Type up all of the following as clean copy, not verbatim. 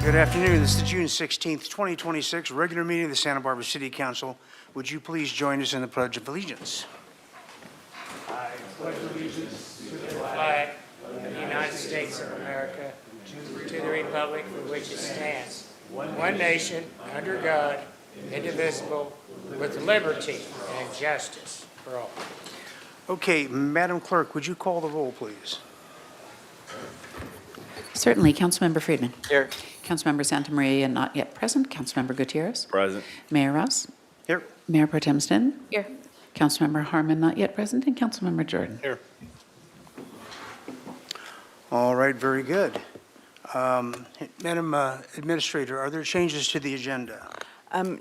Good afternoon. This is the June 16th, 2026 regular meeting of the Santa Barbara City Council. Would you please join us in the Pledge of Allegiance? I pledge allegiance to the flag of the United States of America, to the republic for which it stands, one nation, under God, indivisible, with liberty and justice for all. Okay, Madam Clerk, would you call the roll, please? Certainly. Councilmember Friedman. Here. Councilmember Santa Maria, not yet present. Councilmember Gutierrez. Present. Mayor Ross. Here. Mayor Pro Tem Sneddon. Here. Councilmember Harmon, not yet present. And Councilmember Jordan. Here. All right, very good. Madam Administrator, are there changes to the agenda?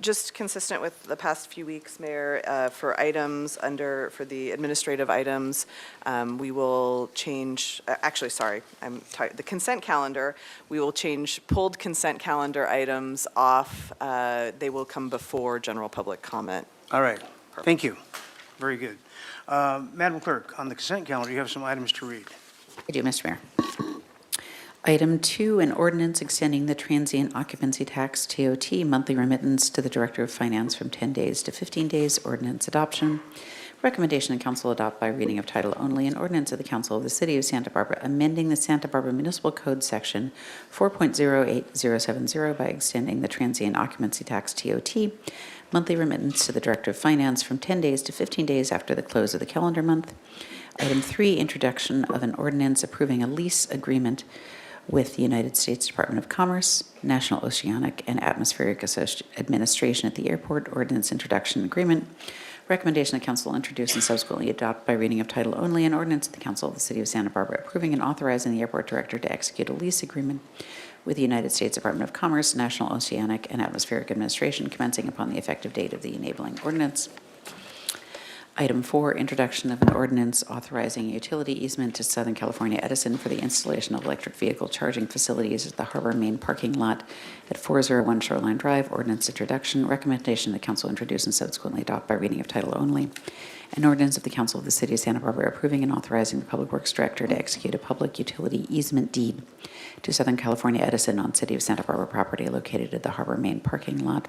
Just consistent with the past few weeks, Mayor, for items for the administrative items, we will change, the consent calendar, we will change pulled consent calendar items off. They will come before general public comment. All right, thank you. Very good. Madam Clerk, on the consent calendar, you have some items to read. I do, Mr. Mayor. Item 2, an ordinance extending the transient occupancy tax TOT monthly remittance to the Director of Finance from 10 days to 15 days. Ordinance adoption. Recommendation the Council adopt by reading of title only an ordinance of the Council of the City of Santa Barbara amending the Santa Barbara Municipal Code Section 4.08070 by extending the transient occupancy tax TOT monthly remittance to the Director of Finance from 10 days to 15 days after the close of the calendar month. Item 3, introduction of an ordinance approving a lease agreement with the United States Department of Commerce, National Oceanic and Atmospheric Administration at the Airport. Ordinance introduction agreement. Recommendation the Council introduce and subsequently adopt by reading of title only an ordinance of the Council of the City of Santa Barbara approving and authorizing the Airport Director to execute a lease agreement with the United States Department of Commerce, National Oceanic and Atmospheric Administration commencing upon the effective date of the enabling ordinance. Item 4, introduction of an ordinance authorizing a utility easement to Southern California Edison for the installation of electric vehicle charging facilities at the Harbor Main parking lot at 401 Shoreline Drive. Ordinance introduction. Recommendation the Council introduce and subsequently adopt by reading of title only. An ordinance of the Council of the City of Santa Barbara approving and authorizing the Public Works Director to execute a public utility easement deed to Southern California Edison on City of Santa Barbara property located at the Harbor Main parking lot.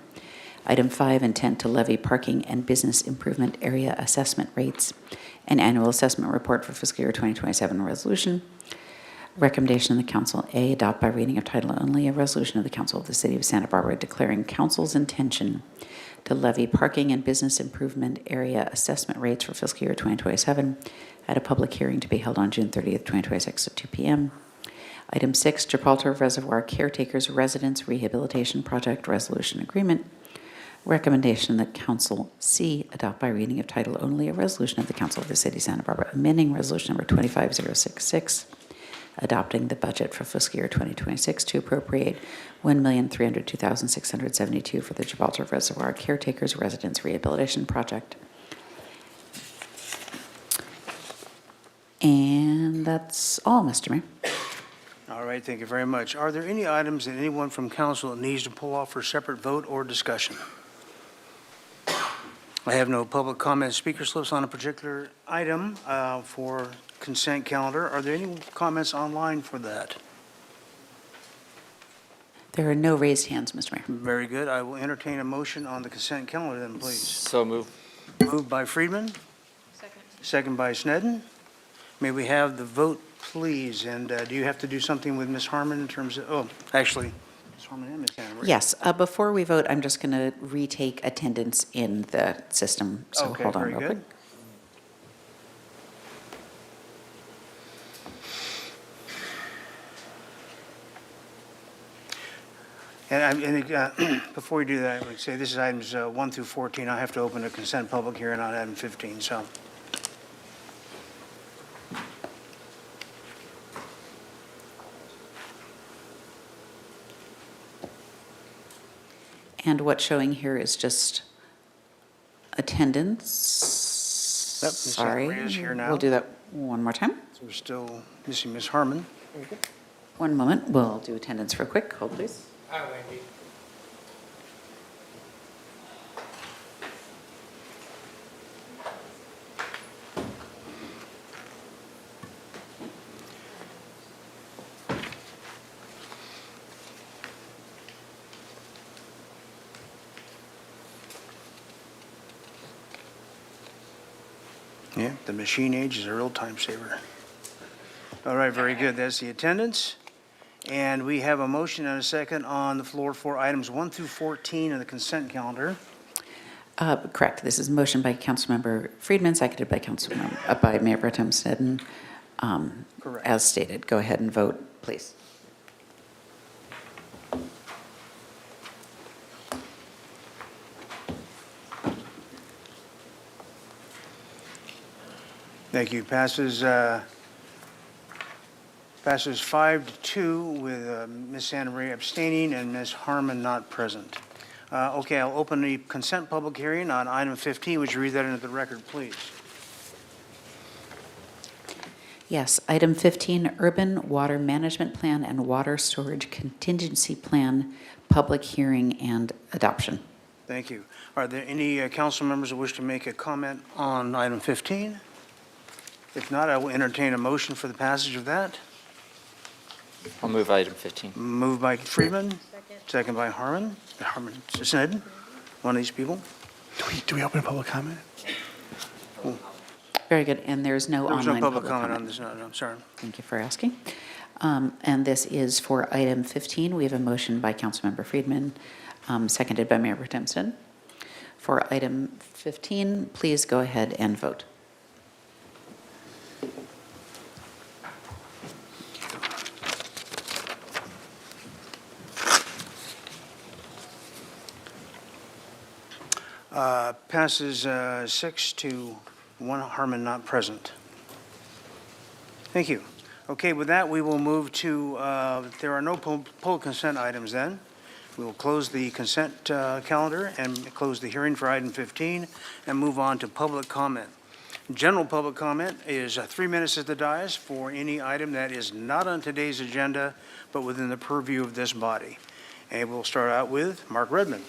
Item 5, intent to levy parking and business improvement area assessment rates. An annual assessment report for fiscal year 2027 resolution. Recommendation of the Council A, adopt by reading of title only a resolution of the Council of the City of Santa Barbara declaring Council's intention to levy parking and business improvement area assessment rates for fiscal year 2027 at a public hearing to be held on June 30th, 2026 at 2 p.m. Item 6, Gibraltar Reservoir Caretakers Residence Rehabilitation Project Resolution Agreement. Recommendation that Council C adopt by reading of title only a resolution of the Council of the City of Santa Barbara amending resolution number 25066, adopting the budget for fiscal year 2026 to appropriate $1,302,672 for the Gibraltar Reservoir Caretakers Residence Rehabilitation Project. And that's all, Mr. Mayor. All right, thank you very much. Are there any items that anyone from Council needs to pull off for separate vote or discussion? I have no public comment speaker slips on a particular item for consent calendar. Are there any comments online for that? There are no raised hands, Mr. Mayor. Very good. I will entertain a motion on the consent calendar then, please. So move. Moved by Friedman. Second by Sneddon. May we have the vote, please? And do you have to do something with Ms. Harmon in terms of, actually, Ms. Harmon and Ms. Hanna. Yes, before we vote, I'm just going to retake attendance in the system, so Okay, hold on very real good. quick. And before we do that, I would say this is items 1 through 14. I have to open a consent public hearing on item 15, so. And what's showing here is just attendance. Yep, Ms. Sorry, Santa Maria is here now. we'll do that one more time. So we're still missing Ms. Harmon. One moment, we'll do attendance real quick. Hold, please. Hi, Wendy. Yeah, the machine age is a real time saver. All right, very good. That's the attendance. And we have a motion and a second on the floor for items 1 through 14 in the consent calendar. Correct. This is a motion by Councilmember Friedman, seconded by by Mayor Pro Tem Sneddon. Correct. As stated. Go ahead and vote, please. Thank you. Passes 5-2 with Ms. Santa Maria abstaining and Ms. Harmon not present. Okay, I'll open the consent public hearing on item 15. Would you read that into the record, please? Yes, item 15, Urban Water Management Plan and Water Storage Contingency Plan, public hearing and adoption. Thank you. Are there any council members who wish to make a comment on item 15? If not, I will entertain a motion for the passage of that. I'll move item 15. Moved by Freeman, second by Harmon. Sneddon, one of these people. Do we open a public comment? Very good, and there's no There was no online public comment on this, no, I'm sorry. Thank you for asking. And this is for item 15. We have a motion by Councilmember Friedman, seconded by Mayor Pro Tem Sneddon. For item 15, please go ahead and vote. Passes 6-1, Harmon not present. Thank you. Okay, with that, we will move to, there are no poll consent items then. We will close the consent calendar and close the hearing for item 15 and move on to public comment. General public comment is 3 minutes at the dais for any item that is not on today's agenda, but within the purview of this body. And we'll start out with Mark Redmond.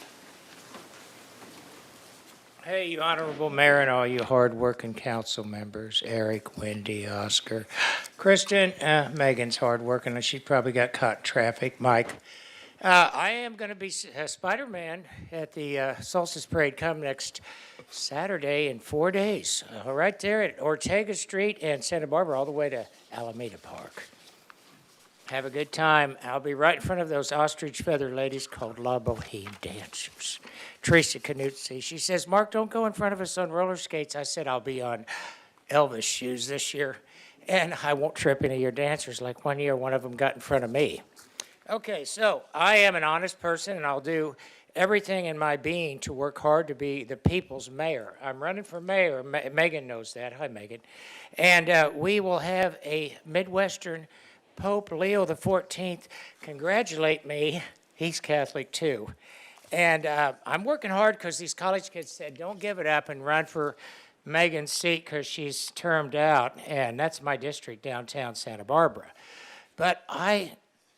Hey, you honorable mayor and all you hard-working council members, Eric, Wendy, Oscar, Kristen, Megan's hard-working, and she probably got caught in traffic, Mike. I am going to be Spider-Man at the Solstice Parade come next Saturday in 4 days, right there at Ortega Street and Santa Barbara, all the way to Alameda Park. Have a good time. I'll be right in front of those ostrich feather ladies called La Boheme Dancers. Teresa Canuzzi, she says, Mark, don't go in front of us on roller skates. I said, I'll be on Elvis shoes this year, and I won't trip any of your dancers. Like one year, one of them got in front of me. Okay, so I am an honest person, and I'll do everything in my being to work hard to be the people's mayor. I'm running for mayor. Megan knows that. Hi, Megan. And we will have a Midwestern Pope Leo XIV congratulate me. He's Catholic, too. And I'm working hard because these college kids said, don't give it up and run for Megan's seat because she's termed out. And that's my district, downtown Santa Barbara. But I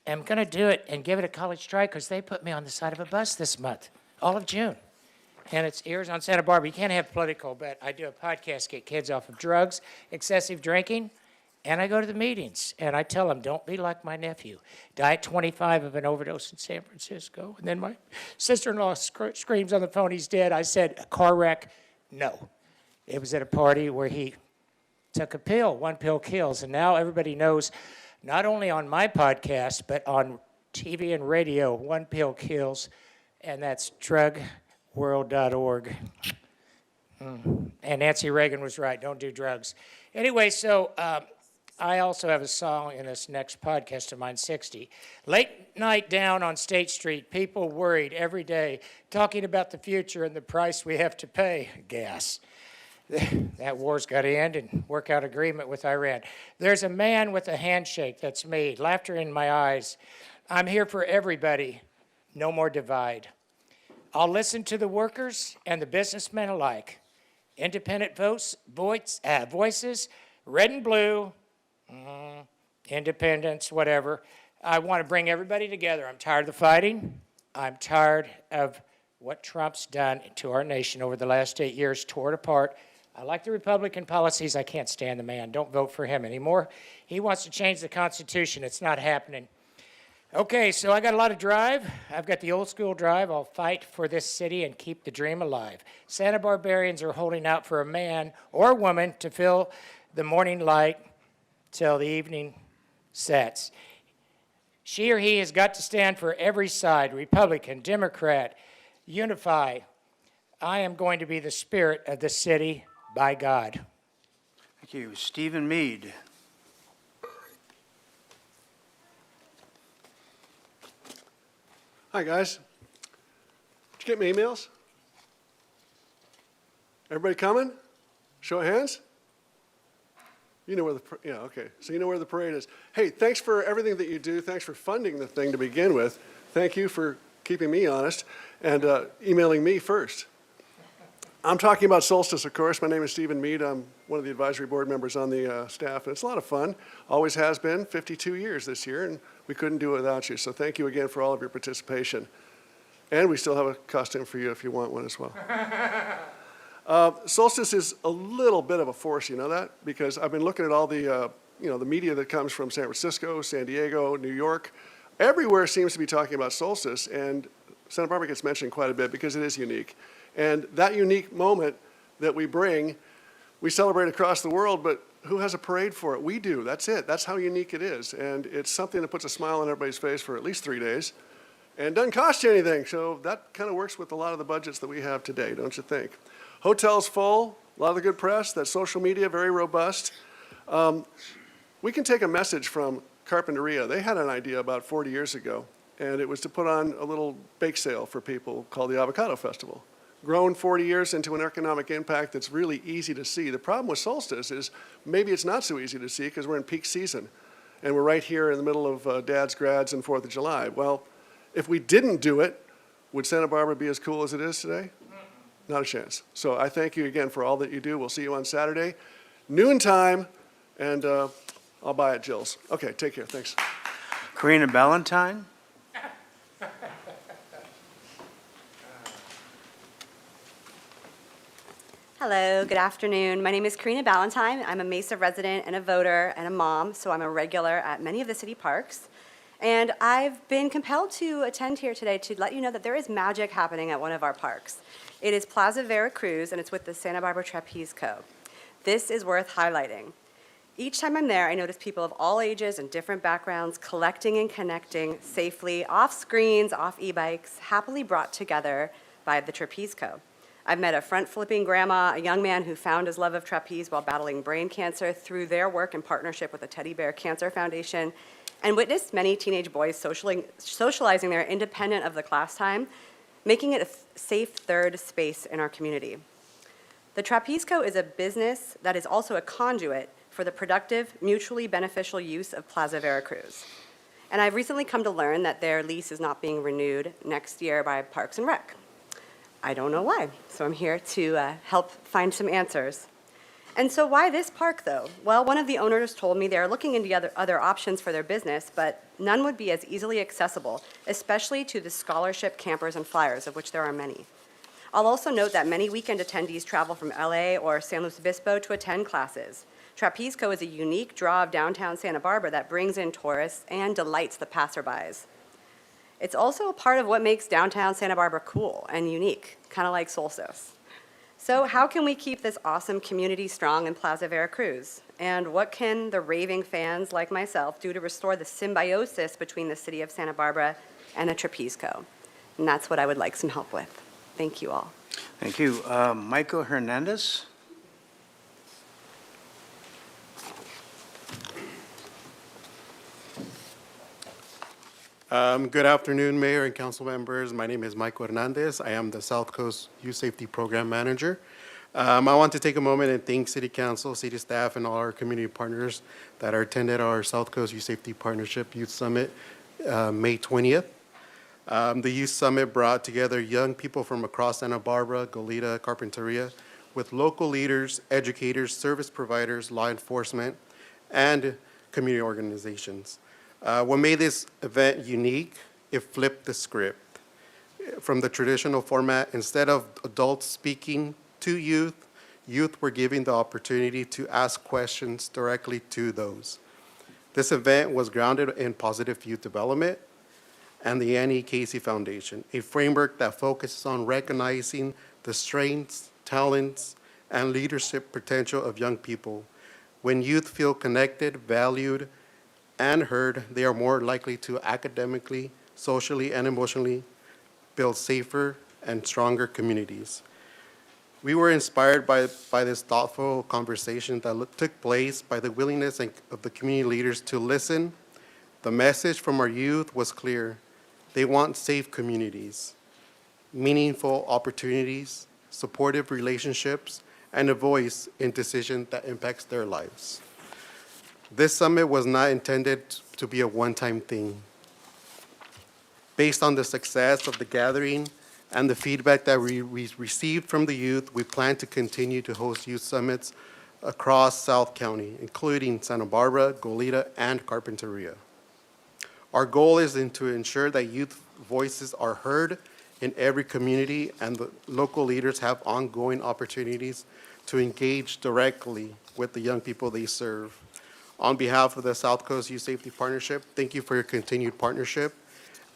am going to do it and give it a college try because they put me on the side of a bus this month, all of June. And it's Ears on Santa Barbara. You can't have political, but I do a podcast, get kids off of drugs, excessive drinking, and I go to the meetings. And I tell them, don't be like my nephew. Died at 25 of an overdose in San Francisco. And then my sister-in-law screams on the phone, he's dead. I said, a car wreck? No. It was at a party where he took a pill. One pill kills. And now everybody knows, not only on my podcast, but on TV and radio, one pill kills. And that's drugworld.org. And Nancy Reagan was right, don't do drugs. Anyway, so I also have a song in this next podcast of mine, 60. Late night down on State Street, people worried every day, talking about the future and the price we have to pay, gas. That war's got to end and work out agreement with Iran. There's a man with a handshake, that's me, laughter in my eyes. I'm here for everybody, no more divide. I'll listen to the workers and the businessmen alike. Independent voices, red and blue, independence, whatever. I want to bring everybody together. I'm tired of the fighting. I'm tired of what Trump's done to our nation over the last 8 years, tore it apart. I like the Republican policies. I can't stand the man. Don't vote for him anymore. He wants to change the Constitution. It's not happening. Okay, so I got a lot of drive. I've got the old school drive. I'll fight for this city and keep the dream alive. Santa Barbarians are holding out for a man or woman to fill the morning light till the evening sets. She or he has got to stand for every side, Republican, Democrat, unify. I am going to be the spirit of the city by God. Thank you. Stephen Mead. Hi, guys. Did you get my emails? Everybody coming? Show of hands? You know where okay. So you know where the parade is. Hey, thanks for everything that you do. Thanks for funding the thing to begin with. Thank you for keeping me honest and emailing me first. I'm talking about Solstice, of course. My name is Stephen Mead. I'm one of the advisory board members on the staff, and it's a lot of fun. Always has been, 52 years this year, and we couldn't do it without you. So thank you again for all of your participation. And we still have a costume for you if you want one as well. Solstice is a little bit of a force, you know that? Because I've been looking at all the, the media that comes from San Francisco, San Diego, New York. Everywhere seems to be talking about Solstice, and Santa Barbara gets mentioned quite a bit because it is unique. And that unique moment that we bring, we celebrate across the world, but who has a parade for it? We do. That's it. That's how unique it is. And it's something that puts a smile on everybody's face for at least 3 days and doesn't cost you anything. So that kind of works with a lot of the budgets that we have today, don't you think? Hotels full, a lot of the good press, that social media, very robust. We can take a message from Carpinteria. They had an idea about 40 years ago, and it was to put on a little bake sale for people called the Avocado Festival. Grown 40 years into an economic impact that's really easy to see. The problem with Solstice is maybe it's not so easy to see because we're in peak season, and we're right here in the middle of Dad's grads and 4th of July. Well, if we didn't do it, would Santa Barbara be as cool as it is today? Not a chance. So I thank you again for all that you do. We'll see you on Saturday, noon time, and I'll buy it, Jill's. Okay, take care. Thanks. Karina Ballantyne. Hello, good afternoon. My name is Karina Ballantyne. I'm a Mesa resident and a voter and a mom, so I'm a regular at many of the city parks. And I've been compelled to attend here today to let you know that there is magic happening at one of our parks. It is Plaza Veracruz, and it's with the Santa Barbara Trapeze Co. This is worth highlighting. Each time I'm there, I notice people of all ages and different backgrounds collecting and connecting safely off screens, off e-bikes, happily brought together by the Trapeze Co. I've met a front-flipping grandma, a young man who found his love of trapeze while battling brain cancer through their work in partnership with the Teddy Bear Cancer Foundation, and witnessed many teenage boys socializing there independent of the class time, making it a safe third space in our community. The Trapeze Co. is a business that is also a conduit for the productive, mutually beneficial use of Plaza Veracruz. And I've recently come to learn that their lease is not being renewed next year by Parks and Rec. I don't know why, so I'm here to help find some answers. And so why this park, though? Well, one of the owners told me they're looking into other options for their business, but none would be as easily accessible, especially to the scholarship campers and flyers, of which there are many. I'll also note that many weekend attendees travel from LA or San Luis Obispo to attend classes. Trapeze Co. is a unique draw of downtown Santa Barbara that brings in tourists and delights the passerbys. It's also a part of what makes downtown Santa Barbara cool and unique, kind of like Solstice. So how can we keep this awesome community strong in Plaza Veracruz? And what can the raving fans like myself do to restore the symbiosis between the city of Santa Barbara and the Trapeze Co.? And that's what I would like some help with. Thank you all. Thank you. Michael Hernandez. Good afternoon, Mayor and council members. My name is Michael Hernandez. I am the South Coast Youth Safety Program Manager. I want to take a moment and thank City Council, city staff, and all our community partners that attended our South Coast Youth Safety Partnership Youth Summit May 20th. The Youth Summit brought together young people from across Santa Barbara, Goleta, Carpinteria, with local leaders, educators, service providers, law enforcement, and community organizations. What made this event unique, it flipped the script. From the traditional format, instead of adults speaking to youth, youth were given the opportunity to ask questions directly to those. This event was grounded in positive youth development, and the Annie Casey Foundation, a framework that focuses on recognizing the strengths, talents, and leadership potential of young people. When youth feel connected, valued, and heard, they are more likely to academically, socially, and emotionally build safer and stronger communities. We were inspired by this thoughtful conversation that took place by the willingness of the community leaders to listen. The message from our youth was clear. They want safe communities, meaningful opportunities, supportive relationships, and a voice in decisions that impacts their lives. This summit was not intended to be a one-time thing. Based on the success of the gathering and the feedback that we received from the youth, we plan to continue to host youth summits across South County, including Santa Barbara, Goleta, and Carpinteria. Our goal is to ensure that youth voices are heard in every community and the local leaders have ongoing opportunities to engage directly with the young people they serve. On behalf of the South Coast Youth Safety Partnership, thank you for your continued partnership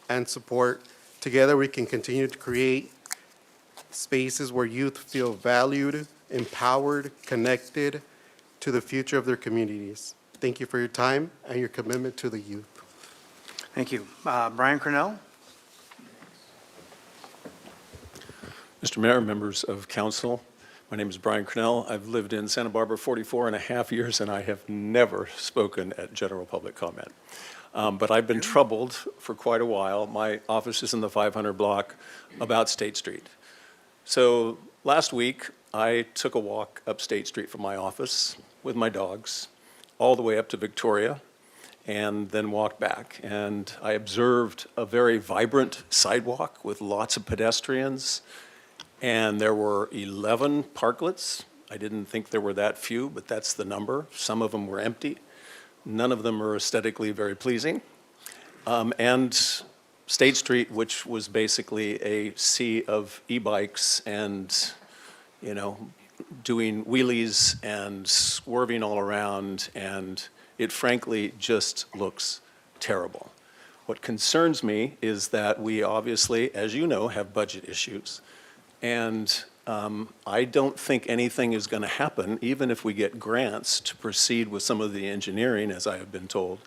and support. Together, we can continue to create spaces where youth feel valued, empowered, connected to the future of their communities. Thank you for your time and your commitment to the youth. Thank you. Brian Cornell? Mr. Mayor, members of council, my name is Brian Cornell. I've lived in Santa Barbara 44 and a half years, and I have never spoken at general public comment. But I've been troubled for quite a while. My office is in the 500 block about State Street. So last week, I took a walk up State Street from my office with my dogs all the way up to Victoria and then walked back. And I observed a very vibrant sidewalk with lots of pedestrians. And there were 11 parklets. I didn't think there were that few, but that's the number. Some of them were empty. None of them are aesthetically very pleasing. And State Street, which was basically a sea of e-bikes and, you know, doing wheelies and swerving all around, and it frankly just looks terrible. What concerns me is that we obviously, as you know, have budget issues. And I don't think anything is going to happen, even if we get grants to proceed with some of the engineering, as I have been told.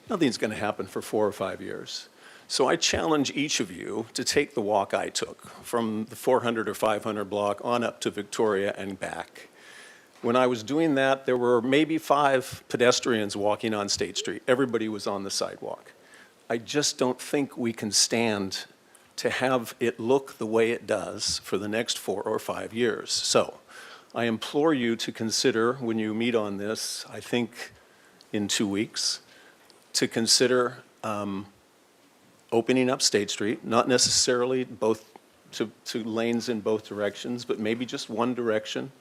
Nothing's going to happen for 4 or 5 years. So I challenge each of you to take the walk I took from the 400 or 500 block on up to Victoria and back. When I was doing that, there were maybe 5 pedestrians walking on State Street. Everybody was on the sidewalk. I just don't think we can stand to have it look the way it does for the next 4 or 5 years. So I implore you to consider, when you meet on this, I think in 2 weeks, to consider opening up State Street, not necessarily both to lanes in both directions, but maybe just one direction,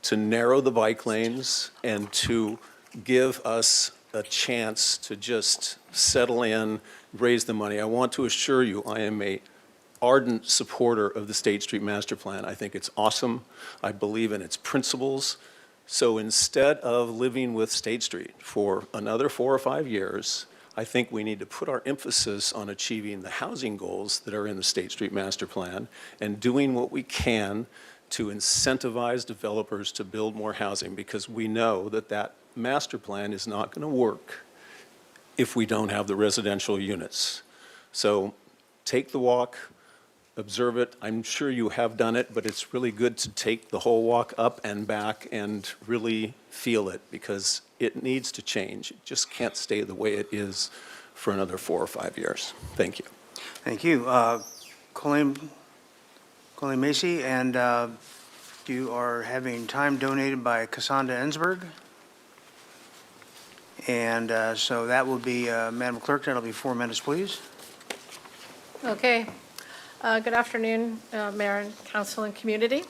to narrow the bike lanes and to give us a chance to just settle in, raise the money. I want to assure you I am a ardent supporter of the State Street Master Plan. I think it's awesome. I believe in its principles. So instead of living with State Street for another 4 or 5 years, I think we need to put our emphasis on achieving the housing goals that are in the State Street Master Plan and doing what we can to incentivize developers to build more housing, because we know that that master plan is not going to work if we don't have the residential units. So take the walk, observe it. I'm sure you have done it, but it's really good to take the whole walk up and back and really feel it, because it needs to change. It just can't stay the way it is for another 4 or 5 years. Thank you. Thank you. Colleen Macy, and you are having time donated by Cassandra Ensberg. And so that will be, Madam Clerk, that'll be 4 minutes, please. Okay. Good afternoon, Mayor and Council and community.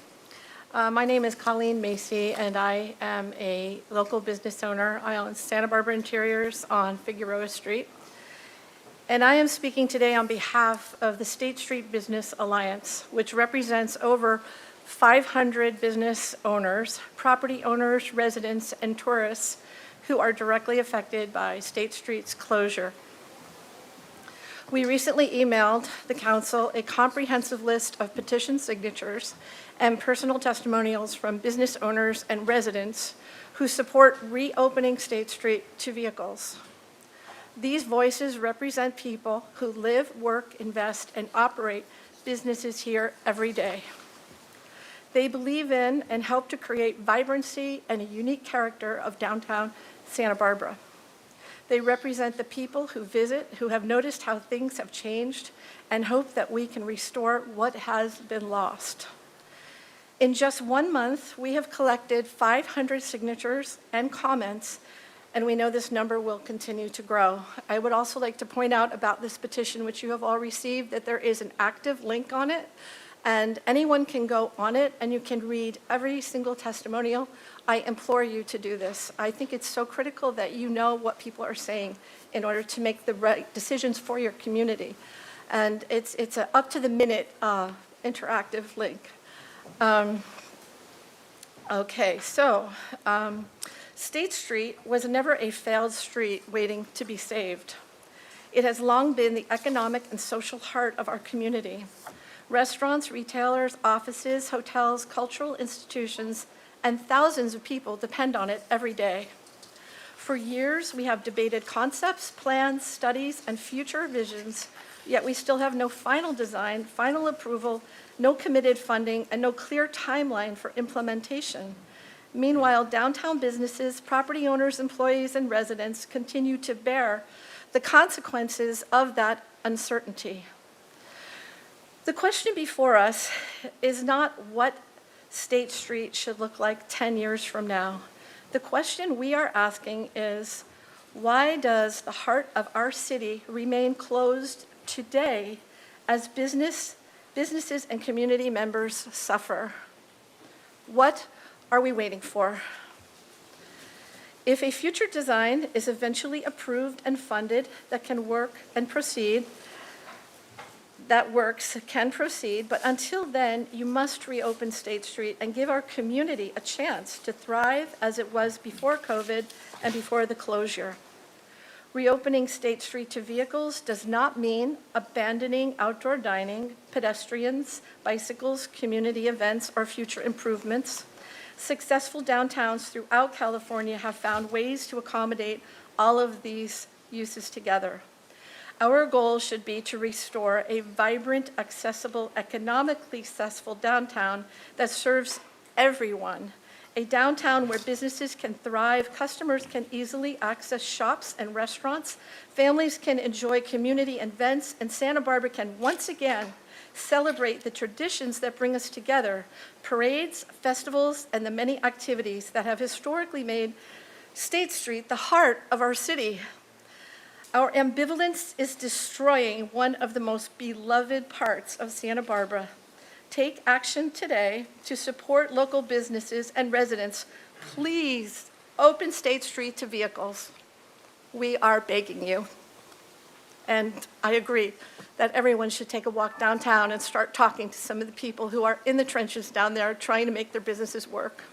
My name is Colleen Macy, and I am a local business owner. I own Santa Barbara Interiors on Figueroa Street. And I am speaking today on behalf of the State Street Business Alliance, which represents over 500 business owners, property owners, residents, and tourists who are directly affected by State Street's closure. We recently emailed the council a comprehensive list of petition signatures and personal testimonials from business owners and residents who support reopening State Street to vehicles. These voices represent people who live, work, invest, and operate businesses here every day. They believe in and help to create vibrancy and a unique character of downtown Santa Barbara. They represent the people who visit, who have noticed how things have changed, and hope that we can restore what has been lost. In just 1 month, we have collected 500 signatures and comments, and we know this number will continue to grow. I would also like to point out about this petition, which you have all received, that there is an active link on it, and anyone can go on it, and you can read every single testimonial. I implore you to do this. I think it's so critical that you know what people are saying in order to make the right decisions for your community. And it's an up-to-the-minute interactive link. Okay, so State Street was never a failed street waiting to be saved. It has long been the economic and social heart of our community. Restaurants, retailers, offices, hotels, cultural institutions, and thousands of people depend on it every day. For years, we have debated concepts, plans, studies, and future visions, yet we still have no final design, final approval, no committed funding, and no clear timeline for implementation. Meanwhile, downtown businesses, property owners, employees, and residents continue to bear the consequences of that uncertainty. The question before us is not what State Street should look like 10 years from now. The question we are asking is, why does the heart of our city remain closed today as businesses and community members suffer? What are we waiting for? If a future design is eventually approved and funded that can work and proceed, can proceed, but until then, you must reopen State Street and give our community a chance to thrive as it was before COVID and before the closure. Reopening State Street to vehicles does not mean abandoning outdoor dining, pedestrians, bicycles, community events, or future improvements. Successful downtowns throughout California have found ways to accommodate all of these uses together. Our goal should be to restore a vibrant, accessible, economically successful downtown that serves everyone. A downtown where businesses can thrive, customers can easily access shops and restaurants, families can enjoy community events, and Santa Barbara can once again celebrate the traditions that bring us together, parades, festivals, and the many activities that have historically made State Street the heart of our city. Our ambivalence is destroying one of the most beloved parts of Santa Barbara. Take action today to support local businesses and residents. Please open State Street to vehicles. We are begging you. And I agree that everyone should take a walk downtown and start talking to some of the people who are in the trenches down there trying to make their businesses work.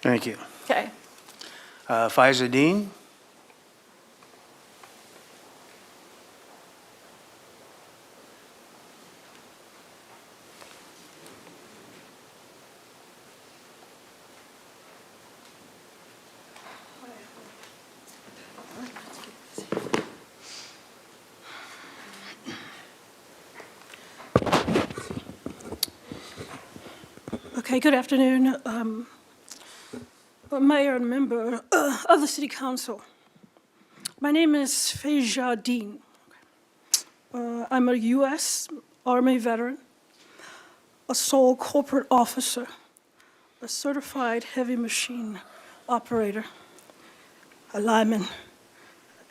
Thank you. Okay. Faiza Dean? Okay, good afternoon, Mayor and member of the City Council. My name is Faiza Dean. I'm a U.S. Army veteran, a sole corporate officer, a certified heavy machine operator, a lineman,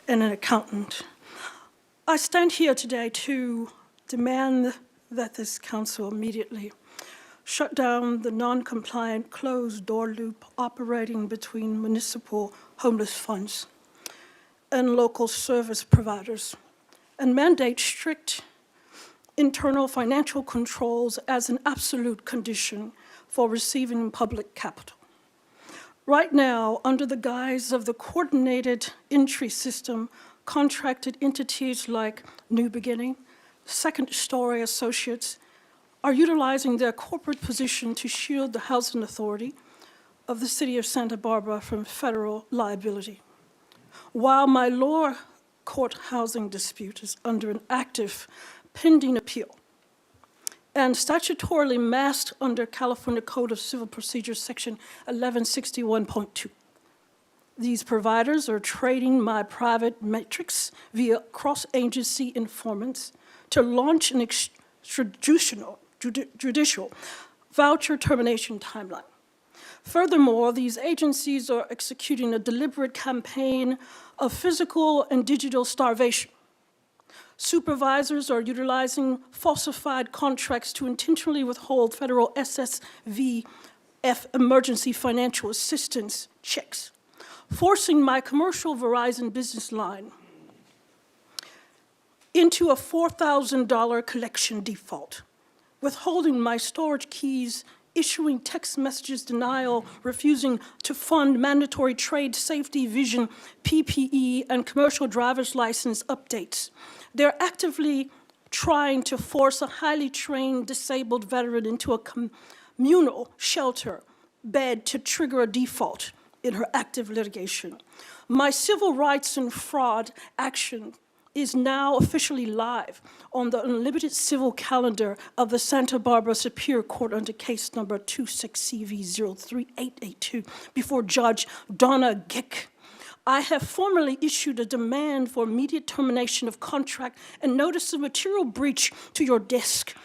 and an accountant. I stand here today to demand that this council immediately shut down the non-compliant closed-door loop operating between municipal homeless funds and local service providers, and mandate strict internal financial controls as an absolute condition for receiving public capital. Right now, under the guise of the coordinated entry system contracted entities like New Beginning, Second Story Associates, are utilizing their corporate position to shield the housing authority of the city of Santa Barbara from federal liability. While my lower court housing dispute is under an active pending appeal and statutorily masked under California Code of Civil Procedure, Section 1161.2. These providers are trading my private metrics via cross-agency informants to launch an judicial voucher termination timeline. Furthermore, these agencies are executing a deliberate campaign of physical and digital starvation. Supervisors are utilizing falsified contracts to intentionally withhold federal SSVF emergency financial assistance checks, forcing my commercial Verizon business line into a $4,000 collection default, withholding my storage keys, issuing text messages denial, refusing to fund mandatory trade safety vision, PPE, and commercial driver's license updates. They're actively trying to force a highly trained disabled veteran into a communal shelter bed to trigger a default in her active litigation. My civil rights and fraud action is now officially live on the unlimited civil calendar of the Santa Barbara Superior Court under case number 26CV03882 before Judge Donna Gick. I have formally issued a demand for immediate termination of contract and notice of material breach to your desk.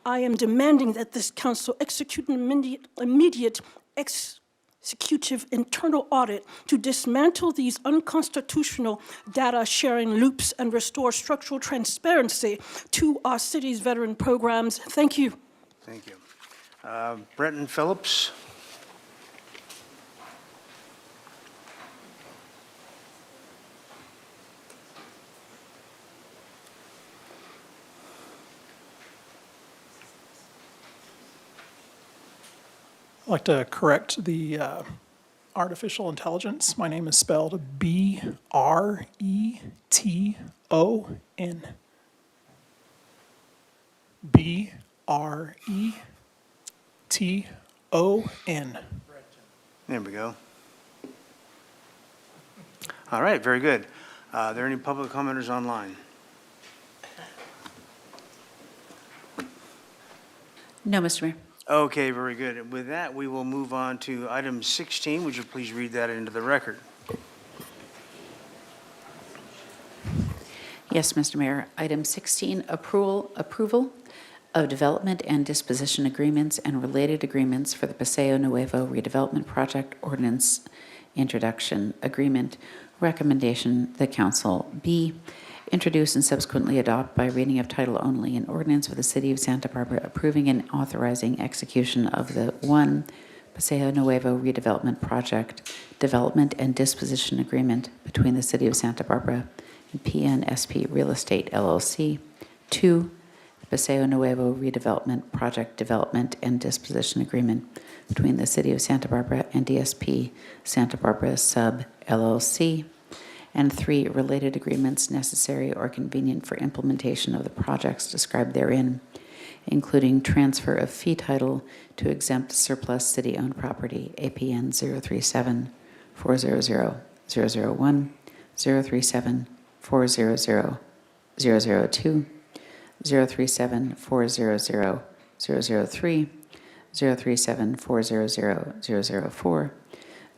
I am demanding that this council execute an immediate executive internal audit to dismantle these unconstitutional data sharing loops and restore structural transparency to our city's veteran programs. Thank you. Thank you. Brenton Phillips. I'd like to correct the artificial intelligence. My name is spelled B-R-E-T-O-N. B-R-E-T-O-N. There we go. All right, very good. Are there any public commenters online? No, Mr. Mayor. Okay, very good. And with that, we will move on to item 16. Would you please read that into the record? Yes, Mr. Mayor. Item 16, approval of development and disposition agreements and related agreements for the Paseo Nuevo Redevelopment Project Ordinance Introduction Agreement. Recommendation, the Council B, introduce and subsequently adopt by reading of title only an ordinance of the City of Santa Barbara approving and authorizing execution of the 1 Paseo Nuevo Redevelopment Project Development and Disposition Agreement between the City of Santa Barbara and PNSP Real Estate LLC. 2, the Paseo Nuevo Redevelopment Project Development and Disposition Agreement between the City of Santa Barbara and DSP Santa Barbara Sub LLC. And 3, related agreements necessary or convenient for implementation of the projects described therein, including transfer of fee title to exempt surplus city-owned property, APN 037-400-001, 037-400-002, 037-400-003, 037-400-004,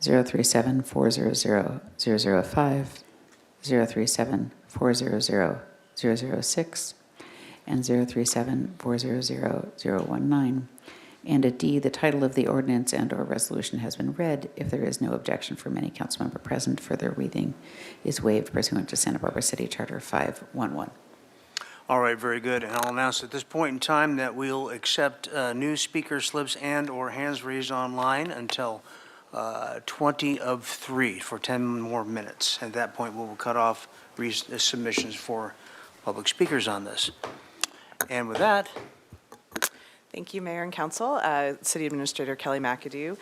037-400-005, 037-400-006, and 037-400-019. And a D, the title of the ordinance and/or resolution has been read. If there is no objection from any council member present, further reading is waived pursuant to Santa Barbara City Charter 511. All right, very good. And I'll announce at this point in time that we'll accept new speaker slips and/or hands raised online until 20 of 3 for 10 more minutes. At that point, we will cut off submissions for public speakers on this. And with that, Thank you, Mayor and Council. City Administrator Kelly McAdoo.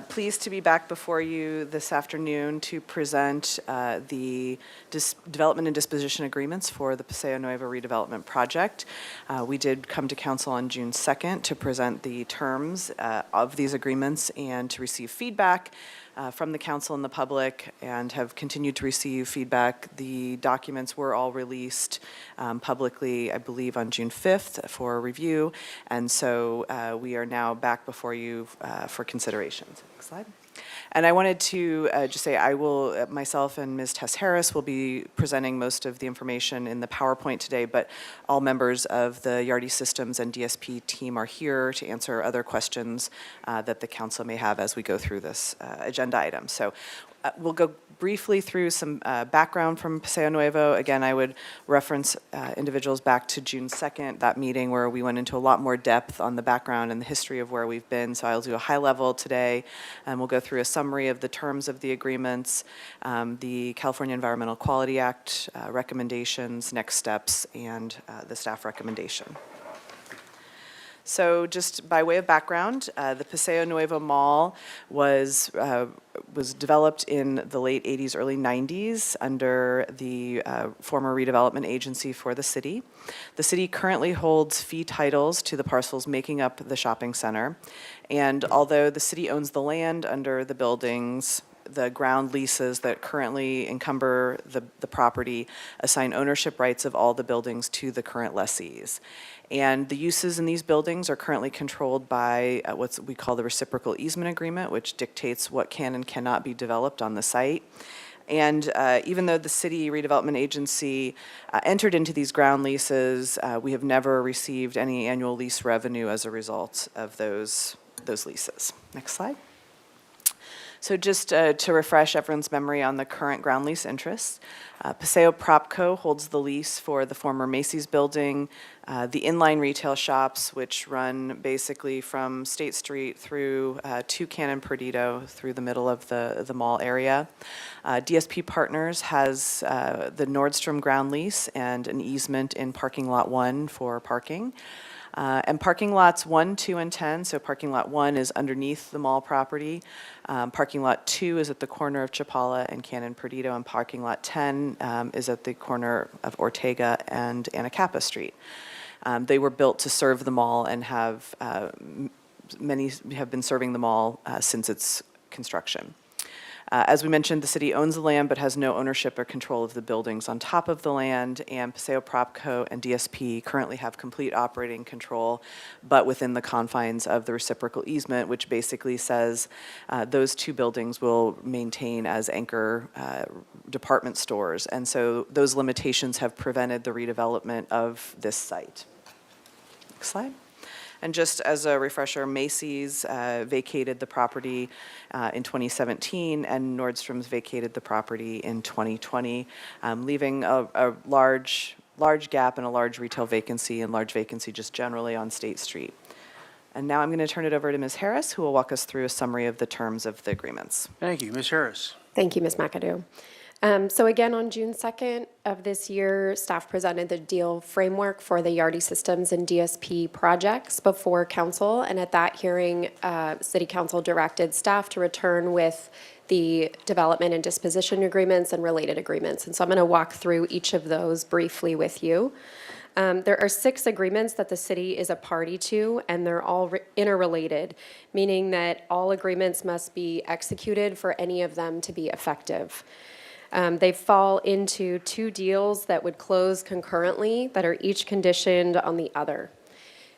Pleased to be back before you this afternoon to present the development and disposition agreements for the Paseo Nuevo redevelopment project. We did come to Council on June 2nd to present the terms of these agreements and to receive feedback from the council and the public, and have continued to receive feedback. The documents were all released publicly, I believe, on June 5th for review, and so we are now back before you for considerations. Next slide. And I wanted to just say I will, myself and Ms. Tess Harris will be presenting most of the information in the PowerPoint today, but all members of the Yardi Systems and DSP team are here to answer other questions that the council may have as we go through this agenda item. So we'll go briefly through some background from Paseo Nuevo. Again, I would reference individuals back to June 2nd, that meeting where we went into a lot more depth on the background and the history of where we've been. So I'll do a high level today, and we'll go through a summary of the terms of the agreements, the California Environmental Quality Act recommendations, next steps, and the staff recommendation. So just by way of background, the Paseo Nuevo Mall was developed in the late 80s, early 90s under the former redevelopment agency for the city. The city currently holds fee titles to the parcels making up the shopping center. And although the city owns the land under the buildings, the ground leases that currently encumber the property assign ownership rights of all the buildings to the current lessees. And the uses in these buildings are currently controlled by what we call the reciprocal easement agreement, which dictates what can and cannot be developed on the site. And even though the city redevelopment agency entered into these ground leases, we have never received any annual lease revenue as a result of those leases. Next slide. So just to refresh everyone's memory on the current ground lease interests, Paseo Propco holds the lease for the former Macy's building, the inline retail shops, which run basically from State Street through to Cannon Perdido through the middle of the mall area. DSP Partners has the Nordstrom ground lease and an easement in parking lot 1 for parking. And parking lots 1, 2, and 10, so parking lot 1 is underneath the mall property. Parking lot 2 is at the corner of Chapala and Cannon Perdido, and parking lot 10 is at the corner of Ortega and Anacapa Street. They were built to serve the mall and have many have been serving the mall since its construction. As we mentioned, the city owns the land but has no ownership or control of the buildings on top of the land, and Paseo Propco and DSP currently have complete operating control, but within the confines of the reciprocal easement, which basically says those two buildings will maintain as anchor department stores. And so those limitations have prevented the redevelopment of this site. Next slide. And just as a refresher, Macy's vacated the property in 2017, and Nordstrom's vacated the property in 2020, leaving a large gap and a large retail vacancy and large vacancy just generally on State Street. And now I'm going to turn it over to Ms. Harris, who will walk us through a summary of the terms of the agreements. Thank you. Ms. Harris. Thank you, Ms. McAdoo. So again, on June 2nd of this year, staff presented the deal framework for the Yardi Systems and DSP projects before council, and at that hearing, City Council directed staff to return with the development and disposition agreements and related agreements. And so I'm going to walk through each of those briefly with you. There are 6 agreements that the city is a party to, and they're all interrelated, meaning that all agreements must be executed for any of them to be effective. They fall into 2 deals that would close concurrently that are each conditioned on the other.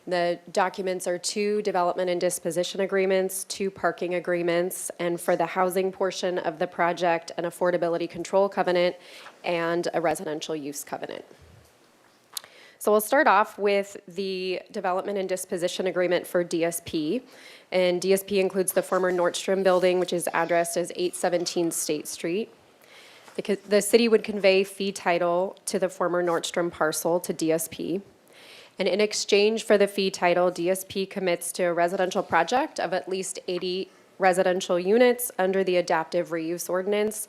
The documents are 2 development and disposition agreements, 2 parking agreements, and for the housing portion of the project, an affordability control covenant and a residential use covenant. So we'll start off with the development and disposition agreement for DSP. And DSP includes the former Nordstrom building, which is addressed as 817 State Street. The city would convey fee title to the former Nordstrom parcel to DSP. And in exchange for the fee title, DSP commits to a residential project of at least 80 residential units under the adaptive reuse ordinance,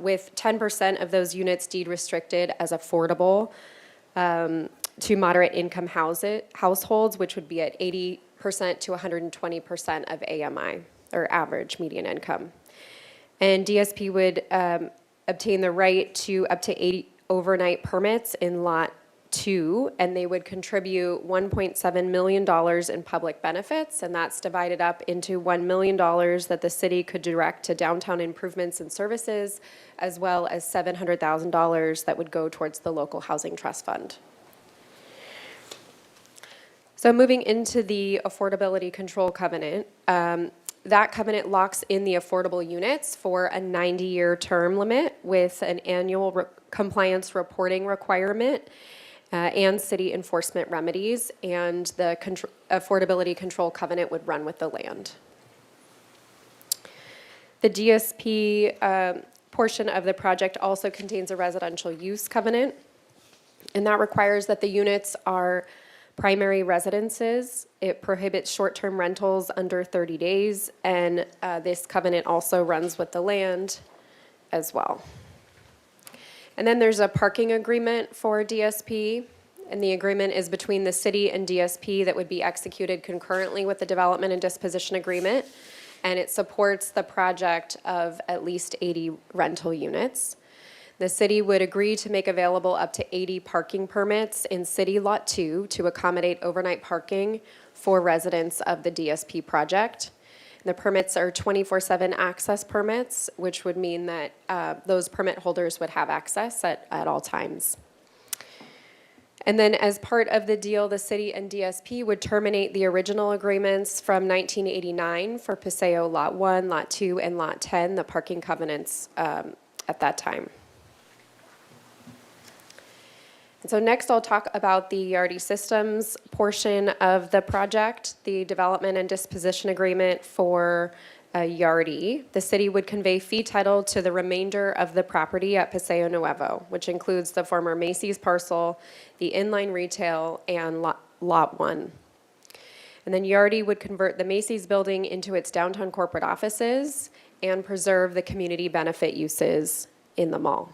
with 10% of those units deed restricted as affordable. to moderate income households, which would be at 80% to 120% of AMI, or average median income. And DSP would obtain the right to up to 80 overnight permits in Lot 2, and they would contribute $1.7 million in public benefits, and that's divided up into $1 million that the city could direct to downtown improvements and services, as well as $700,000 that would go towards the local housing trust fund. So moving into the affordability control covenant, that covenant locks in the affordable units for a 90-year term limit with an annual compliance reporting requirement and city enforcement remedies, and the affordability control covenant would run with the land. The DSP portion of the project also contains a residential use covenant, and that requires that the units are primary residences. It prohibits short-term rentals under 30 days, and this covenant also runs with the land as well. And then there's a parking agreement for DSP, and the agreement is between the city and DSP that would be executed concurrently with the development and disposition agreement, and it supports the project of at least 80 rental units. The city would agree to make available up to 80 parking permits in City Lot 2 to accommodate overnight parking for residents of the DSP project. The permits are 24/7 access permits, which would mean that those permit holders would have access at all times. And then as part of the deal, the city and DSP would terminate the original agreements from 1989 for Paseo Lot 1, Lot 2, and Lot 10, the parking covenants at that time. And so next I'll talk about the Yardy Systems portion of the project, the development and disposition agreement for Yardy. The city would convey fee title to the remainder of the property at Paseo Nuevo, which includes the former Macy's parcel, the inline retail, and Lot 1. And then Yardy would convert the Macy's building into its downtown corporate offices and preserve the community benefit uses in the mall.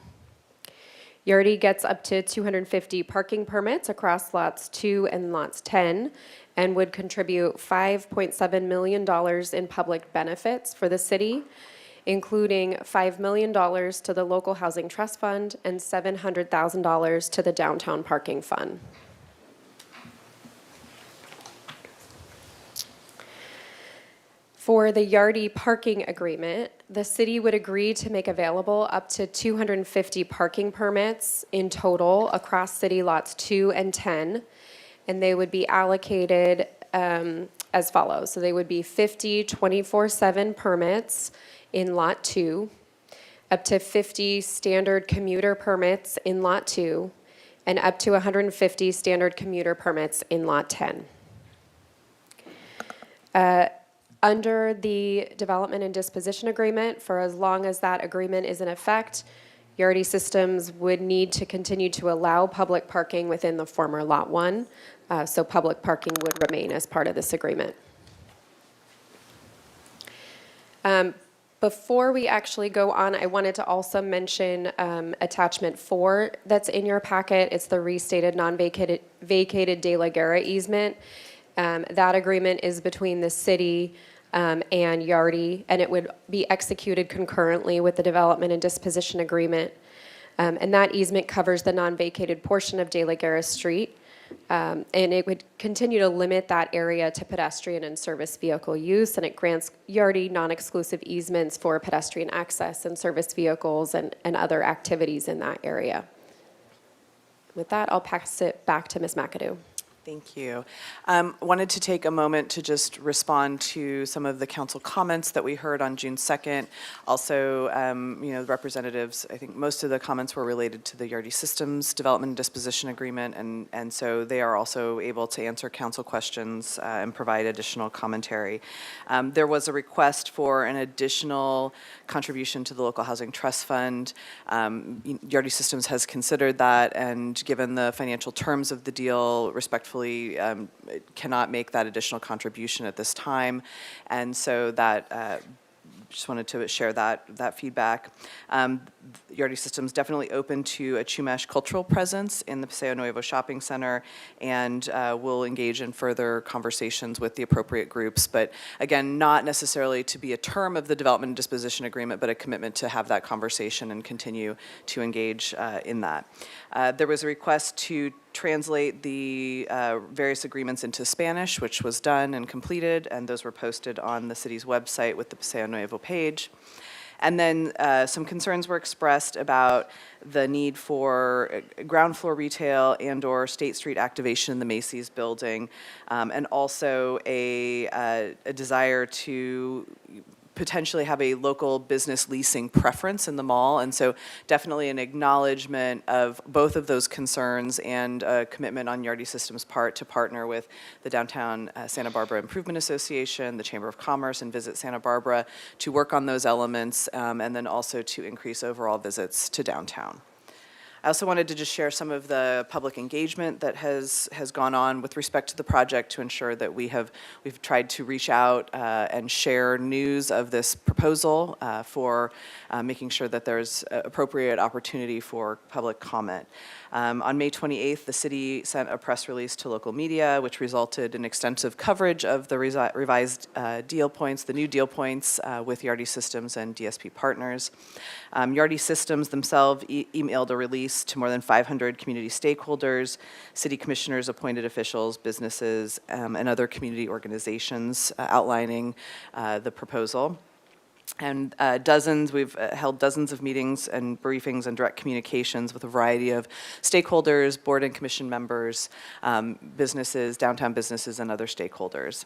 Yardy gets up to 250 parking permits across lots 2 and lots 10 and would contribute $5.7 million in public benefits for the city, including $5 million to the local housing trust fund and $700,000 to the downtown parking fund. For the Yardy parking agreement, the city would agree to make available up to 250 parking permits in total across city lots 2 and 10, and they would be allocated as follows. So they would be 50 24/7 permits in lot 2, up to 50 standard commuter permits in lot 2, and up to 150 standard commuter permits in lot 10. Under the development and disposition agreement, for as long as that agreement is in effect, Yardy Systems would need to continue to allow public parking within the former Lot 1, so public parking would remain as part of this agreement. Before we actually go on, I wanted to also mention Attachment 4 that's in your packet. It's the restated vacated De La Guerra easement. That agreement is between the city and Yardy, and it would be executed concurrently with the development and disposition agreement. And that easement covers the non-vacated portion of De La Guerra Street, and it would continue to limit that area to pedestrian and service vehicle use, and it grants Yardy non-exclusive easements for pedestrian access and service vehicles and other activities in that area. With that, I'll pass it back to Ms. McAdoo. Thank you. Wanted to take a moment to just respond to some of the council comments that we heard on June 2nd. Also, representatives, I think most of the comments were related to the Yardy Systems Development and Disposition Agreement, and so they are also able to answer council questions and provide additional commentary. There was a request for an additional contribution to the Local Housing Trust Fund. Yardy Systems has considered that, and given the financial terms of the deal, respectfully cannot make that additional contribution at this time, and so that just wanted to share that feedback. Yardi Systems definitely open to a Chumash cultural presence in the Paseo Nuevo Shopping Center, and will engage in further conversations with the appropriate groups. But again, not necessarily to be a term of the development and disposition agreement, but a commitment to have that conversation and continue to engage in that. There was a request to translate the various agreements into Spanish, which was done and completed, and those were posted on the city's website with the Paseo Nuevo page. And then some concerns were expressed about the need for ground floor retail and/or State Street activation in the Macy's building, and also a desire to potentially have a local business leasing preference in the mall. And so definitely an acknowledgement of both of those concerns and a commitment on Yardi Systems' part to partner with the Downtown Santa Barbara Improvement Association, the Chamber of Commerce, and Visit Santa Barbara to work on those elements, and then also to increase overall visits to downtown. I also wanted to just share some of the public engagement that has gone on with respect to the project to ensure that we've tried to reach out and share news of this proposal for making sure that there's appropriate opportunity for public comment. On May 28th, the city sent a press release to local media, which resulted in extensive coverage of the revised deal points, the new deal points with Yardi Systems and DSP partners. Yardi Systems themselves emailed a release to more than 500 community stakeholders, city commissioners, appointed officials, businesses, and other community organizations outlining the proposal. And we've held dozens of meetings and briefings and direct communications with a variety of stakeholders, board and commission members, businesses, downtown businesses, and other stakeholders.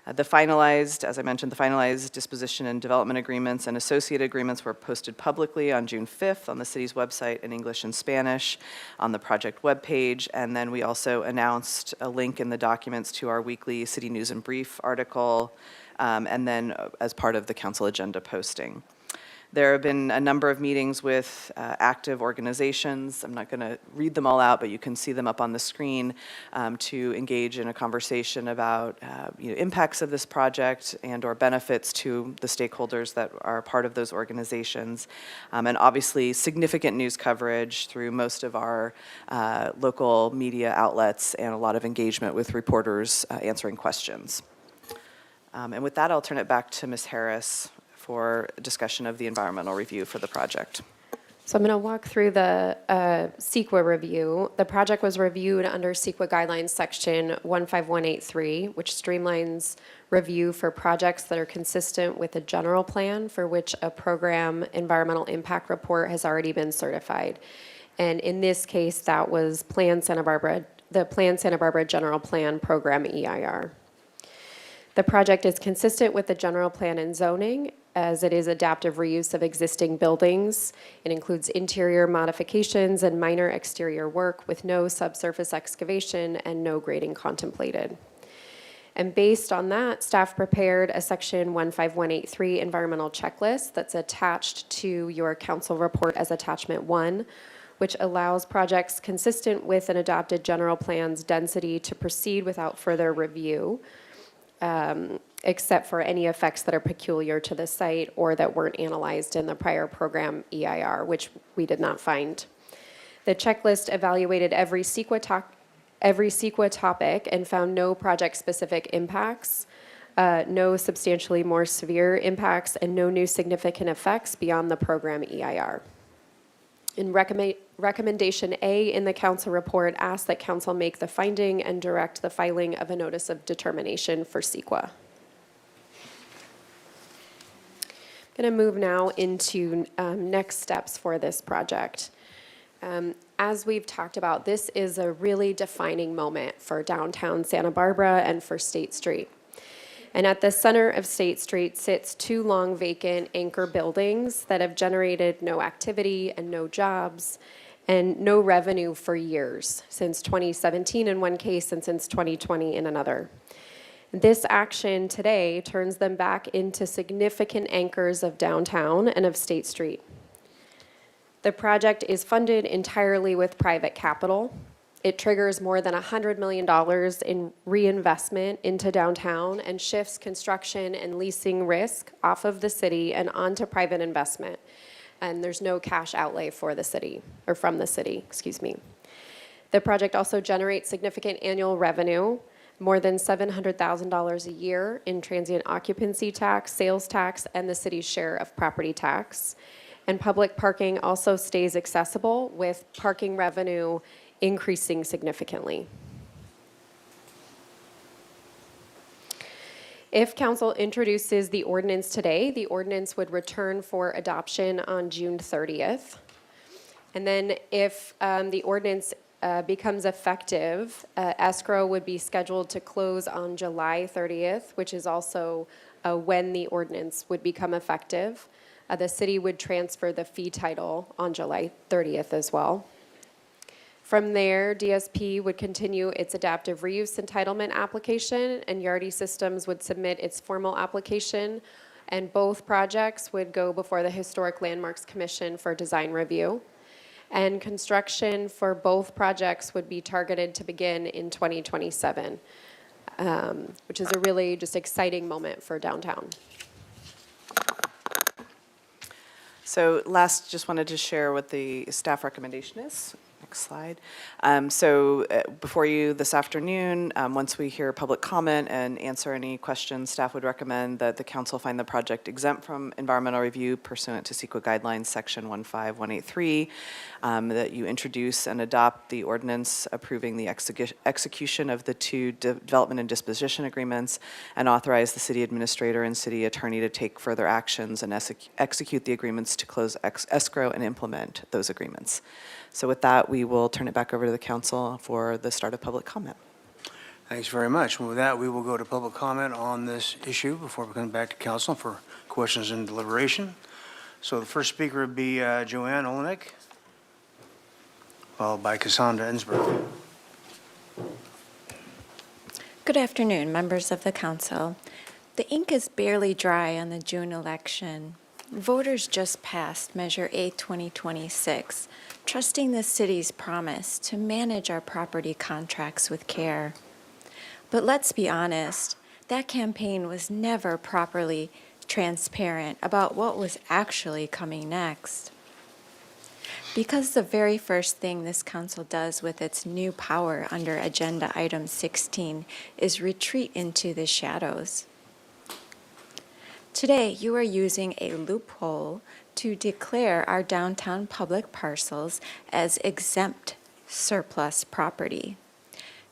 As I mentioned, the finalized disposition and development agreements and associated agreements were posted publicly on June 5th on the city's website in English and Spanish on the project webpage. And then we also announced a link in the documents to our weekly City News and Brief article, and then as part of the council agenda posting. There have been a number of meetings with active organizations. I'm not going to read them all out, but you can see them up on the screen to engage in a conversation about impacts of this project and/or benefits to the stakeholders that are part of those organizations. And obviously, significant news coverage through most of our local media outlets and a lot of engagement with reporters answering questions. And with that, I'll turn it back to Ms. Harris for discussion of the environmental review for the project. So I'm going to walk through the CEQA review. The project was reviewed under CEQA Guidelines Section 15183, which streamlines review for projects that are consistent with a general plan for which a program environmental impact report has already been certified. And in this case, that was the Plan Santa Barbara General Plan Program EIR. The project is consistent with the general plan and zoning, as it is adaptive reuse of existing buildings. It includes interior modifications and minor exterior work with no subsurface excavation and no grading contemplated. And based on that, staff prepared a Section 15183 environmental checklist that's attached to your council report as Attachment 1, which allows projects consistent with an adopted general plan's density to proceed without further review, except for any effects that are peculiar to the site or that weren't analyzed in the prior program EIR, which we did not find. The checklist evaluated every CEQA topic and found no project-specific impacts, no substantially more severe impacts, and no new significant effects beyond the program EIR. In recommendation A in the council report asks that council make the finding and direct the filing of a notice of determination for CEQA. I'm going to move now into next steps for this project. As we've talked about, this is a really defining moment for downtown Santa Barbara and for State Street. And at the center of State Street sits two long vacant anchor buildings that have generated no activity and no jobs and no revenue for years, since 2017 in one case and since 2020 in another. This action today turns them back into significant anchors of downtown and of State Street. The project is funded entirely with private capital. It triggers more than $100 million in reinvestment into downtown and shifts construction and leasing risk off of the city and onto private investment. and there's no cash outlay for the city, or from the city, excuse me. The project also generates significant annual revenue, more than $700,000 a year in transient occupancy tax, sales tax, and the city's share of property tax. And public parking also stays accessible, with parking revenue increasing significantly. If council introduces the ordinance today, the ordinance would return for adoption on June 30th. And then if the ordinance becomes effective, escrow would be scheduled to close on July 30th, which is also when the ordinance would become effective. The city would transfer the fee title on July 30th as well. From there, DSP would continue its adaptive reuse entitlement application, and Yardy Systems would submit its formal application, and both projects would go before the Historic Landmarks Commission for design review. And construction for both projects would be targeted to begin in 2027, which is a really just exciting moment for downtown. So last, just wanted to share what the staff recommendation is. Next slide. Before you this afternoon, once we hear public comment and answer any questions, staff would recommend that the council find the project exempt from environmental review pursuant to CEQA guidelines section 15183, that you introduce and adopt the ordinance approving the execution of the two development and disposition agreements, and authorize the city administrator and city attorney to take further actions and execute the agreements to close escrow and implement those agreements. So with that, we will turn it back over to the council for the start of public comment. Thanks very much. With that, we will go to public comment on this issue before we come back to council for questions and deliberation. So the first speaker would be Joanne Olenek, followed by Cassandra Ensberg. Good afternoon, members of the council. The ink is barely dry on the June election. Voters just passed Measure A 2026, trusting the city's promise to manage our property contracts with care. But let's be honest, that campaign was never properly transparent about what was actually coming next. Because the very first thing this council does with its new power under Agenda Item 16 is retreat into the shadows. Today, you are using a loophole to declare our downtown public parcels as exempt surplus property.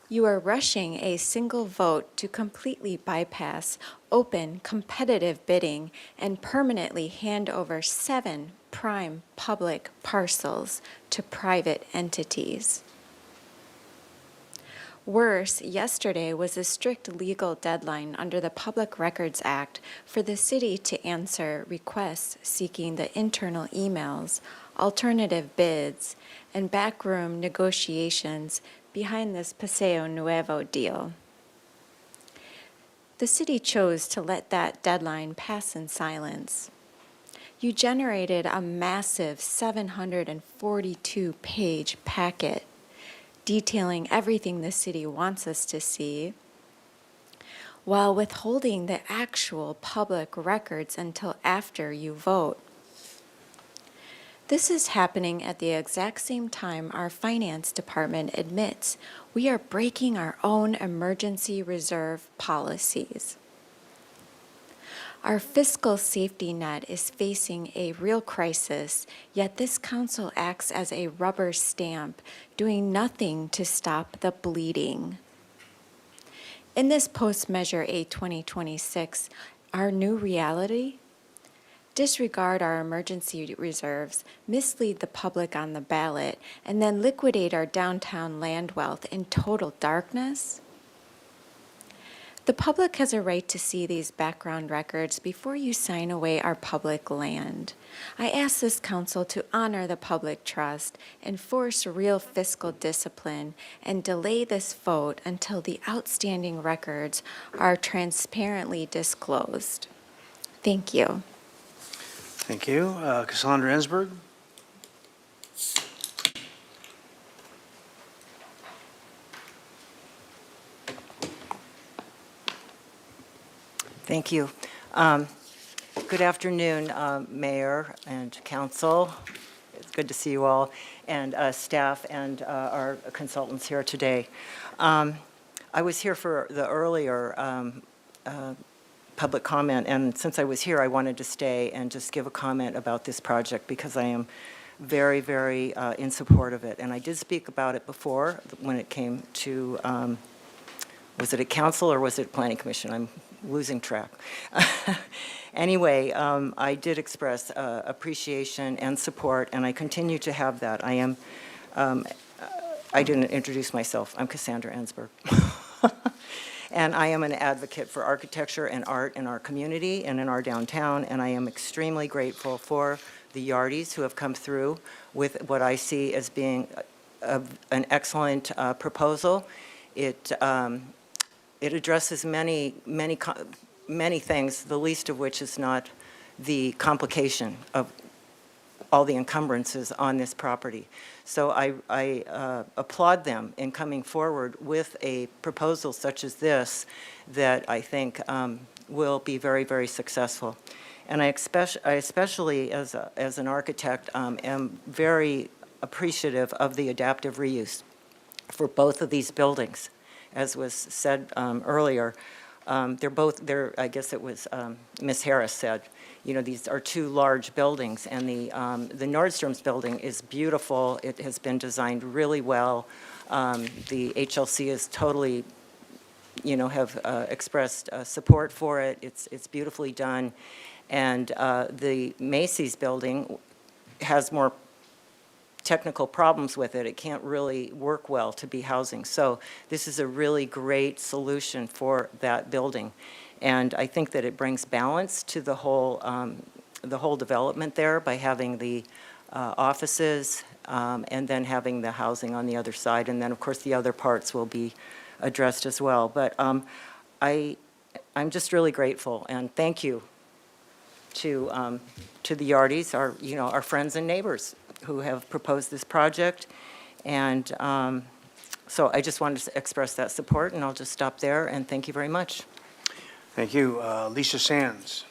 You are rushing a single vote to completely bypass open, competitive bidding and permanently hand over 7 prime public parcels to private entities. Worse, yesterday was a strict legal deadline under the Public Records Act for the city to answer requests seeking the internal emails, alternative bids, and backroom negotiations behind this Paseo Nuevo deal. The city chose to let that deadline pass in silence. You generated a massive 742-page packet detailing everything the city wants us to see, while withholding the actual public records until after you vote. This is happening at the exact same time our finance department admits we are breaking our own emergency reserve policies. Our fiscal safety net is facing a real crisis, yet this council acts as a rubber stamp, doing nothing to stop the bleeding. In this post-Measure A 2026, our new reality? Disregard our emergency reserves, mislead the public on the ballot, and then liquidate our downtown land wealth in total darkness? The public has a right to see these background records before you sign away our public land. I ask this council to honor the public trust, enforce real fiscal discipline, and delay this vote until the outstanding records are transparently disclosed. Thank you. Thank you. Cassandra Ensberg. Thank you. Good afternoon, Mayor and Council. It's good to see you all, and staff and our consultants here today. I was here for the earlier public comment, and since I was here, I wanted to stay and just give a comment about this project because I am very, very in support of it. And I did speak about it before when it came to, was it a council or was it planning commission? I'm losing track. Anyway, I did express appreciation and support, and I continue to have that. I am, I didn't introduce myself. I'm Cassandra Ensberg. And I am an advocate for architecture and art in our community and in our downtown, and I am extremely grateful for the Yardies who have come through with what I see as being an excellent proposal. It addresses many things, the least of which is not the complication of all the encumbrances on this property. So I applaud them in coming forward with a proposal such as this that I think will be very, very successful. And I especially, as an architect, am very appreciative of the adaptive reuse for both of these buildings. As was said earlier, I guess it was Ms. Harris said, you know, these are two large buildings, and the Nordstrom's building is beautiful. It has been designed really well. The HLC is totally, you know, have expressed support for it. It's beautifully done. And the Macy's building has more technical problems with it. It can't really work well to be housing. So this is a really great solution for that building. And I think that it brings balance to the whole development there by having the offices and then having the housing on the other side. And then, of course, the other parts will be addressed as well. But I'm just really grateful, and thank you to the Yardies, our friends and neighbors who have proposed this project. And so I just wanted to express that support, and I'll just stop there, and thank you very much. Thank you. Lisa Sands.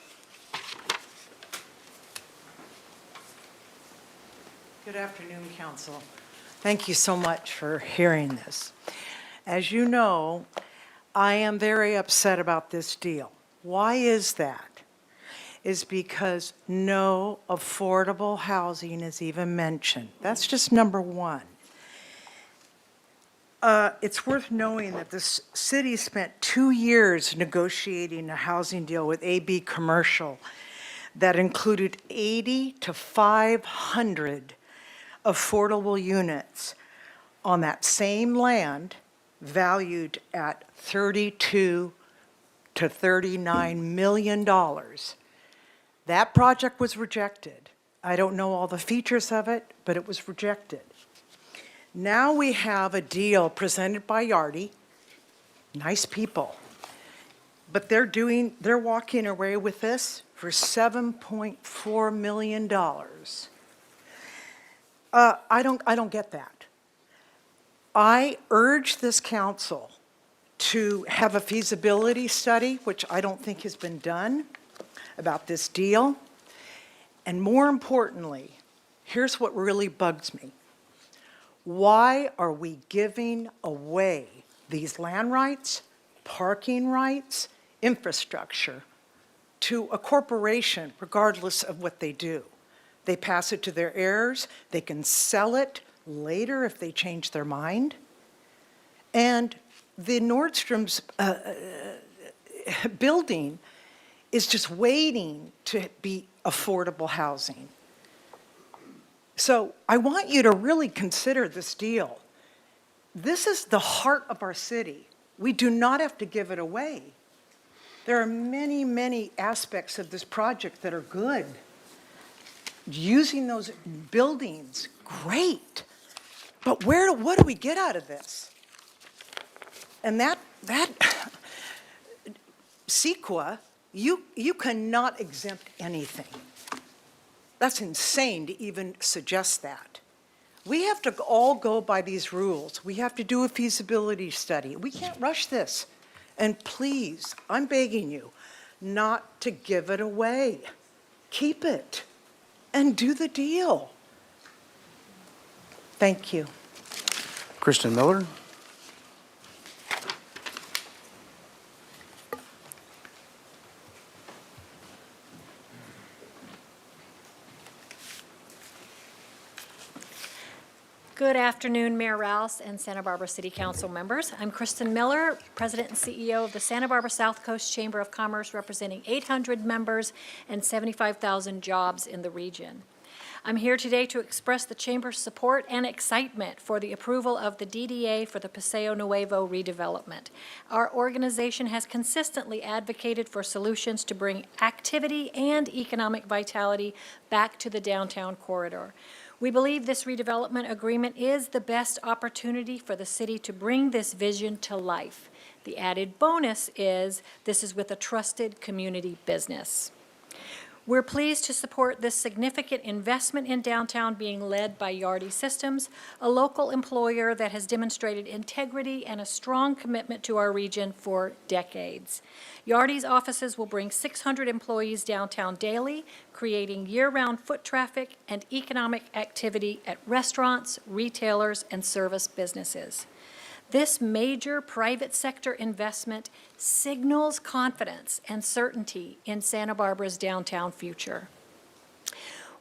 Good afternoon, Council. Thank you so much for hearing this. As you know, I am very upset about this deal. Why is that? Is because no affordable housing is even mentioned. That's just number one. It's worth knowing that this city spent 2 years negotiating a housing deal with AB Commercial that included 80 to 500 affordable units on that same land valued at $32 to $39 million. That project was rejected. I don't know all the features of it, but it was rejected. Now we have a deal presented by Yardie, nice people, but they're walking away with this for $7.4 million. I don't get that. I urge this council to have a feasibility study, which I don't think has been done, about this deal. And more importantly, here's what really bugs me. Why are we giving away these land rights, parking rights, infrastructure to a corporation regardless of what they do? They pass it to their heirs. They can sell it later if they change their mind. And the Nordstrom's building is just waiting to be affordable housing. So I want you to really consider this deal. This is the heart of our city. We do not have to give it away. There are many, many aspects of this project that are good. Using those buildings, great. But what do we get out of this? And that CEQA, you cannot exempt anything. That's insane to even suggest that. We have to all go by these rules. We have to do a feasibility study. We can't rush this. And please, I'm begging you not to give it away. keep it and do the deal. Thank you. Kristen Miller? Good afternoon, Mayor Rouse and Santa Barbara City Council members. I'm Kristen Miller, President and CEO of the Santa Barbara South Coast Chamber of Commerce, representing 800 members and 75,000 jobs in the region. I'm here today to express the Chamber's support and excitement for the approval of the DDA for the Paseo Nuevo redevelopment. Our organization has consistently advocated for solutions to bring activity and economic vitality back to the downtown corridor. We believe this redevelopment agreement is the best opportunity for the city to bring this vision to life. The added bonus is this is with a trusted community business. We're pleased to support this significant investment in downtown being led by Yardi Systems, a local employer that has demonstrated integrity and a strong commitment to our region for decades. Yardi's offices will bring 600 employees downtown daily, creating year-round foot traffic and economic activity at restaurants, retailers, and service businesses. This major private sector investment signals confidence and certainty in Santa Barbara's downtown future.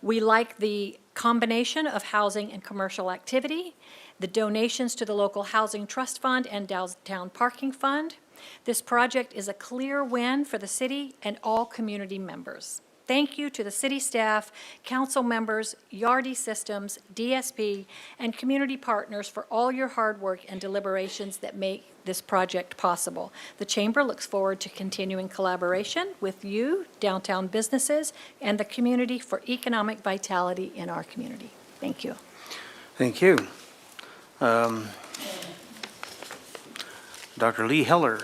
We like the combination of housing and commercial activity, the donations to the local Housing Trust Fund and Downtown Parking Fund. This project is a clear win for the city and all community members. Thank you to the city staff, council members, Yardi Systems, DSP, and community partners for all your hard work and deliberations that make this project possible. The Chamber looks forward to continuing collaboration with you, downtown businesses, and the community for economic vitality in our community. Thank you. Thank you. Dr. Lee Heller.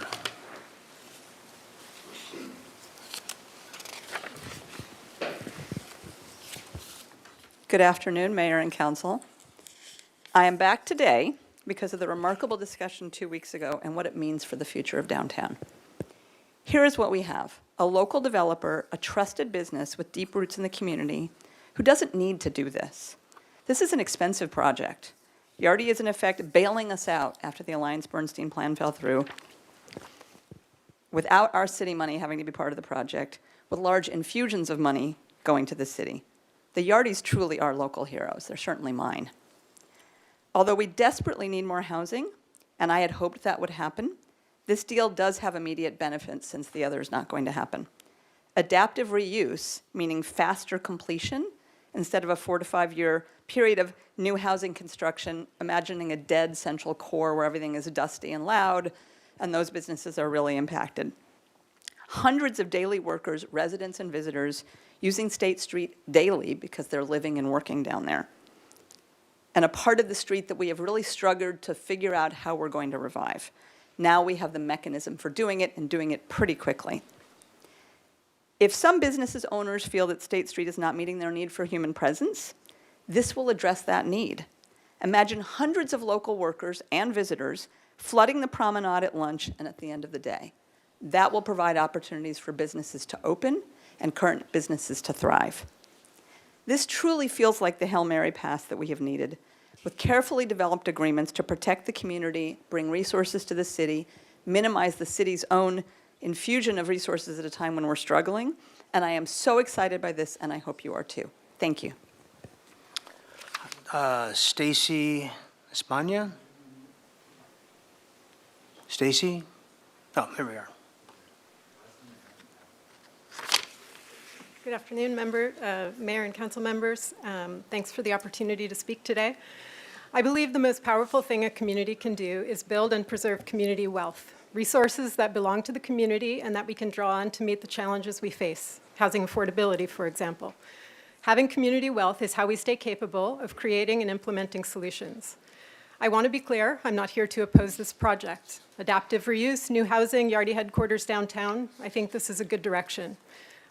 Good afternoon, Mayor and Council. I am back today because of the remarkable discussion 2 weeks ago and what it means for the future of downtown. Here is what we have: a local developer, a trusted business with deep roots in the community who doesn't need to do this. This is an expensive project. Yardi is in effect bailing us out after the Alliance-Bernstein plan fell through, without our city money having to be part of the project, with large infusions of money going to the city. The Yardis truly are local heroes. They're certainly mine. Although we desperately need more housing, and I had hoped that would happen, this deal does have immediate benefits since the other is not going to happen. Adaptive reuse, meaning faster completion, instead of a 4 to 5 year period of new housing construction, imagining a dead central core where everything is dusty and loud, and those businesses are really impacted. Hundreds of daily workers, residents, and visitors using State Street daily because they're living and working down there. And a part of the street that we have really struggled to figure out how we're going to revive. Now we have the mechanism for doing it, and doing it pretty quickly. If some businesses owners feel that State Street is not meeting their need for human presence, this will address that need. Imagine hundreds of local workers and visitors flooding the promenade at lunch and at the end of the day. That will provide opportunities for businesses to open and current businesses to thrive. This truly feels like the Hail Mary pass that we have needed, with carefully developed agreements to protect the community, bring resources to the city, minimize the city's own infusion of resources at a time when we're struggling. And I am so excited by this, and I hope you are too. Thank you. Stacy Espana? Stacy? Oh, here we are. Good afternoon, Mayor and Council members. Thanks for the opportunity to speak today. I believe the most powerful thing a community can do is build and preserve community wealth, resources that belong to the community and that we can draw on to meet the challenges we face, housing affordability, for example. Having community wealth is how we stay capable of creating and implementing solutions. I want to be clear, I'm not here to oppose this project. Adaptive reuse, new housing, Yardi headquarters downtown, I think this is a good direction.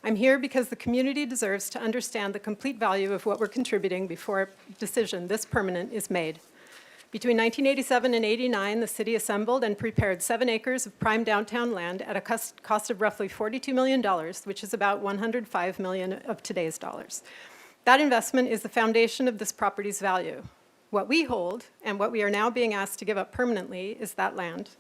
I'm here because the community deserves to understand the complete value of what we're contributing before a decision this permanent is made. Between 1987 and 89, the city assembled and prepared 7 acres of prime downtown land at a cost of roughly $42 million, which is about $105 million of today's dollars. That investment is the foundation of this property's value. What we hold, and what we are now being asked to give up permanently, is that land.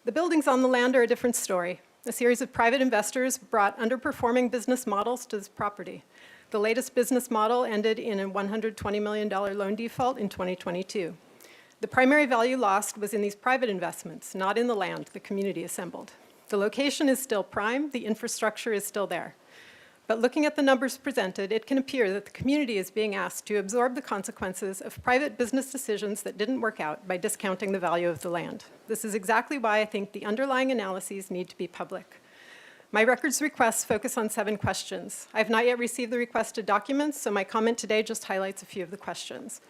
The buildings on the land are a different story. A series of private investors brought underperforming business models to this property. The latest business model ended in a $120 million loan default in 2022. The primary value lost was in these private investments, not in the land the community assembled. The location is still prime, the infrastructure is still there. But looking at the numbers presented, it can appear that the community is being asked to absorb the consequences of private business decisions that didn't work out by discounting the value of the land. This is exactly why I think the underlying analyses need to be public. My records requests focus on 7 questions. I have not yet received the requested documents, so my comment today just highlights a few of the questions.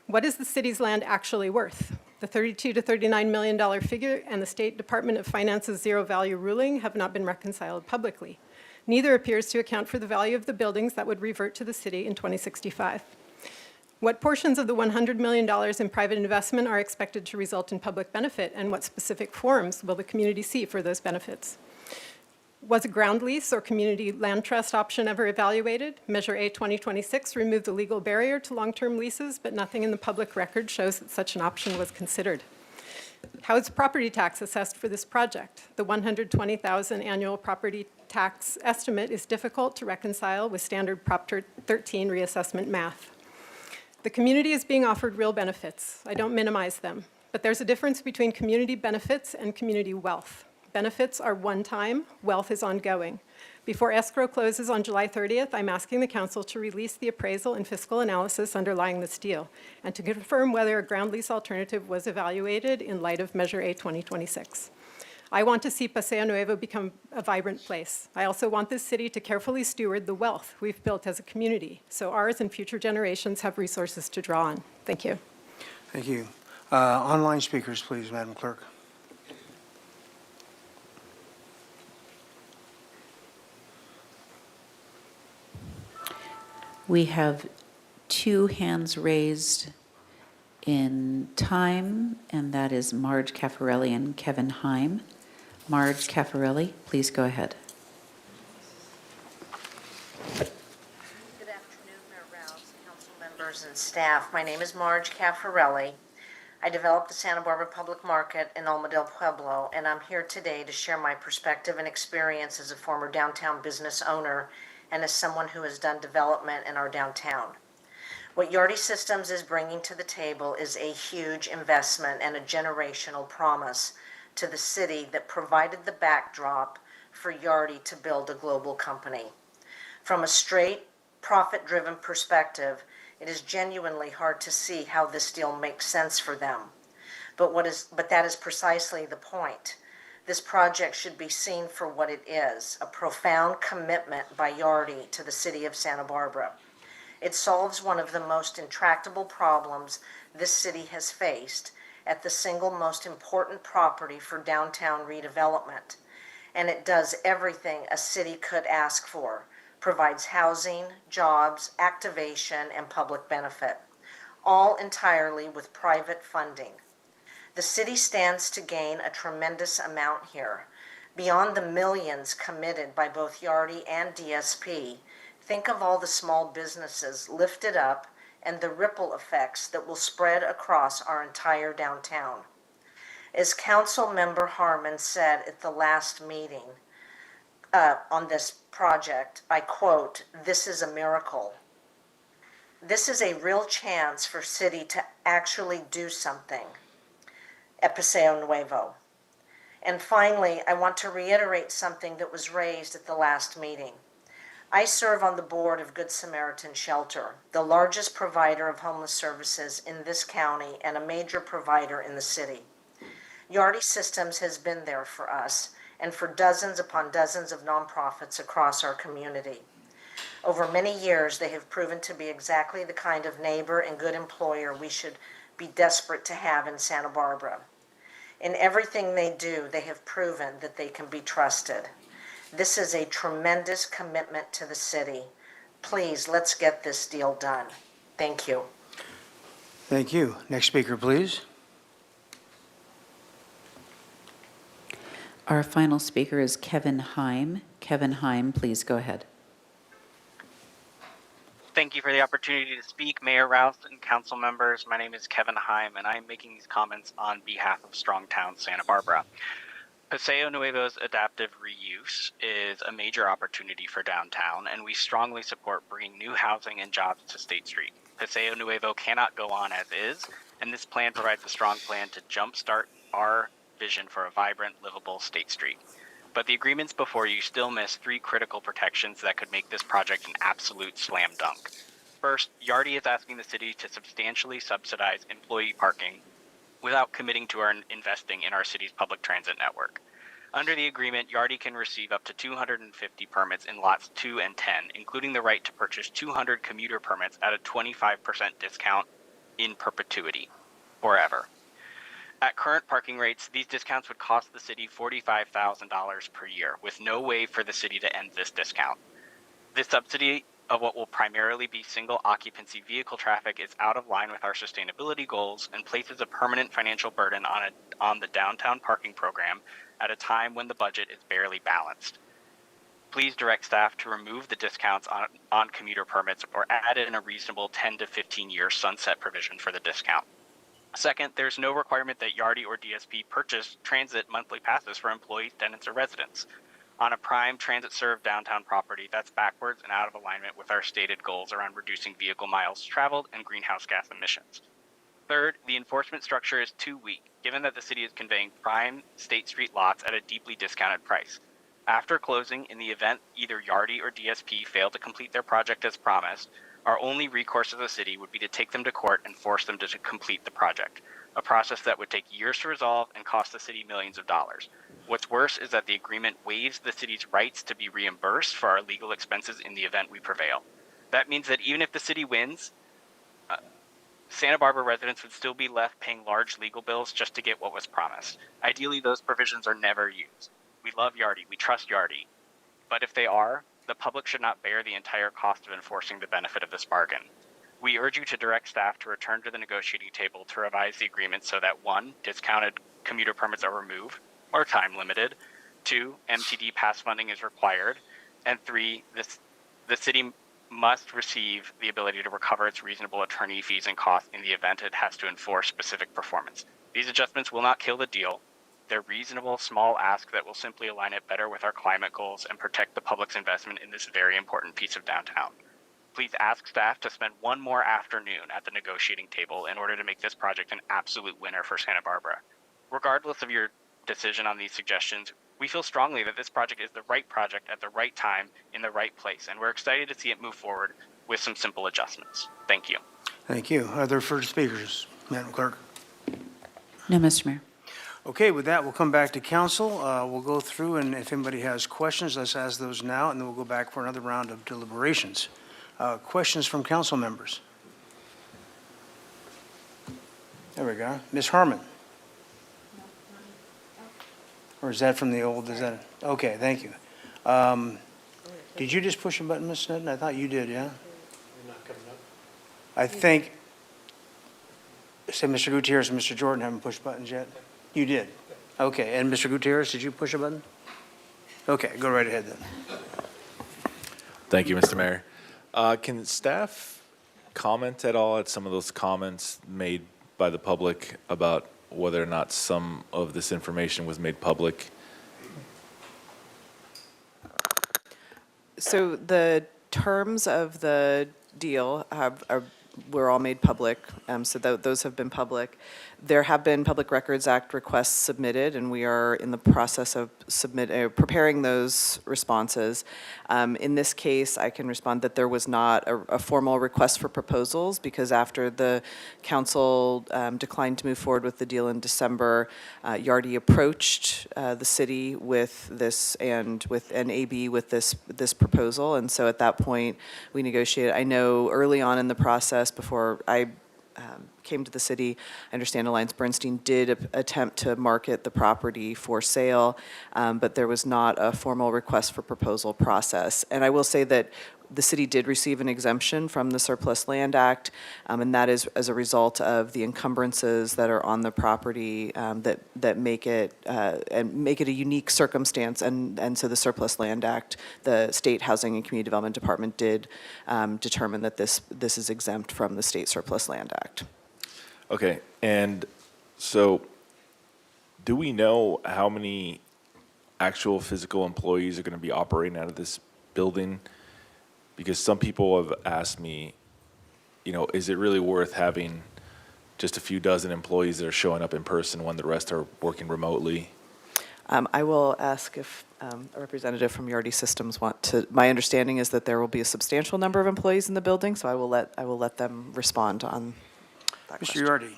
What is the city's land actually worth? The $32 to $39 million figure and the State Department of Finance's zero value ruling have not been reconciled publicly. Neither appears to account for the value of the buildings that would revert to the city in 2065. What portions of the $100 million in private investment are expected to result in public benefit, and what specific forms will the community see for those benefits? Was a ground lease or community land trust option ever evaluated? Measure A 2026 removed the legal barrier to long-term leases, but nothing in the public record shows that such an option was considered. How is property tax assessed for this project? The $120,000 annual property tax estimate is difficult to reconcile with standard Prop 13 reassessment math. The community is being offered real benefits. I don't minimize them, but there's a difference between community benefits and community wealth. Benefits are one-time, wealth is ongoing. Before escrow closes on July 30th, I'm asking the council to release the appraisal and fiscal analysis underlying this deal and to confirm whether a ground lease alternative was evaluated in light of Measure A 2026. I want to see Paseo Nuevo become a vibrant place. I also want this city to carefully steward the wealth we've built as a community, so ours and future generations have resources to draw on. Thank you. Thank you. Online speakers, please, Madam Clerk. We have 2 hands raised in time, and that is Marge Caffarelli and Kevin Heim. Marge Caffarelli, please go ahead. Good afternoon, Mayor Rouse, council members, and staff. My name is Marge Caffarelli. I developed the Santa Barbara Public Market in Alma del Pueblo, and I'm here today to share my perspective and experience as a former downtown business owner and as someone who has done development in our downtown. What Yardi Systems is bringing to the table is a huge investment and a generational promise to the city that provided the backdrop for Yardi to build a global company. From a straight, profit-driven perspective, it is genuinely hard to see how this deal makes sense for them. But that is precisely the point. This project should be seen for what it is, a profound commitment by Yardi to the city of Santa Barbara. It solves one of the most intractable problems this city has faced at the single most important property for downtown redevelopment. And it does everything a city could ask for, provides housing, jobs, activation, and public benefit, all entirely with private funding. The city stands to gain a tremendous amount here. Beyond the millions committed by both Yardi and DSP, think of all the small businesses lifted up and the ripple effects that will spread across our entire downtown. As Council Member Harmon said at the last meeting on this project, I quote, "This is a miracle." This is a real chance for city to actually do something at Paseo Nuevo. And finally, I want to reiterate something that was raised at the last meeting. I serve on the board of Good Samaritan Shelter, the largest provider of homeless services in this county and a major provider in the city. Yardi Systems has been there for us and for dozens upon dozens of nonprofits across our community. Over many years, they have proven to be exactly the kind of neighbor and good employer we should be desperate to have in Santa Barbara. In everything they do, they have proven that they can be trusted. This is a tremendous commitment to the city. Please, let's get this deal done. Thank you. Thank you. Next speaker, please. Our final speaker is Kevin Heim. Kevin Heim, please go ahead. Thank you for the opportunity to speak, Mayor Rouse and council members. My name is Kevin Heim, and I am making these comments on behalf of Strongtown, Santa Barbara. Paseo Nuevo's adaptive reuse is a major opportunity for downtown, and we strongly support bringing new housing and jobs to State Street. Paseo Nuevo cannot go on as is, and this plan provides a strong plan to jumpstart our vision for a vibrant, livable State Street. But the agreements before you still miss three critical protections that could make this project an absolute slam dunk. First, Yardi is asking the city to substantially subsidize employee parking without committing to our investing in our city's public transit network. Under the agreement, Yardi can receive up to 250 permits in lots 2 and 10, including the right to purchase 200 commuter permits at a 25% discount in perpetuity, forever. At current parking rates, these discounts would cost the city $45,000 per year, with no way for the city to end this discount. This subsidy of what will primarily be single occupancy vehicle traffic is out of line with our sustainability goals and places a permanent financial burden on the downtown parking program at a time when the budget is barely balanced. Please direct staff to remove the discounts on commuter permits or add in a reasonable 10 to 15 year sunset provision for the discount. Second, there's no requirement that Yardi or DSP purchase transit monthly passes for employees, tenants, or residents. On a prime transit-served downtown property, that's backwards and out of alignment with our stated goals around reducing vehicle miles traveled and greenhouse gas emissions. Third, the enforcement structure is too weak, given that the city is conveying prime State Street lots at a deeply discounted price. After closing, in the event either Yardi or DSP fail to complete their project as promised, our only recourse as a city would be to take them to court and force them to complete the project, a process that would take years to resolve and cost the city millions of dollars. What's worse is that the agreement waives the city's rights to be reimbursed for our legal expenses in the event we prevail. That means that even if the city wins, Santa Barbara residents would still be left paying large legal bills just to get what was promised. Ideally, those provisions are never used. We love Yardi, we trust Yardi, but if they are, the public should not bear the entire cost of enforcing the benefit of this bargain. We urge you to direct staff to return to the negotiating table to revise the agreement so that 1, discounted commuter permits are removed or time limited, 2, MTD pass funding is required, and 3, the city must receive the ability to recover its reasonable attorney fees and costs in the event it has to enforce specific performance. These adjustments will not kill the deal. They're reasonable, small asks that will simply align it better with our climate goals and protect the public's investment in this very important piece of downtown. Please ask staff to spend one more afternoon at the negotiating table in order to make this project an absolute winner for Santa Barbara. Regardless of your decision on these suggestions, we feel strongly that this project is the right project at the right time in the right place, and we're excited to see it move forward with some simple adjustments. Thank you. Thank you. Are there further speakers, Madam Clerk? No, Mr. Mayor. Okay, with that, we'll come back to council. We'll go through, and if anybody has questions, let's ask those now, and then we'll go back for another round of deliberations. Questions from council members? There we go. Ms. Harmon? Or is that from the old, is that, okay, thank you. Did you just push a button, Ms. Sneddon? I thought you did, yeah? I think, say Mr. Gutierrez and Mr. Jordan haven't pushed buttons yet? You did? Okay, and Mr. Gutierrez, did you push a button? Okay, go right ahead then. Thank you, Mr. Mayor. Can staff comment at all at some of those comments made by the public about whether or not some of this information was made public? So the terms of the deal were all made public, so those have been public. There have been Public Records Act requests submitted, and we are in the process of preparing those responses. In this case, I can respond that there was not a formal request for proposals, because after the council declined to move forward with the deal in December, Yardi approached the city with this, and with NAB with this proposal, and so at that point, we negotiated. I know early on in the process, before I came to the city, I understand Alliance Bernstein did attempt to market the property for sale, but there was not a formal request for proposal process. And I will say that The city did receive an exemption from the Surplus Land Act, and that is as a result of the encumbrances that are on the property that make it a unique circumstance. And so the Surplus Land Act, the State Housing and Community Development Department did determine that this is exempt from the State Surplus Land Act. Okay, and so do we know how many actual physical employees are going to be operating out of this building? Because some people have asked me, is it really worth having just a few dozen employees that are showing up in person when the rest are working remotely? I will ask if a representative from Yardy Systems want to. My understanding is that there will be a substantial number of employees in the building, so I will let them respond on that question. Mr. Yardy.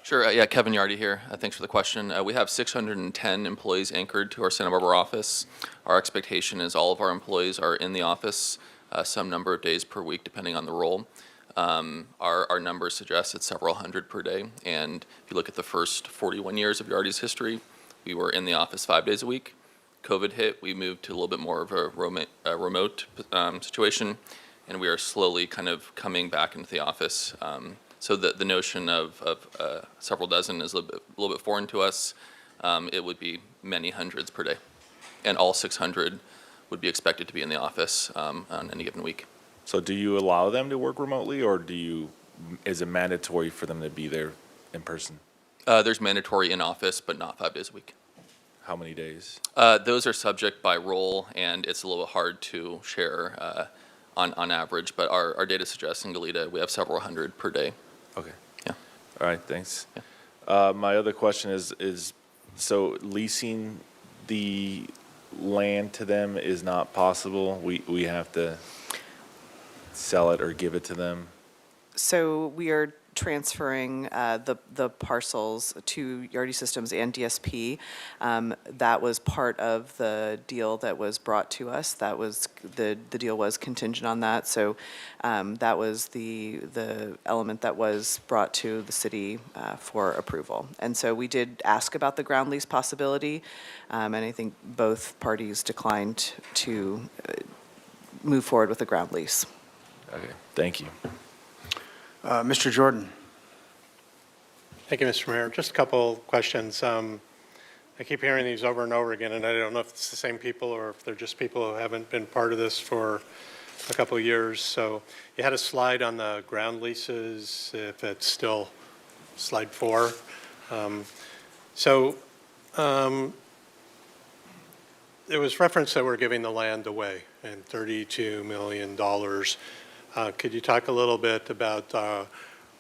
Sure. Yeah, Kevin Yardy here. Thanks for the question. We have 610 employees anchored to our Santa Barbara office. Our expectation is all of our employees are in the office some number of days per week, depending on the role. Our numbers suggest it's several hundred per day. And if you look at the first 41 years of Yardy's history, we were in the office 5 days a week. COVID hit, we moved to a little bit more of a remote situation, and we are slowly kind of coming back into the office. So the notion of several dozen is a little bit foreign to us. It would be many hundreds per day, and all 600 would be expected to be in the office on any given week. So do you allow them to work remotely, or is it mandatory for them to be there in person? There's mandatory in office, but not 5 days a week. How many days? Those are subject by role, and it's a little bit hard to share on average, but our data suggests in Goleta we have several hundred per day. Okay. Yeah. All right, thanks. Yeah. My other question is so leasing the land to them is not possible? We have to sell it or give it to them? So we are transferring the parcels to Yardy Systems and DSP. That was part of the deal that was brought to us. That was the deal was contingent on that. So that was the element that was brought to the city for approval. And so we did ask about the ground lease possibility, and I think both parties declined to move forward with the ground lease. Okay, thank you. Mr. Jordan. Thank you, Mr. Mayor. Just a couple questions. I keep hearing these over and over again, and I don't know if it's the same people or if they're just people who haven't been part of this for a couple of years. So you had a slide on the ground leases, if it's still slide 4. It was referenced that we're giving the land away and $32 million. Could you talk a little bit about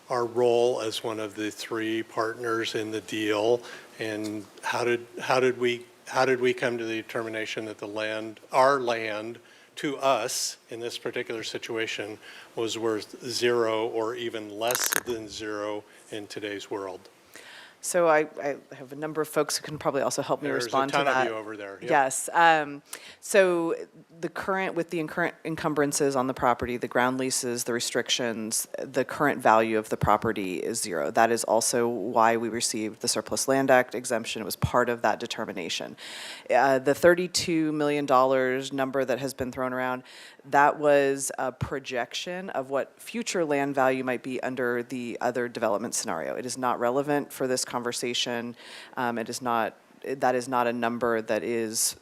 our role as one of the 3 partners in the deal, and how did we come to the determination that our land to us in this particular situation was worth 0 or even less than 0 in today's world? So I have a number of folks who can probably also help me respond to that. There's a ton of you over there. Yep. Yes. So with the current encumbrances on the property, the ground leases, the restrictions, the current value of the property is 0. That is also why we received the Surplus Land Act exemption. It was part of that determination. The $32 million number that has been thrown around, that was a projection of what future land value might be under the other development scenario. It is not relevant for this conversation. That is not a number that is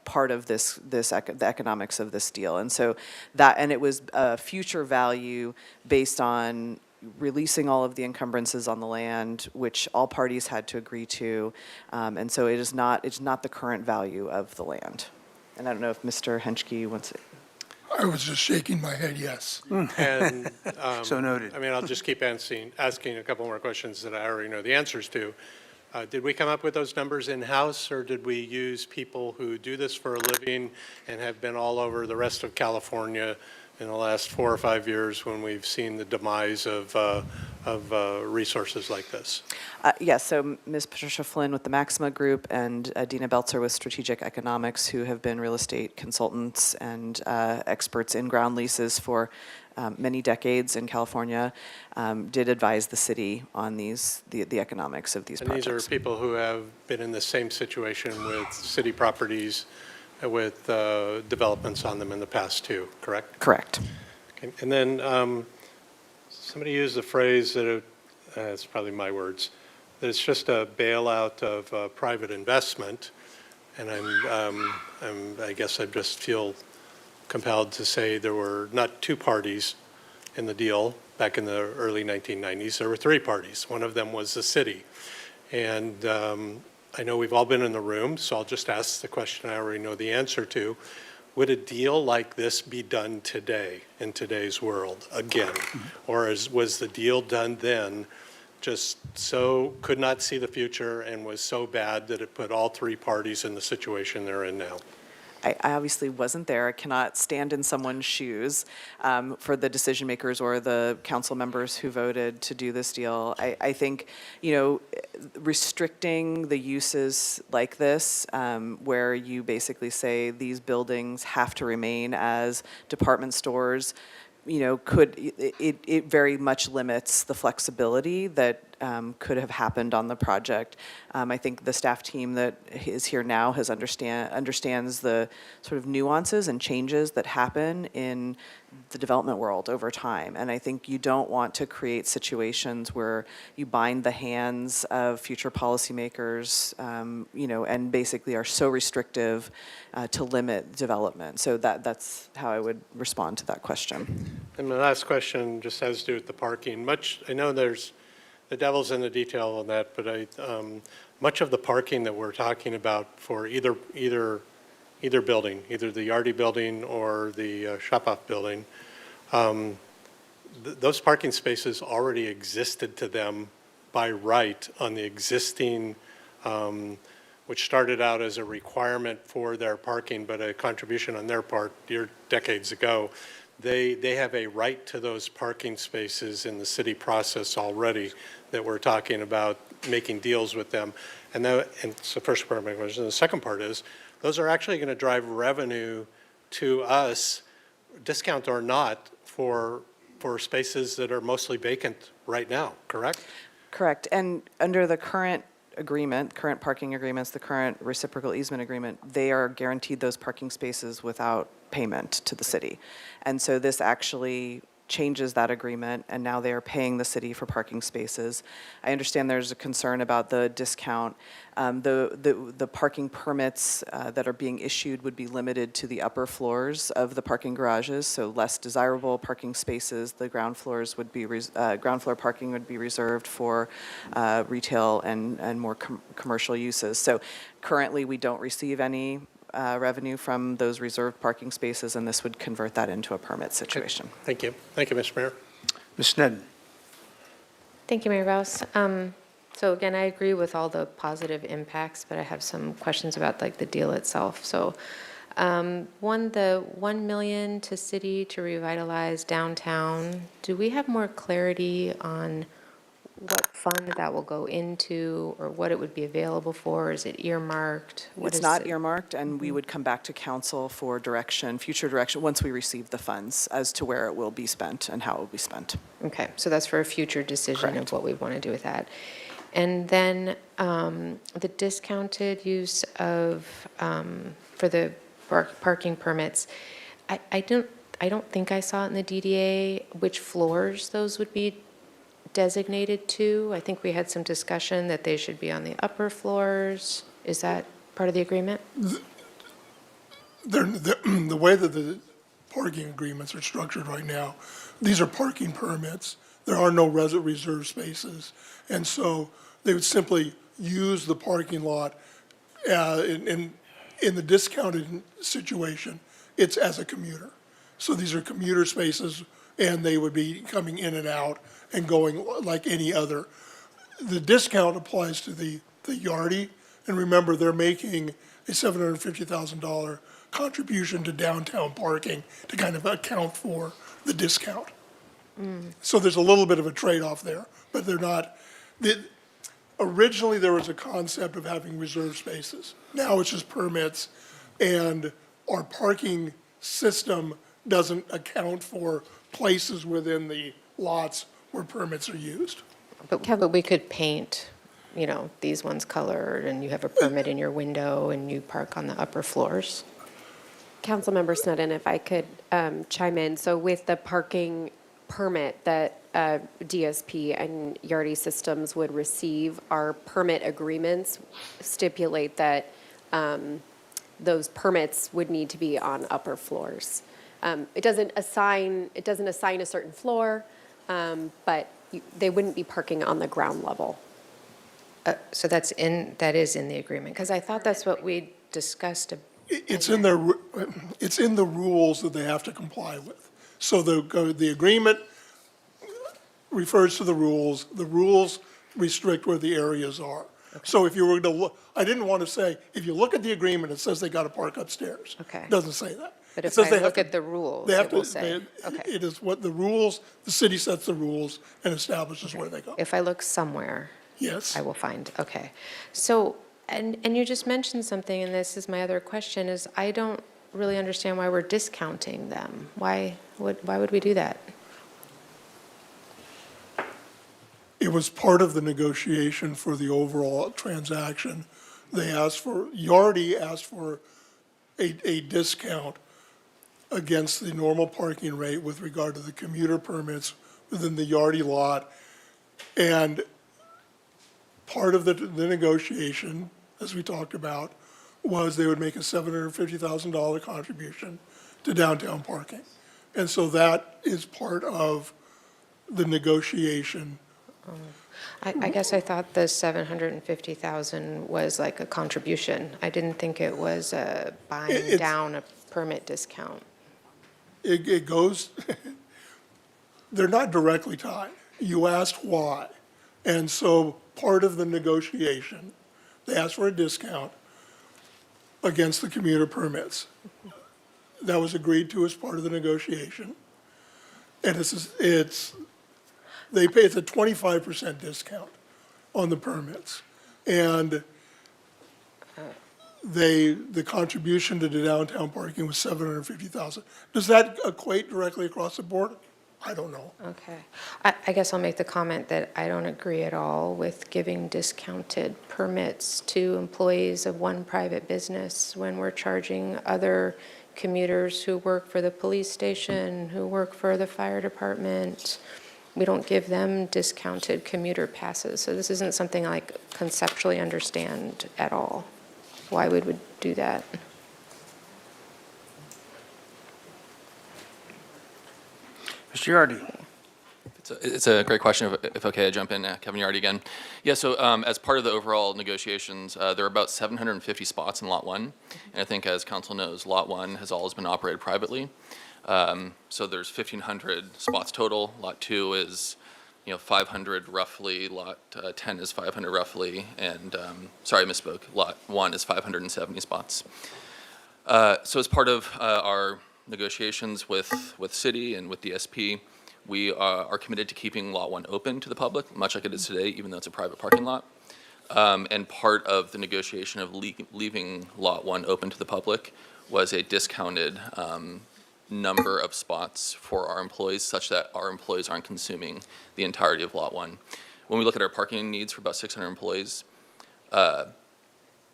part of the economics of this deal. And so and it was a future value based on releasing all of the encumbrances on the land, which all parties had to agree to. And so it's not the current value of the land. And I don't know if Mr. Henschke wants it. I was just shaking my head, yes. And So noted. I mean, I'll just keep asking a couple more questions that I already know the answers to. Did we come up with those numbers in-house, or did we use people who do this for a living and have been all over the rest of California in the last 4 or 5 years when we've seen the demise of resources like this? Yes, so Ms. Patricia Flynn with the Maxima Group and Dina Belzer with Strategic Economics, who have been real estate consultants and experts in ground leases for many decades in California, did advise the city on the economics of these projects. And these are people who have been in the same situation with city properties with developments on them in the past too, correct? Correct. Okay. And then somebody used the phrase that it's probably my words, that it's just a bailout of private investment. And I guess I just feel compelled to say there were not two parties in the deal back in the early 1990s. There were three parties. One of them was the city. And I know we've all been in the room, so I'll just ask the question I already know the answer to. Would a deal like this be done today, in today's world, again? Or was the deal done then just so, could not see the future and was so bad that it put all three parties in the situation they're in now? I obviously wasn't there. I cannot stand in someone's shoes for the decision makers or the council members who voted to do this deal. I think, restricting the uses like this, where you basically say these buildings have to remain as department stores, it very much limits the flexibility that could have happened on the project. I think the staff team that is here now understands the sort of nuances and changes that happen in the development world over time. And I think you don't want to create situations where you bind the hands of future policymakers, and basically are so restrictive to limit development. So that's how I would respond to that question. And my last question just has to do with the parking. I know there's the devil's in the detail on that, but much of the parking that we're talking about for either building, either the Yardy building or the Shop-Off building, those parking spaces already existed to them by right on the existing, which started out as a requirement for their parking, but a contribution on their part decades ago. They have a right to those parking spaces in the city process already that we're talking about making deals with them. And it's the first part of my question. The second part is, those are actually going to drive revenue to us, discount or not, for spaces that are mostly vacant right now, correct? Correct. And under the current agreement, current parking agreements, the current reciprocal easement agreement, they are guaranteed those parking spaces without payment to the city. And so this actually changes that agreement, and now they are paying the city for parking spaces. I understand there's a concern about the discount. The parking permits that are being issued would be limited to the upper floors of the parking garages, so less desirable parking spaces. The ground floors would be ground floor parking would be reserved for retail and more commercial uses. So currently, we don't receive any revenue from those reserved parking spaces, and this would convert that into a permit situation. Thank you. Thank you, Mr. Mayor. Ms. Sneddon. Thank you, Mayor Rouse. So again, I agree with all the positive impacts, but I have some questions about the deal itself. So the $1 million to city to revitalize downtown, do we have more clarity on what fund that will go into or what it would be available for? Is it earmarked? It's not earmarked, and we would come back to council for future direction, once we receive the funds as to where it will be spent and how it will be spent. Okay, so that's for a future decision Correct. of what we want to do with that. And then the discounted use of, for the parking permits, I don't think I saw it in the DDA which floors those would be designated to. I think we had some discussion that they should be on the upper floors. Is that part of the agreement? The way that the parking agreements are structured right now, these are parking permits. There are no reserve spaces. And so they would simply use the parking lot in the discounted situation, it's as a commuter. So these are commuter spaces, and they would be coming in and out and going like any other. The discount applies to the Yardy, and remember, they're making a $750,000 contribution to downtown parking to kind of account for the discount. So there's a little bit of a trade-off there, but they're not. Originally, there was a concept of having reserved spaces. Now it's just permits, and our parking system doesn't account for places within the lots where permits are used. But we could paint, these ones colored, and you have a permit in your window, and you park on the upper floors. Councilmember Snedden, if I could chime in. So with the parking permit that DSP and Yardy Systems would receive, our permit agreements stipulate that those permits would need to be on upper floors. It doesn't assign a certain floor, but they wouldn't be parking on the ground level. So that is in the agreement, because I thought that's what we discussed. It's in the rules that they have to comply with. So the agreement refers to the rules. The rules restrict where the areas are. So if you were to look, I didn't want to say, if you look at the agreement, it says they got to park upstairs. Okay. It doesn't say that. But It if says I they have look to- at the rules, they have it will to- say, they- okay. It is what the rules, the city sets the rules and establishes where they go. If I look somewhere, Yes. I will find, okay. So, and you just mentioned something, and this is my other question, is I don't really understand why we're discounting them. Why would we do that? It was part of the negotiation for the overall transaction. Yardy asked for a discount against the normal parking rate with regard to the commuter permits within the Yardy lot. And part of the negotiation, as we talked about, was they would make a $750,000 contribution to downtown parking. And so that is part of the negotiation. I guess I thought the 750,000 was like a contribution. I didn't think it was buying down a permit discount. It goes, they're not directly tied. You asked why. And so part of the negotiation, they asked for a discount against the commuter permits. That was agreed to as part of the negotiation. And it's a 25% discount on the permits. And the contribution to the downtown parking was $750,000. Does that equate directly across the board? I don't know. Okay. I guess I'll make the comment that I don't agree at all with giving discounted permits to employees of one private business when we're charging other commuters who work for the police station, who work for the fire department. We don't give them discounted commuter passes. So this isn't something I conceptually understand at all. Why would we do that? Mr. Yardy. It's a great question, if okay, I jump in, Kevin Yardy again. Yeah, so as part of the overall negotiations, there are about 750 spots in Lot 1. And I think as council knows, Lot 1 has always been operated privately. So there's 1,500 spots total. Lot 2 is 500 roughly, Lot 10 is 500 roughly, and, sorry, I misspoke, Lot 1 is 570 spots. So as part of our negotiations with city and with DSP, we are committed to keeping Lot 1 open to the public, much like it is today, even though it's a private parking lot. And part of the negotiation of leaving Lot 1 open to the public was a discounted number of spots for our employees, such that our employees aren't consuming the entirety of Lot 1. When we look at our parking needs for about 600 employees,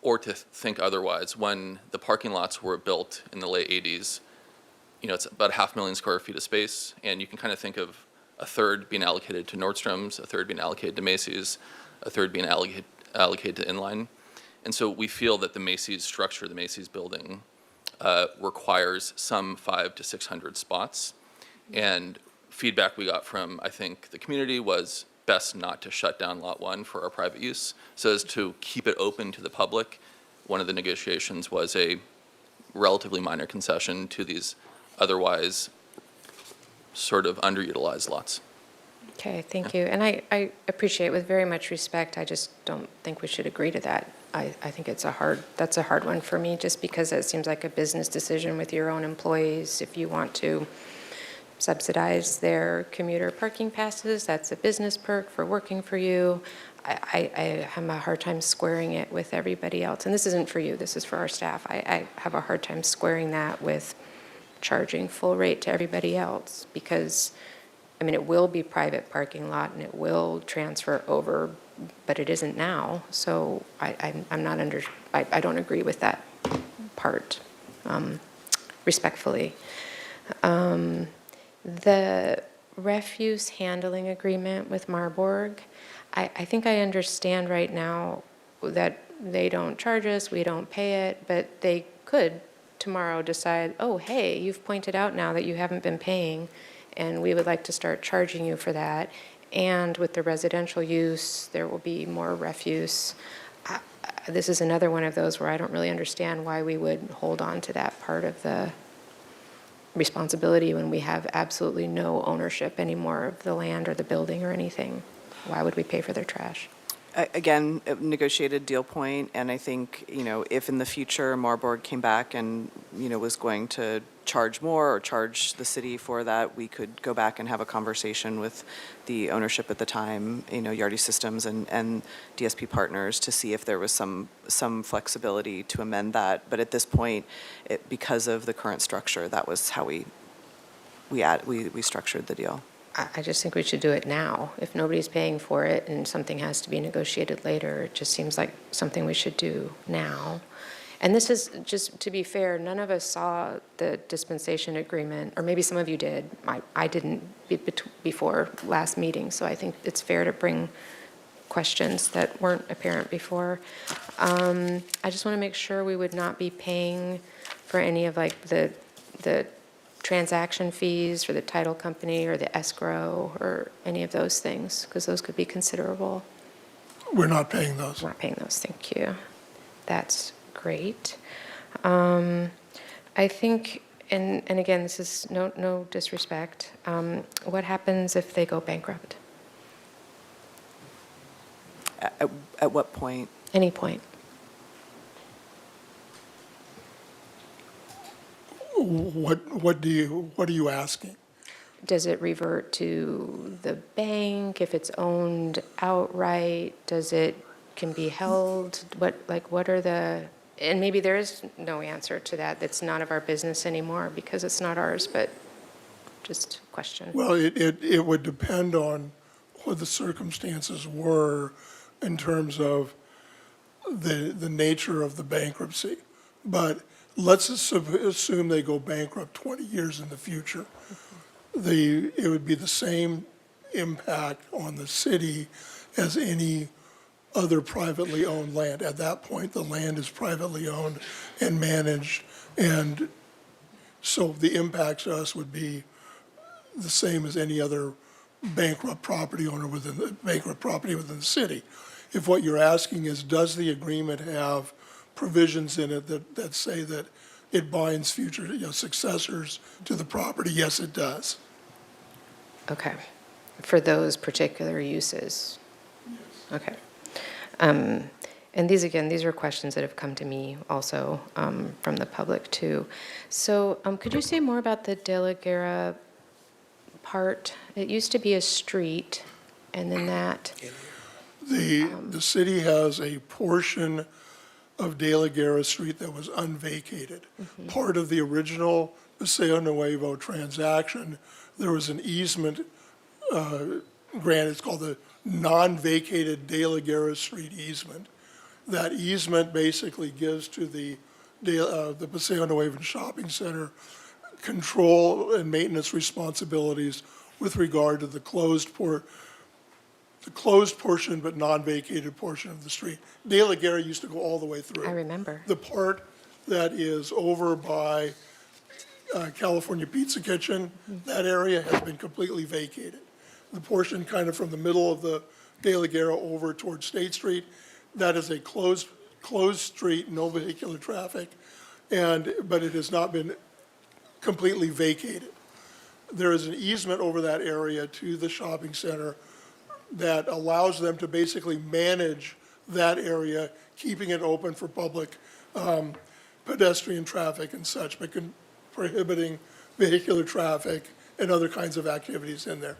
or to think otherwise, when the parking lots were built in the late 80s, it's about 500,000 square feet of space, and you can kind of think of a third being allocated to Nordstrom's, a third being allocated to Macy's, a third being allocated to Inline. And so we feel that the Macy's structure, the Macy's building, requires some 500 to 600 spots. And feedback we got from, I think, the community was best not to shut down Lot 1 for our private use. So as to keep it open to the public, one of the negotiations was a relatively minor concession to these otherwise sort of underutilized lots. Okay, thank you. And I appreciate with very much respect, I just don't think we should agree to that. I think that's a hard one for me, just because it seems like a business decision with your own employees. If you want to subsidize their commuter parking passes, that's a business perk for working for you. I have a hard time squaring it with everybody else. And this isn't for you, this is for our staff. I have a hard time squaring that with charging full rate to everybody else, because it will be private parking lot and it will transfer over, but it isn't now. So I don't agree with that part. respectfully. The refuse handling agreement with Marburg, I think I understand right now that they don't charge us, we don't pay it, but they could tomorrow decide, oh, hey, you've pointed out now that you haven't been paying, and we would like to start charging you for that. And with the residential use, there will be more refuse. This is another one of those where I don't really understand why we would hold on to that part of the responsibility when we have absolutely no ownership anymore of the land or the building or anything. Why would we pay for their trash? Again, a negotiated deal point, and I think, if in the future Marburg came back and, was going to charge more or charge the city for that, we could go back and have a conversation with the ownership at the time, Yardi Systems and DSP Partners, to see if there was some flexibility to amend that. But at this point, because of the current structure, that was how we structured the deal. I just think we should do it now. If nobody's paying for it and something has to be negotiated later, it just seems like something we should do now. And this is, just to be fair, none of us saw the dispensation agreement, or maybe some of you did. I didn't before last meeting, so I think it's fair to bring questions that weren't apparent before. I just want to make sure we would not be paying for any of the transaction fees for the title company or the escrow or any of those things, because those could be considerable. We're not paying those. Not paying those, thank you. That's great. I think, and again, this is no disrespect, what happens if they go bankrupt? At what point? Any point. What are you asking? Does it revert to the bank if it's owned outright? Does it can be held? What are the, and maybe there is no answer to that. That's none of our business anymore because it's not ours, but just a question. Well, it would depend on what the circumstances were in terms of the nature of the bankruptcy. But let's assume they go bankrupt 20 years in the future. It would be the same impact on the city as any other privately owned land. At that point, the land is privately owned and managed, and so the impacts to us would be the same as any other bankrupt property owner within the city. If what you're asking is, does the agreement have provisions in it that say that it binds future successors to the property? Yes, it does. Okay. For those particular uses? Okay. And these are questions that have come to me also from the public too. So could you say more about the De La Guerra part? It used to be a street, and then that... The city has a portion of De La Guerra Street that was unvacated. Mm-hmm. Part of the original Paseo Nuevo transaction, there was an easement granted. It's called the non-vacated De La Guerra Street easement. That easement basically gives to the Paseo Nuevo Shopping Center control and maintenance responsibilities with regard to the closed portion but non-vacated portion of the street. De La Guerra used to go all the way through. I remember. The part that is over by California Pizza Kitchen, that area has been completely vacated. The portion kind of from the middle of the De La Guerra over towards State Street, that is a closed street, no vehicular traffic, but it has not been completely vacated. There is an easement over that area to the shopping center that allows them to basically manage that area, keeping it open for public pedestrian traffic and such, but prohibiting vehicular traffic and other kinds of activities in there.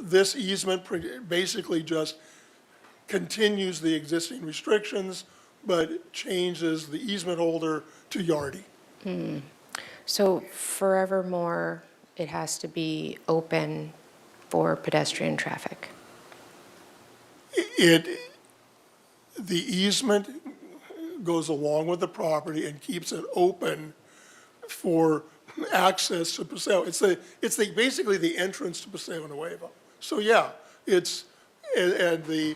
This easement basically just continues the existing restrictions, but changes the easement holder to Yardi. So forevermore, it has to be open for pedestrian traffic? The easement goes along with the property and keeps it open for access to Paseo. It's basically the entrance to Paseo Nuevo. So yeah, it's, and in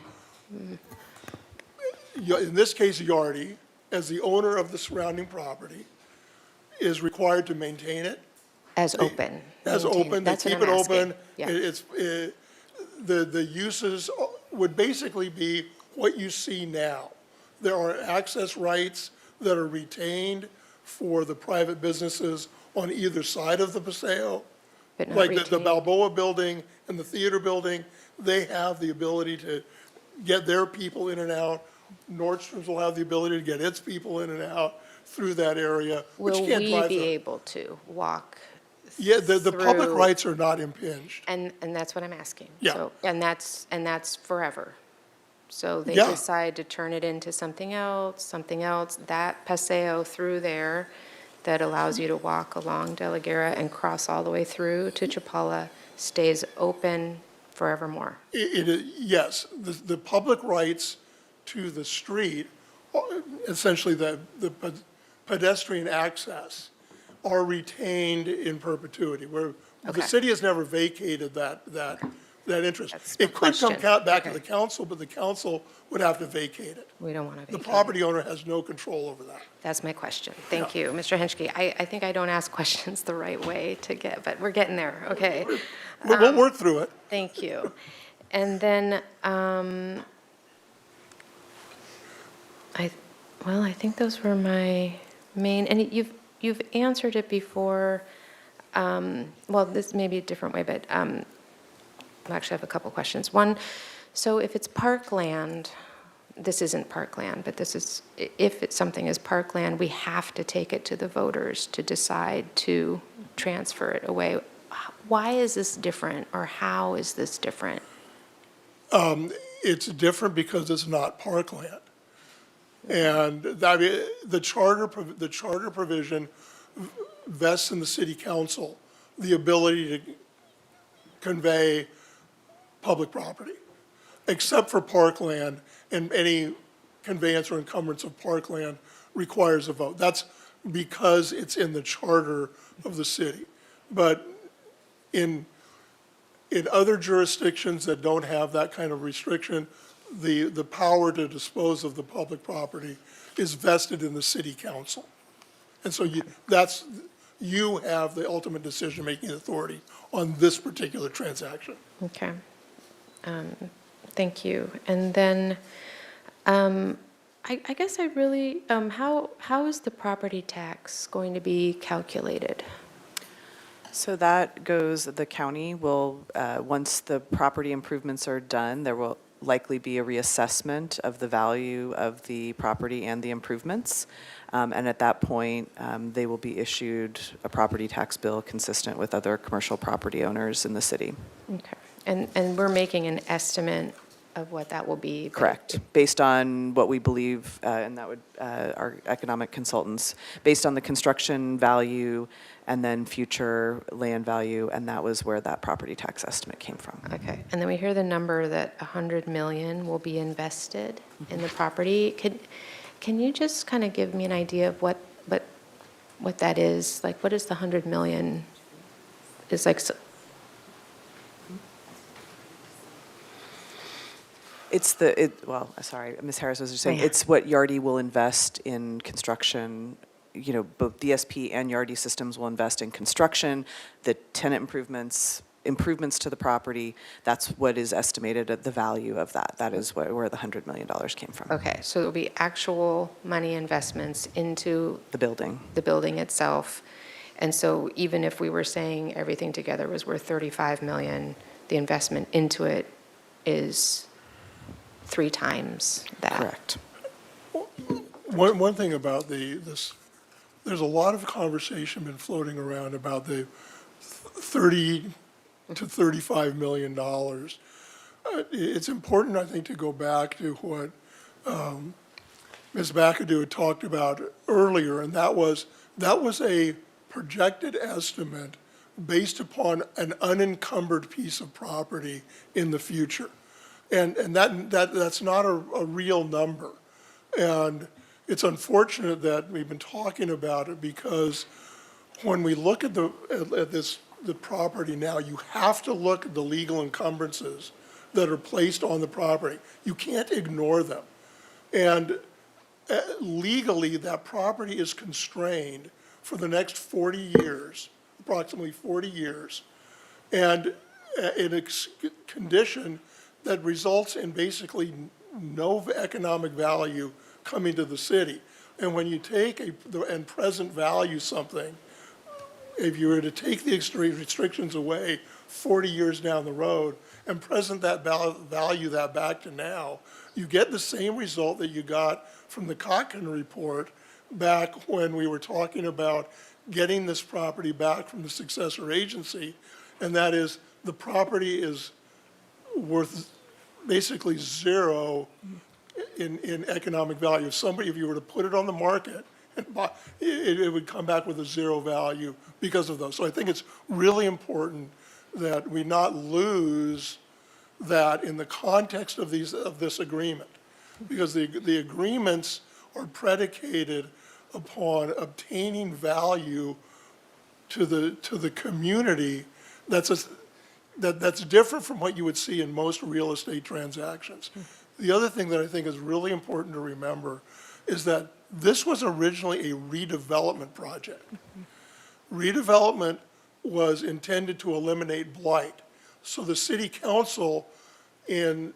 this case, Yardi, as the owner of the surrounding property, is required to maintain it. As open. As Maintain it. open, they That's what keep I'm it asking. open. Yeah. The uses would basically be what you see now. There are access rights that are retained for the private businesses on either side of the Paseo. But not Like the retained. Balboa Building and the Theater Building, they have the ability to get their people in and out. Nordstrom's will have the ability to get its people in and out through that area, which Will can't we drive be them. able to walk? Yeah, the public through- rights are not impinged. And that's what I'm asking. Yeah. So, and that's forever. So they Yeah. decide to turn it into something else, that Paseo through there that allows you to walk along De La Guerra and cross all the way through to Chapala stays open forevermore. Yes, the public rights to the street, essentially the pedestrian access, are retained in perpetuity, where the Okay. city has never vacated that interest. That's my It could come question. back to Okay. the council, but the council would have to vacate it. We don't want to The vacate. property owner has no control over that. That's my question. Thank you. Mr. Henschke, I think I don't ask questions the right way to get, but we're getting there. Okay. We'll work through it. Thank you. And then, I think those were my main, and you've answered it before. Well, this may be a different way, but I actually have a couple questions. One, so if it's parkland, this isn't parkland, but this is, if something is parkland, we have to take it to the voters to decide to transfer it away. Why is this different, or how is this different? It's different because it's not parkland. And the charter provision vests in the city council the ability to convey public property, except for parkland, and any conveyance or encumbrance of parkland requires a vote. That's because it's in the charter of the city. But in other jurisdictions that don't have that kind of restriction, the power to dispose of the public property is vested in the city council. And so you have the ultimate decision-making authority on this particular transaction. Okay. Thank you. And then, I guess I really, how is the property tax going to be calculated? So that goes, the county will, once the property improvements are done, there will likely be a reassessment of the value of the property and the improvements. And at that point, they will be issued a property tax bill consistent with other commercial property owners in the city. Okay. And we're making an estimate of what that will be? Correct, based on what we believe, and that would, our economic consultants, based on the construction value and then future land value, and that was where that property tax estimate came from. Okay. And then we hear the number that 100 million will be invested in the property. Can you just kind of give me an idea of what that is? Like, what is the 100 million? Is like, Well, sorry, Ms. Harris was just saying, it's what Yardi will invest in construction. You know, both DSP and Yardi Systems will invest in construction, the tenant improvements to the property. That's what is estimated at the value of that. That is where the $100 million came from. okay, so it'll be actual money investments into The building. the building itself. And so even if we were saying everything together was worth 35 million, the investment into it is 3 times that. Correct. One thing about this, there's a lot of conversation been floating around about the $30 to $35 million. It's important, I think, to go back to what Ms. McAdoo had talked about earlier, and that was a projected estimate based upon an unencumbered piece of property in the future. And that's not a real number. And it's unfortunate that we've been talking about it, because when we look at the property now, you have to look at the legal encumbrances that are placed on the property. You can't ignore them. And legally, that property is constrained for the next 40 years, approximately 40 years, and in a condition that results in basically no economic value coming to the city. And when you take and present value something, if you were to take the restrictions away 40 years down the road and present that value that back to now, you get the same result that you got from the Cochrane report back when we were talking about getting this property back from the successor agency, and that is the property is worth basically zero in economic value. If you were to put it on the market, it would come back with a zero value because of those. So I think it's really important that we not lose that in the context of this agreement, because the agreements are predicated upon obtaining value to the community that's different from what you would see in most real estate transactions. The other thing that I think is really important to remember is that this was originally a redevelopment project. Redevelopment was intended to eliminate blight. So the city council in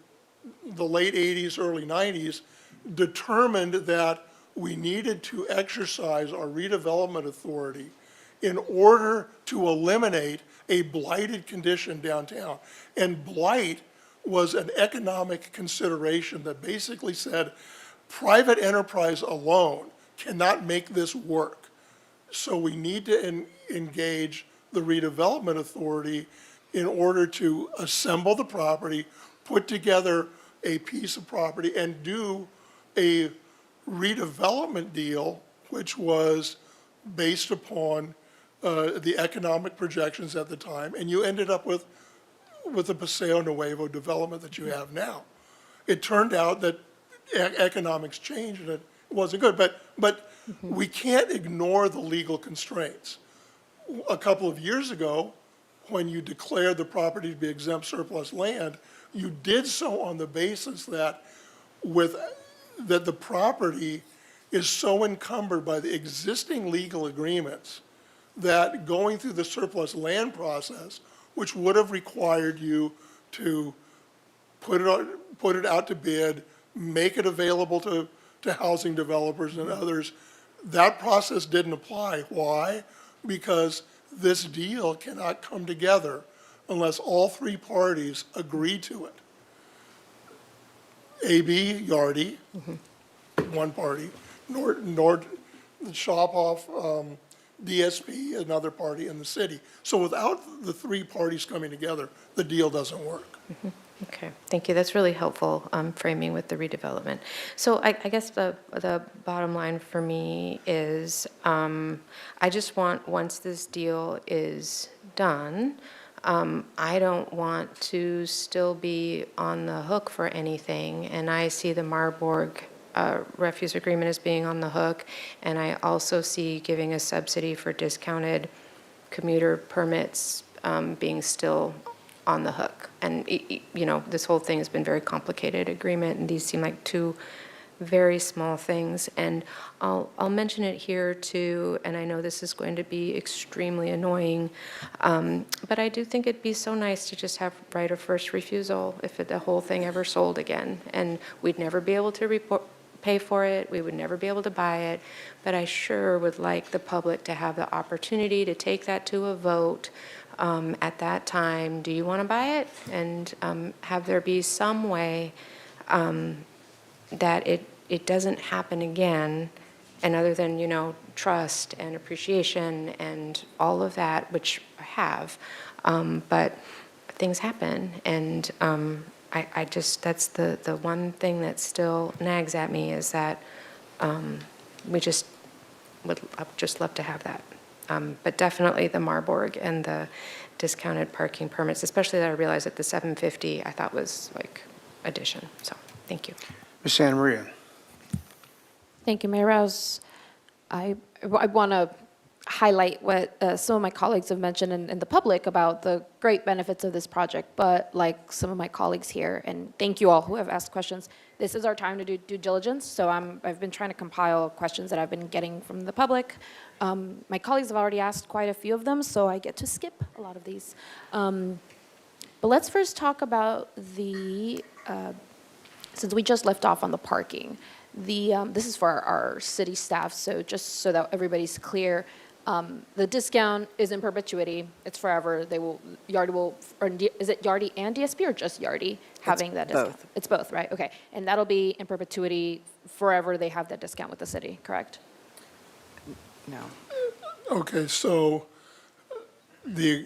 the late 80s, early 90s determined that we needed to exercise our redevelopment authority in order to eliminate a blighted condition downtown. And blight was an economic consideration that basically said private enterprise alone cannot make this work. So we need to engage the redevelopment authority in order to assemble the property, put together a piece of property, and do a redevelopment deal, which was based upon the economic projections at the time, and you ended up with the Paseo Nuevo development that you have now. It turned out that economics changed and it wasn't good, but we can't ignore the legal constraints. A couple of years ago, when you declared the property to be exempt surplus land, you did so on the basis that the property is so encumbered by the existing legal agreements that going through the surplus land process, which would have required you to put it out to bid, make it available to housing developers and others, that process didn't apply. Why? Because this deal cannot come together unless all three parties agree to it. AB, Yardy, one party, Nord, Shophoff, DSP, another party, and the city. So without the three parties coming together, the deal doesn't work. Okay, thank you. That's really helpful framing with the redevelopment. So I guess the bottom line for me is I just want, once this deal is done, I don't want to still be on the hook for anything. And I see the Marburg refuse agreement as being on the hook. And I also see giving a subsidy for discounted commuter permits being still on the hook. And, this whole thing has been very complicated agreement, and these seem like two very small things. And I'll mention it here too, and I know this is going to be extremely annoying, but I do think it'd be so nice to just have right of first refusal if the whole thing ever sold again. And we'd never be able to pay for it, we would never be able to buy it, but I sure would like the public to have the opportunity to take that to a vote at that time. Do you want to buy it? And have there be some way that it doesn't happen again, and other than, trust and appreciation and all of that, which I have, but things happen, and I just, that's the one thing that still nags at me, is that I'd just love to have that. But definitely the Marburg and the discounted parking permits, especially that I realized that the $750 I thought was like addition. So thank you. Ms. Santa Maria. Thank you, Mayor Rouse. I want to highlight what some of my colleagues have mentioned in the public about the great benefits of this project, but like some of my colleagues here, and thank you all who have asked questions, this is our time to do due diligence, so I've been trying to compile questions that I've been getting from the public. My colleagues have already asked quite a few of them, so I get to skip a lot of these. But let's first talk about since we just left off on the parking, this is for our city staff, so just so that everybody's clear, the discount is in perpetuity. It's forever. Yardi will, or is it Yardi and DSP or just Yardi having that discount? Both. It's both, right? Okay. And that'll be in perpetuity forever. They have that discount with the city, correct? No. Okay, so there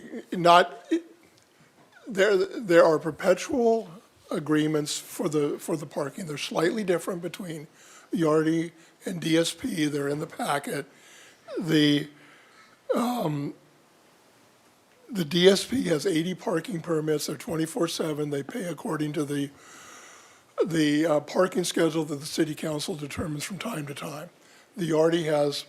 are perpetual agreements for the parking. They're slightly different between Yardi and DSP. They're in the packet. The DSP has 80 parking permits. They're 24/7. They pay according to the parking schedule that the city council determines from time to time. The Yardi has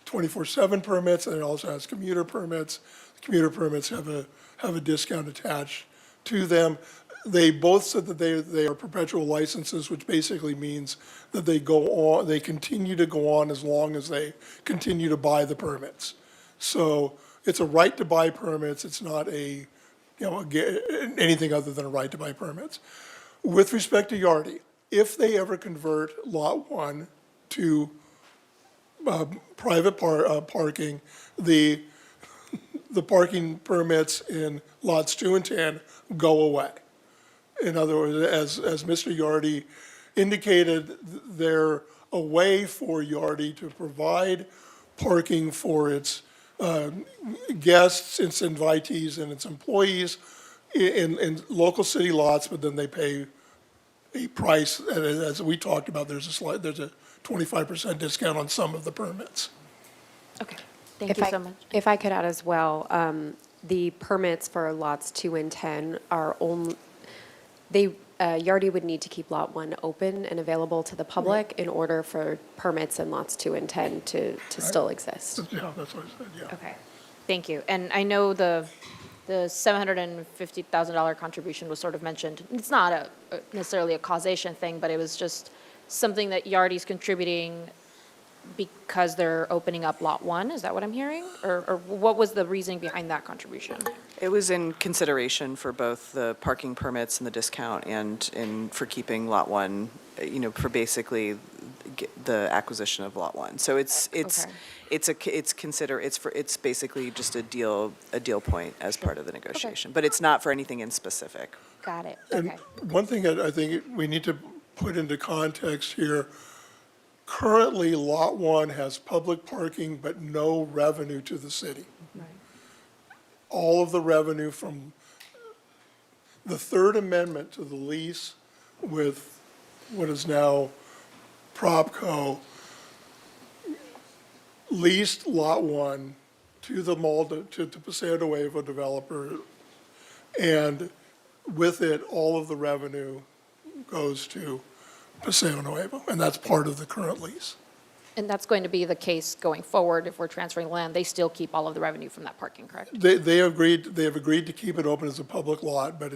24/7 permits, and it also has commuter permits. The commuter permits have a discount attached to them. They both said that they are perpetual licenses, which basically means that they continue to go on as long as they continue to buy the permits. So it's a right to buy permits. It's not anything other than a right to buy permits. With respect to Yardi, if they ever convert Lot 1 to private parking, the parking permits in lots 2 and 10 go away. In other words, as Mr. Yardi indicated, they're a way for Yardi to provide parking for its guests, its invitees, and its employees in local city lots, but then they pay a price, and as we talked about, there's a 25% discount on some of the permits. Okay. Thank you so much. If I could add as well, the permits for lots 2 and 10 are only, Yardi would need to keep Lot 1 open and available to the public in order for permits in lots 2 and 10 to still exist. Yeah, that's what I said, yeah. Okay, thank you. And I know the $750,000 contribution was sort of mentioned. It's not necessarily a causation thing, but it was just something that Yardi's contributing because they're opening up Lot 1, is that what I'm hearing? Or what was the reasoning behind that contribution? It was in consideration for both the parking permits and the discount and for keeping Lot 1, for basically the acquisition of Lot 1. So it's basically just a deal point as part of the negotiation, but it's not for anything in specific. Got it, And okay. one thing I think we need to put into context here, currently Lot 1 has public parking but no revenue to the city. Right. All of the revenue from the Third Amendment to the lease with what is now Propco leased Lot 1 to the to Paseo Nuevo developer, and with it, all of the revenue goes to Paseo Nuevo, and that's part of the current lease. And that's going to be the case going forward if we're transferring land. They still keep all of the revenue from that parking, correct? They have agreed to keep it open as a public lot, but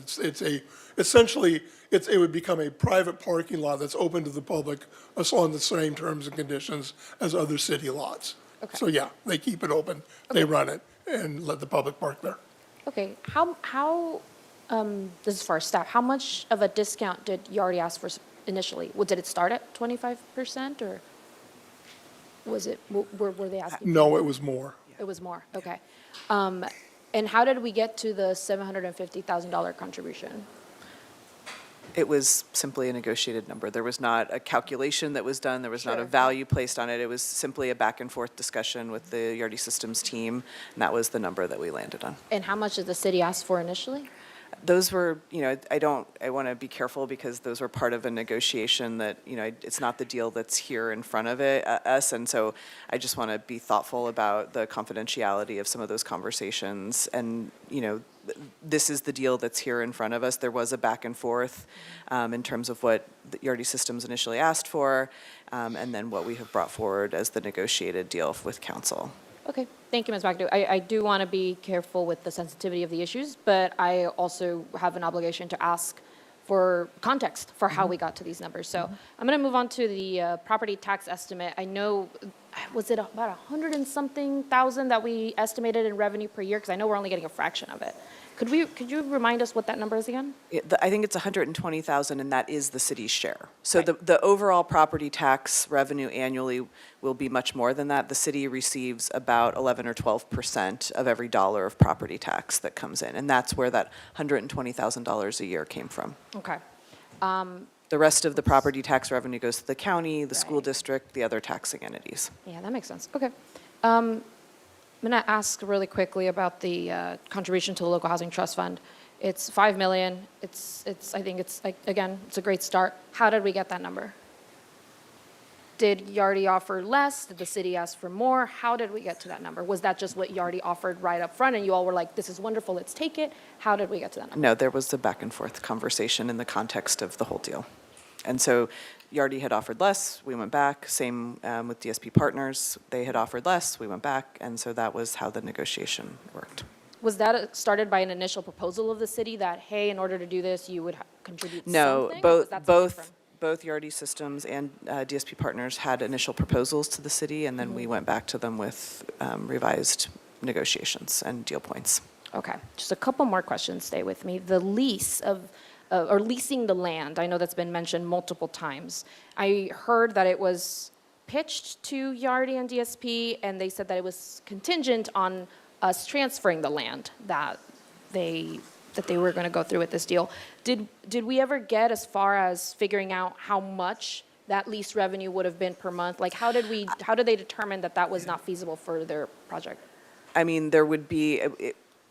essentially it would become a private parking lot that's open to the public on the same terms and conditions as other city lots. Okay. So yeah, they keep it open, they run it, and let the public park there. Okay, how this is for our staff, how much of a discount did Yardi ask for initially? Did it start at 25%, or was it, were they asking? No, it was more. It was more, okay. And how did we get to the $750,000 contribution? It was simply a negotiated number. There was not a calculation that was done. There was not a value placed on it. It was simply a back and forth discussion with the Yardi Systems team, and that was the number that we landed on. And how much did the city ask for initially? Those were, I want to be careful because those were part of a negotiation that, it's not the deal that's here in front of us. And so I just want to be thoughtful about the confidentiality of some of those conversations. And, this is the deal that's here in front of us. There was a back and forth in terms of what the Yardi Systems initially asked for, and then what we have brought forward as the negotiated deal with council. Okay, thank you, Ms. McAdoo. I do want to be careful with the sensitivity of the issues, but I also have an obligation to ask for context for how we got to these numbers. So I'm going to move on to the property tax estimate. I know, was it about 100 and something thousand that we estimated in revenue per year? Because I know we're only getting a fraction of it. Could you remind us what that number is again? I think it's 120,000, and that is the city's share. So the overall property tax revenue annually will be much more than that. The city receives about 11 or 12% of every dollar of property tax that comes in, and that's where that $120,000 a year came from. Okay. The rest of the property tax revenue goes to the county, the school district, the other taxing entities. Yeah, that makes sense. Okay. I'm going to ask really quickly about the contribution to the local housing trust fund. It's $5 million. I think it's, again, it's a great start. How did we get that number? Did Yardi offer less? Did the city ask for more? How did we get to that number? Was that just what Yardi offered right up front and you all were like, this is wonderful, let's take it? How did we get to that number? No, there was a back and forth conversation in the context of the whole deal. And so Yardi had offered less, we went back. Same with DSP Partners. They had offered less, we went back. And so that was how the negotiation worked. Was that started by an initial proposal of the city that, hey, in order to do this, you would contribute No, something? Or was that something from- both Yardi Systems and DSP Partners had initial proposals to the city, and then we went back to them with revised negotiations and deal points. Okay, just a couple more questions, stay with me. The lease of, or leasing the land, I know that's been mentioned multiple times. I heard that it was pitched to Yardi and DSP, and they said that it was contingent on us transferring the land that they were going to go through with this deal. Did we ever get as far as figuring out how much that lease revenue would have been per month? Like, how did they determine that that was not feasible for their project? I mean, there would be,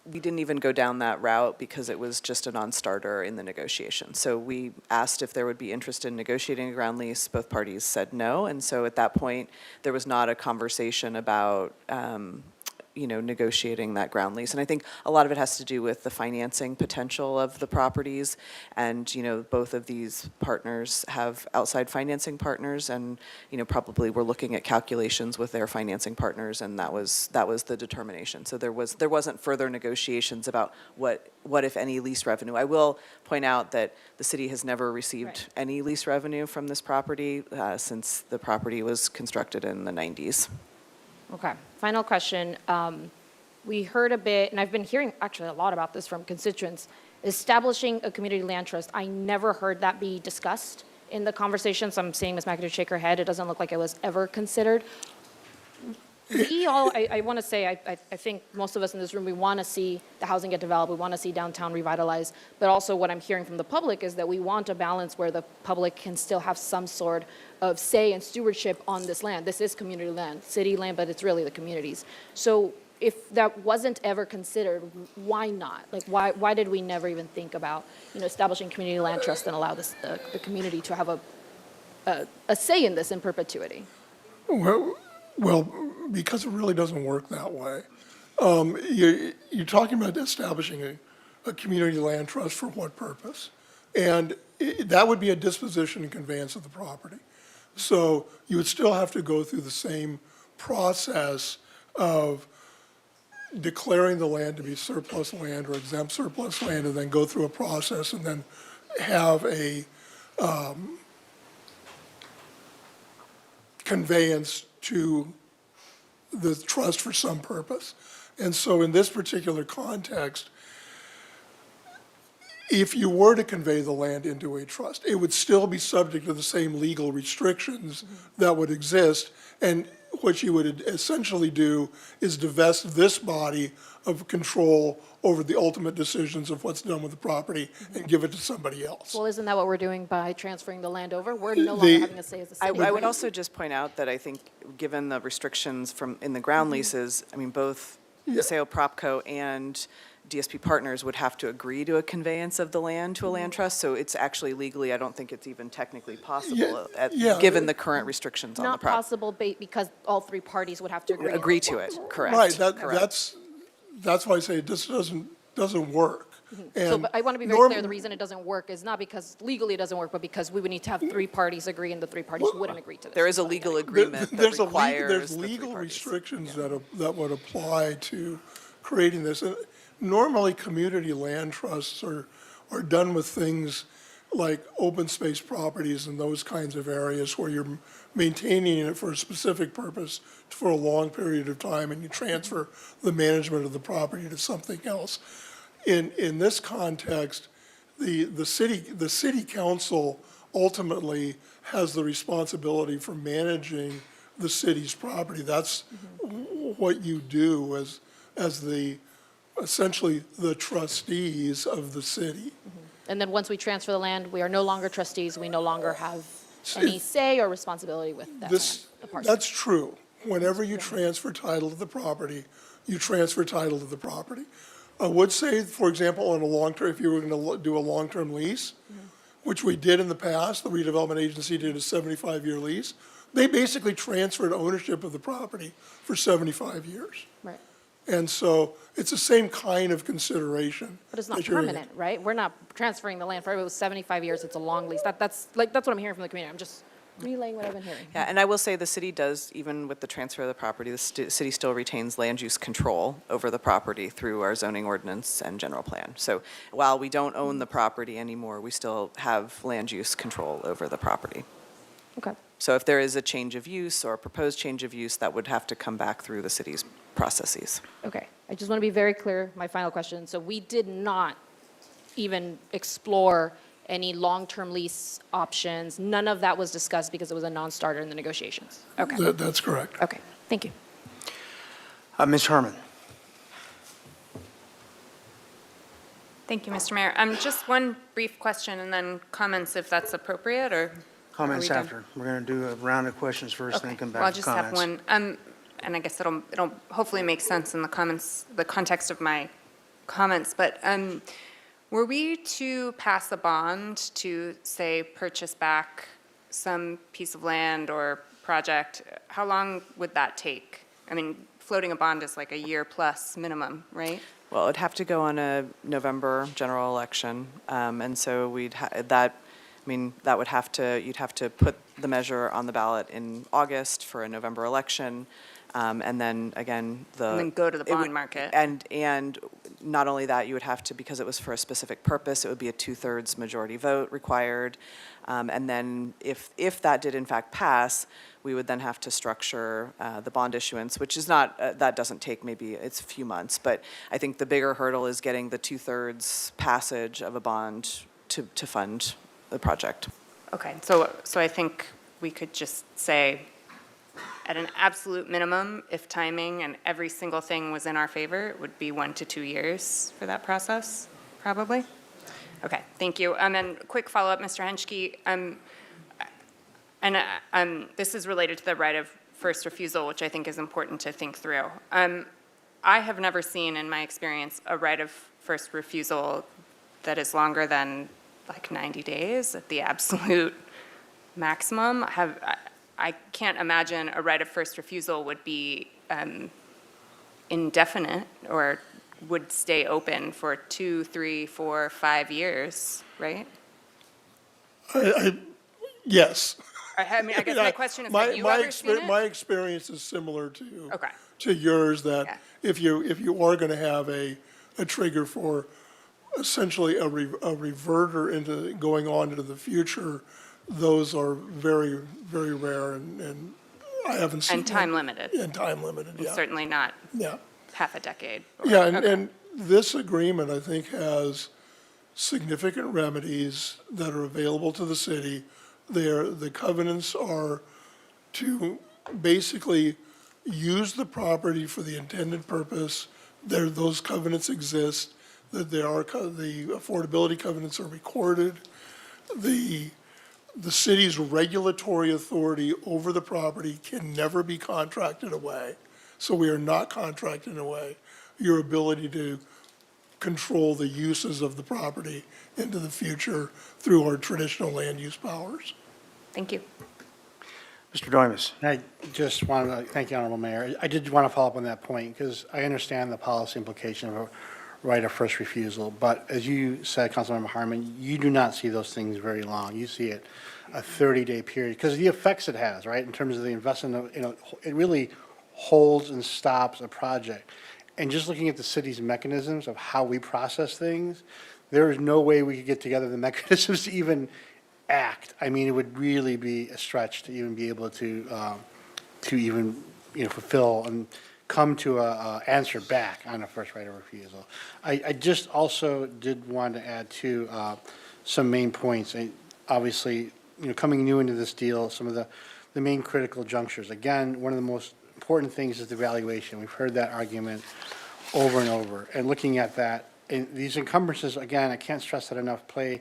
we didn't even go down that route because it was just a non-starter in the negotiation. So we asked if there would be interest in negotiating a ground lease. Both parties said no. And so at that point, there was not a conversation about negotiating that ground lease. And I think a lot of it has to do with the financing potential of the properties. And, both of these partners have outside financing partners and, probably we're looking at calculations with their financing partners, and that was the determination. So there wasn't further negotiations about what if any lease revenue. I will point out that the city has never received any lease revenue from this property since the property was constructed in the 90s. Okay, final question. We heard a bit, and I've been hearing actually a lot about this from constituents, establishing a community land trust. I never heard that be discussed in the conversations. I'm seeing Ms. McAdoo shake her head. It doesn't look like it was ever considered. We all, I want to say, I think most of us in this room, we want to see the housing get developed. We want to see downtown revitalized. But also what I'm hearing from the public is that we want a balance where the public can still have some sort of say and stewardship on this land. This is community land, city land, but it's really the communities. So if that wasn't ever considered, why not? Like, why did we never even think about, establishing community land trust and allow the community to have a say in this in perpetuity? Well, because it really doesn't work that way. You're talking about establishing a community land trust for what purpose? And that would be a disposition and conveyance of the property. So you would still have to go through the same process of declaring the land to be surplus land or exempt surplus land, and then go through a process and then have a conveyance to the trust for some purpose. And so in this particular context, if you were to convey the land into a trust, it would still be subject to the same legal restrictions that would exist. And what you would essentially do is divest this body of control over the ultimate decisions of what's done with the property and give it to somebody else. Well, isn't that what we're doing by transferring the land over? We're no longer having a say as a city. I would also just point out that I think, given the restrictions in the ground leases, I mean, both Paseo Propco and DSP Partners would have to agree to a conveyance of the land to a land trust. So it's actually legally, I don't think it's even technically possible, given the current restrictions on the Not property. possible because all three parties would have to agree. Agree to it, correct. Right, that's why I say this doesn't work. So And but I want to be very norm- clear, the reason it doesn't work is not because legally it doesn't work, but because we would need to have 3 parties agree, and the 3 parties wouldn't agree to this. There is a legal agreement that There's requires there's the 3 legal parties. restrictions that would apply to creating this. And normally, community land trusts are done with things like open space properties and those kinds of areas where you're maintaining it for a specific purpose for a long period of time, and you transfer the management of the property to something else. In this context, the city council ultimately has the responsibility for managing the city's property. That's what you do as essentially the trustees of the city. And then once we transfer the land, we are no longer trustees, we no longer have any say or responsibility with that land, the parcel. That's true. Whenever you transfer title to the property, you transfer title to the property. I would say, for example, on a long-term, if you were going to do a long-term lease, which we did in the past, the redevelopment agency did a 75-year lease, they basically transferred ownership of the property for 75 years. Right. And so it's the same kind of consideration. But it's not that you're- permanent, right? We're not transferring the land forever. It was 75 years, it's a long lease. That's what I'm hearing from the community. I'm just relaying what I've been hearing. Yeah, and I will say the city does, even with the transfer of the property, the city still retains land use control over the property through our zoning ordinance and general plan. So while we don't own the property anymore, we still have land use control over the property. Okay. So if there is a change of use or a proposed change of use, that would have to come back through the city's processes. Okay, I just want to be very clear, my final question. So we did not even explore any long-term lease options. None of that was discussed because it was a non-starter in the negotiations. Okay, That's correct. okay, thank you. Ms. Herman? Thank you, Mr. Mayor. Just one brief question and then comments if that's appropriate, or? Comments Are we done? after. We're going to do a round of questions first, then come back to Well, I'll just have comments. one, and I guess it'll hopefully make sense in the comments, the context of my comments, but were we to pass a bond to, say, purchase back some piece of land or project, how long would that take? I mean, floating a bond is like a year plus minimum, right? Well, it'd have to go on a November general election, and so that would have to, you'd have to put the measure on the ballot in August for a November election, and then again, And then go to the it would- bond market. And not only that, you would have to, because it was for a specific purpose, it would be a 2/3 majority vote required. And then if that did in fact pass, we would then have to structure the bond issuance, which is not, that doesn't take, maybe it's a few months. But I think the bigger hurdle is getting the 2/3 passage of a bond to fund the project. Okay, so I think we could just say, at an absolute minimum, if timing and every single thing was in our favor, it would be 1 to 2 years for that process, probably? Okay, thank you. And then quick follow-up, Mr. Henschke, this is related to the right of first refusal, which I think is important to think through. I have never seen, in my experience, a right of first refusal that is longer than like 90 days at the absolute maximum. I can't imagine a right of first refusal would be indefinite or would stay open for 2, 3, 4, 5 years, right? Yes. I mean, I guess my question is, have you ever seen it? My experience is similar to Okay. to yours, that Yeah. if you are going to have a trigger for essentially a reverter into going on into the future, those are very, very rare, and I haven't seen. And time limited. And time limited, yeah. Certainly not Yeah. half a decade. Yeah, Okay. and this agreement, I think, has significant remedies that are available to the city. The covenants are to basically use the property for the intended purpose. Those covenants exist, that the affordability covenants are recorded. The city's regulatory authority over the property can never be contracted away. So we are not contracting away your ability to control the uses of the property into the future through our traditional land use powers. Thank you. Mr. Doimus? I just wanted to thank you, Honorable Mayor. I did want to follow up on that point because I understand the policy implication of a right of first refusal. But as you said, Councilmember Harmon, you do not see those things very long. You see it a 30-day period because of the effects it has, right, in terms of the investment. It really holds and stops a project. And just looking at the city's mechanisms of how we process things, there is no way we could get together the mechanisms to even act. I mean, it would really be a stretch to even be able to even, fulfill and come to a answer back on a first right of refusal. I just also did want to add to some main points. Obviously, coming new into this deal, some of the main critical junctures. Again, one of the most important things is the valuation. We've heard that argument over and over. And looking at that, and these encumbrances, again, I can't stress that enough, play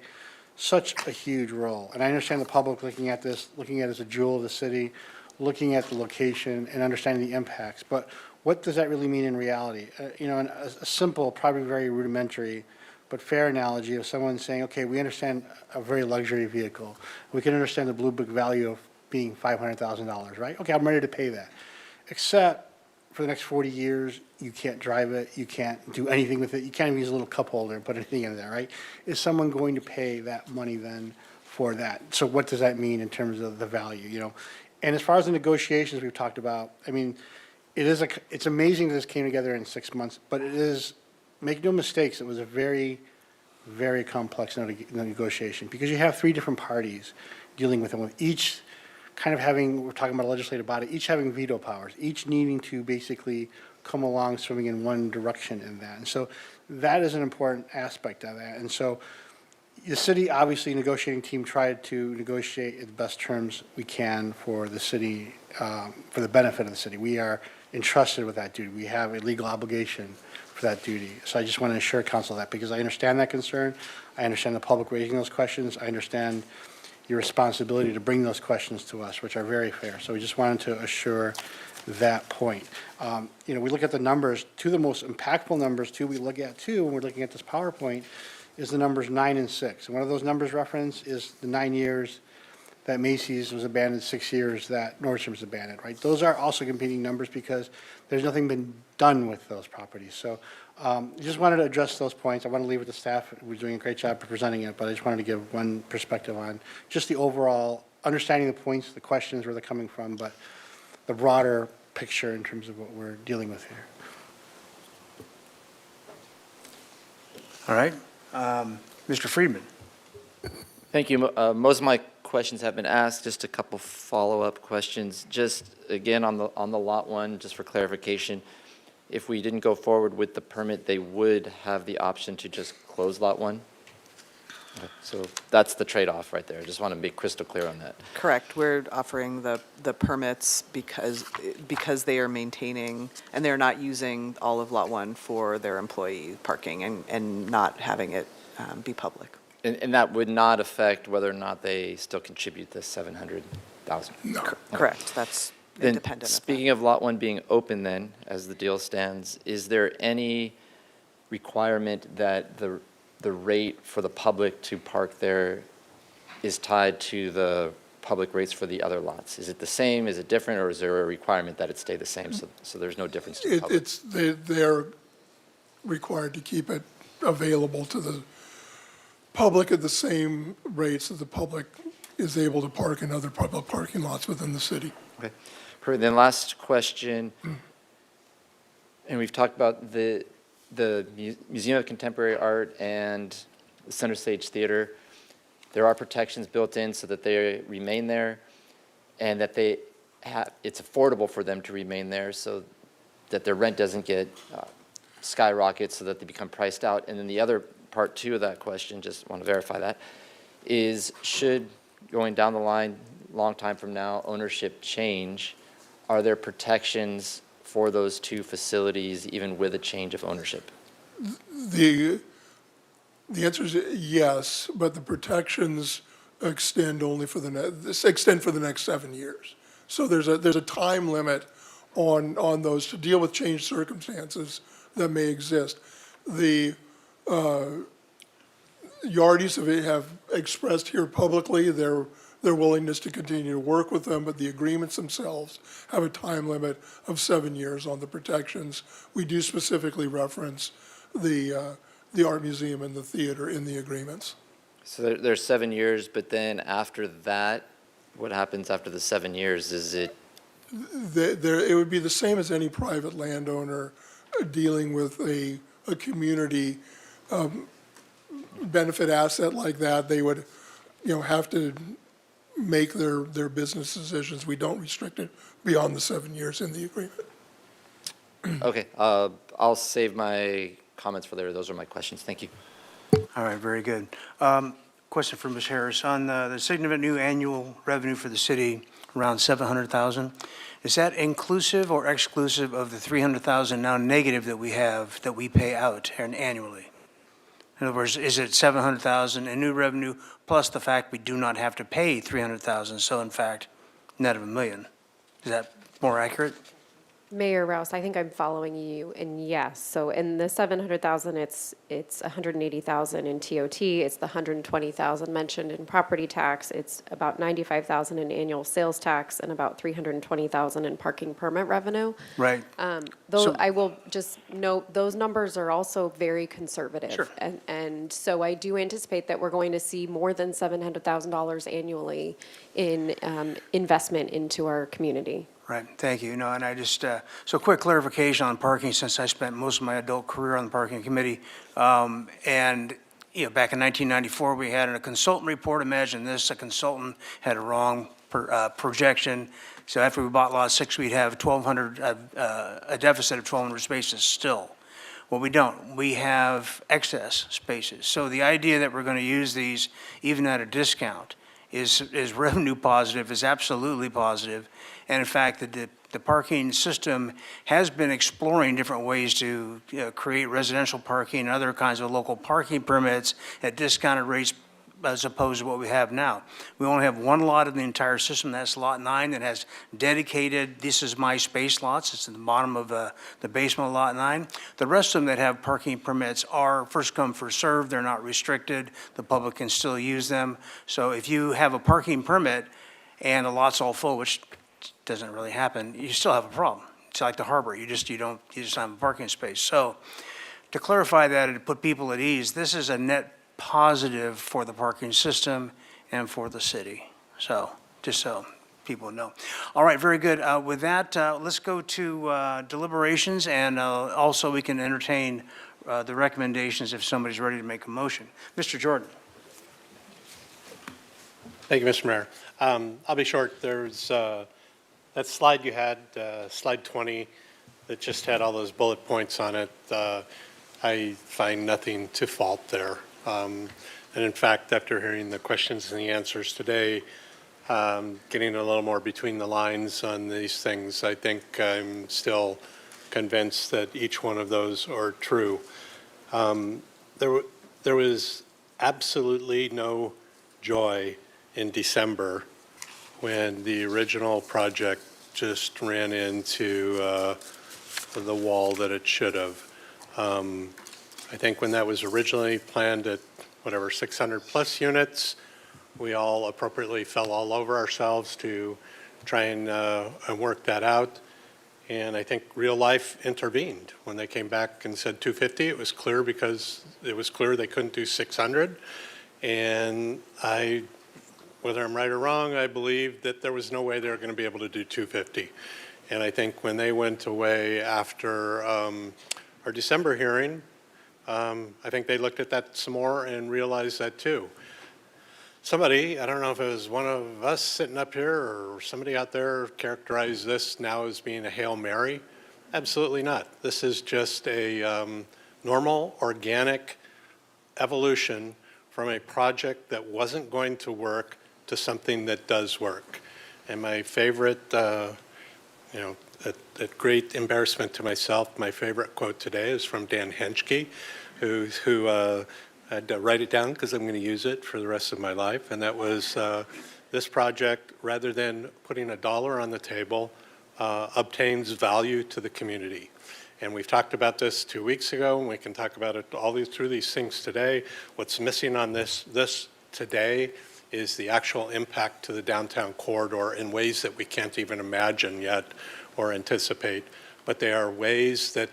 such a huge role. And I understand the public looking at this, looking at it as a jewel of the city, looking at the location and understanding the impacts. But what does that really mean in reality? And a simple, probably very rudimentary, but fair analogy of someone saying, okay, we understand a very luxury vehicle. We can understand the blue book value of being $500,000, right? Okay, I'm ready to pay that. Except for the next 40 years, you can't drive it, you can't do anything with it, you can't even use a little cup holder and put anything in there, right? Is someone going to pay that money then for that? So what does that mean in terms of the value, And as far as the negotiations we've talked about, I mean, it's amazing that this came together in 6 months, but it is, make no mistakes, it was a very, very complex negotiation because you have 3 different parties dealing with them, with each kind of having, we're talking about a legislative body, each having veto powers, each needing to basically come along swimming in one direction in that. And so that is an important aspect of that. And so the city, obviously, negotiating team tried to negotiate the best terms we can for the city, for the benefit of the city. We are entrusted with that duty. We have a legal obligation for that duty. So I just want to assure council that because I understand that concern. I understand the public raising those questions. I understand your responsibility to bring those questions to us, which are very fair. So we just wanted to assure that point. We look at the numbers. 2 of the most impactful numbers, we look at, when we're looking at this PowerPoint, is the numbers 9 and 6. And one of those numbers referenced is the 9 years that Macy's was abandoned, 6 years that Nordstrom was abandoned, right? Those are also competing numbers because there's nothing been done with those properties. So just wanted to address those points. I want to leave it to staff. We're doing a great job of presenting it, but I just wanted to give one perspective on just the overall understanding the points, the questions, where they're coming from, but the broader picture in terms of what we're dealing with here. All right. Mr. Friedman. Thank you. Most of my questions have been asked. Just a couple follow-up questions. Just again on the lot 1, just for clarification, if we didn't go forward with the permit, they would have the option to just close lot 1? So that's the trade-off right there. I just want to be crystal clear on that. Correct. We're offering the permits because they are maintaining, and they're not using all of Lot 1 for their employee parking and not having it be public. And that would not affect whether or not they still contribute the $700,000? No. Correct. That's Then, independent of that. speaking of Lot 1 being open then, as the deal stands, is there any requirement that the rate for the public to park there is tied to the public rates for the other lots? Is it the same, is it different, or is there a requirement that it stay the same, so there's no difference to the public? They're required to keep it available to the public at the same rates that the public is able to park in other public parking lots within the city. Okay. Then last question, and we've talked about the Museum of Contemporary Art and the Center Stage Theater. There are protections built in so that they remain there and that it's affordable for them to remain there so that their rent doesn't get skyrocket so that they become priced out. And then the other part 2 of that question, just want to verify that, is should, going down the line, long time from now, ownership change, are there protections for those 2 facilities even with a change of ownership? The answer is yes, but the protections extend only for the next 7 years. So there's a time limit on those to deal with changed circumstances that may exist. The Yardies have expressed here publicly their willingness to continue to work with them, but the agreements themselves have a time limit of 7 years on the protections. We do specifically reference the art museum and the theater in the agreements. So there's 7 years, but then after that, what happens after the 7 years? Is it, It would be the same as any private landowner dealing with a community benefit asset like that. They would, have to make their business decisions. We don't restrict it beyond the 7 years in the agreement. okay, I'll save my comments for later. Those are my questions. Thank you. All right, very good. Question for Ms. Harris. On the significant new annual revenue for the city, around $700,000, is that inclusive or exclusive of the $300,000 now negative that we have, that we pay out annually? In other words, is it $700,000 in new revenue plus the fact we do not have to pay $300,000, so in fact, net of $1 million? Is that more accurate? Mayor Rouse, I think I'm following you, and yes, so in the 700,000, it's 180,000 in TOT, it's the 120,000 mentioned in property tax, it's about 95,000 in annual sales tax, and about 320,000 in parking permit revenue. Right. Though So- I will just note, those numbers are also very conservative. Sure. And so I do anticipate that we're going to see more than $700,000 annually in investment into our community. Right, thank you. No, and I just, so quick clarification on parking, since I spent most of my adult career on the parking committee. And, back in 1994, we had a consultant report. Imagine this, a consultant had a wrong projection. So after we bought Lot 6, we'd have 1,200, a deficit of 1,200 spaces still. Well, we don't. We have excess spaces. So the idea that we're going to use these even at a discount is revenue positive, is absolutely positive. And in fact, the parking system has been exploring different ways to create residential parking and other kinds of local parking permits at discounted rates as opposed to what we have now. We only have one lot in the entire system, that's Lot 9, that has dedicated, this is my space lots. It's at the bottom of the basement of Lot 9. The rest of them that have parking permits are first come, first served. They're not restricted. The public can still use them. So if you have a parking permit and the lot's all full, which doesn't really happen, you still have a problem. It's like the harbor. You just don't have a parking space. So to clarify that and to put people at ease, this is a net positive for the parking system and for the city. So, just so people know. All right, very good. With that, let's go to deliberations, and also we can entertain the recommendations if somebody's ready to make a motion. Mr. Jordan. Thank you, Mr. Mayor. I'll be short. There's that slide you had, slide 20, that just had all those bullet points on it. I find nothing to fault there. And in fact, after hearing the questions and the answers today, getting a little more between the lines on these things, I think I'm still convinced that each one of those are true. There was absolutely no joy in December when the original project just ran into the wall that it should have. I think when that was originally planned at, 600 plus units, we all appropriately fell all over ourselves to try and work that out. And I think real life intervened. When they came back and said 250, it was clear because it was clear they couldn't do 600. And whether I'm right or wrong, I believe that there was no way they were going to be able to do 250. And I think when they went away after our December hearing, I think they looked at that some more and realized that too. Somebody, I don't know if it was one of us sitting up here or somebody out there, characterized this now as being a Hail Mary. Absolutely not. This is just a normal, organic evolution from a project that wasn't going to work to something that does work. And my favorite, at great embarrassment to myself, my favorite quote today is from Dan Henschke, who I had to write it down because I'm going to use it for the rest of my life. And that was, this project, rather than putting $1 on the table, obtains value to the community. And we've talked about this 2 weeks ago, and we can talk about it through these things today. What's missing on this today is the actual impact to the downtown corridor in ways that we can't even imagine yet or anticipate. But they are ways that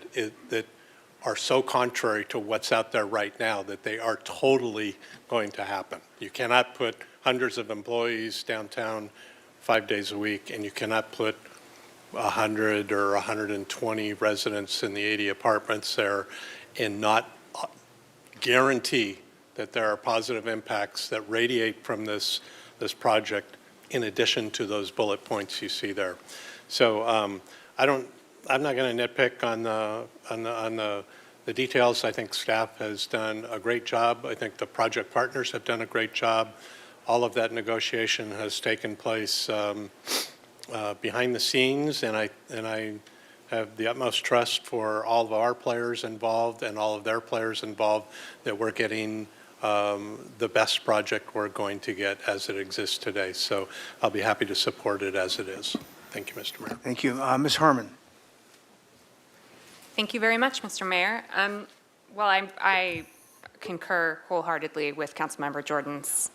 are so contrary to what's out there right now that they are totally going to happen. You cannot put hundreds of employees downtown 5 days a week, and you cannot put 100 or 120 residents in the 80 apartments there and not guarantee that there are positive impacts that radiate from this project in addition to those bullet points you see there. So I'm not going to nitpick on the details. I think staff has done a great job. I think the project partners have done a great job. All of that negotiation has taken place behind the scenes, and I have the utmost trust for all of our players involved and all of their players involved that we're getting the best project we're going to get as it exists today. So I'll be happy to support it as it is. Thank you, Mr. Mayor. Thank you. Ms. Harmon. Thank you very much, Mr. Mayor. Well, I concur wholeheartedly with Councilmember Jordan's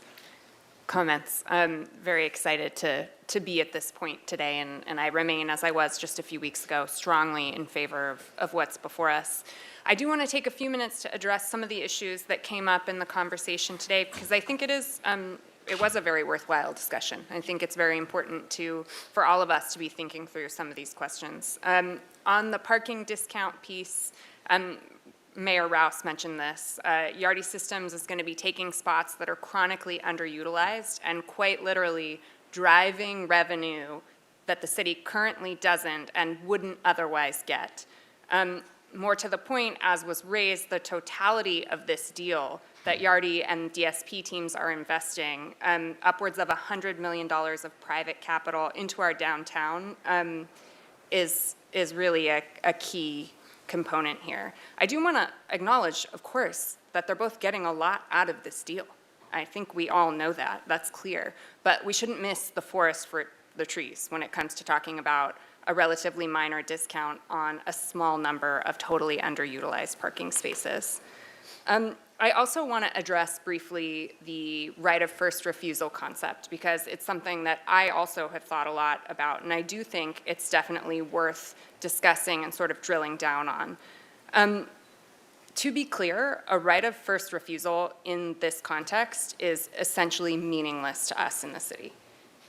comments. I'm very excited to be at this point today, and I remain, as I was just a few weeks ago, strongly in favor of what's before us. I do want to take a few minutes to address some of the issues that came up in the conversation today, because I think it was a very worthwhile discussion. I think it's very important for all of us to be thinking through some of these questions. On the parking discount piece, Mayor Rouse mentioned this. Yardy Systems is going to be taking spots that are chronically underutilized and quite literally driving revenue that the city currently doesn't and wouldn't otherwise get. More to the point, as was raised, the totality of this deal that Yardy and DSP teams are investing, upwards of $100 million of private capital into our downtown, is really a key component here. I do want to acknowledge, of course, that they're both getting a lot out of this deal. I think we all know that. That's clear. But we shouldn't miss the forest for the trees when it comes to talking about a relatively minor discount on a small number of totally underutilized parking spaces. I also want to address briefly the right of first refusal concept, because it's something that I also have thought a lot about, and I do think it's definitely worth discussing and sort of drilling down on. To be clear, a right of first refusal in this context is essentially meaningless to us in the city.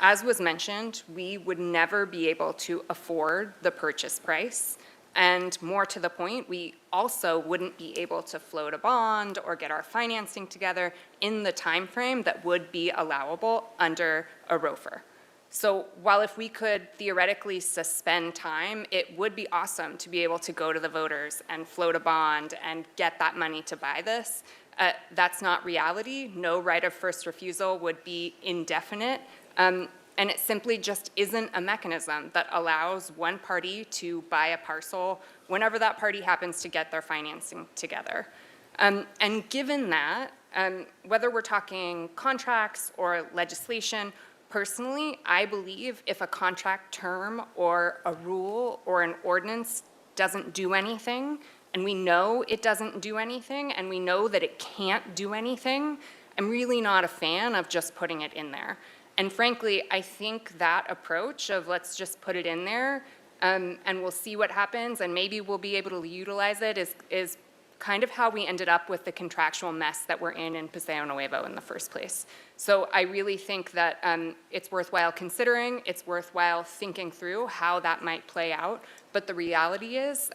As was mentioned, we would never be able to afford the purchase price. And more to the point, we also wouldn't be able to float a bond or get our financing together in the time frame that would be allowable under a ROFR. So while if we could theoretically suspend time, it would be awesome to be able to go to the voters and float a bond and get that money to buy this. That's not reality. No right of first refusal would be indefinite. And it simply just isn't a mechanism that allows one party to buy a parcel whenever that party happens to get their financing together. And given that, whether we're talking contracts or legislation, personally, I believe if a contract term or a rule or an ordinance doesn't do anything, and we know it doesn't do anything, and we know that it can't do anything, I'm really not a fan of just putting it in there. And frankly, I think that approach of let's just put it in there and we'll see what happens and maybe we'll be able to utilize it is kind of how we ended up with the contractual mess that we're in Paseo Nuevo in the first place. So I really think that it's worthwhile considering, it's worthwhile thinking through how that might play out. But the reality is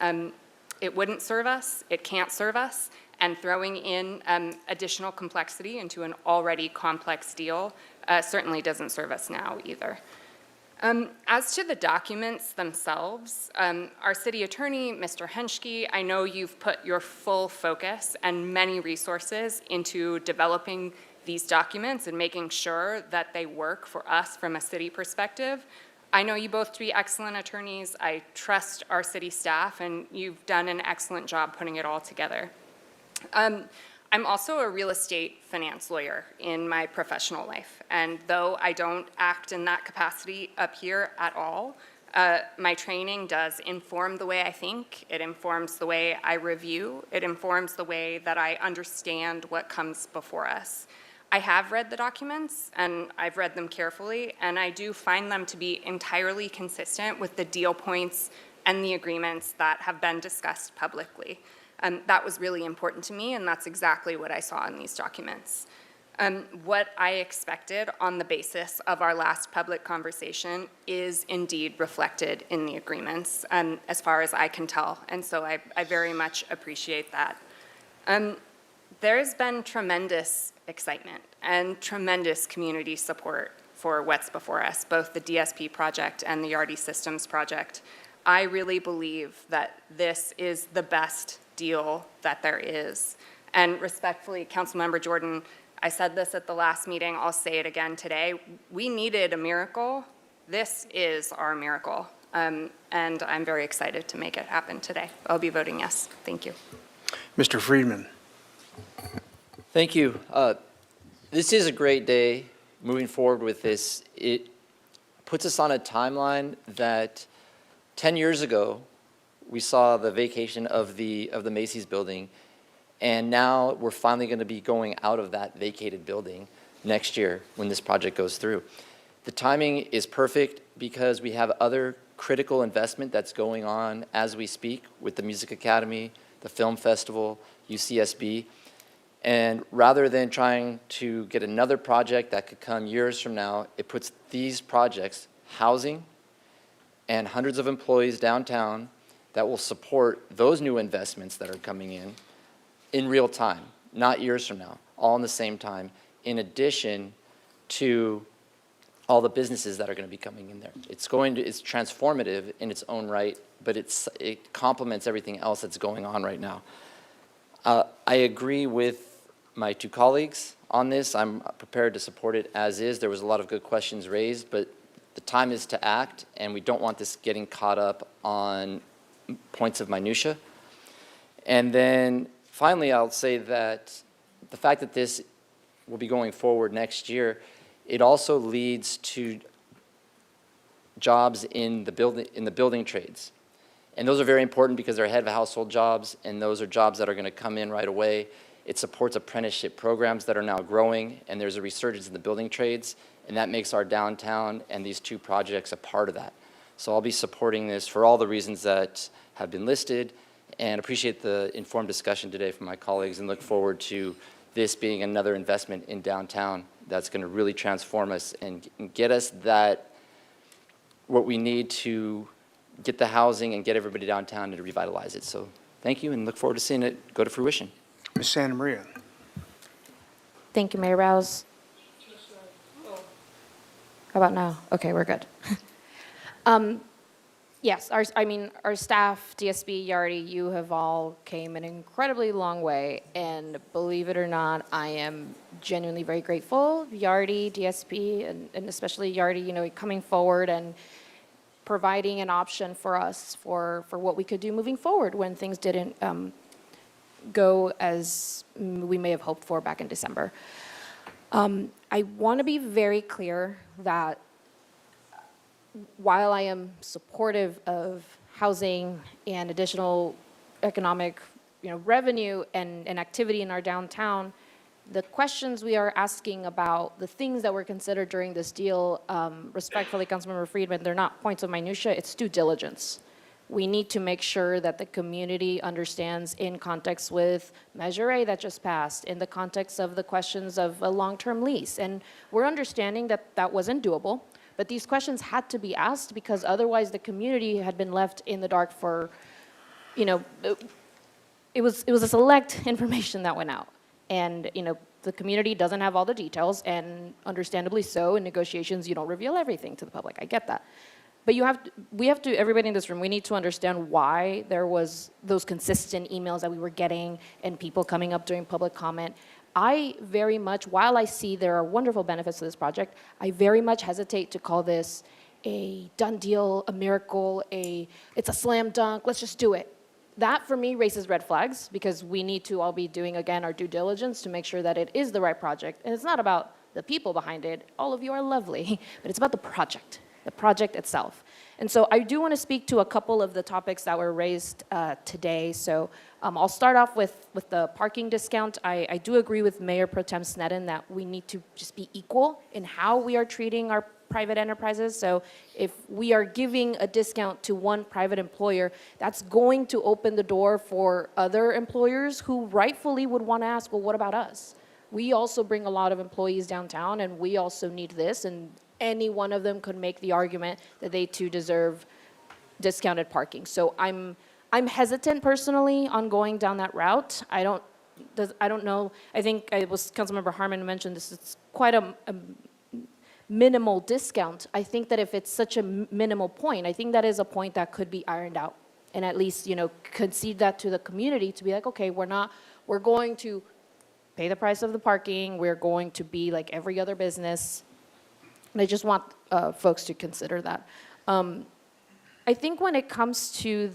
it wouldn't serve us, it can't serve us, and throwing in additional complexity into an already complex deal certainly doesn't serve us now either. As to the documents themselves, our city attorney, Mr. Henschke, I know you've put your full focus and many resources into developing these documents and making sure that they work for us from a city perspective. I know you both to be excellent attorneys. I trust our city staff, and you've done an excellent job putting it all together. I'm also a real estate finance lawyer in my professional life, and though I don't act in that capacity up here at all, my training does inform the way I think, it informs the way I review, it informs the way that I understand what comes before us. I have read the documents, and I've read them carefully, and I do find them to be entirely consistent with the deal points and the agreements that have been discussed publicly. That was really important to me, and that's exactly what I saw in these documents. What I expected on the basis of our last public conversation is indeed reflected in the agreements, as far as I can tell, and so I very much appreciate that. There's been tremendous excitement and tremendous community support for what's before us, both the DSP project and the Yardy Systems project. I really believe that this is the best deal that there is. And respectfully, Councilmember Jordan, I said this at the last meeting, I'll say it again today. We needed a miracle. This is our miracle. And I'm very excited to make it happen today. I'll be voting yes. Thank you. Mr. Friedman. Thank you. This is a great day moving forward with this. It puts us on a timeline that 10 years ago, we saw the vacation of the Macy's building, and now we're finally going to be going out of that vacated building next year when this project goes through. The timing is perfect because we have other critical investment that's going on as we speak with the Music Academy, the Film Festival, UCSB. And rather than trying to get another project that could come years from now, it puts these projects, housing and hundreds of employees downtown that will support those new investments that are coming in real time, not years from now, all in the same time, in addition to all the businesses that are going to be coming in there. It's transformative in its own right, but it complements everything else that's going on right now. I agree with my two colleagues on this. I'm prepared to support it as is. There was a lot of good questions raised, but the time is to act, and we don't want this getting caught up on points of minutia. And then finally, I'll say that the fact that this will be going forward next year, it also leads to jobs in the building trades. And those are very important because they're head of household jobs, and those are jobs that are going to come in right away. It supports apprenticeship programs that are now growing, and there's a resurgence in the building trades, and that makes our downtown and these two projects a part of that. So I'll be supporting this for all the reasons that have been listed, and appreciate the informed discussion today from my colleagues, and look forward to this being another investment in downtown that's going to really transform us and get us what we need to get the housing and get everybody downtown and to revitalize it. So thank you, and look forward to seeing it go to fruition. Ms. Santa Maria. Thank you, Mayor Rouse. How about now? Okay, we're good. Yes, our staff, DSB, Yardy, you have all came an incredibly long way, and believe it or not, I am genuinely very grateful. Yardy, DSB, and especially Yardy, coming forward and providing an option for us for what we could do moving forward when things didn't go as we may have hoped for back in December. I want to be very clear that while I am supportive of housing and additional economic revenue and activity in our downtown, the questions we are asking about the things that were considered during this deal, respectfully, Councilmember Friedman, they're not points of minutia, it's due diligence. We need to make sure that the community understands in context with Measure A that just passed, in the context of the questions of a long-term lease. And we're understanding that that wasn't doable, but these questions had to be asked because otherwise the community had been left in the dark for, it was a select information that went out. And, the community doesn't have all the details, and understandably so, in negotiations, you don't reveal everything to the public. I get that. But we have to, everybody in this room, we need to understand why there was those consistent emails that we were getting and people coming up during public comment. I very much, while I see there are wonderful benefits to this project, I very much hesitate to call this a done deal, a miracle, it's a slam dunk, let's just do it. That, for me, raises red flags because we need to all be doing, again, our due diligence to make sure that it is the right project. And it's not about the people behind it. All of you are lovely, but it's about the project itself. And so I do want to speak to a couple of the topics that were raised today. So I'll start off with the parking discount. I do agree with Mayor Pro Tem Sneddon that we need to just be equal in how we are treating our private enterprises. So if we are giving a discount to one private employer, that's going to open the door for other employers who rightfully would want to ask, well, what about us? We also bring a lot of employees downtown, and we also need this, and any one of them could make the argument that they too deserve discounted parking. So I'm hesitant personally on going down that route. I don't know. I think it was Councilmember Harmon mentioned this. It's quite a minimal discount. I think that if it's such a minimal point, I think that is a point that could be ironed out, and at least concede that to the community to be like, okay, we're going to pay the price of the parking. We're going to be like every other business. And I just want folks to consider that. I think when it comes to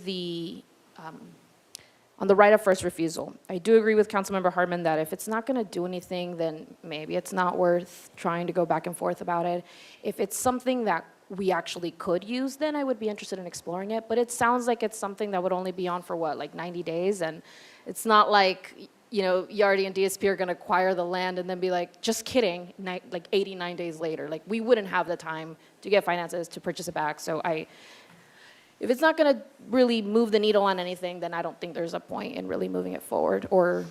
on the right of first refusal, I do agree with Councilmember Hartman that if it's not going to do anything, then maybe it's not worth trying to go back and forth about it. If it's something that we actually could use, then I would be interested in exploring it. But it sounds like it's something that would only be on for what, like 90 days? And it's not like, Yardi and DSP are going to acquire the land and then be like, just kidding, like 89 days later. Like, we wouldn't have the time to get finances to purchase it back. So if it's not going to really move the needle on anything, then I don't think there's a point in really moving it forward. Or,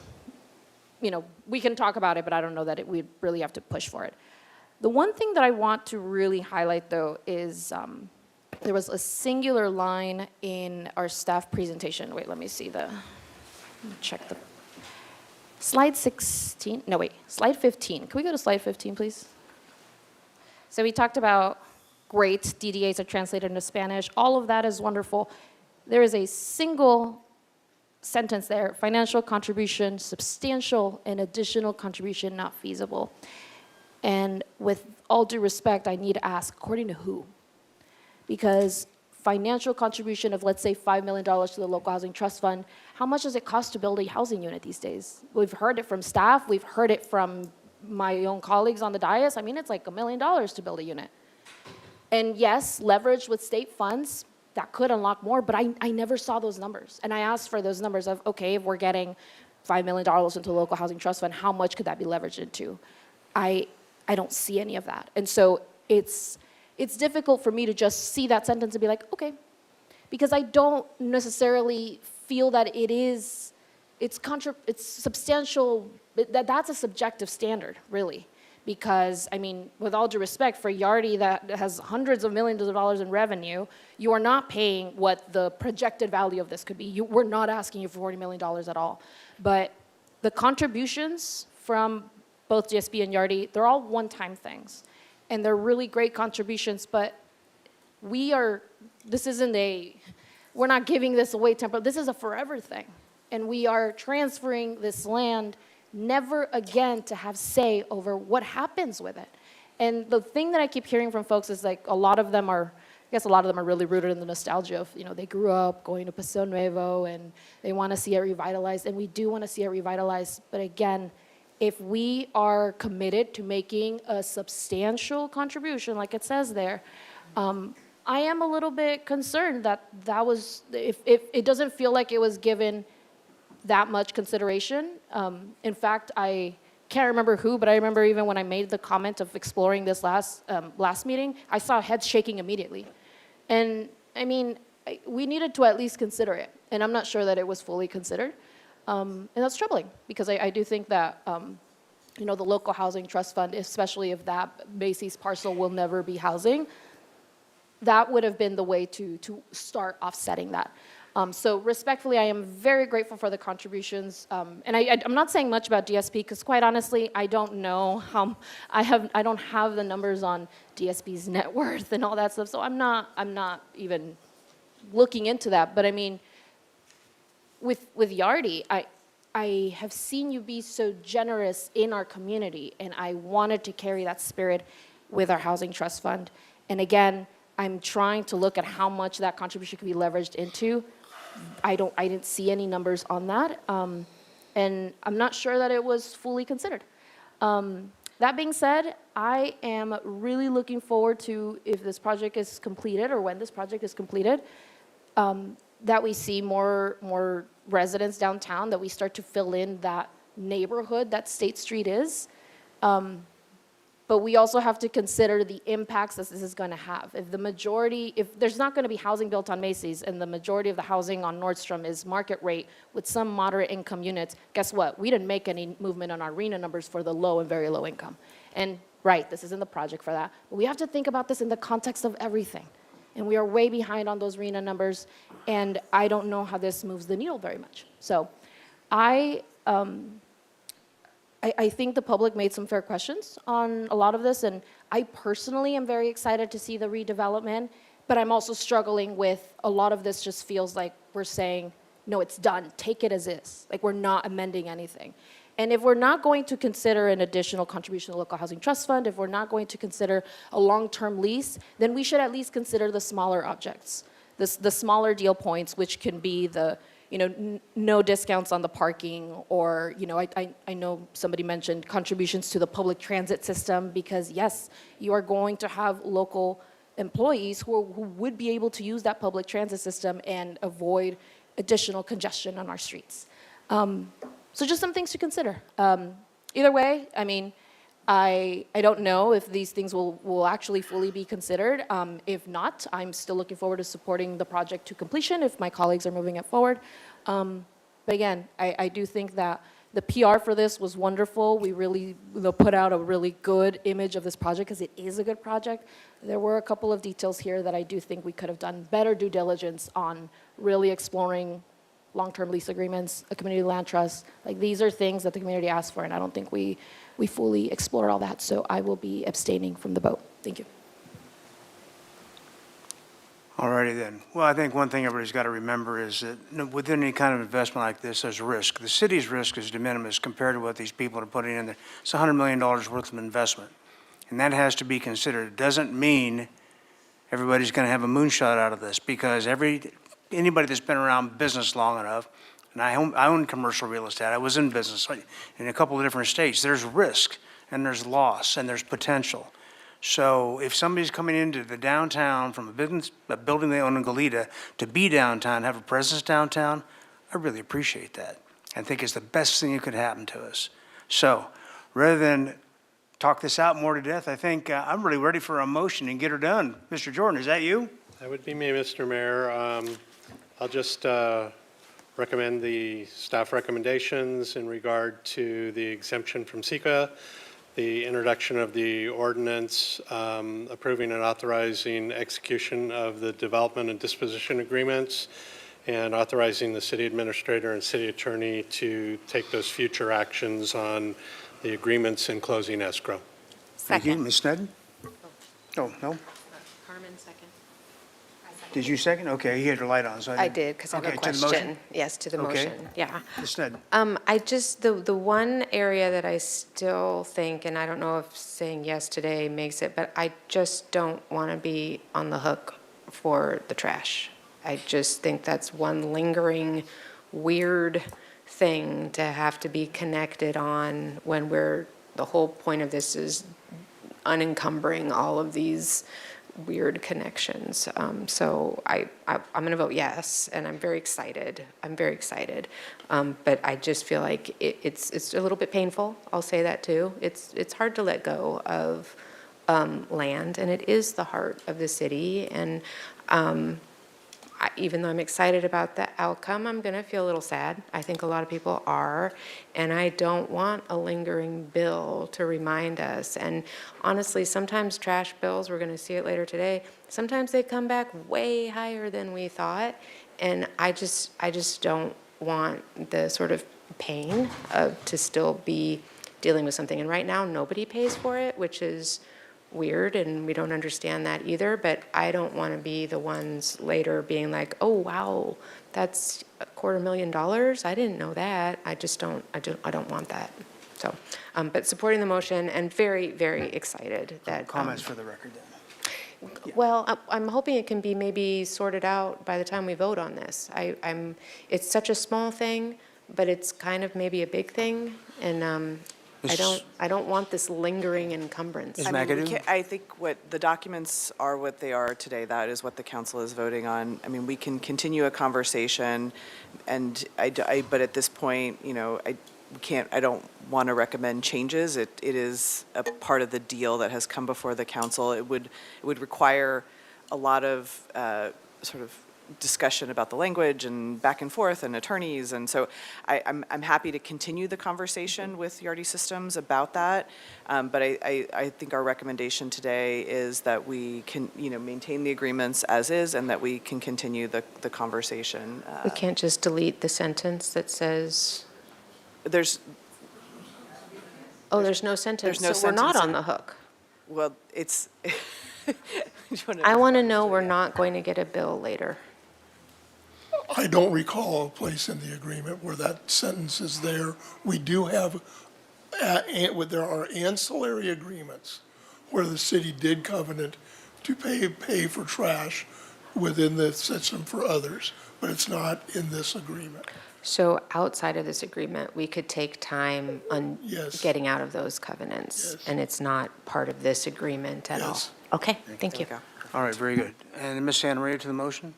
we can talk about it, but I don't know that we'd really have to push for it. The one thing that I want to really highlight, though, is there was a singular line in our staff presentation. Wait, let me check the slide 16. No, wait, slide 15. Can we go to slide 15, please? So we talked about great DDAs are translated into Spanish. All of that is wonderful. There is a single sentence there: financial contribution, substantial and additional contribution not feasible. And with all due respect, I need to ask, according to who? Because financial contribution of, let's say, $5 million to the local housing trust fund, how much does it cost to build a housing unit these days? We've heard it from staff. We've heard it from my own colleagues on the dais. I mean, it's like $1 million to build a unit. And yes, leverage with state funds, that could unlock more, but I never saw those numbers. And I asked for those numbers of, okay, if we're getting $5 million into the local housing trust fund, how much could that be leveraged into? I don't see any of that. And so it's difficult for me to just see that sentence and be like, okay, because I don't necessarily feel that it's substantial, that's a subjective standard, really. Because, I mean, with all due respect, for Yardi that has hundreds of millions of dollars in revenue, you are not paying what the projected value of this could be. We're not asking you for $40 million at all. But the contributions from both GSP and Yardi, they're all one-time things. And they're really great contributions, but we're not giving this away temporarily. This is a forever thing. And we are transferring this land never again to have say over what happens with it. And the thing that I keep hearing from folks is like a lot of them are really rooted in the nostalgia of, they grew up going to Paseo Nuevo and they want to see it revitalized, and we do want to see it revitalized. But again, if we are committed to making a substantial contribution, like it says there, I am a little bit concerned that if it doesn't feel like it was given that much consideration. In fact, I can't remember who, but I remember even when I made the comment of exploring this last meeting, I saw heads shaking immediately. And I mean, we needed to at least consider it. And I'm not sure that it was fully considered. And that's troubling, because I do think that, the local housing trust fund, especially if that Macy's parcel will never be housing, that would have been the way to start offsetting that. So respectfully, I am very grateful for the contributions. And I'm not saying much about DSP because, quite honestly, I don't know how, I don't have the numbers on DSP's net worth and all that stuff. So I'm not even looking into that. But I mean, with Yardi, I have seen you be so generous in our community, and I wanted to carry that spirit with our housing trust fund. And again, I'm trying to look at how much that contribution could be leveraged into. I didn't see any numbers on that, and I'm not sure that it was fully considered. That being said, I am really looking forward to, if this project is completed or when this project is completed, that we see more residents downtown, that we start to fill in that neighborhood that State Street is. but we also have to consider the impacts that this is going to have. If there's not going to be housing built on Macy's and the majority of the housing on Nordstrom is market rate with some moderate income units, guess what? We didn't make any movement on our RENA numbers for the low and very low income. And right, this isn't the project for that, but we have to think about this in the context of everything. And we are way behind on those RENA numbers, and I don't know how this moves the needle very much. So I think the public made some fair questions on a lot of this, and I personally am very excited to see the redevelopment, but I'm also struggling with a lot of this just feels like we're saying, no, it's done, take it as is. Like we're not amending anything. And if we're not going to consider an additional contribution to the local housing trust fund, if we're not going to consider a long-term lease, then we should at least consider the smaller objects, the smaller deal points, which can be the, no discounts on the parking, or, I know somebody mentioned contributions to the public transit system, because yes, you are going to have local employees who would be able to use that public transit system and avoid additional congestion on our streets. So just some things to consider. Either way, I mean, I don't know if these things will actually fully be considered. If not, I'm still looking forward to supporting the project to completion if my colleagues are moving it forward. But again, I do think that the PR for this was wonderful. We really put out a really good image of this project because it is a good project. There were a couple of details here that I do think we could have done better due diligence on, really exploring long-term lease agreements, a community land trust. Like, these are things that the community asked for, and I don't think we fully explored all that, so I will be abstaining from the vote. Thank you. All righty then. Well, I think one thing everybody's got to remember is that within any kind of investment like this, there's risk. The city's risk is de minimis compared to what these people are putting in there. It's $100 million worth of investment, and that has to be considered. It doesn't mean everybody's going to have a moonshot out of this, because anybody that's been around business long enough, and I own commercial real estate, I was in business in a couple of different states, there's risk, and there's loss, and there's potential. So if somebody's coming into the downtown from a building they own in Goleta to be downtown, have a presence downtown, I really appreciate that. I think it's the best thing that could happen to us. So rather than talk this out more to death, I think I'm really ready for a motion and get her done. Mr. Jordan, is that you? That would be me, Mr. Mayor. I'll just recommend the staff recommendations in regard to the exemption from SEQA, the introduction of the ordinance approving and authorizing execution of the development and disposition agreements, and authorizing the city administrator and city attorney to take those future actions on the agreements and closing escrow. Thank you. Ms. Sneddon? Oh, no? Harmon, second. Did you second? Okay, he had her light on, so I did, because I have a Okay, to the motion? question. Yes, to the Okay. motion, yeah. Ms. Sneddon? I just, the one area that I still think, and I don't know if saying yes today makes it, but I just don't want to be on the hook for the trash. I just think that's one lingering, weird thing to have to be connected on when the whole point of this is unencumbering all of these weird connections. So I'm going to vote yes, and I'm very excited. But I just feel like it's a little bit painful. I'll say that too. It's hard to let go of land, and it is the heart of the city. And even though I'm excited about the outcome, I'm going to feel a little sad. I think a lot of people are, and I don't want a lingering bill to remind us. And honestly, sometimes trash bills, we're going to see it later today, sometimes they come back way higher than we thought, and I just don't want the sort of pain of to still be dealing with something. And right now, nobody pays for it, which is weird, and we don't understand that either, but I don't want to be the ones later being like, oh, wow, that's $250,000. I didn't know that. I don't want that. So, but supporting the motion, and very, very excited that. Comments for the record then. Well, I'm hoping it can be maybe sorted out by the time we vote on this. It's such a small thing, but it's kind of maybe a big thing, and I don't want this lingering encumbrance. I think what the documents are what they are today. That is what the council is voting on. I mean, we can continue a conversation, and but at this point, I don't want to recommend changes. It is a part of the deal that has come before the council. It would require a lot of sort of discussion about the language and back and forth and attorneys. And so I'm happy to continue the conversation with Yardi Systems about that. But I think our recommendation today is that we can, maintain the agreements as is and that we can continue the conversation. We can't just delete the sentence that says, There's no sentence, no so we're not sentence on in- the hook. Well, it's. I want to know we're not going to get a bill later. I don't recall a place in the agreement where that sentence is there. We do have, there are ancillary agreements where the city did covenant to pay for trash within the system for others, but it's not in this agreement. So outside of this agreement, we could take time on Yes. getting out of those covenants, Yes. and it's not part of this agreement at all? Yes. Okay, thank you. All right, very good. And Ms. Santa Maria to the motion?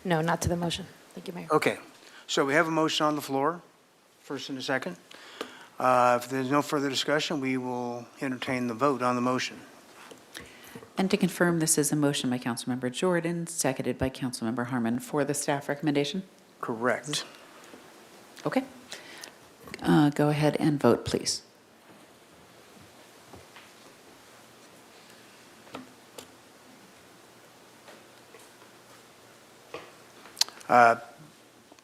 No, not to the motion. Thank you, Mayor. Okay, so we have a motion on the floor, first and a second. If there's no further discussion, we will entertain the vote on the motion. And to confirm, this is a motion by Councilmember Jordan, seconded by Councilmember Harmon for the staff recommendation? Correct. Okay. Go ahead and vote, please.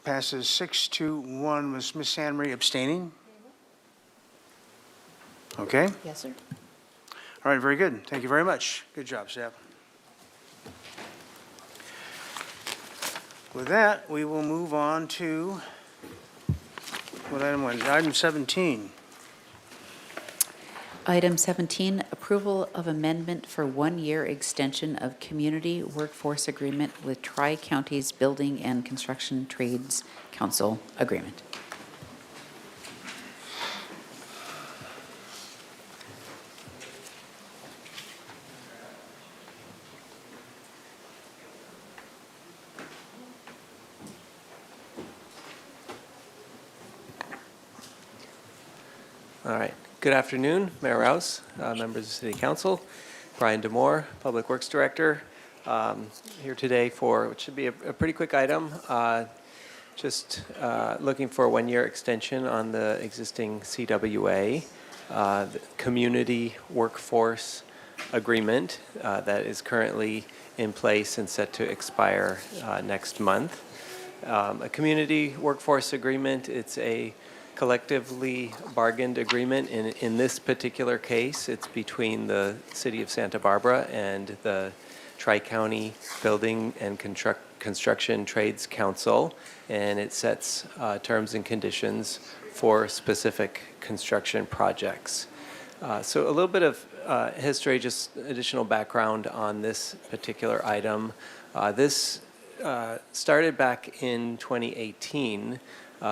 Passes 6-1 with Ms. Santa Maria abstaining. Okay, Yes, sir. all right, very good. Thank you very much. Good job, staff. With that, we will move on to, what item was it? Item 17. Item 17, approval of amendment for one-year extension of community workforce agreement with Tri-Counties Building and Construction Trades Council agreement. All right. Good afternoon, Mayor Rouse, members of the City Council, Brian Demore, Public Works Director, here today for what should be a pretty quick item. Just looking for a one-year extension on the existing CWA, the Community Workforce Agreement that is currently in place and set to expire next month. A Community Workforce Agreement, it's a collectively bargained agreement. In this particular case, it's between the City of Santa Barbara and the Tri-County Building and Construction Trades Council, and it sets terms and conditions for specific construction projects. So a little bit of history, just additional background on this particular item. This started back in 2018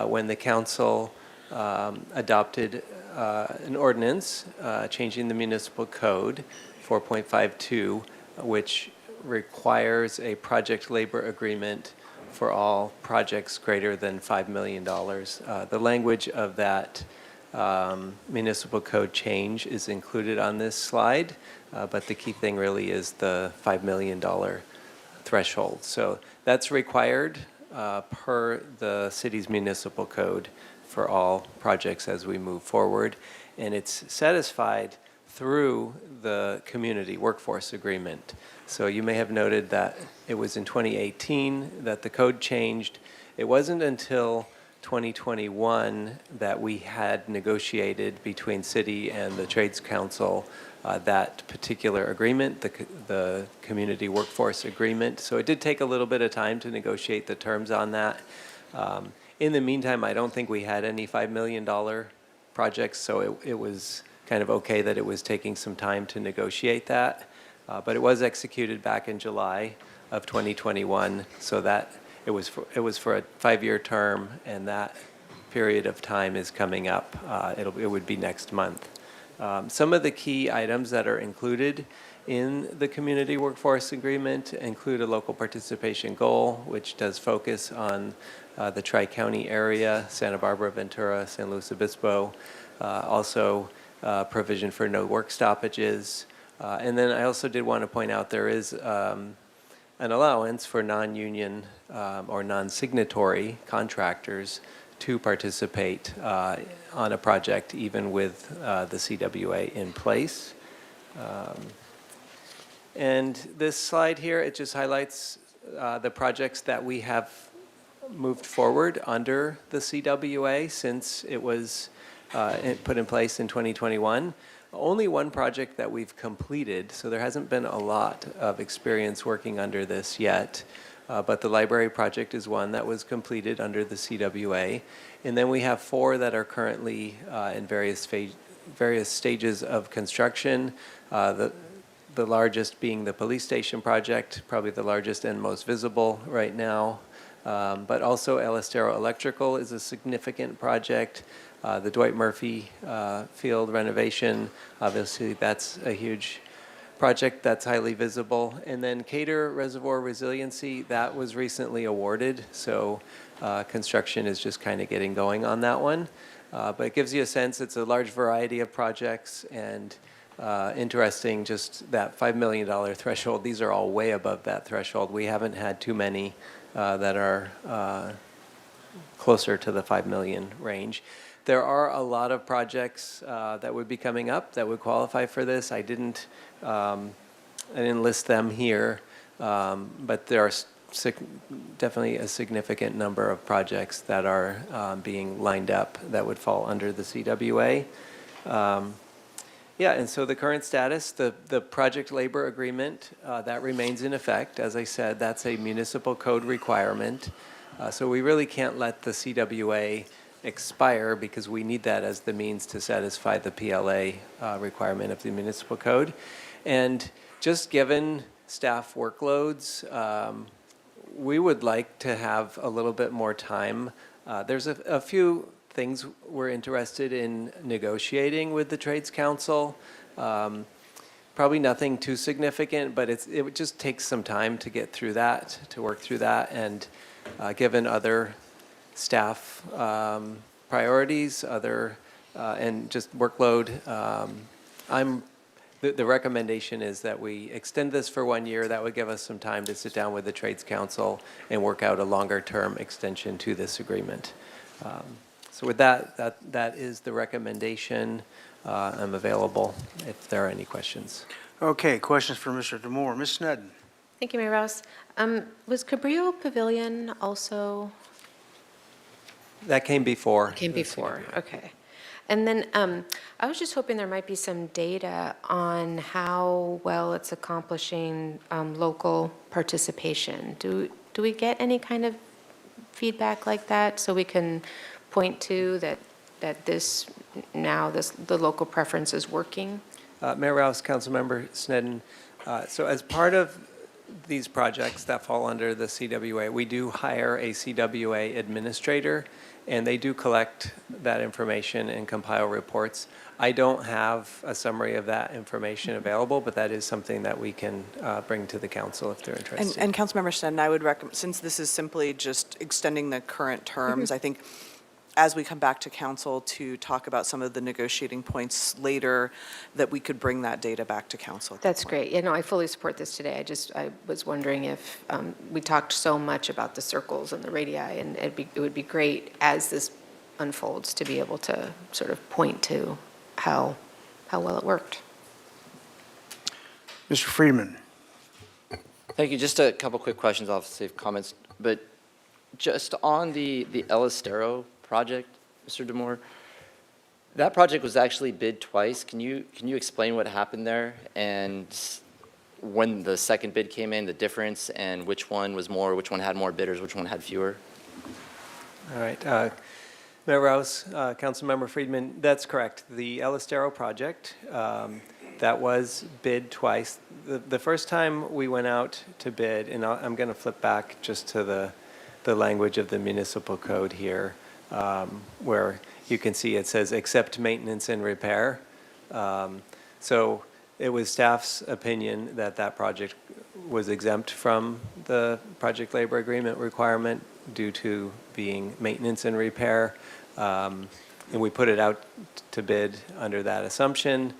when the council adopted an ordinance changing the municipal code 4.52, which requires a project labor agreement for all projects greater than $5 million. The language of that municipal code change is included on this slide, but the key thing really is the $5 million threshold. So that's required per the city's municipal code for all projects as we move forward, and it's satisfied through the community workforce agreement. So you may have noted that it was in 2018 that the code changed. It wasn't until 2021 that we had negotiated between city and the Trades Council that particular agreement, the community workforce agreement. So it did take a little bit of time to negotiate the terms on that. In the meantime, I don't think we had any $5 million projects, so it was kind of okay that it was taking some time to negotiate that. But it was executed back in July of 2021, so that it was for a 5-year term, and that period of time is coming up. It would be next month. Some of the key items that are included in the community workforce agreement include a local participation goal, which does focus on the Tri-County area, Santa Barbara, Ventura, San Luis Obispo. Also, provision for no work stoppages. And then I also did want to point out there is an allowance for non-union or non-signatory contractors to participate on a project even with the CWA in place. And this slide here, it just highlights the projects that we have moved forward under the CWA since it was put in place in 2021. Only one project that we've completed, so there hasn't been a lot of experience working under this yet. But the library project is one that was completed under the CWA. And then we have 4 that are currently in various stages of construction. The largest being the police station project, probably the largest and most visible right now. But also El Estero Electrical is a significant project. The Dwight Murphy field renovation, obviously that's a huge project that's highly visible. And then Cater Reservoir Resiliency, that was recently awarded, so construction is just kind of getting going on that one. But it gives you a sense, it's a large variety of projects, and interesting, just that $5 million threshold. These are all way above that threshold. We haven't had too many that are closer to the 5 million range. There are a lot of projects that would be coming up that would qualify for this. I didn't list them here, but there are definitely a significant number of projects that are being lined up that would fall under the CWA. Yeah, and so the current status, the project labor agreement, that remains in effect. As I said, that's a municipal code requirement. So we really can't let the CWA expire because we need that as the means to satisfy the PLA requirement of the municipal code. And just given staff workloads, we would like to have a little bit more time. There's a few things we're interested in negotiating with the Trades Council. Probably nothing too significant, but it would just take some time to get through that, to work through that. And given other staff priorities, and just workload, the recommendation is that we extend this for 1 year. That would give us some time to sit down with the Trades Council and work out a longer-term extension to this agreement. So with that is the recommendation. I'm available if there are any questions. Okay, questions for Mr. Demore. Ms. Snedden. Thank you, Mayor Rouse. Was Cabrillo Pavilion also? That came before. Came before, okay. And then I was just hoping there might be some data on how well it's accomplishing local participation. Do we get any kind of feedback like that so we can point to that the local preference is working? Mayor Rouse, Councilmember Snedden. So as part of these projects that fall under the CWA, we do hire a CWA administrator, and they do collect that information and compile reports. I don't have a summary of that information available, but that is something that we can bring to the council if they're interested. And Councilmember Snedden, I would recommend, since this is simply just extending the current terms, I think as we come back to council to talk about some of the negotiating points later, that we could bring that data back to council. That's great. You know, I fully support this today. I was wondering if we talked so much about the circles and the radii, and it would be great as this unfolds to be able to sort of point to how well it worked. Mr. Friedman. Thank you. Just a couple quick questions. I'll save comments. But just on the El Estero project, Mr. Demore, that project was actually bid twice. Can you explain what happened there and when the second bid came in, the difference, and which one was more, which one had more bidders, which one had fewer? All right. Mayor Rouse, Councilmember Friedman, that's correct. The El Estero project, that was bid twice. The first time we went out to bid, and I'm going to flip back just to the language of the municipal code here, where you can see it says except maintenance and repair. So it was staff's opinion that that project was exempt from the project labor agreement requirement due to being maintenance and repair. And we put it out to bid under that assumption.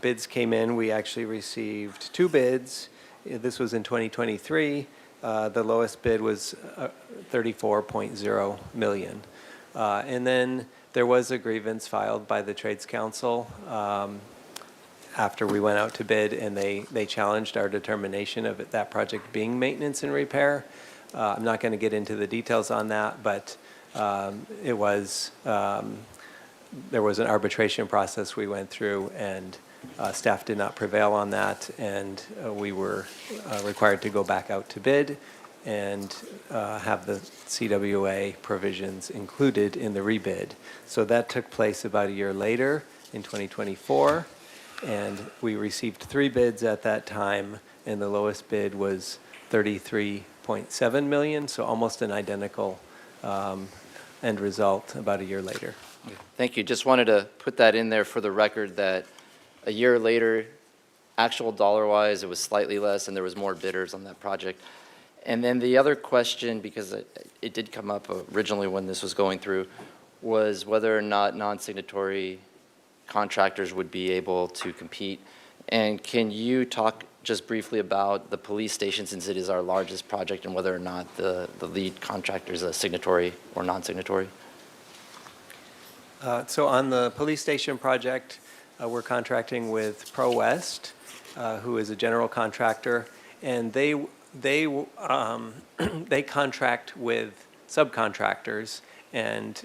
Bids came in. We actually received 2 bids. This was in 2023. The lowest bid was $34.0 million. And then there was a grievance filed by the Trades Council after we went out to bid, and they challenged our determination of that project being maintenance and repair. I'm not going to get into the details on that, but it was there was an arbitration process we went through, and staff did not prevail on that, and we were required to go back out to bid and have the CWA provisions included in the rebid. So that took place about a year later in 2024, and we received 3 bids at that time, and the lowest bid was $33.7 million, so almost an identical end result about a year later. Thank you. Just wanted to put that in there for the record that a year later, actual dollar-wise, it was slightly less and there was more bidders on that project. And then the other question, because it did come up originally when this was going through, was whether or not non-signatory contractors would be able to compete. And can you talk just briefly about the police station, since it is our largest project, and whether or not the lead contractor is a signatory or non-signatory? So on the police station project, we're contracting with Pro West, who is a general contractor, and they contract with subcontractors, and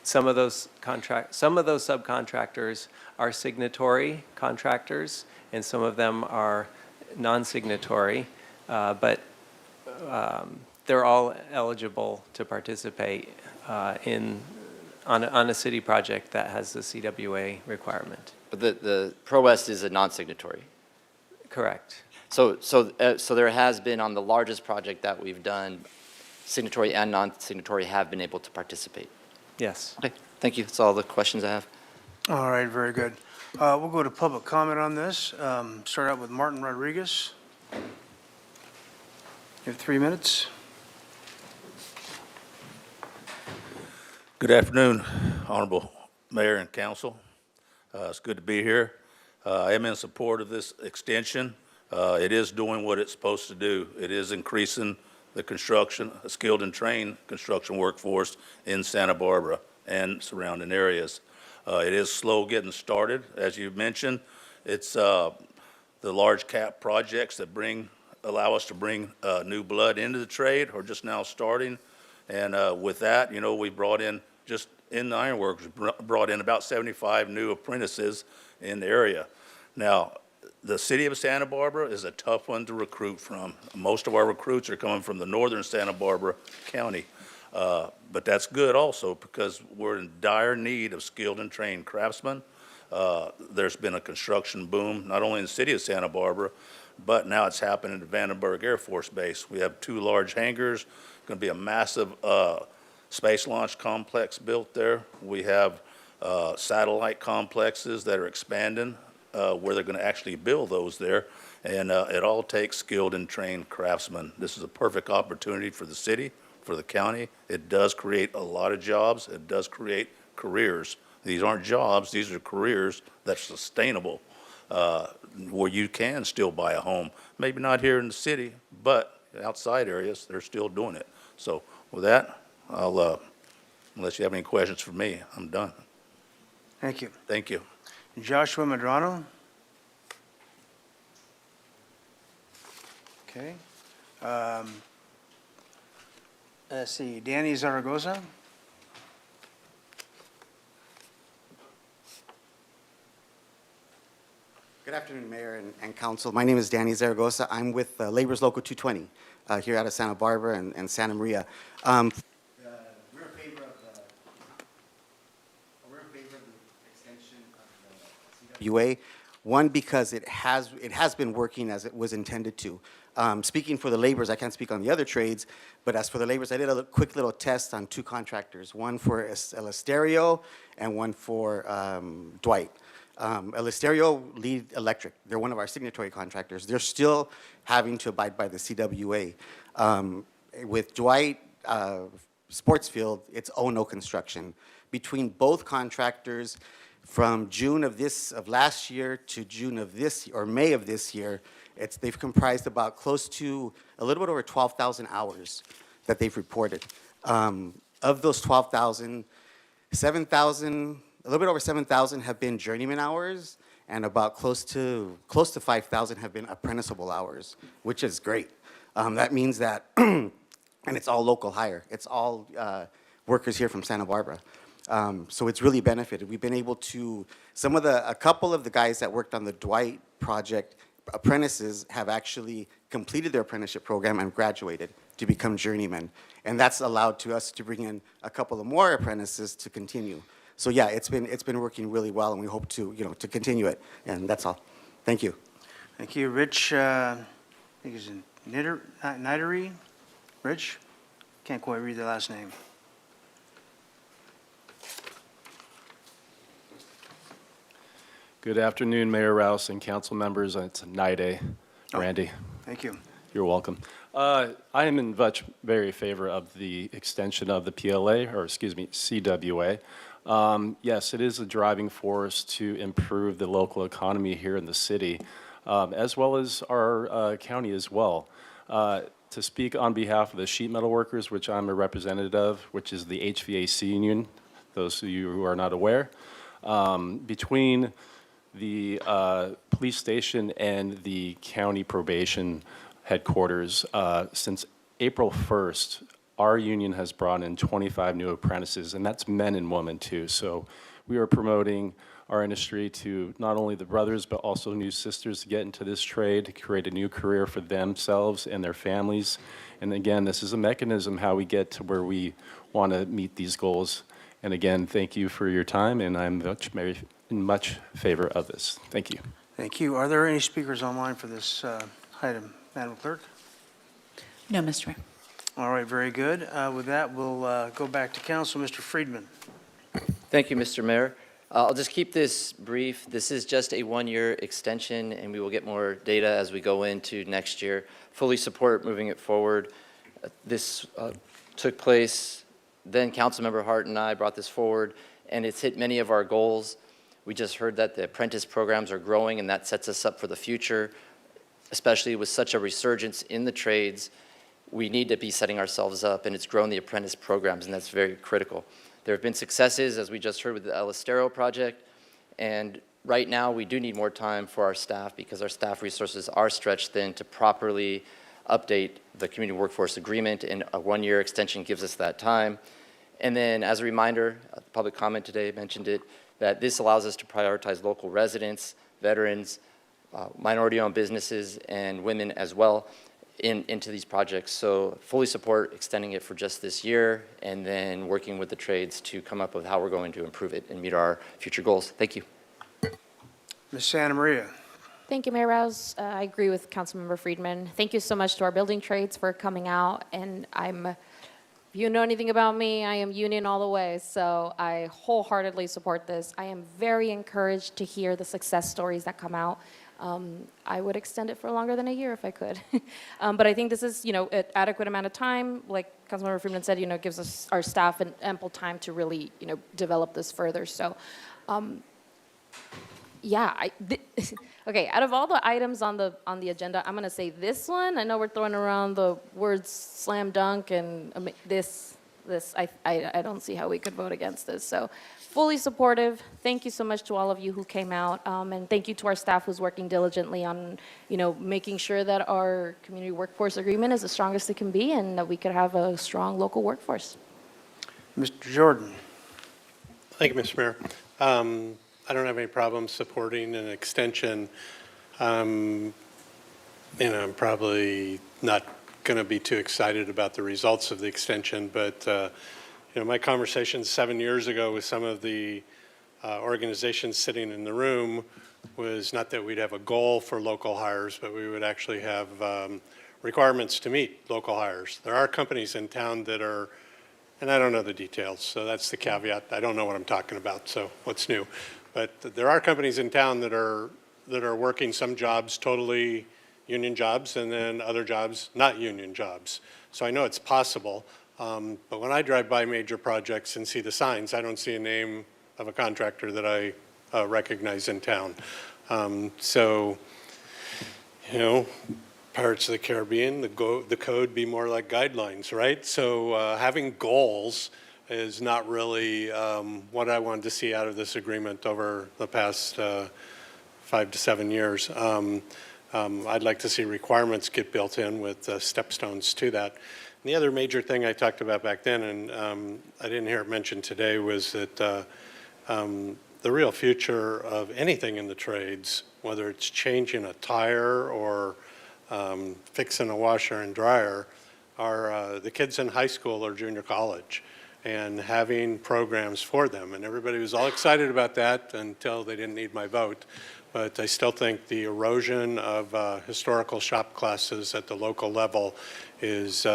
some of those subcontractors are signatory contractors, and some of them are non-signatory, but they're all eligible to participate on a city project that has the CWA requirement. But the Pro West is a non-signatory. Correct. So there has been, on the largest project that we've done, signatory and non-signatory have been able to participate. Yes. Okay, thank you. That's all the questions I have. All right, very good. We'll go to public comment on this. Start out with Martin Rodriguez. You have 3 minutes. Good afternoon, Honorable Mayor and Council. It's good to be here. I am in support of this extension. It is doing what it's supposed to do. It is increasing the construction, skilled and trained construction workforce in Santa Barbara and surrounding areas. It is slow getting started, as you mentioned. It's the large cap projects that allow us to bring new blood into the trade are just now starting. And with that, you know, we brought in, just in the ironworks, brought in about 75 new apprentices in the area. Now, the city of Santa Barbara is a tough one to recruit from. Most of our recruits are coming from the northern Santa Barbara County. But that's good also, because we're in dire need of skilled and trained craftsmen. There's been a construction boom, not only in the city of Santa Barbara, but now it's happening at Vandenberg Air Force Base. We have 2 large hangars, going to be a massive space launch complex built there. We have satellite complexes that are expanding, where they're going to actually build those there. And it all takes skilled and trained craftsmen. This is a perfect opportunity for the city, for the county. It does create a lot of jobs. It does create careers. These aren't jobs, these are careers that's sustainable, where you can still buy a home. Maybe not here in the city, but outside areas, they're still doing it. So with that, I'll, unless you have any questions for me, I'm done. Thank you. Thank you. Joshua Medrano. Okay. Let's see, Danny Zaragoza. Good afternoon, Mayor and Council. My name is Danny Zaragoza. I'm with Labor's Local 220 here out of Santa Barbara and Santa Maria. We're in favor of the extension of the CWA. One, because it has been working as it was intended to. Speaking for the laborers, I can't speak on the other trades, but as for the laborers, I did a quick little test on 2 contractors, one for El Esterio and one for Dwight. Elasterio Lead Electric, they're one of our signatory contractors. They're still having to abide by the CWA. With Dwight Sports Field, it's O&O Construction. Between both contractors, from June of last year to June of this, or May of this year, they've comprised about close to a little bit over 12,000 hours that they've reported. Of those 12,000, 7,000, a little bit over 7,000 have been journeyman hours, and about close to 5,000 have been apprenticeable hours, which is great. That means that, and it's all local hire. It's all workers here from Santa Barbara. So it's really benefited. We've been able to, a couple of the guys that worked on the Dwight project, apprentices, have actually completed their apprenticeship program and graduated to become journeymen. And that's allowed us to bring in a couple of more apprentices to continue. So yeah, it's been working really well, and we hope to to continue it. And that's all. Thank you. Thank you, Rich. I think it's Nidary. Rich, can't quite read the last name. Good afternoon, Mayor Rouse and council members. It's Naide, Randy. Thank you. You're welcome. I am in very favor of the extension of the PLA, or excuse me, CWA. Yes, it is a driving force to improve the local economy here in the city, as well as our county as well. To speak on behalf of the sheet metal workers, which I'm a representative of, which is the HVAC union, those of you who are not aware, between the police station and the county probation headquarters, since April 1st, our union has brought in 25 new apprentices, and that's men and women too. So we are promoting our industry to not only the brothers, but also new sisters to get into this trade, to create a new career for themselves and their families. And again, this is a mechanism how we get to where we want to meet these goals. And again, thank you for your time, and I'm in much favor of this. Thank you. Thank you. Are there any speakers online for this item, Madam Clerk? No, Mr. Mayor. All right, very good. With that, we'll go back to council. Mr. Friedman. Thank you, Mr. Mayor. I'll just keep this brief. This is just a one-year extension, and we will get more data as we go into next year. Fully support moving it forward. This took place, then Councilmember Hart and I brought this forward, and it's hit many of our goals. We just heard that the apprentice programs are growing, and that sets us up for the future, especially with such a resurgence in the trades. We need to be setting ourselves up, and it's grown the apprentice programs, and that's very critical. There have been successes, as we just heard with the El Estero project, and right now we do need more time for our staff because our staff resources are stretched thin to properly update the community workforce agreement, and a one-year extension gives us that time. And then as a reminder, public comment today mentioned it, that this allows us to prioritize local residents, veterans, minority-owned businesses, and women as well into these projects. So fully support extending it for just this year and then working with the trades to come up with how we're going to improve it and meet our future goals. Thank you. Ms. Santa Maria. Thank you, Mayor Rouse. I agree with Councilmember Friedman. Thank you so much to our building trades for coming out. And if you know anything about me, I am union all the way. So I wholeheartedly support this. I am very encouraged to hear the success stories that come out. I would extend it for longer than a year if I could. But I think this is, an adequate amount of time. Like Councilmember Friedman said, it gives us, our staff, an ample time to really, develop this further. So, yeah, okay, out of all the items on the agenda, I'm going to say this one. I know we're throwing around the words slam dunk and I don't see how we could vote against this. So fully supportive. Thank you so much to all of you who came out. And thank you to our staff who's working diligently on, making sure that our community workforce agreement is the strongest it can be and that we could have a strong local workforce. Mr. Jordan. Thank you, Mr. Mayor. I don't have any problem supporting an extension. I'm probably not going to be too excited about the results of the extension, but my conversation 7 years ago with some of the organizations sitting in the room was not that we'd have a goal for local hires, but we would actually have requirements to meet local hires. There are companies in town that are, and I don't know the details, so that's the caveat. I don't know what I'm talking about, so what's new? But there are companies in town that are working some jobs totally union jobs and then other jobs not union jobs. So I know it's possible. But when I drive by major projects and see the signs, I don't see a name of a contractor that I recognize in town. So, you know, Pirates of the Caribbean, the code be more like guidelines, right? So having goals is not really what I wanted to see out of this agreement over the past 5 to 7 years. I'd like to see requirements get built in with stepstones to that. And the other major thing I talked about back then, and I didn't hear it mentioned today, was that the real future of anything in the trades, whether it's changing a tire or fixing a washer and dryer, are the kids in high school or junior college, and having programs for them. And everybody was all excited about that until they didn't need my vote. But I still think the erosion of historical shop classes at the local level is,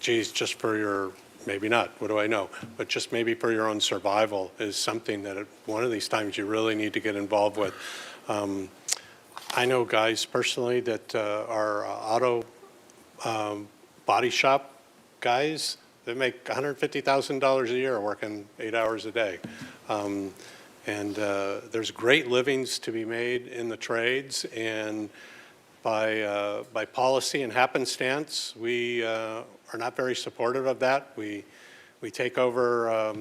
geez, just for your, maybe not, what do I know, but just maybe for your own survival is something that at one of these times you really need to get involved with. I know guys personally that are auto body shop guys that make $150,000 a year working 8 hours a day. And there's great livings to be made in the trades, and by policy and happenstance, we are not very supportive of that. We take over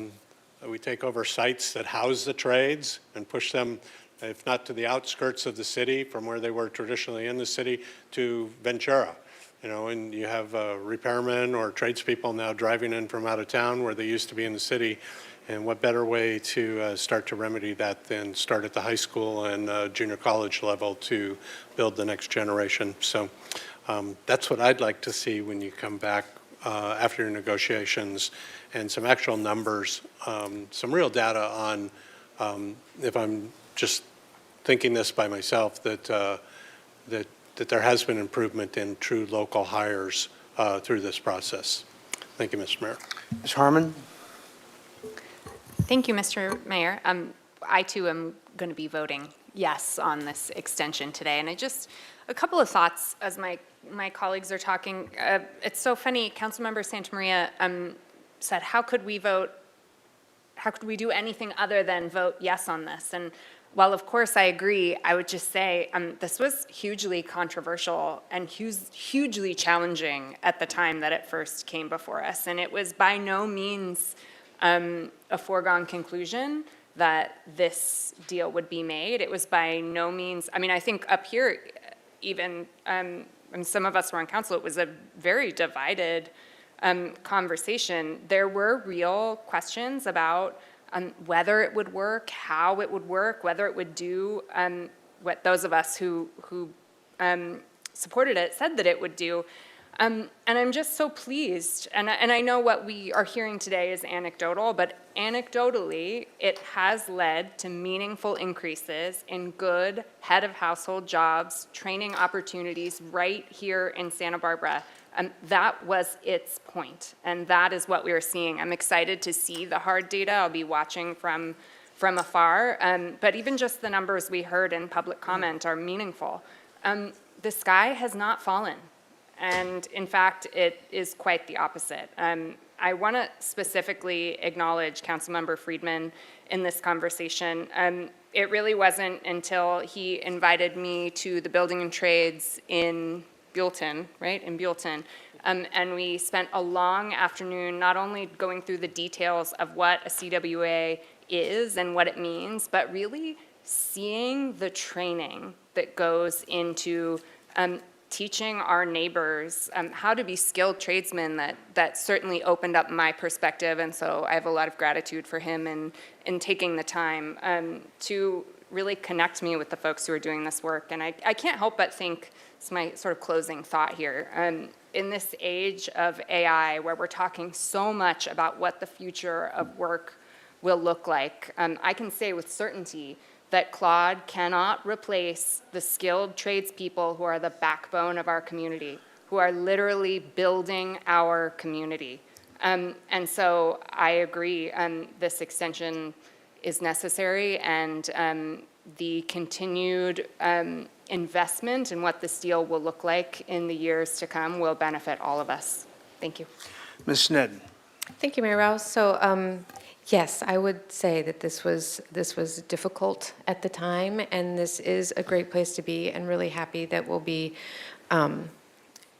sites that house the trades and push them, if not to the outskirts of the city, from where they were traditionally in the city, to Ventura. You know, and you have repairmen or tradespeople now driving in from out of town where they used to be in the city. And what better way to start to remedy that than start at the high school and junior college level to build the next generation. So that's what I'd like to see when you come back after your negotiations, and some actual numbers, some real data on, if I'm just thinking this by myself, that there has been improvement in true local hires through this process. Thank you, Mr. Mayor. Ms. Harmon? Thank you, Mr. Mayor. I too am going to be voting yes on this extension today. And a couple of thoughts as my colleagues are talking. It's so funny, Councilmember Santamaria said, how could we do anything other than vote yes on this? And while of course I agree, I would just say this was hugely controversial and hugely challenging at the time that it first came before us. And it was by no means a foregone conclusion that this deal would be made. It was by no means, I mean, I think up here, even, and some of us were on council, it was a very divided conversation. There were real questions about whether it would work, how it would work, whether it would do what those of us who supported it said that it would do. And I'm just so pleased, and I know what we are hearing today is anecdotal, but anecdotally, it has led to meaningful increases in good head of household jobs, training opportunities right here in Santa Barbara. That was its point, and that is what we are seeing. I'm excited to see the hard data. I'll be watching from afar, but even just the numbers we heard in public comment are meaningful. The sky has not fallen. And in fact, it is quite the opposite. I want to specifically acknowledge Councilmember Friedman in this conversation. It really wasn't until he invited me to the Building and Trades in Buellton, right, in Buellton, and we spent a long afternoon not only going through the details of what a CWA is and what it means, but really seeing the training that goes into teaching our neighbors how to be skilled tradesmen. That certainly opened up my perspective, and so I have a lot of gratitude for him in taking the time to really connect me with the folks who are doing this work. And I can't help but think, it's my sort of closing thought here, in this age of AI where we're talking so much about what the future of work will look like, I can say with certainty that Claude cannot replace the skilled tradespeople who are the backbone of our community, who are literally building our community. And so I agree, this extension is necessary, and the continued investment in what this deal will look like in the years to come will benefit all of us. Thank you. Ms. Sneddon. Thank you, Mayor Rouse. So, yes, I would say that this was difficult at the time, and this is a great place to be, and really happy that we'll be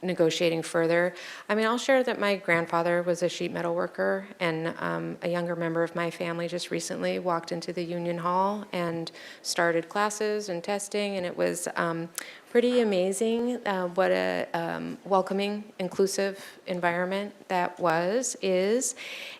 negotiating further. I mean, I'll share that my grandfather was a sheet metal worker, and a younger member of my family just recently walked into the Union Hall and started classes and testing, and it was pretty amazing what a welcoming, inclusive environment that is,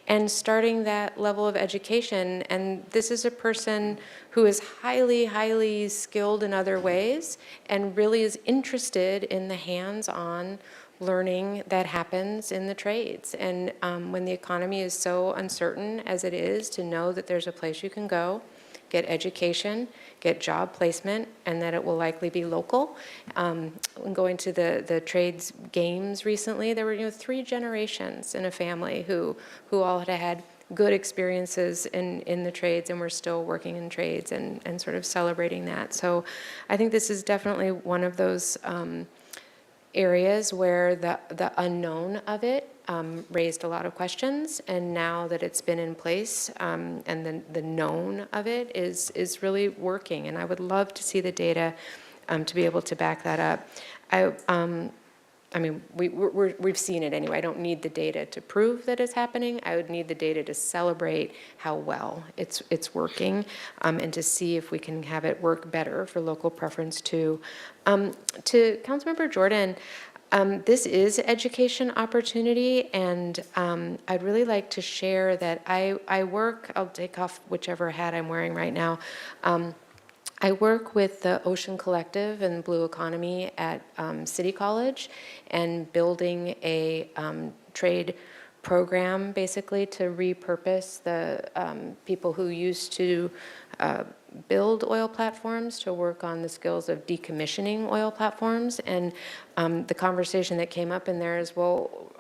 and starting that level of education. And this is a person who is highly, highly skilled in other ways and really is interested in the hands-on learning that happens in the trades. And when the economy is so uncertain as it is, to know that there's a place you can go, get education, get job placement, and that it will likely be local. Going to the trades games recently, there were 3 generations in a family who all had good experiences in the trades and were still working in trades, and sort of celebrating that. So I think this is definitely one of those areas where the unknown of it raised a lot of questions, and now that it's been in place, and the known of it is really working, and I would love to see the data to be able to back that up. I mean, we've seen it anyway. I don't need the data to prove that it's happening. I would need the data to celebrate how well it's working, and to see if we can have it work better for local preference too. To Councilmember Jordan, this is education opportunity, and I'd really like to share that I work, I'll take off whichever hat I'm wearing right now. I work with the Ocean Collective and Blue Economy at City College, and building a trade program basically to repurpose the people who used to build oil platforms to work on the skills of decommissioning oil platforms. And the conversation that came up in there is, well,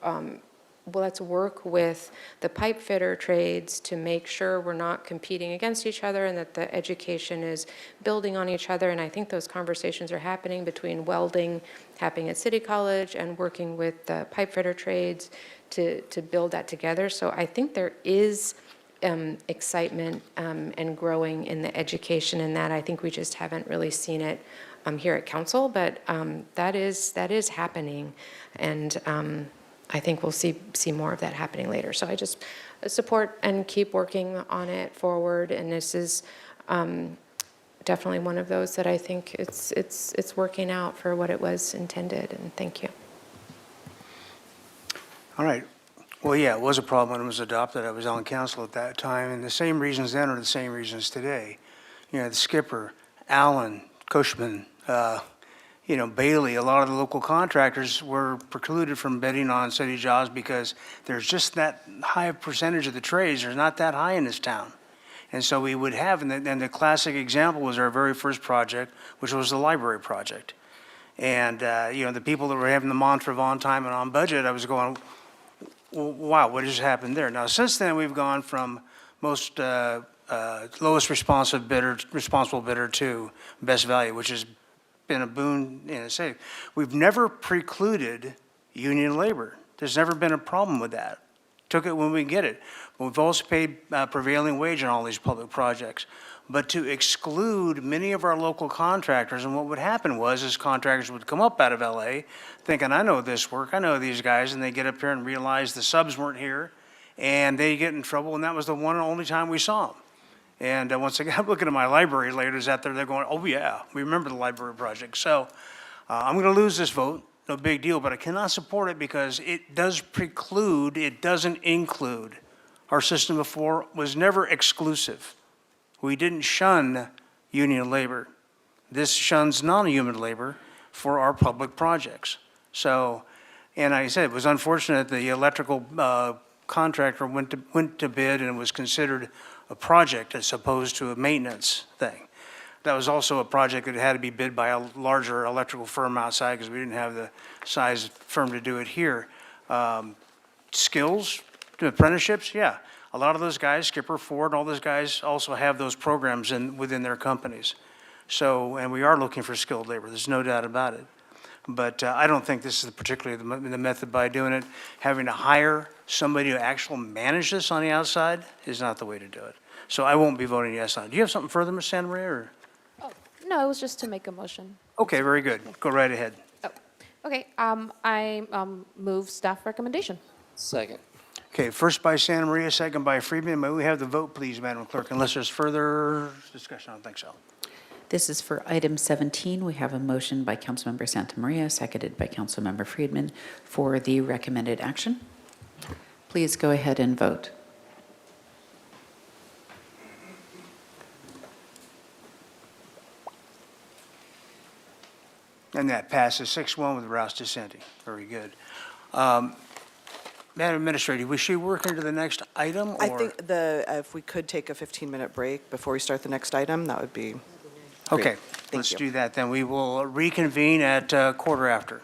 let's work with the pipe fitter trades to make sure we're not competing against each other, and that the education is building on each other. And I think those conversations are happening between welding, happening at City College, and working with the pipe fitter trades to build that together. So I think there is excitement and growing in the education in that. I think we just haven't really seen it here at Council, but that is happening, and I think we'll see more of that happening later. So I just support and keep working on it forward, and this is definitely one of those that I think it's working out for what it was intended, and thank you. All right. Well, yeah, it was a problem when it was adopted. I was on council at that time, and the same reasons then are the same reasons today. The skipper, Allen, Cushman, Bailey, a lot of the local contractors were precluded from bidding on city jobs because there's just that high percentage of the trades. There's not that high in this town. And so we would have, and the classic example was our very first project, which was the library project. And, the people that were having the mantra of on time and on budget, I was going, wow, what just happened there? Now, since then, we've gone from most lowest responsible bidder to best value, which has been a boon in a city. We've never precluded union labor. There's never been a problem with that. Took it when we get it. But we've also paid prevailing wage on all these public projects. But to exclude many of our local contractors, and what would happen was contractors would come up out of LA thinking, I know this work, I know these guys, and they get up here and realize the subs weren't here, and they get in trouble, and that was the one and only time we saw them. And once again, I'm looking at my library leaders out there, they're going, oh yeah, we remember the library project. So I'm going to lose this vote, no big deal, but I cannot support it because it does preclude, it doesn't include. Our system before was never exclusive. We didn't shun union labor. This shuns non-union labor for our public projects. So, and like I said, it was unfortunate the electrical contractor went to bid and was considered a project as opposed to a maintenance thing. That was also a project that had to be bid by a larger electrical firm outside because we didn't have the size firm to do it here. Skills, Do apprenticeships? Yeah. A lot of those guys, Skipper, Ford, all those guys also have those programs within their companies. So, and we are looking for skilled labor, there's no doubt about it. But I don't think this is particularly the method by doing it. Having to hire somebody to actually manage this on the outside is not the way to do it. So I won't be voting yes on it. Do you have something further, Ms. Santa Maria, or? No, it was just to make a motion. Okay, very good. Go right ahead. Okay, I move staff recommendation. Second. Okay, first by Santa Maria, second by Friedman. May we have the vote, please, Madam Clerk, unless there's further discussion? I don't think so. This is for item 17. We have a motion by Councilmember Santa Maria, seconded by Councilmember Friedman for the recommended action. Please go ahead and vote. And that passes 6-1 with Rouse dissenting. Very good. Madam Administrator, we should work into the next item, or? I think if we could take a 15-minute break before we start the next item, that would be great. Okay, Thank let's you. do that then. We will reconvene at quarter after.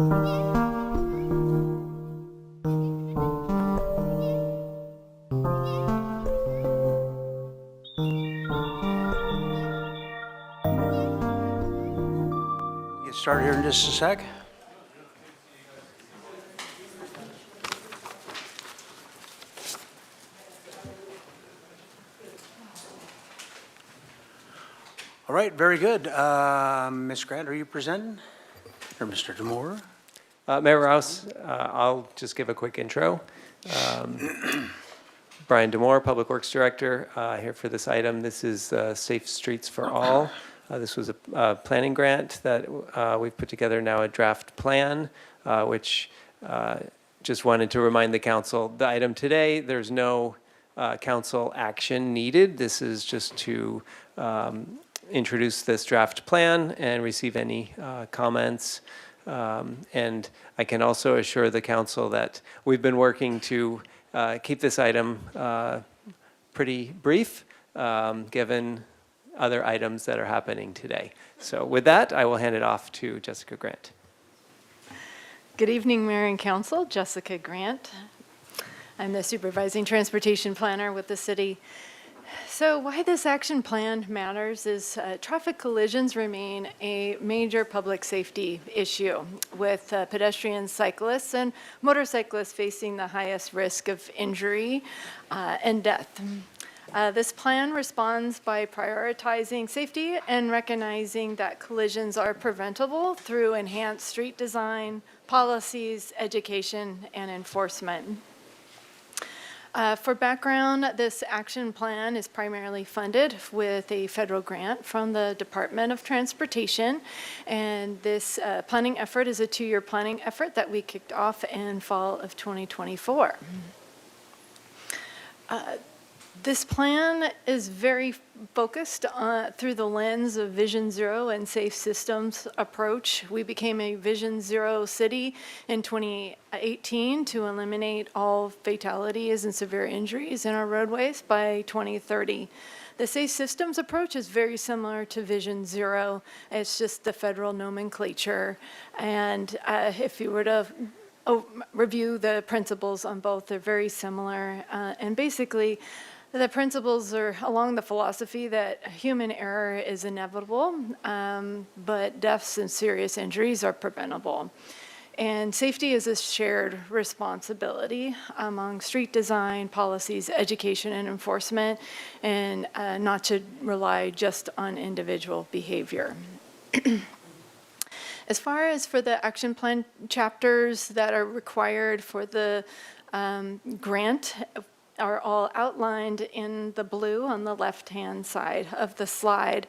Get started here in just a sec. All right, very good. Ms. Grant, are you presenting? Or Mr. Demore? Mayor Rouse, I'll just give a quick intro. Brian Demore, Public Works Director, here for this item. This is Safe Streets for All. This was a planning grant that we've put together now a draft plan, which just wanted to remind the council, the item today, there's no council action needed. This is just to introduce this draft plan and receive any comments. And I can also assure the council that we've been working to keep this item pretty brief, given other items that are happening today. So with that, I will hand it off to Jessica Grant. Good evening, Mayor and Council. Jessica Grant. I'm the Supervising Transportation Planner with the city. So why this action plan matters is traffic collisions remain a major public safety issue, with pedestrians, cyclists, and motorcyclists facing the highest risk of injury and death. This plan responds by prioritizing safety and recognizing that collisions are preventable through enhanced street design, policies, education, and enforcement. For background, this action plan is primarily funded with a federal grant from the Department of Transportation, and this planning effort is a 2-year planning effort that we kicked off in fall of 2024. This plan is very focused through the lens of Vision Zero and Safe Systems approach. We became a Vision Zero city in 2018 to eliminate all fatalities and severe injuries in our roadways by 2030. The Safe Systems approach is very similar to Vision Zero. It's just the federal nomenclature. And if you were to review the principles on both, they're very similar. And basically, the principles are along the philosophy that human error is inevitable, but deaths and serious injuries are preventable. And safety is a shared responsibility among street design, policies, education, and enforcement, and not to rely just on individual behavior. As far as for the action plan chapters that are required for the grant, are all outlined in the blue on the left-hand side of the slide.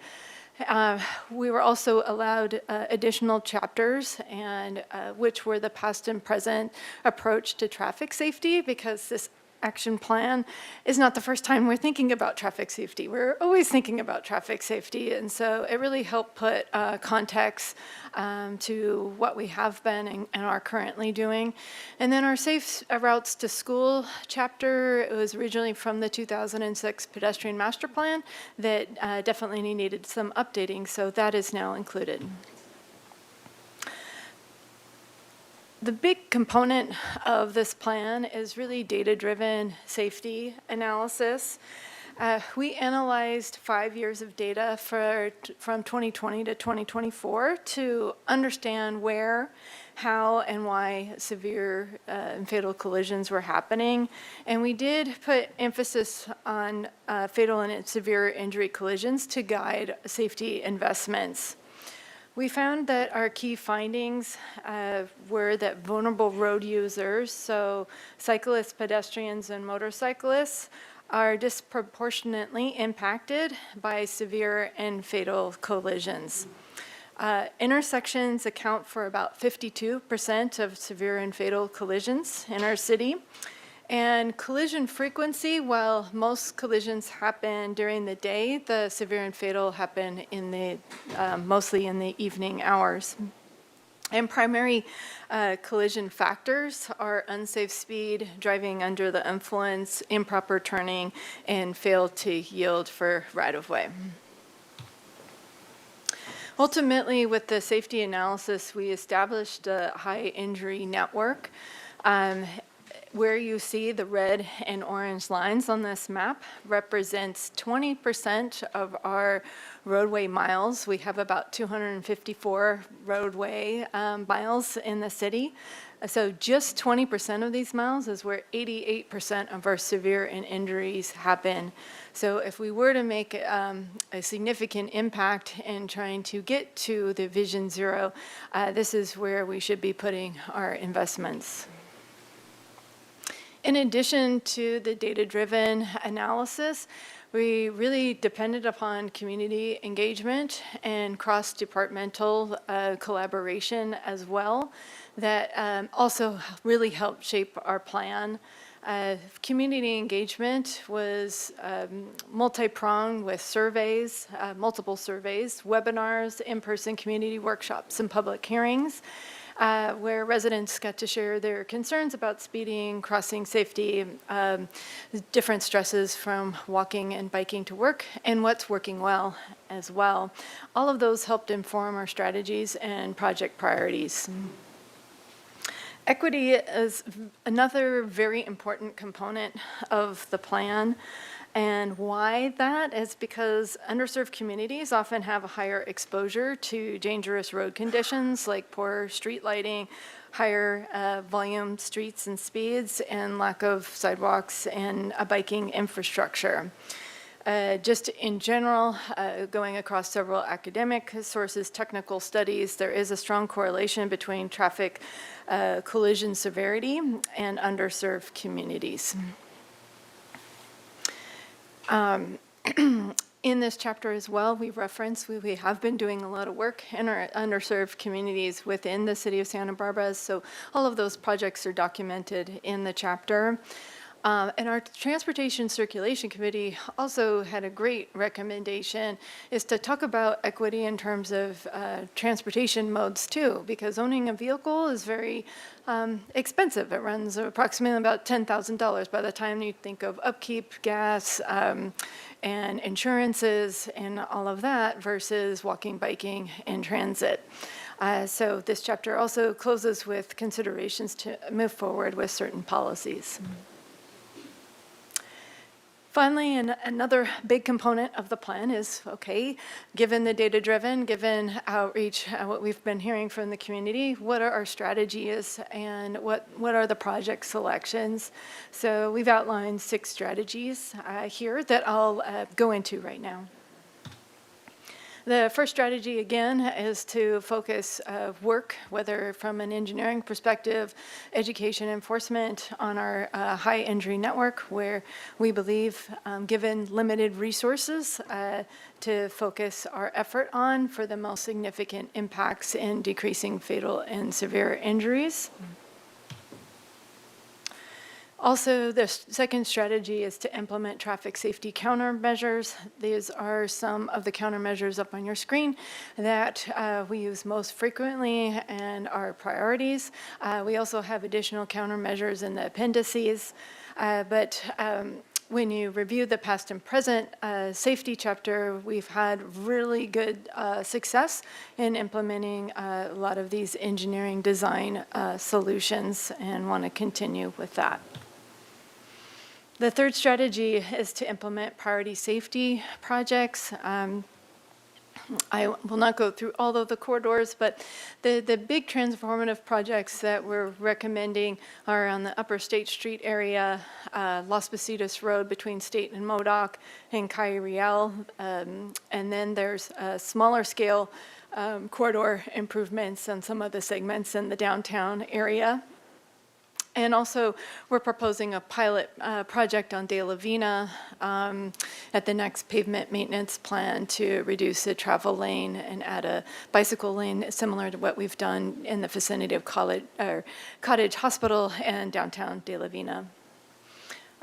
We were also allowed additional chapters, and which were the past and present approach to traffic safety, because this action plan is not the first time we're thinking about traffic safety. We're always thinking about traffic safety, and so it really helped put context to what we have been and are currently doing. And then our Safe Routes to School chapter, it was originally from the 2006 Pedestrian Master Plan that definitely needed some updating, so that is now included. The big component of this plan is really data-driven safety analysis. We analyzed 5 years of data from 2020 to 2024 to understand where, how, and why severe and fatal collisions were happening. And we did put emphasis on fatal and severe injury collisions to guide safety investments. We found that our key findings were that vulnerable road users, so cyclists, pedestrians, and motorcyclists, are disproportionately impacted by severe and fatal collisions. Intersections account for about 52% of severe and fatal collisions in our city. And collision frequency, while most collisions happen during the day, the severe and fatal happen in the mostly in the evening hours. And primary collision factors are unsafe speed, driving under the influence, improper turning, and fail to yield for right-of-way. Ultimately, with the safety analysis, we established a high injury network. Where you see the red and orange lines on this map represents 20% of our roadway miles. We have about 254 roadway miles in the city. So just 20% of these miles is where 88% of our severe injuries happen. So if we were to make a significant impact in trying to get to the Vision Zero, this is where we should be putting our investments. In addition to the data-driven analysis, we really depended upon community engagement and cross-departmental collaboration as well that also really helped shape our plan. Community engagement was multi-pronged with surveys, multiple surveys, webinars, in-person community workshops, and public hearings. Where residents got to share their concerns about speeding, crossing safety, different stresses from walking and biking to work, and what's working well as well. All of those helped inform our strategies and project priorities. Equity is another very important component of the plan. And why that is because underserved communities often have a higher exposure to dangerous road conditions like poor street lighting, higher volume streets and speeds, and lack of sidewalks and a biking infrastructure. Just in general, going across several academic sources, technical studies, there is a strong correlation between traffic collision severity and underserved communities. In this chapter as well, we have been doing a lot of work in our underserved communities within the city of Santa Barbara, so all of those projects are documented in the chapter. And our Transportation Circulation Committee also had a great recommendation, is to talk about equity in terms of transportation modes too, because owning a vehicle is very expensive. It runs approximately about $10,000 by the time you think of upkeep, gas, and insurances and all of that versus walking, biking, and transit. So this chapter also closes with considerations to move forward with certain policies. Finally, and another big component of the plan is, okay, given the data-driven, given outreach, what we've been hearing from the community, what are our strategies and what are the project selections? So we've outlined 6 strategies here that I'll go into right now. The first strategy, again, is to focus work, whether from an engineering perspective, education enforcement, on our high injury network, where we believe, given limited resources, to focus our effort on for the most significant impacts in decreasing fatal and severe injuries. Also, the second strategy is to implement traffic safety countermeasures. These are some of the countermeasures up on your screen that we use most frequently and are priorities. We also have additional countermeasures in the appendices, but when you review the past and present safety chapter, we've had really good success in implementing a lot of these engineering design solutions and want to continue with that. The third strategy is to implement priority safety projects. I will not go through all of the corridors, but the big transformative projects that we're recommending are on the Upper State Street area, Las Positas Road between State and Modoc, and Calle Real. And then there's smaller scale corridor improvements on some of the segments in the downtown area. And also, we're proposing a pilot project on De La Vina at the next pavement maintenance plan to reduce the travel lane and add a bicycle lane similar to what we've done in the vicinity of Cottage Hospital and downtown De La Vina.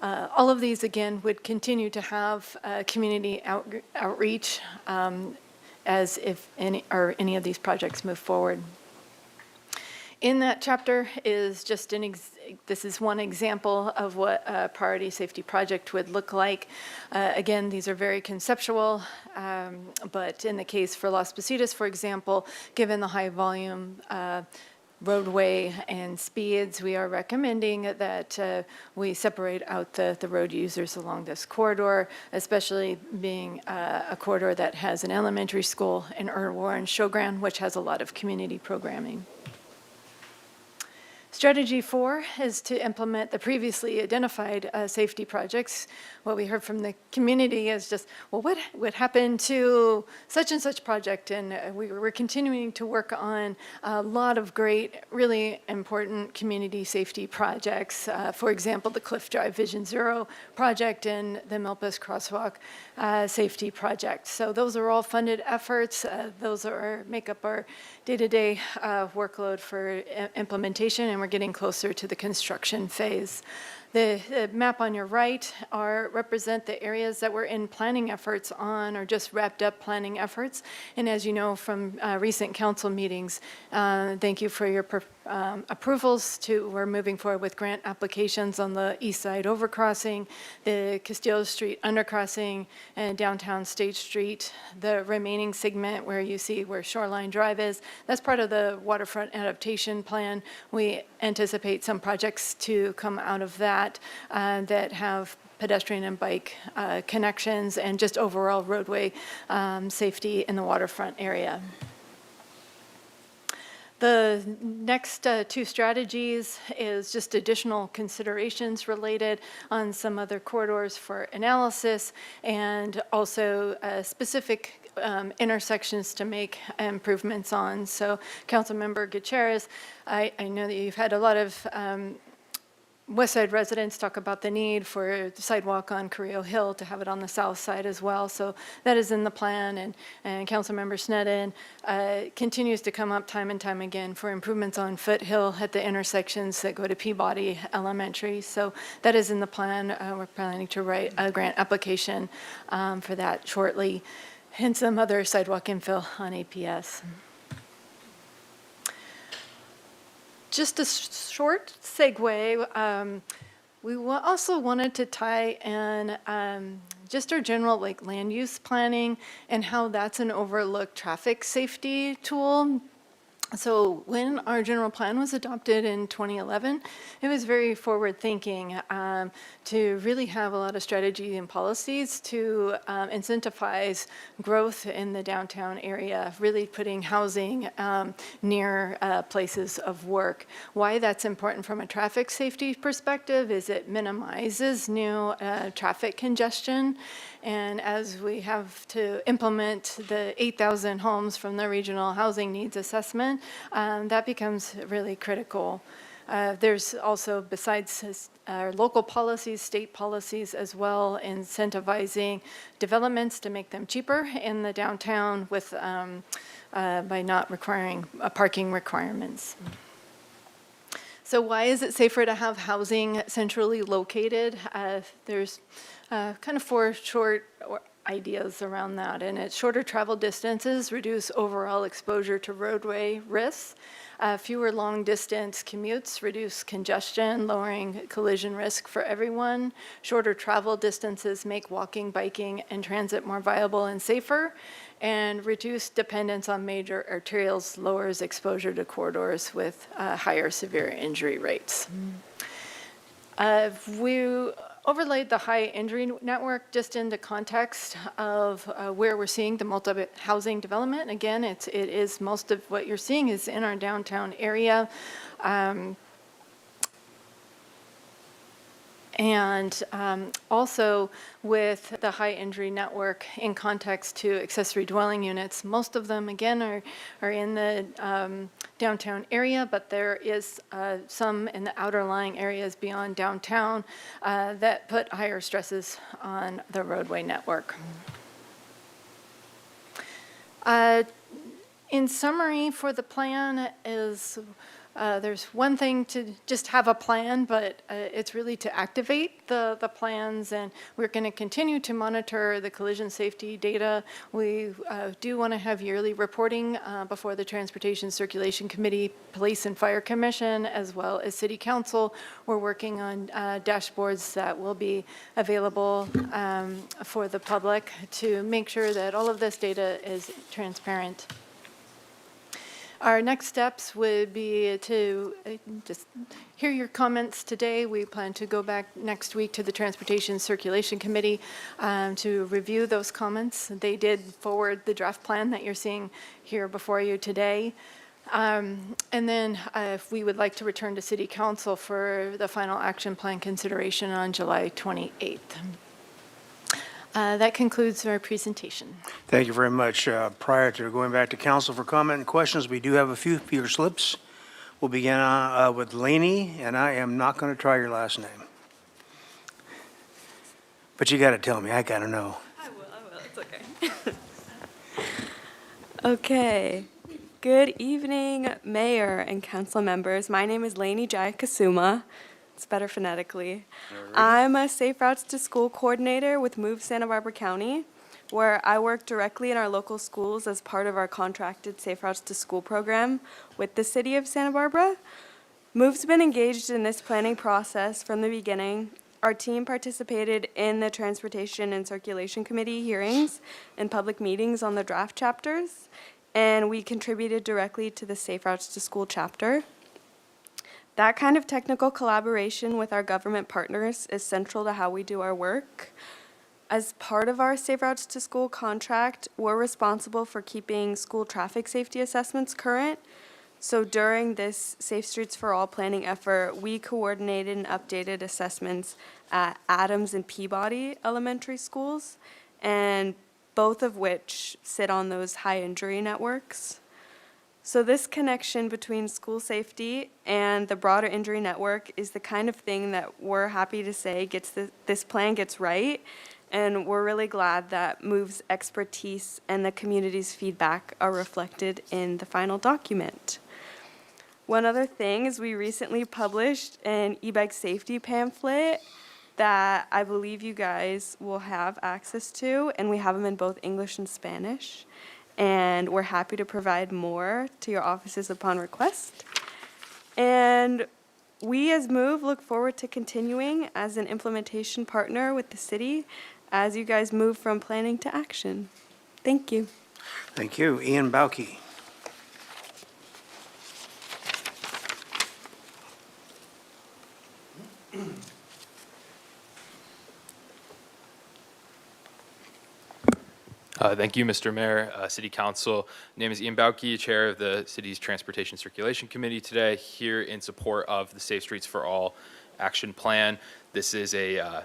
All of these, again, would continue to have community outreach as if any of these projects move forward. In that chapter is just an this is one example of what a priority safety project would look like. Again, these are very conceptual, but in the case for Las Positas, for example, given the high volume roadway and speeds, we are recommending that we separate out the road users along this corridor, especially being a corridor that has an elementary school in Irwar and Showground, which has a lot of community programming. Strategy 4 is to implement the previously identified safety projects. What we heard from the community is just, well, what happened to such and such project? And we're continuing to work on a lot of great, really important community safety projects. For example, the Cliff Drive Vision Zero project and the Milpas Crosswalk safety project. So those are all funded efforts. Those make up our day-to-day workload for implementation, and we're getting closer to the construction phase. The map on your right represent the areas that we're in planning efforts on or just wrapped up planning efforts. And as you know from recent council meetings, thank you for your approvals. We're moving forward with grant applications on the East Side Overcrossing, the Castillo Street Undercrossing, and downtown State Street. The remaining segment where you see where Shoreline Drive is, that's part of the waterfront adaptation plan. We anticipate some projects to come out of that that have pedestrian and bike connections and just overall roadway safety in the waterfront area. The next two strategies is just additional considerations related on some other corridors for analysis and also specific intersections to make improvements on. So Councilmember Gutierrez, I know that you've had a lot of West Side residents talk about the need for the sidewalk on Carrillo Hill to have it on the south side as well. So that is in the plan, and Councilmember Sneddon continues to come up time and time again for improvements on Foothill at the intersections that go to Peabody Elementary. So that is in the plan. We're planning to write a grant application for that shortly, and some other sidewalk infill on APS. Just a short segue, we also wanted to tie in just our general land use planning and how that's an overlooked traffic safety tool. So when our general plan was adopted in 2011, it was very forward-thinking to really have a lot of strategy and policies to incentivize growth in the downtown area, really putting housing near places of work. Why that's important from a traffic safety perspective is it minimizes new traffic congestion. And as we have to implement the 8,000 homes from the regional housing needs assessment, that becomes really critical. There's also, besides local policies, state policies as well, incentivizing developments to make them cheaper in the downtown with by not requiring parking requirements. So why is it safer to have housing centrally located? There's kind of four short ideas around that, and it's shorter travel distances reduce overall exposure to roadway risks. Fewer long-distance commutes reduce congestion, lowering collision risk for everyone. Shorter travel distances make walking, biking, and transit more viable and safer. And reduced dependence on major arterials lowers exposure to corridors with higher severe injury rates. We overlaid the high injury network just into context of where we're seeing the multi-housing development. Again, it is most of what you're seeing is in our downtown area. And also with the high injury network in context to accessory dwelling units, most of them again are in the downtown area, but there is some in the outer lying areas beyond downtown that put higher stresses on the roadway network. In summary for the plan is there's one thing to just have a plan, but it's really to activate the plans, and we're going to continue to monitor the collision safety data. We do want to have yearly reporting before the Transportation Circulation Committee, Police and Fire Commission, as well as City Council. We're working on dashboards that will be available for the public to make sure that all of this data is transparent. Our next steps would be to just hear your comments today. We plan to go back next week to the Transportation Circulation Committee to review those comments. They did forward the draft plan that you're seeing here before you today. And then if we would like to return to City Council for the final action plan consideration on July 28th. That concludes our presentation. Thank you very much. Prior to going back to council for comment and questions, we do have a few Peter slips. We'll begin with Laney, and I am not going to try your last name. But you got to tell me. I got to know. I will. It's okay. Okay. Good evening, Mayor and council members. My name is Laney Jayakasuma. It's better phonetically. I'm a Safe Routes to School coordinator with Move Santa Barbara County, where I work directly in our local schools as part of our contracted Safe Routes to School program with the city of Santa Barbara. Move's been engaged in this planning process from the beginning. Our team participated in the Transportation and Circulation Committee hearings and public meetings on the draft chapters, and we contributed directly to the Safe Routes to School chapter. That kind of technical collaboration with our government partners is central to how we do our work. As part of our Safe Routes to School contract, we're responsible for keeping school traffic safety assessments current. So during this Safe Streets for All planning effort, we coordinated and updated assessments at Adams and Peabody elementary schools, and both of which sit on those high injury networks. So this connection between school safety and the broader injury network is the kind of thing that we're happy to say this plan gets right, and we're really glad that Move's expertise and the community's feedback are reflected in the final document. One other thing is we recently published an e-bike safety pamphlet that I believe you guys will have access to, and we have them in both English and Spanish. And we're happy to provide more to your offices upon request. And we as Move look forward to continuing as an implementation partner with the city as you guys move from planning to action. Thank you. Thank you. Ian Bauke. Thank you, Mr. Mayor, City Council. My name is Ian Bauke, Chair of the City's Transportation Circulation Committee today, here in support of the Safe Streets for All Action Plan. This is a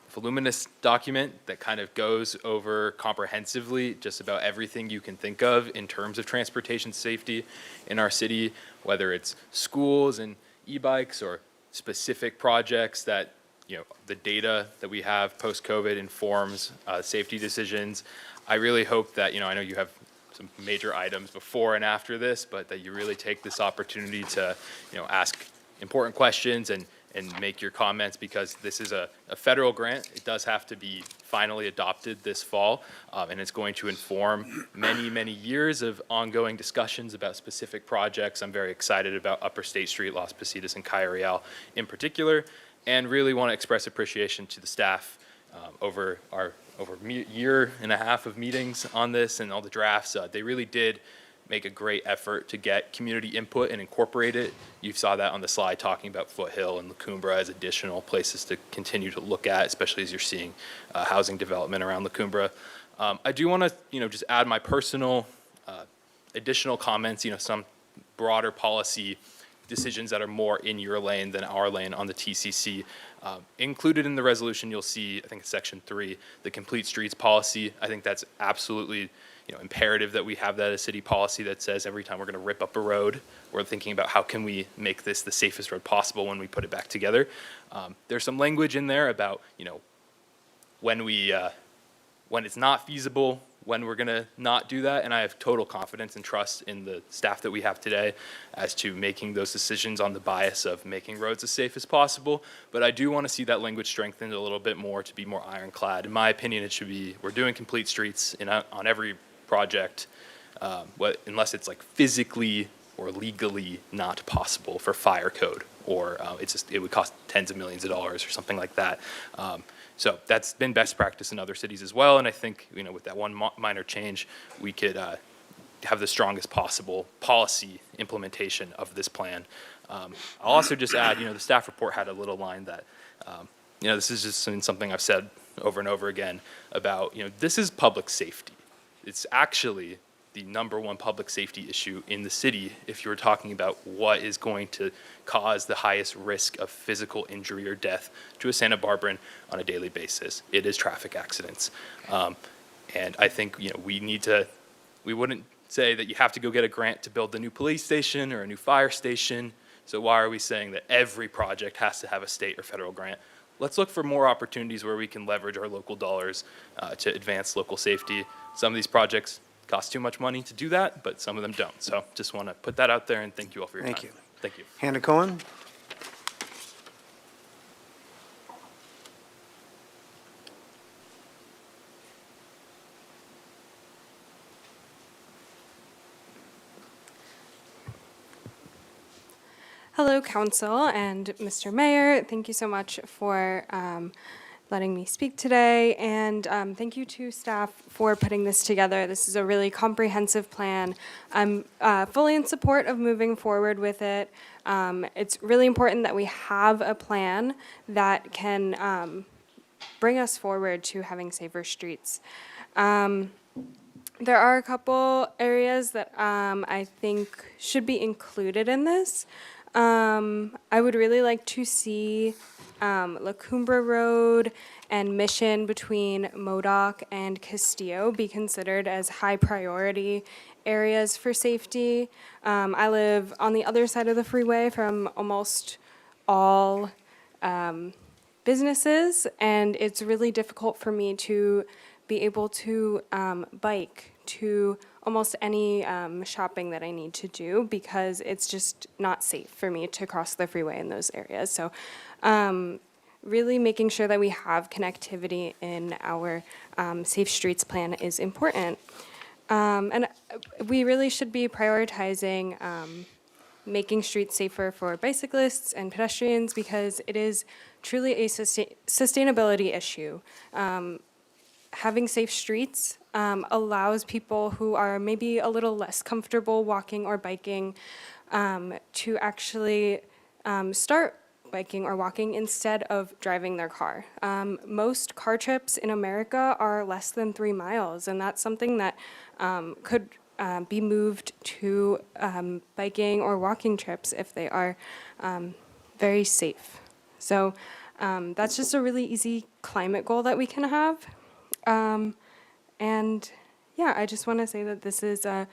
voluminous document that kind of goes over comprehensively just about everything you can think of in terms of transportation safety in our city, whether it's schools and e-bikes or specific projects that, you know, the data that we have post-COVID informs safety decisions. I really hope that, I know you have some major items before and after this, but that you really take this opportunity to, ask important questions and make your comments, because this is a federal grant. It does have to be finally adopted this fall, and it's going to inform many, many years of ongoing discussions about specific projects. I'm very excited about Upper State Street, Las Positas, and Cayo Real in particular, and really want to express appreciation to the staff over year and a half of meetings on this and all the drafts. They really did make a great effort to get community input and incorporate it. You saw that on the slide talking about Foothill and La Cumbre as additional places to continue to look at, especially as you're seeing housing development around La Cumbre. I do want to, just add my personal additional comments, some broader policy decisions that are more in your lane than our lane on the TCC. Included in the resolution, you'll see, I think it's section 3, the complete streets policy. I think that's absolutely imperative that we have that as city policy that says every time we're going to rip up a road, we're thinking about how can we make this the safest road possible when we put it back together. There's some language in there about when it's not feasible when we're going to not do that, and I have total confidence and trust in the staff that we have today as to making those decisions on the bias of making roads as safe as possible. But I do want to see that language strengthened a little bit more to be more ironclad. In my opinion, it should be, we're doing complete streets on every project, unless it's like physically or legally not possible for fire code, or it would cost tens of millions of dollars or something like that. So that's been best practice in other cities as well, and I think, with that one minor change, we could have the strongest possible policy implementation of this plan. I'll also just add, the staff report had a little line that, this is just something I've said over and over again about, this is public safety. It's actually the #1 public safety issue in the city if you're talking about what is going to cause the highest risk of physical injury or death to a Santa Barbaran on a daily basis. It is traffic accidents. And I think, we wouldn't say that you have to go get a grant to build the new police station or a new fire station. So why are we saying that every project has to have a state or federal grant? Let's look for more opportunities where we can leverage our local dollars to advance local safety. Some of these projects cost too much money to do that, but some of them don't. So just want to put that out there, and thank you all for your time. Thank you. Thank you. Hannah Cohen? Hello, Council and Mr. Mayor. Thank you so much for letting me speak today, and thank you to staff for putting this together. This is a really comprehensive plan. I'm fully in support of moving forward with it. It's really important that we have a plan that can bring us forward to having safer streets. There are a couple areas that I think should be included in this. I would really like to see La Cumbre Road and Mission between Modoc and Castillo be considered as high priority areas for safety. I live on the other side of the freeway from almost all businesses, and it's really difficult for me to be able to bike to almost any shopping that I need to do because it's just not safe for me to cross the freeway in those areas. So really making sure that we have connectivity in our Safe Streets plan is important. And we really should be prioritizing making streets safer for bicyclists and pedestrians because it is truly a sustainability issue. Having safe streets allows people who are maybe a little less comfortable walking or biking to actually start biking or walking instead of driving their car. Most car trips in America are less than 3 miles, and that's something that could be moved to biking or walking trips if they are very safe. So that's just a really easy climate goal that we can have. And yeah, I just want to say that this is a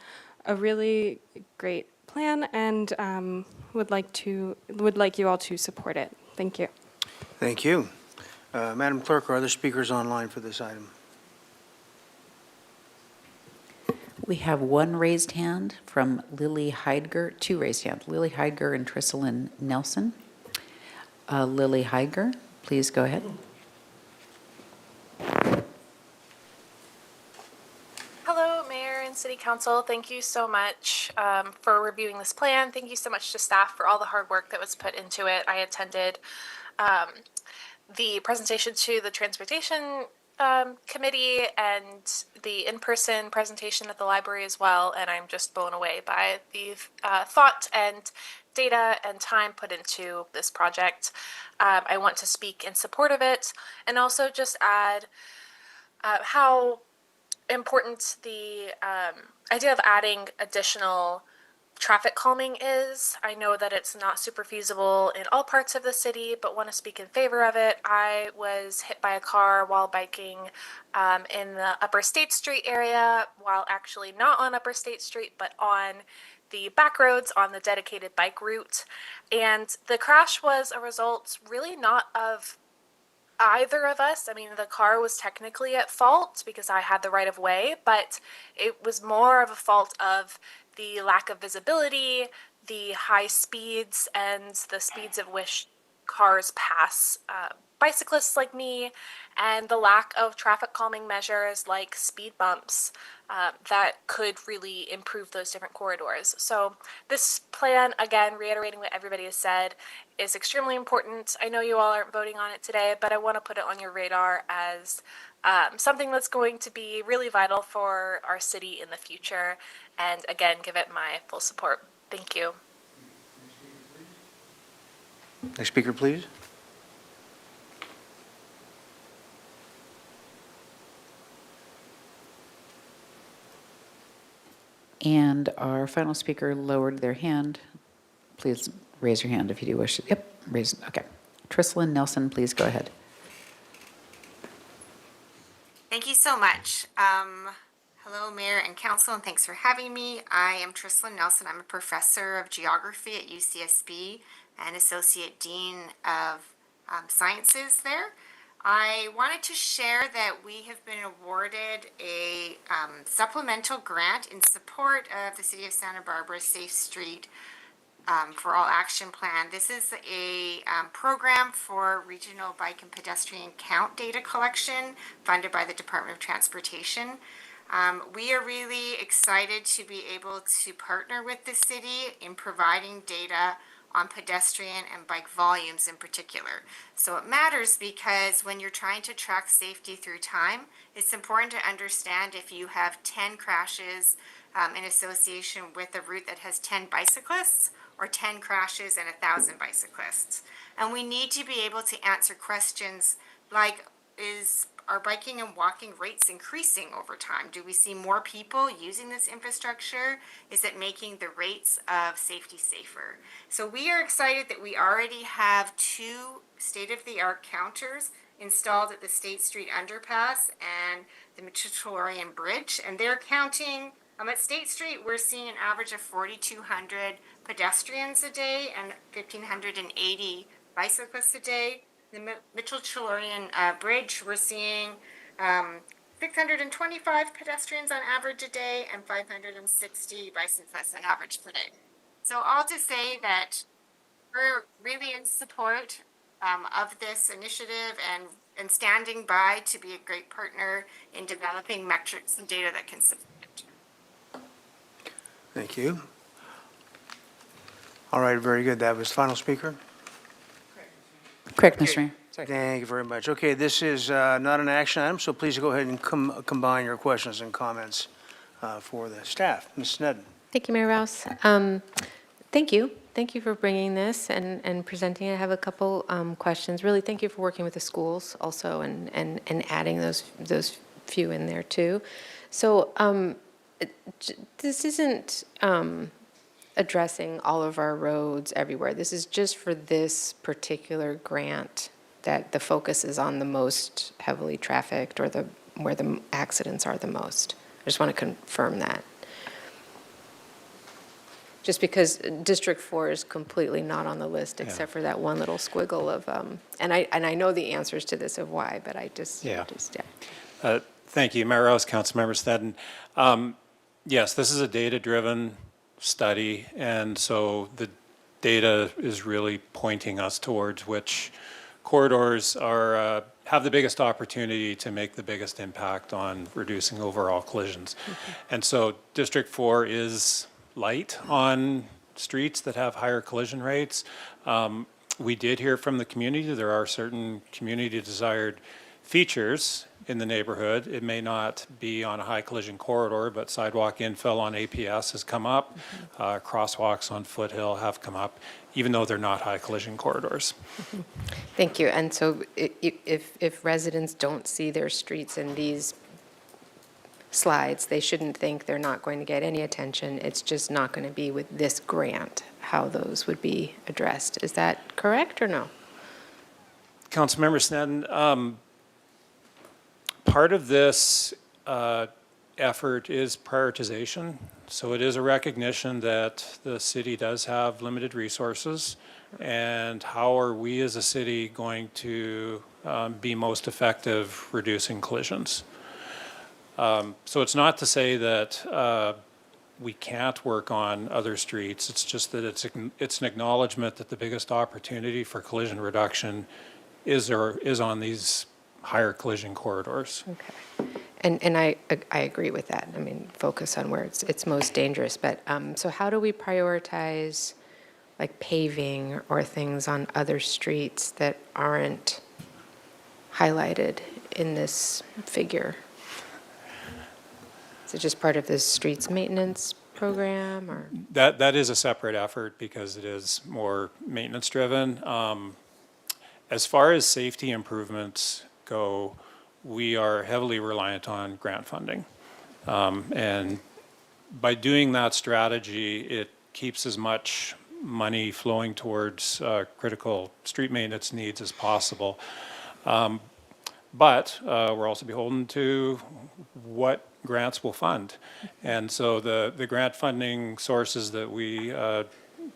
really great plan, and would like you all to support it. Thank you. Thank you. Madam Clerk, are other speakers online for this item? We have one raised hand from Lily Heidger, 2 raised hands, Lily Heidger and Trisselyn Nelson. Lily Heidger, please go ahead. Hello, Mayor and City Council. Thank you so much for reviewing this plan. Thank you so much to staff for all the hard work that was put into it. I attended the presentation to the Transportation Committee and the in-person presentation at the library as well, and I'm just blown away by the thought and data and time put into this project. I want to speak in support of it and also just add how important the idea of adding additional traffic calming is. I know that it's not super feasible in all parts of the city, but want to speak in favor of it. I was hit by a car while biking in the Upper State Street area, while actually not on Upper State Street, but on the back roads on the dedicated bike route. And the crash was a result really not of either of us. I mean, the car was technically at fault because I had the right of way, but it was more of a fault of the lack of visibility, the high speeds, and the speeds at which cars pass bicyclists like me, and the lack of traffic calming measures like speed bumps that could really improve those different corridors. So this plan, again, reiterating what everybody has said, is extremely important. I know you all aren't voting on it today, but I want to put it on your radar as something that's going to be really vital for our city in the future. And again, give it my full support. Thank you. Next speaker, please. And our final speaker lowered their hand. Please raise your hand if you do wish. Yep, raise, okay. Trislan Nelson, please go ahead. Thank you so much. Hello, Mayor and Council, and thanks for having me. I am Trislan Nelson. I'm a professor of geography at UCSB and Associate Dean of Sciences there. I wanted to share that we have been awarded a supplemental grant in support of the City of Santa Barbara Safe Street for All Action Plan. This is a program for regional bike and pedestrian count data collection funded by the Department of Transportation. We are really excited to be able to partner with the city in providing data on pedestrian and bike volumes in particular. So it matters because when you're trying to track safety through time, it's important to understand if you have 10 crashes in association with a route that has 10 bicyclists or 10 crashes and 1,000 bicyclists. And we need to be able to answer questions like, are biking and walking rates increasing over time? Do we see more people using this infrastructure? Is it making the rates of safety safer? So we are excited that we already have 2 state-of-the-art counters installed at the State Street Underpass and the Mitchell-Tellurian Bridge, and they're counting. At State Street, we're seeing an average of 4,200 pedestrians a day and 1,580 bicyclists a day. The Mitchell-Tellurian Bridge, we're seeing 625 pedestrians on average a day and 560 bicyclists on average per day. So all to say that we're really in support of this initiative and standing by to be a great partner in developing metrics and data that can support it. Thank you. All right, very good. That was the final speaker. Correct, Mr. Mayor. Thank you very much. Okay, this is not an action item, so please go ahead and combine your questions and comments for the staff. Ms. Sneddon. Thank you, Mayor Rouse. Thank you. Thank you for bringing this and presenting it. I have a couple questions. Really, thank you for working with the schools also and adding those few in there too. So this isn't addressing all of our roads everywhere. This is just for this particular grant that the focus is on the most heavily trafficked or where the accidents are the most. I just want to confirm that. Just because District 4 is completely not on the list except for that one little squiggle of, and I know the answers to this of why, but I just. Thank you, Mayor Rouse, Councilmember Sneddon. Yes, this is a data-driven study, and so the data is really pointing us towards which corridors are have the biggest opportunity to make the biggest impact on reducing overall collisions. And so District 4 is light on streets that have higher collision rates. We did hear from the community there are certain community desired features in the neighborhood. It may not be on a high collision corridor, but sidewalk infill on APS has come up. Crosswalks on Foothill have come up, even though they're not high collision corridors. Thank you. And so if residents don't see their streets in these slides, they shouldn't think they're not going to get any attention. It's just not going to be with this grant how those would be addressed. Is that correct or no? Councilmember Sneddon, part of this effort is prioritization. So it is a recognition that the city does have limited resources, and how are we as a city going to be most effective reducing collisions. So it's not to say that we can't work on other streets. It's just that it's an acknowledgement that the biggest opportunity for collision reduction is on these higher collision corridors. Okay. And I agree with that. I mean, focus on where it's most dangerous. But so how do we prioritize like paving or things on other streets that aren't highlighted in this figure? Is it just part of the streets maintenance program, or? That is a separate effort because it is more maintenance driven. As far as safety improvements go, we are heavily reliant on grant funding. And by doing that strategy, it keeps as much money flowing towards critical street maintenance needs as possible. But we're also beholden to what grants will fund. And so the grant funding sources that we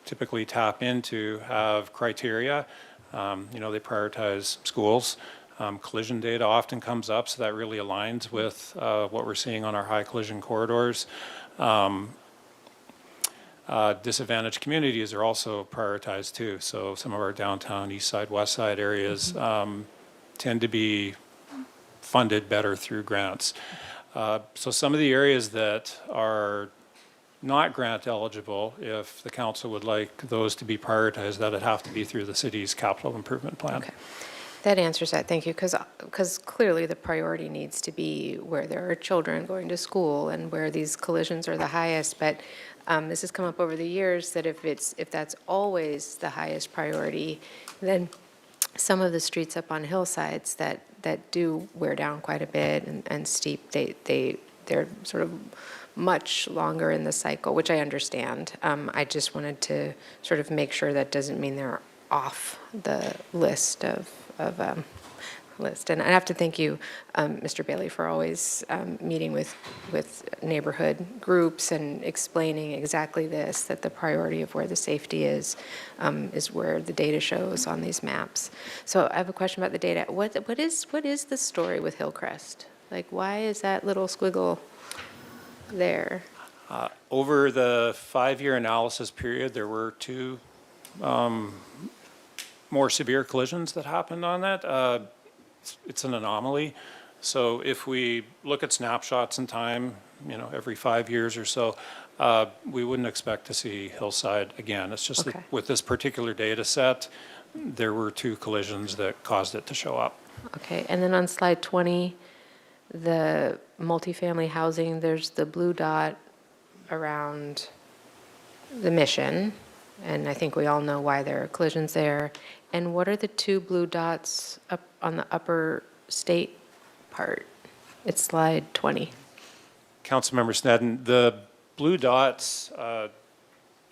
typically tap into have criteria. They prioritize schools. Collision data often comes up, so that really aligns with what we're seeing on our high collision corridors. Disadvantaged communities are also prioritized too. So some of our downtown, east side, west side areas tend to be funded better through grants. So some of the areas that are not grant eligible, if the council would like those to be prioritized, that would have to be through the city's capital improvement plan. Okay. That answers that, thank you, because clearly the priority needs to be where there are children going to school and where these collisions are the highest. But this has come up over the years that if that's always the highest priority, then some of the streets up on hillsides that do wear down quite a bit and steep, they're sort of much longer in the cycle, which I understand. I just wanted to sort of make sure that doesn't mean they're off the list list. And I have to thank you, Mr. Bailey, for always meeting with neighborhood groups and explaining exactly this, that the priority of where the safety is where the data shows on these maps. So I have a question about the data. What is the story with Hillcrest? Like, why is that little squiggle there? Over the 5-year analysis period, there were 2 more severe collisions that happened on that. It's an anomaly. So if we look at snapshots in time, every 5 years or so, we wouldn't expect to see Hillside again. It's just that with this particular data set, there were 2 collisions that caused it to show up. Okay, and then on slide 20, the multifamily housing, there's the blue dot around the Mission, and I think we all know why there are collisions there. And what are the 2 blue dots up on the upper state part? It's slide 20. Councilmember Sneddon, the blue dots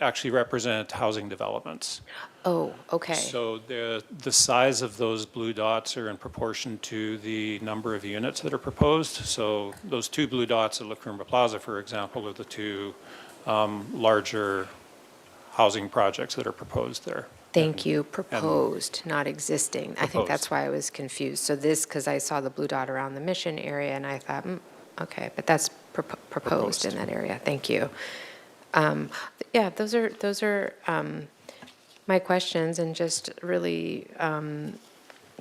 actually represent housing developments. Oh, okay. So the size of those blue dots are in proportion to the number of units that are proposed. So those 2 blue dots at La Crumba Plaza, for example, are the 2 larger housing projects that are proposed there. Thank you, proposed, not existing. I think that's why I was confused. So this, because I saw the blue dot around the Mission area, and I thought, okay, but that's proposed in that area. Thank you. Yeah, those are my questions, and just really,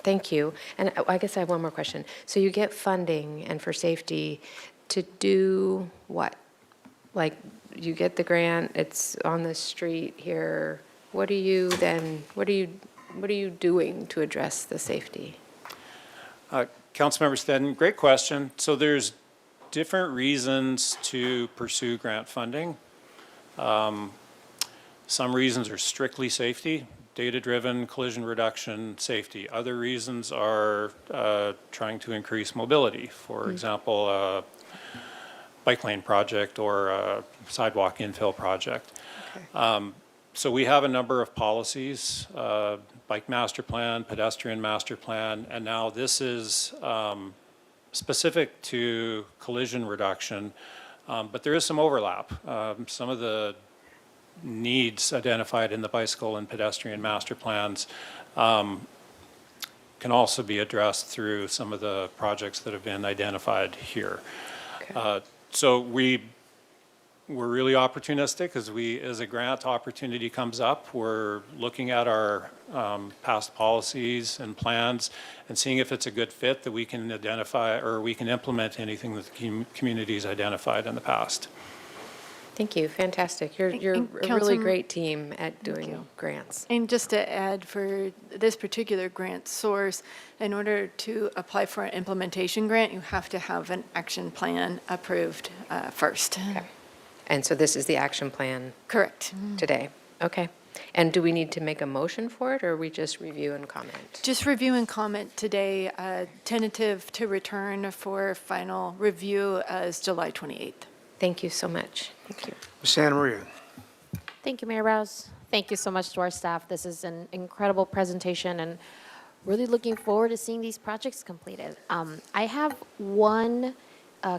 thank you. And I guess I have one more question. So you get funding and for safety to do what? Like, you get the grant, it's on the street here. What are you doing to address the safety? Councilmember Sneddon, great question. So there's different reasons to pursue grant funding. Some reasons are strictly safety, data-driven, collision reduction, safety. Other reasons are trying to increase mobility. For example, a bike lane project or a sidewalk infill project. Okay. So we have a number of policies, bike master plan, pedestrian master plan, and now this is specific to collision reduction, but there is some overlap. Some of the needs identified in the bicycle and pedestrian master plans can also be addressed through some of the projects that have been identified here. So we're really opportunistic as a grant opportunity comes up, we're looking at our past policies and plans and seeing if it's a good fit that we can identify or we can implement anything that the community's identified in the past. Thank you, fantastic. You're a really Councilman- great team at doing grants. And just to add, for this particular grant source, in order to apply for an implementation grant, you have to have an action plan approved first. Okay. And so this is the action plan Correct. today? Okay. And do we need to make a motion for it, or we just review and comment? Just review and comment today, tentative to return for final review as July 28th. Thank you so much. Thank you. Ms. Santa Maria. Thank you, Mayor Rouse. Thank you so much to our staff. This is an incredible presentation, and really looking forward to seeing these projects completed. I have one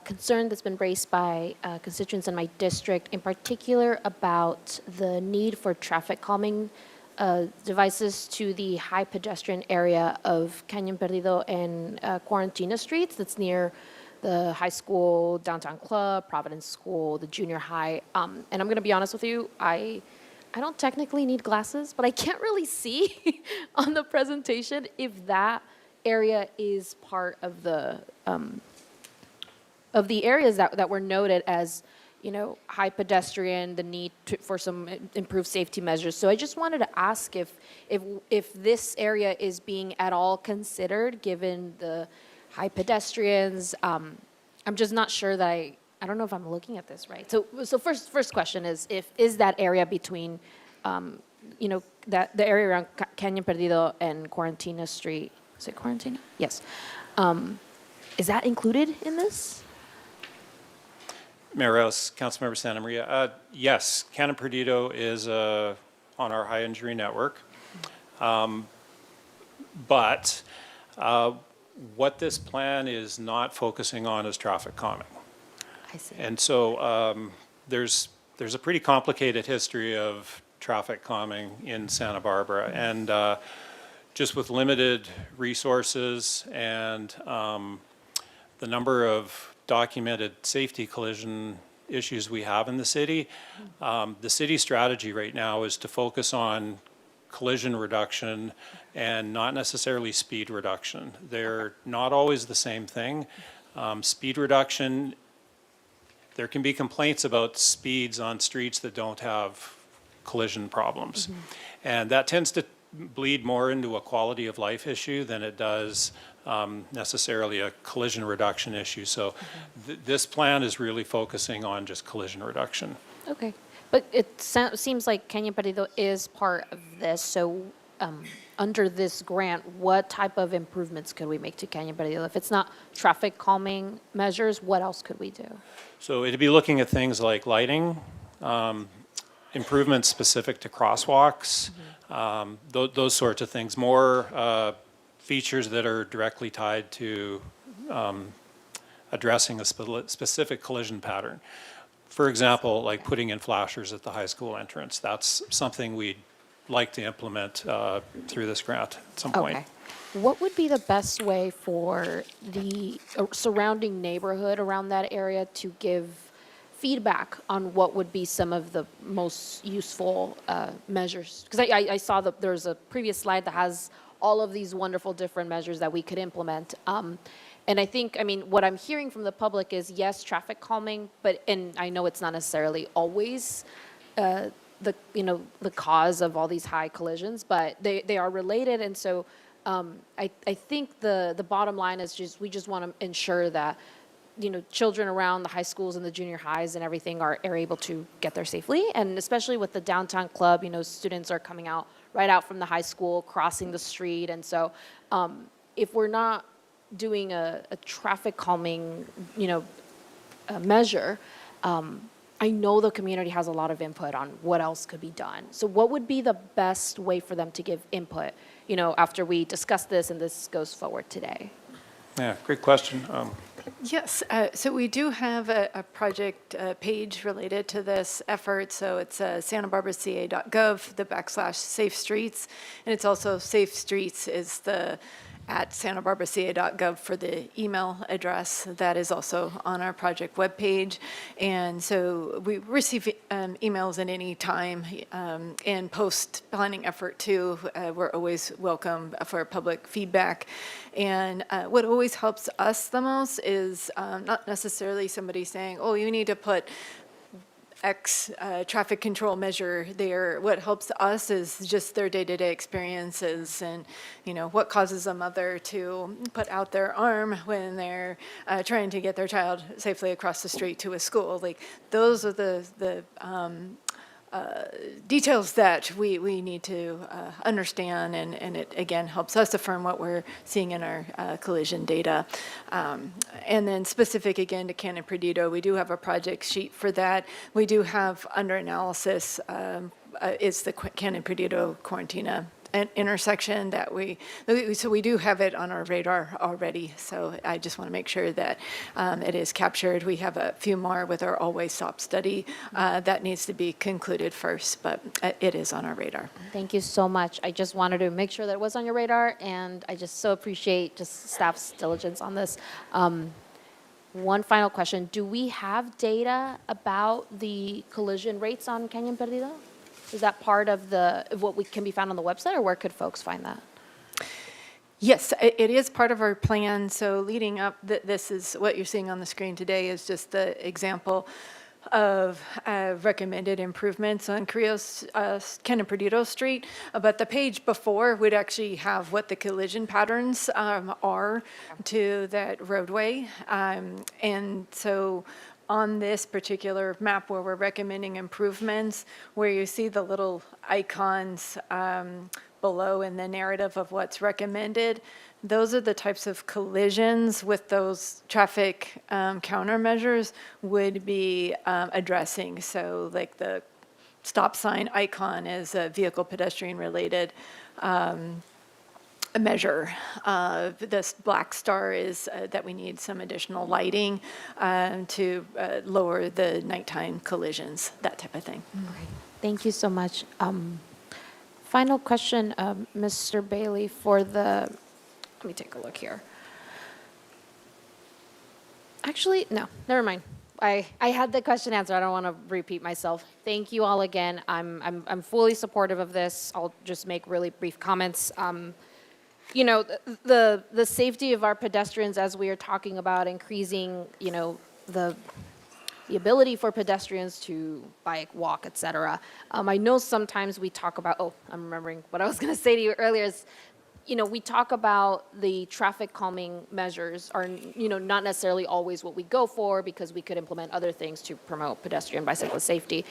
concern that's been raised by constituents in my district, in particular about the need for traffic calming devices to the high pedestrian area of Cañon Perdido and Quarantina Streets that's near the high school, downtown club, Providence School, the junior high. And I'm going to be honest with you, I don't technically need glasses, but I can't really see on the presentation if that area is part of the areas that were noted as, you know, high pedestrian, the need for some improved safety measures. So I just wanted to ask if this area is being at all considered, given the high pedestrians. I'm just not sure that I don't know if I'm looking at this right. So first question is that area between, you know, that the area around Cañon Perdido and Quarantina Street, is it Quarantina? Yes. Is that included in this? Mayor Rouse, Councilmember Santa Maria. Yes, Cañon Perdido is on our high injury network. But what this plan is not focusing on is traffic calming. I see. And so there's a pretty complicated history of traffic calming in Santa Barbara. And just with limited resources and the number of documented safety collision issues we have in the city, the city strategy right now is to focus on collision reduction and not necessarily speed reduction. They're not always the same thing. Speed reduction, there can be complaints about speeds on streets that don't have collision problems. And that tends to bleed more into a quality of life issue than it does necessarily a collision reduction issue. So this plan is really focusing on just collision reduction. Okay. But it seems like Cañon Perdido is part of this. So under this grant, what type of improvements could we make to Cañon Perdido? If it's not traffic calming measures, what else could we do? So it'd be looking at things like lighting, improvements specific to crosswalks, those sorts of things, more features that are directly tied to addressing a specific collision pattern. For example, like putting in flashers at the high school entrance. That's something we'd like to implement through this grant at some point. Okay. What would be the best way for the surrounding neighborhood around that area to give feedback on what would be some of the most useful measures? Because I saw that there's a previous slide that has all of these wonderful different measures that we could implement. And I think, I mean, what I'm hearing from the public is, yes, traffic calming, and I know it's not necessarily always the cause of all these high collisions, but they are related. And so I think the bottom line is we just want to ensure that, you know, children around the high schools and the junior highs and everything are able to get there safely. And especially with the downtown club, you know, students are coming out right out from the high school, crossing the street. And so if we're not doing a traffic calming, you know, measure, I know the community has a lot of input on what else could be done. So what would be the best way for them to give input, you know, after we discuss this and this goes forward today? Yeah, great question. Yes, so we do have a project page related to this effort. So it's santabarbaraca.gov, /safe streets. And it's also Safe Streets is the at santabarbaraca.gov for the email address. That is also on our project webpage. And so we receive emails at any time, and post-planning effort too. We're always welcome for public feedback. And what always helps us the most is not necessarily somebody saying, oh, you need to put X traffic control measure there. What helps us is just their day-to-day experiences and, what causes a mother to put out their arm when they're trying to get their child safely across the street to a school. Like, those are the details that we need to understand, and it, again, helps us affirm what we're seeing in our collision data. And then specific, again, to Cannon Perdido, we do have a project sheet for that. We do have under analysis is the Cannon Perdido Quarantina intersection that so we do have it on our radar already. So I just want to make sure that it is captured. We have a few more with our always stop study that needs to be concluded first, but it is on our radar. Thank you so much. I just wanted to make sure that it was on your radar, and I just so appreciate just staff's diligence on this. One final question. Do we have data about the collision rates on Canyon Perdido? Is that part of what can be found on the website, or where could folks find that? Yes, it is part of our plan. So leading up, this is what you're seeing on the screen today is just the example of recommended improvements on Cannon Perdido Street. But the page before would actually have what the collision patterns are to that roadway. And so on this particular map where we're recommending improvements, where you see the little icons below in the narrative of what's recommended, those are the types of collisions with those traffic countermeasures would be addressing. So like the stop sign icon is a vehicle pedestrian related measure. This black star is that we need some additional lighting to lower the nighttime collisions, that type of thing. Thank you so much. Final question, Mr. Bailey, for let me take a look here. Actually, no, never mind. I had the question answered. I don't want to repeat myself. Thank you all again. I'm fully supportive of this. I'll just make really brief comments. The safety of our pedestrians, as we are talking about increasing, the ability for pedestrians to bike, walk, et cetera. I know sometimes we talk about, I'm remembering what I was going to say to you earlier is, we talk about the traffic calming measures are, not necessarily always what we go for, because we could implement other things to promote pedestrian bicyclist safety.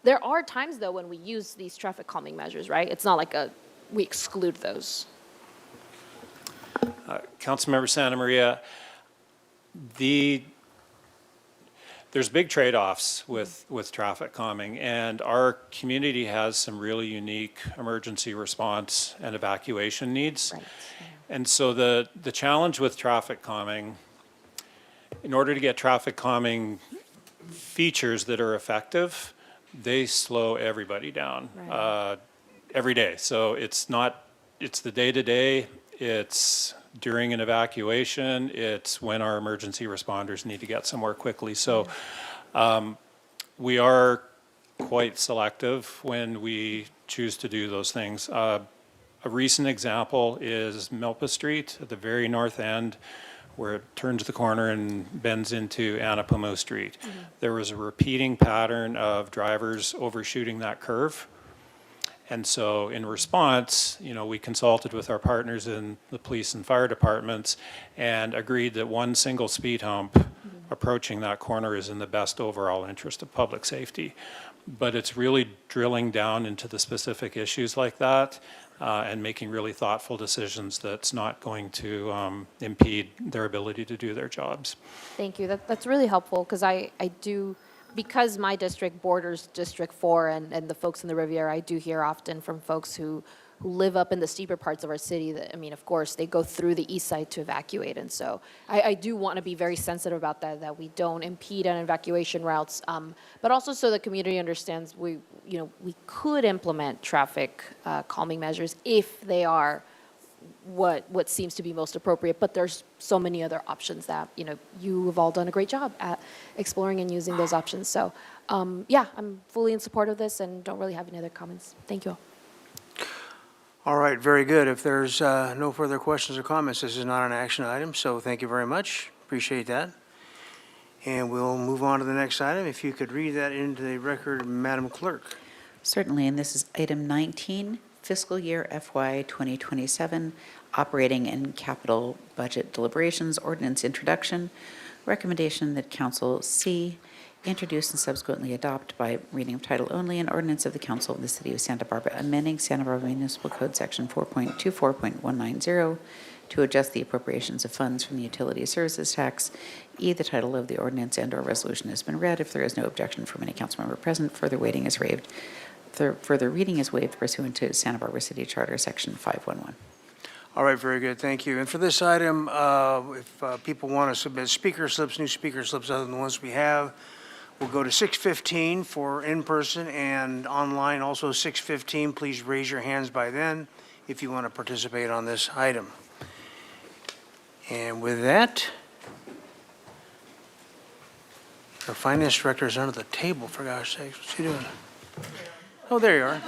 There are times, though, when we use these traffic calming measures, right? It's not like we exclude those. Councilmember Santa Maria, there's big trade-offs with traffic calming, and our community has some really unique emergency response and evacuation needs. Right. And so the challenge with traffic calming, in order to get traffic calming features that are effective, they slow everybody down every day. So it's the day-to-day, it's during an evacuation, it's when our emergency responders need to get somewhere quickly. So we are quite selective when we choose to do those things. A recent example is Milpa Street at the very north end, where it turns the corner and bends into Anapomo Street. Mm-hmm. There was a repeating pattern of drivers overshooting that curve. And so in response, we consulted with our partners in the police and fire departments and agreed that one single speed hump approaching that corner is in the best overall interest of public safety. But it's really drilling down into the specific issues like that and making really thoughtful decisions that's not going to impede their ability to do their jobs. Thank you. That's really helpful, because I do, because my district borders District 4 and the folks in the Riviera, I do hear often from folks who live up in the steeper parts of our city that, of course, they go through the east side to evacuate. And so I do want to be very sensitive about that we don't impede on evacuation routes, but also so the community understands we could implement traffic calming measures if they are what seems to be most appropriate, but there's so many other options that, you have all done a great job at exploring and using those options. So, yeah, I'm fully in support of this and don't really have any other comments. Thank you all. All right, very good. If there's no further questions or comments, this is not an action item, so thank you very much. Appreciate that. And we'll move on to the next item. If you could read that into the record, Madam Clerk. Certainly, and this is item 19, fiscal year FY 2027, operating and capital budget deliberations, ordinance introduction. Recommendation that Council C, introduce and subsequently adopt by reading of title only an ordinance of the Council of the City of Santa Barbara amending Santa Barbara Municipal Code Section 4.24.190 to adjust the appropriations of funds from the utility services tax. E, the title of the ordinance and/or resolution has been read. If there is no objection from any council member present, further reading is waived pursuant to Santa Barbara City Charter, Section 511. All right, very good, thank you. And for this item, if people want to submit speaker slips, new speaker slips other than the ones we have, we'll go to 6:15 for in-person and online, also 6:15. Please raise your hands by then if you want to participate on this item. And with that, our finance director is under the table, for gosh sakes. What's he doing? Oh, there you are.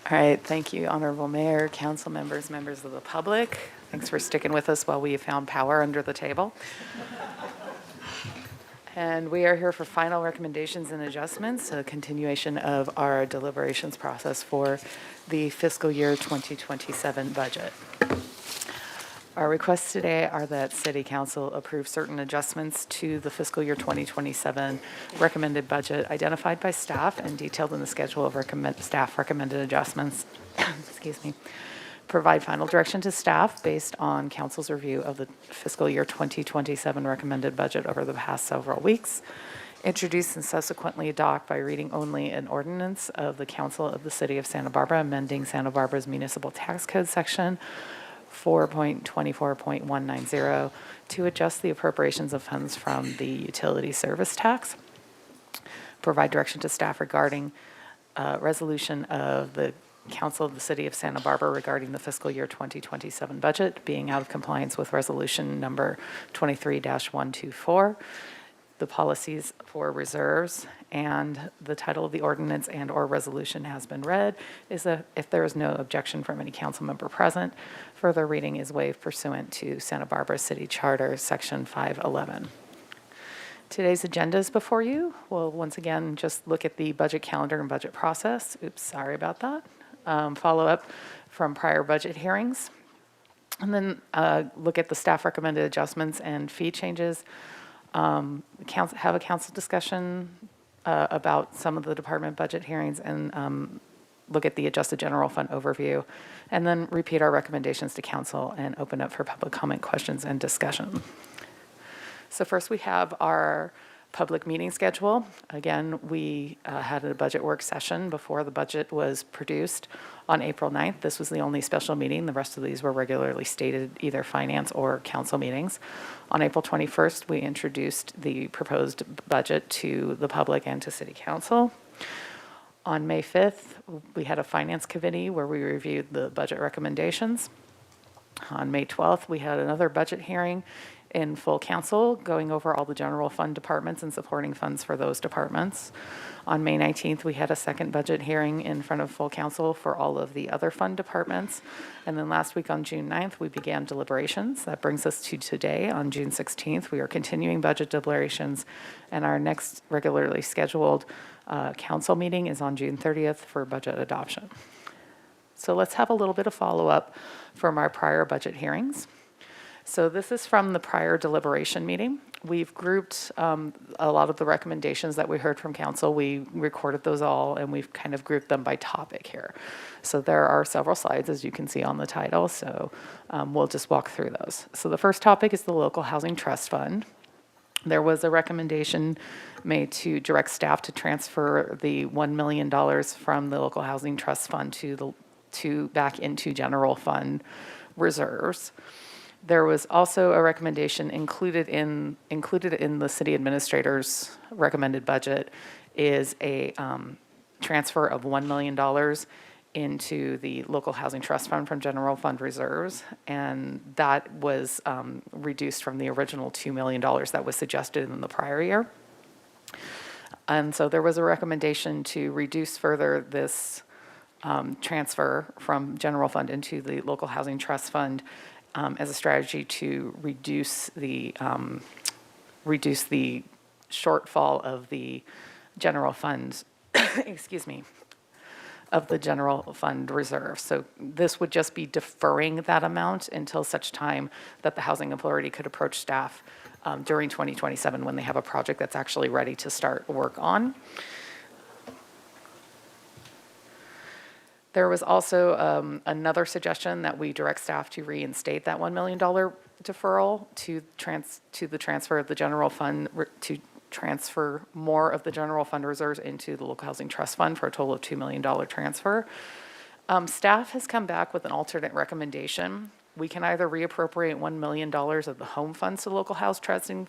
All right, thank you, Honorable Mayor, council members, members of the public. Thanks for sticking with us while we found power under the table. And we are here for final recommendations and adjustments, a continuation of our deliberations process for the fiscal year 2027 budget. Our requests today are that City Council approve certain adjustments to the fiscal year 2027 recommended budget identified by staff and detailed in the schedule of staff recommended adjustments. Excuse me. Provide final direction to staff based on council's review of the fiscal year 2027 recommended budget over the past several weeks. Introduce and subsequently adopt by reading only an ordinance of the Council of the City of Santa Barbara amending Santa Barbara's Municipal Tax Code Section 4.24.190 to adjust the appropriations of funds from the utility service tax. Provide direction to staff regarding resolution of the Council of the City of Santa Barbara regarding the fiscal year 2027 budget being out of compliance with resolution number 23-124, the policies for reserves, and the title of the ordinance and/or resolution has been read. If there is no objection from any council member present, further reading is waived pursuant to Santa Barbara City Charter, Section 511. Today's agenda is before you. We'll once again just look at the budget calendar and budget process. Oops, sorry about that. Follow up from prior budget hearings. And then look at the staff recommended adjustments and fee changes. Have a council discussion about some of the department budget hearings and look at the adjusted general fund overview, and then repeat our recommendations to council and open up for public comment, questions, and discussion. So first we have our public meeting schedule. Again, we had a budget work session before the budget was produced on April 9th. This was the only special meeting. The rest of these were regularly stated either finance or council meetings. On April 21st, we introduced the proposed budget to the public and to City Council. On May 5th, we had a finance committee where we reviewed the budget recommendations. On May 12th, we had another budget hearing in full council, going over all the general fund departments and supporting funds for those departments. On May 19th, we had a second budget hearing in front of full council for all of the other fund departments. And then last week on June 9th, we began deliberations. That brings us to today on June 16th. We are continuing budget deliberations, and our next regularly scheduled council meeting is on June 30th for budget adoption. So let's have a little bit of follow-up from our prior budget hearings. So this is from the prior deliberation meeting. We've grouped a lot of the recommendations that we heard from council. We recorded those all, and we've kind of grouped them by topic here. So there are several slides, as you can see on the title, so we'll just walk through those. So the first topic is the Local Housing Trust Fund. There was a recommendation made to direct staff to transfer the $1 million from the Local Housing Trust Fund to back into general fund reserves. There was also a recommendation included in the city administrator's recommended budget is a transfer of $1 million into the local housing trust fund from general fund reserves, and that was reduced from the original $2 million that was suggested in the prior year. And so there was a recommendation to reduce further this transfer from general fund into the local housing trust fund as a strategy to reduce the shortfall of the general funds, excuse me, of the general fund reserve. So this would just be deferring that amount until such time that the Housing Authority could approach staff during 2027 when they have a project that's actually ready to start work on. There was also another suggestion that we direct staff to reinstate that $1 million deferral to the transfer of the general fund, to transfer more of the general fund reserves into the local housing trust fund for a total of $2 million transfer. Staff has come back with an alternate recommendation. We can either reappropriate $1 million of the home funds to the local housing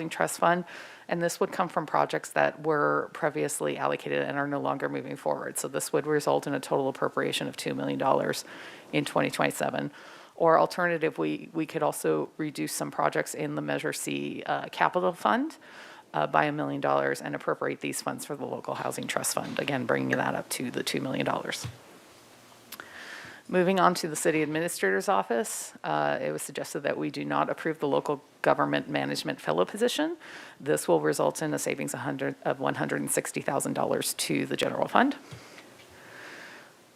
trust fund, and this would come from projects that were previously allocated and are no longer moving forward. So this would result in a total appropriation of $2 million in 2027. Or alternative, we could also reduce some projects in the Measure C capital fund by $1 million and appropriate these funds for the local housing trust fund, again, bringing that up to the $2 million. Moving on to the city administrator's office, it was suggested that we do not approve the local government management fellow position. This will result in a savings of $160,000 to the general fund.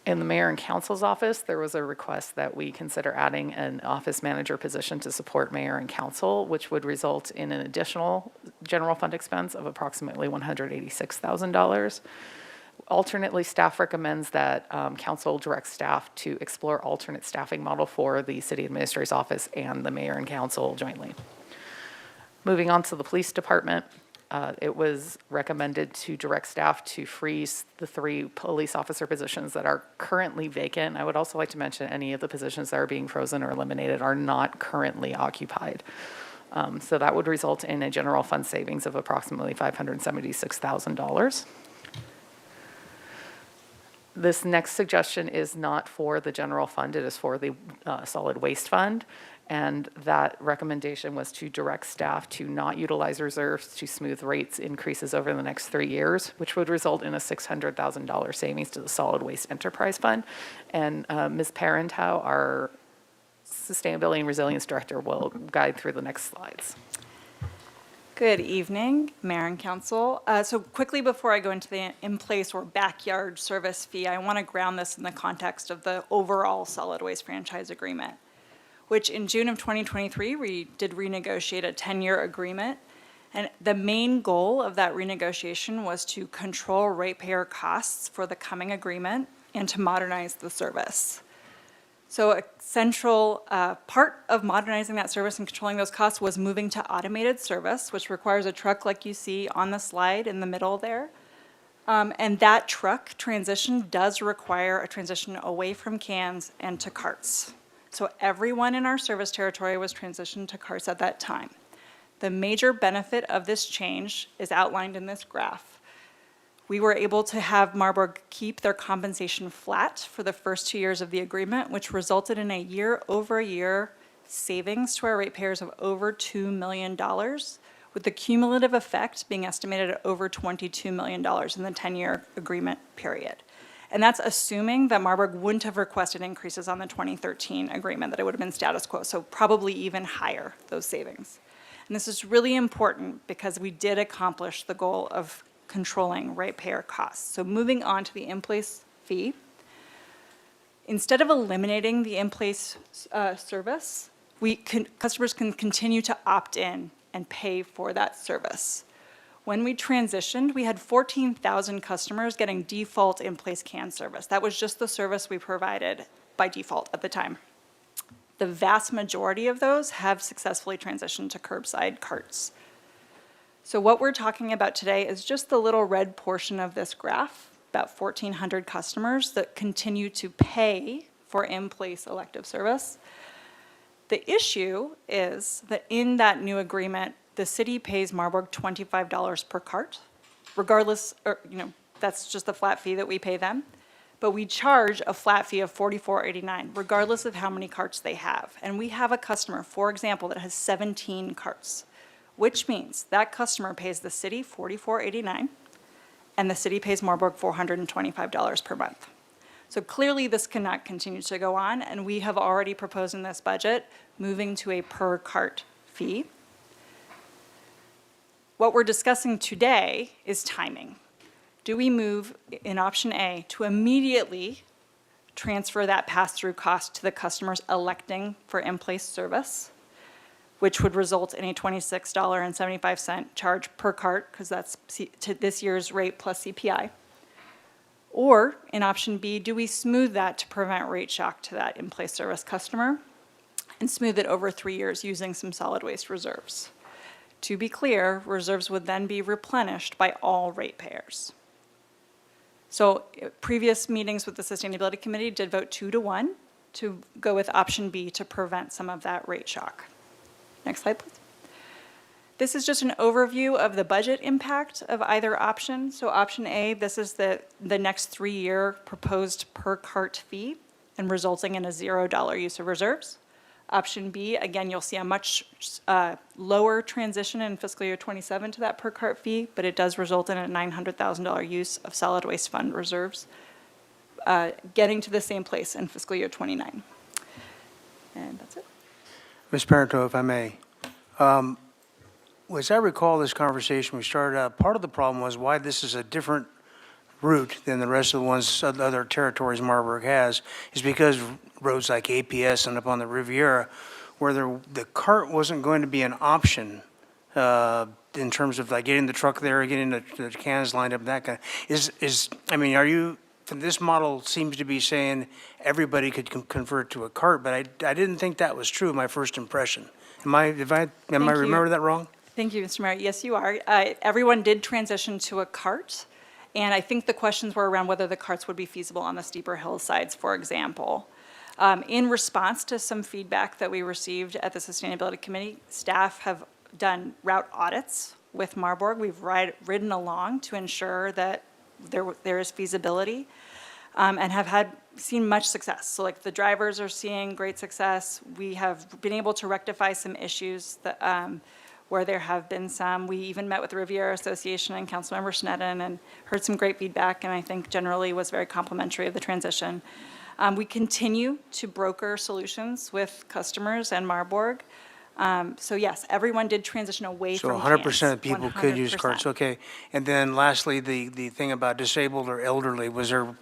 In the mayor and council's office, there was a request that we consider adding an office manager position to support mayor and council, which would result in an additional general fund expense of approximately $186,000. Alternately, staff recommends that council direct staff to explore alternate staffing model for the city administrator's office and the mayor and council jointly. Moving on to the police department, it was recommended to direct staff to freeze the 3 police officer positions that are currently vacant. I would also like to mention any of the positions that are being frozen or eliminated are not currently occupied. So that would result in a general fund savings of approximately $576,000. This next suggestion is not for the general fund, it is for the solid waste fund. And that recommendation was to direct staff to not utilize reserves to smooth rates increases over the next 3 years, which would result in a $600,000 savings to the solid waste enterprise fund. And Ms. Parentow, our Sustainability and Resilience Director, will guide through the next slides. Good evening, Mayor and Council. So quickly before I go into the in-place or backyard service fee, I want to ground this in the context of the overall solid waste franchise agreement, which in June of 2023, we did renegotiate a 10-year agreement. And the main goal of that renegotiation was to control ratepayer costs for the coming agreement and to modernize the service. So a central part of modernizing that service and controlling those costs was moving to automated service, which requires a truck like you see on the slide in the middle there. And that truck transition does require a transition away from cans and to carts. So everyone in our service territory was transitioned to carts at that time. The major benefit of this change is outlined in this graph. We were able to have Marburg keep their compensation flat for the first 2 years of the agreement, which resulted in a year-over-year savings to our ratepayers of over $2 million, with the cumulative effect being estimated at over $22 million in the 10-year agreement period. And that's assuming that Marburg wouldn't have requested increases on the 2013 agreement, that it would have been status quo, so probably even higher, those savings. And this is really important because we did accomplish the goal of controlling ratepayer costs. So moving on to the in-place fee, instead of eliminating the in-place service, customers can continue to opt in and pay for that service. When we transitioned, we had 14,000 customers getting default in-place can service. That was just the service we provided by default at the time. The vast majority of those have successfully transitioned to curbside carts. So what we're talking about today is just the little red portion of this graph, about 1,400 customers that continue to pay for in-place elective service. The issue is that in that new agreement, the city pays Marburg $25 per cart, regardless, or, That's just the flat fee that we pay them. But we charge a flat fee of $44.89, regardless of how many carts they have. And we have a customer, for example, that has 17 carts, which means that customer pays the city $44.89, and the city pays Marburg $425 per month. So clearly, this cannot continue to go on, and we have already proposed in this budget moving to a per cart fee. What we're discussing today is timing. Do we move in option A to immediately transfer that pass-through cost to the customers electing for in-place service, which would result in a $26.75 charge per cart, because that's to this year's rate plus CPI? Or in option B, do we smooth that to prevent rate shock to that in-place service customer and smooth it over 3 years using some solid waste reserves? To be clear, reserves would then be replenished by all ratepayers. So previous meetings with the Sustainability Committee did vote 2-1 to go with option B to prevent some of that rate shock. Next slide, please. This is just an overview of the budget impact of either option. So option A, this is the next 3-year proposed per cart fee and resulting in a $0 use of reserves. Option B, again, you'll see a much lower transition in fiscal year 27 to that per cart fee, but it does result in a $900,000 use of solid waste fund reserves, getting to the same place in fiscal year 29. And that's it. Ms. Parento, if I may. As I recall this conversation, we started out, part of the problem was why this is a different route than the rest of the ones, other territories Marburg has, is because roads like APS and up on the Riviera, where the cart wasn't going to be an option in terms of like getting the truck there, getting the cans lined up, that kind of, I mean, are you, this model seems to be saying everybody could convert to a cart, but I didn't think that was true, my first impression. Am I remember that wrong? Thank you, Mr. Mayor. Yes, you are. Everyone did transition to a cart, and I think the questions were around whether the carts would be feasible on the steeper hillsides, for example. In response to some feedback that we received at the Sustainability Committee, staff have done route audits with Marburg. We've ridden along to ensure that there is feasibility, and have seen much success. So like the drivers are seeing great success. We have been able to rectify some issues that, where there have been some. We even met with the Riviera Association and Councilmember Schneiden and heard some great feedback, and I think generally was very complimentary of the transition. We continue to broker solutions with customers and Marburg. So yes, everyone did transition away from cans. So 100% of people could use carts, okay. And then lastly, the thing about disabled or elderly, was there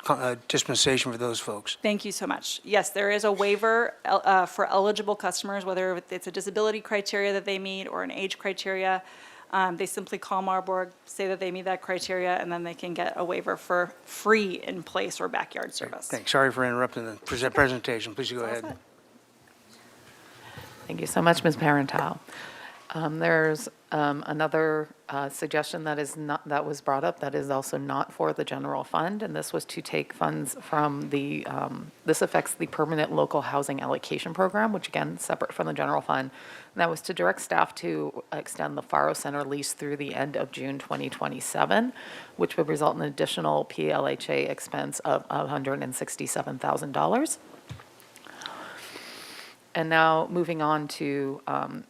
a dispensation for those folks? Thank you so much. Yes, there is a waiver for eligible customers, whether it's a disability criteria that they meet or an age criteria. They simply call Marburg, say that they meet that criteria, and then they can get a waiver for free in-place or backyard service. Thanks. Sorry for interrupting the presentation. Please go ahead. Thank you so much, Ms. Parental. There's another suggestion that was brought up that is also not for the general fund, and this was to take funds from this affects the permanent local housing allocation program, which again, separate from the general fund. And that was to direct staff to extend the Faro Center lease through the end of June 2027, which would result in an additional PLHA expense of $167,000. And now moving on to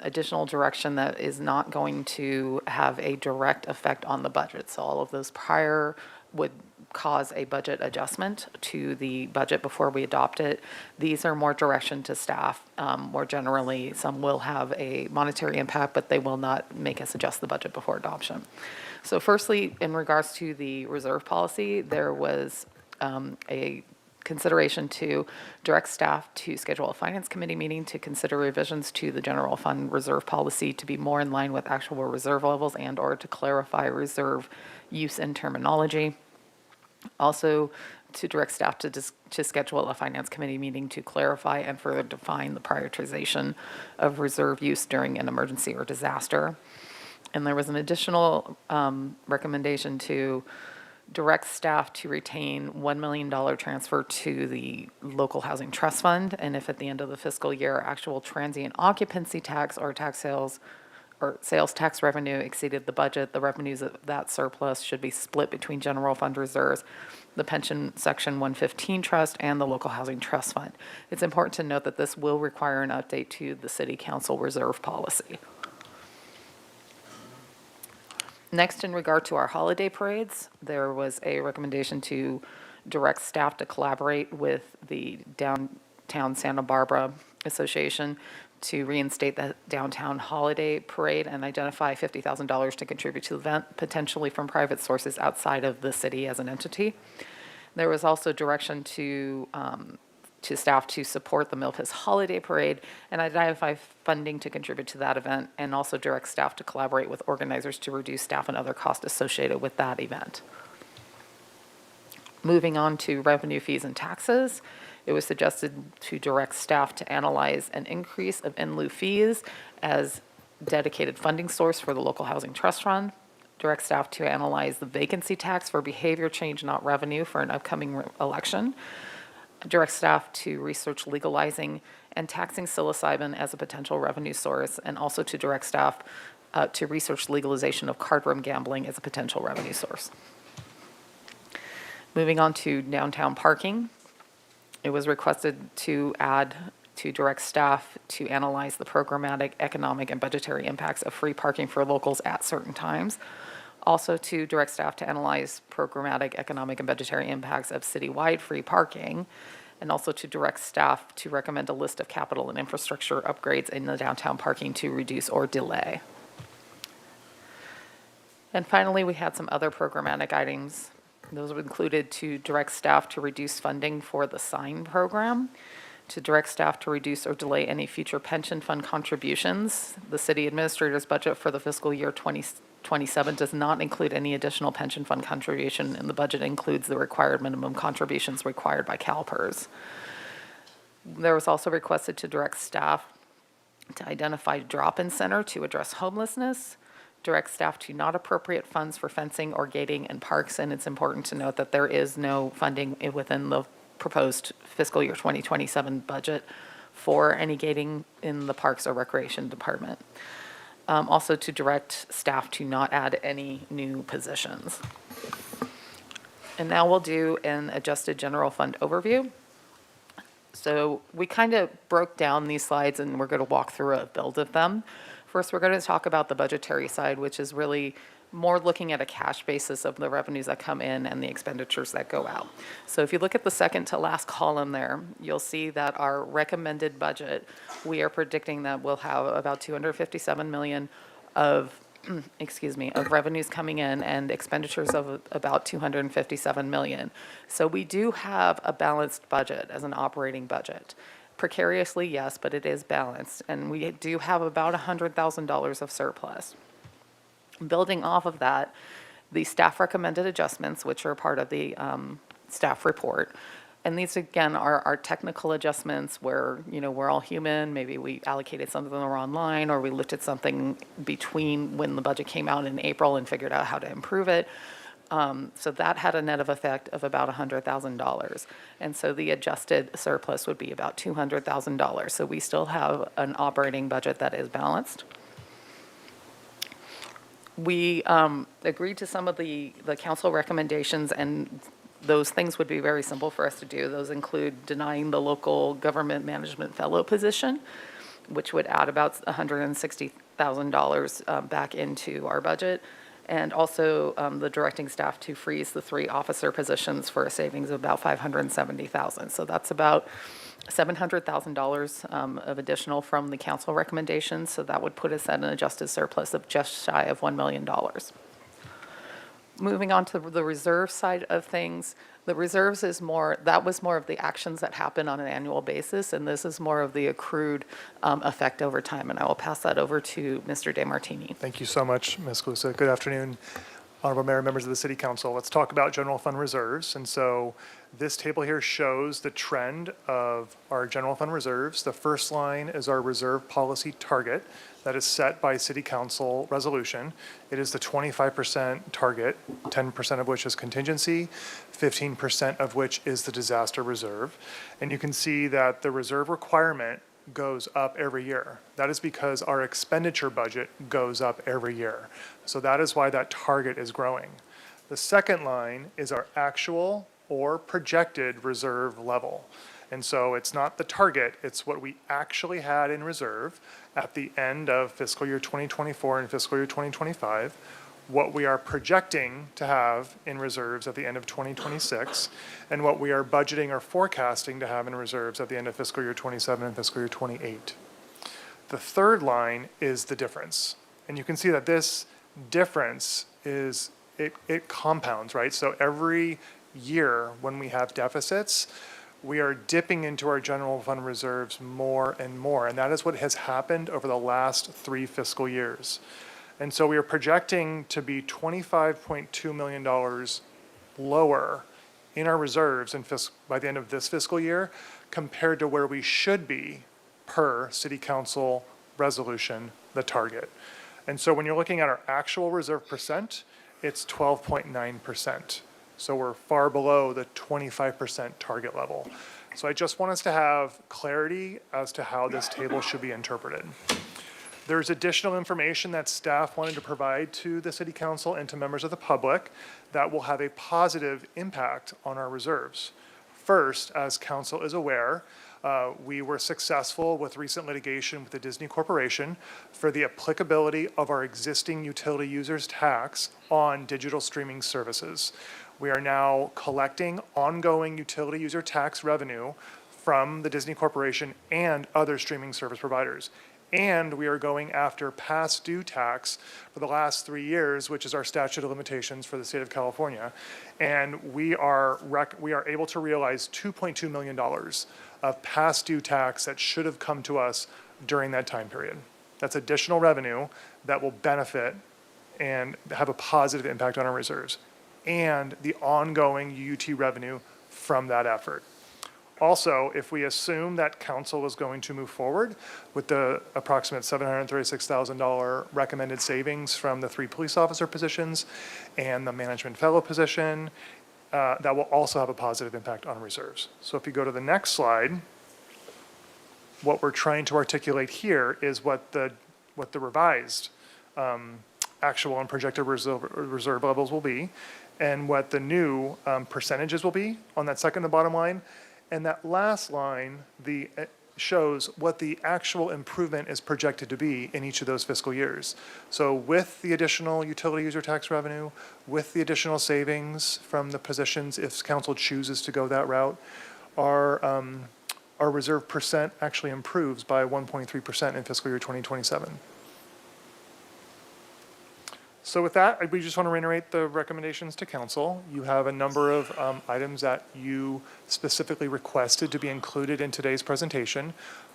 additional direction that is not going to have a direct effect on the budget. So all of those prior would cause a budget adjustment to the budget before we adopt it. These are more direction to staff. More generally, some will have a monetary impact, but they will not make us adjust the budget before adoption. So firstly, in regards to the reserve policy, there was a consideration to direct staff to schedule a finance committee meeting to consider revisions to the general fund reserve policy to be more in line with actual reserve levels and or to clarify reserve use and terminology. Also, to direct staff to schedule a finance committee meeting to clarify and further define the prioritization of reserve use during an emergency or disaster. And there was an additional recommendation to direct staff to retain $1 million transfer to the local housing trust fund. And if at the end of the fiscal year, actual transient occupancy tax or tax sales or sales tax revenue exceeded the budget, the revenues of that surplus should be split between general fund reserves, the pension section 115 trust, and the local housing trust fund. It's important to note that this will require an update to the city council reserve policy. Next, in regard to our holiday parades, there was a recommendation to direct staff to collaborate with the Downtown Santa Barbara Association to reinstate the downtown holiday parade and identify $50,000 to contribute to the event, potentially from private sources outside of the city as an entity. There was also direction to staff to support the Milpas Holiday Parade and identify funding to contribute to that event, and also direct staff to collaborate with organizers to reduce staff and other costs associated with that event. Moving on to revenue, fees, and taxes, it was suggested to direct staff to analyze an increase of in lieu fees as dedicated funding source for the local housing trust fund. Direct staff to analyze the vacancy tax for behavior change, not revenue, for an upcoming election. Direct staff to research legalizing and taxing psilocybin as a potential revenue source, and also to direct staff to research legalization of card room gambling as a potential revenue source. Moving on to downtown parking, it was requested to direct staff to analyze the programmatic, economic, and budgetary impacts of free parking for locals at certain times. Also to direct staff to analyze programmatic, economic, and budgetary impacts of citywide free parking, and also to direct staff to recommend a list of capital and infrastructure upgrades in the downtown parking to reduce or delay. And finally, we had some other programmatic items. Those were included to direct staff to reduce funding for the sign program, to direct staff to reduce or delay any future pension fund contributions. The city administrator's budget for the fiscal year 2027 does not include any additional pension fund contribution, and the budget includes the required minimum contributions required by CalPERS. There was also requested to direct staff to identify a drop-in center to address homelessness, direct staff to not appropriate funds for fencing or gating in parks, and it's important to note that there is no funding within the proposed fiscal year 2027 budget for any gating in the Parks or Recreation Department. Also to direct staff to not add any new positions. And now we'll do an adjusted general fund overview. So we kind of broke down these slides and we're going to walk through a build of them. First, we're going to talk about the budgetary side, which is really more looking at a cash basis of the revenues that come in and the expenditures that go out. So if you look at the second to last column there, you'll see that our recommended budget, we are predicting that we'll have about 257 million of of revenues coming in and expenditures of about 257 million. So we do have a balanced budget as an operating budget. Precariously, yes, but it is balanced, and we do have about $100,000 of surplus. Building off of that, the staff recommended adjustments, which are part of the staff report, and these again are our technical adjustments where, we're all human. Maybe we allocated something the wrong line, or we looked at something between when the budget came out in April and figured out how to improve it. So that had a net of effect of about $100,000. And so the adjusted surplus would be about $200,000. So we still have an operating budget that is balanced. We agreed to some of the council recommendations, and those things would be very simple for us to do. Those include denying the local government management fellow position, which would add about $160,000 back into our budget. And also the directing staff to freeze the 3 officer positions for a savings of about $570,000. So that's about $700,000 of additional from the council recommendations. So that would put us at an adjusted surplus of just shy of $1 million. Moving on to the reserve side of things, the reserves that was more of the actions that happen on an annual basis, and this is more of the accrued effect over time. And I will pass that over to Mr. DeMartini. Thank you so much, Ms. Clusa. Good afternoon, Honorable Mayor, members of the City Council. Let's talk about general fund reserves. And so this table here shows the trend of our general fund reserves. The first line is our reserve policy target that is set by City Council resolution. It is the 25% target, 10% of which is contingency, 15% of which is the disaster reserve. And you can see that the reserve requirement goes up every year. That is because our expenditure budget goes up every year. So that is why that target is growing. The second line is our actual or projected reserve level. And so it's not the target, it's what we actually had in reserve at the end of fiscal year 2024 and fiscal year 2025, what we are projecting to have in reserves at the end of 2026, and what we are budgeting or forecasting to have in reserves at the end of fiscal year 27 and fiscal year 28. The third line is the difference. And you can see that this difference is, it compounds, right? So every year when we have deficits, we are dipping into our general fund reserves more and more. And that is what has happened over the last 3 fiscal years. And so we are projecting to be $25.2 million lower in our reserves by the end of this fiscal year compared to where we should be per City Council resolution, the target. And so when you're looking at our actual reserve percent, it's 12.9%. So we're far below the 25% target level. So I just want us to have clarity as to how this table should be interpreted. There's additional information that staff wanted to provide to the City Council and to members of the public that will have a positive impact on our reserves. First, as Council is aware, we were successful with recent litigation with the Disney Corporation for the applicability of our existing utility users tax on digital streaming services. We are now collecting ongoing utility user tax revenue from the Disney Corporation and other streaming service providers. And we are going after past due tax for the last 3 years, which is our statute of limitations for the state of California. And we are able to realize $2.2 million of past due tax that should have come to us during that time period. That's additional revenue that will benefit and have a positive impact on our reserves and the ongoing UUT revenue from that effort. Also, if we assume that council is going to move forward with the approximate $736,000 recommended savings from the 3 police officer positions and the management fellow position, that will also have a positive impact on reserves. So if you go to the next slide, what we're trying to articulate here is what the revised actual and projected reserve levels will be, and what the new percentages will be on that second to bottom line. And that last line shows what the actual improvement is projected to be in each of those fiscal years. So with the additional utility user tax revenue, with the additional savings from the positions, if council chooses to go that route, our reserve percent actually improves by 1.3% in fiscal year 2027. So with that, we just want to reiterate the recommendations to council. You have a number of items that you specifically requested to be included in today's presentation.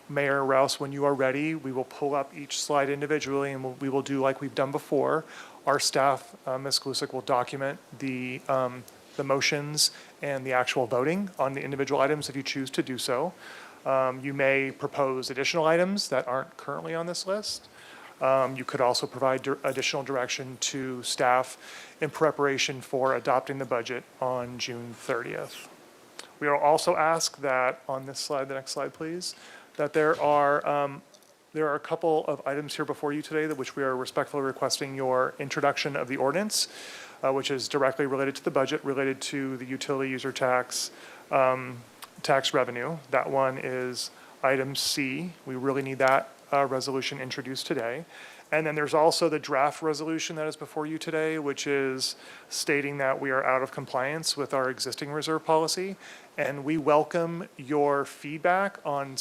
Mayor Rouse, when you are ready, we will pull up each slide individually and we will do like we've done before. Our staff, Ms. Glusick, will document the motions and the actual voting on the individual items if you choose to do so. You may propose additional items that aren't currently on this list. You could also provide additional direction to staff in preparation for adopting the budget on June 30th. We will also ask that on this slide, the next slide please, that there are a couple of items here before you today which we are respectfully requesting your introduction of the ordinance, which is directly related to the budget, related to the utility user tax revenue. That one is item C. We really need that resolution introduced today. And then there's also the draft resolution that is before you today, which is stating that we are out of compliance with our existing reserve policy. And we welcome your feedback on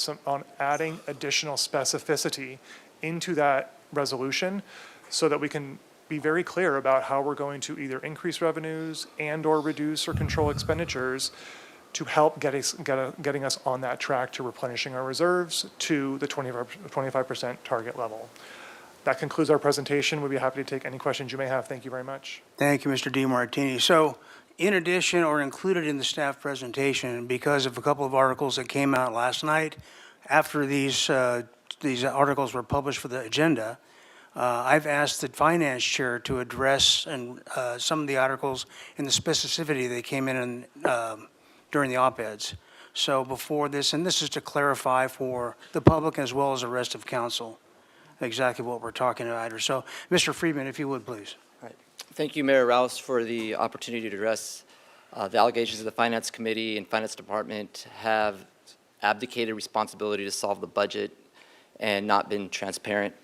adding additional specificity into that resolution so that we can be very clear about how we're going to either increase revenues and or reduce or control expenditures to help getting us on that track to replenishing our reserves to the 25% target level. That concludes our presentation. We'd be happy to take any questions you may have. Thank you very much. Thank you, Mr. DeMartini. So in addition or included in the staff presentation, because of a couple of articles that came out last night, after these articles were published for the agenda, I've asked the finance chair to address some of the articles in the specificity that came in during the op-eds. So before this, and this is to clarify for the public as well as the rest of council, exactly what we're talking about. So, Mr. Friedman, if you would, please. Thank you, Mayor Rouse, for the opportunity to address the allegations of the Finance Committee and Finance Department have abdicated responsibility to solve the budget and not been transparent.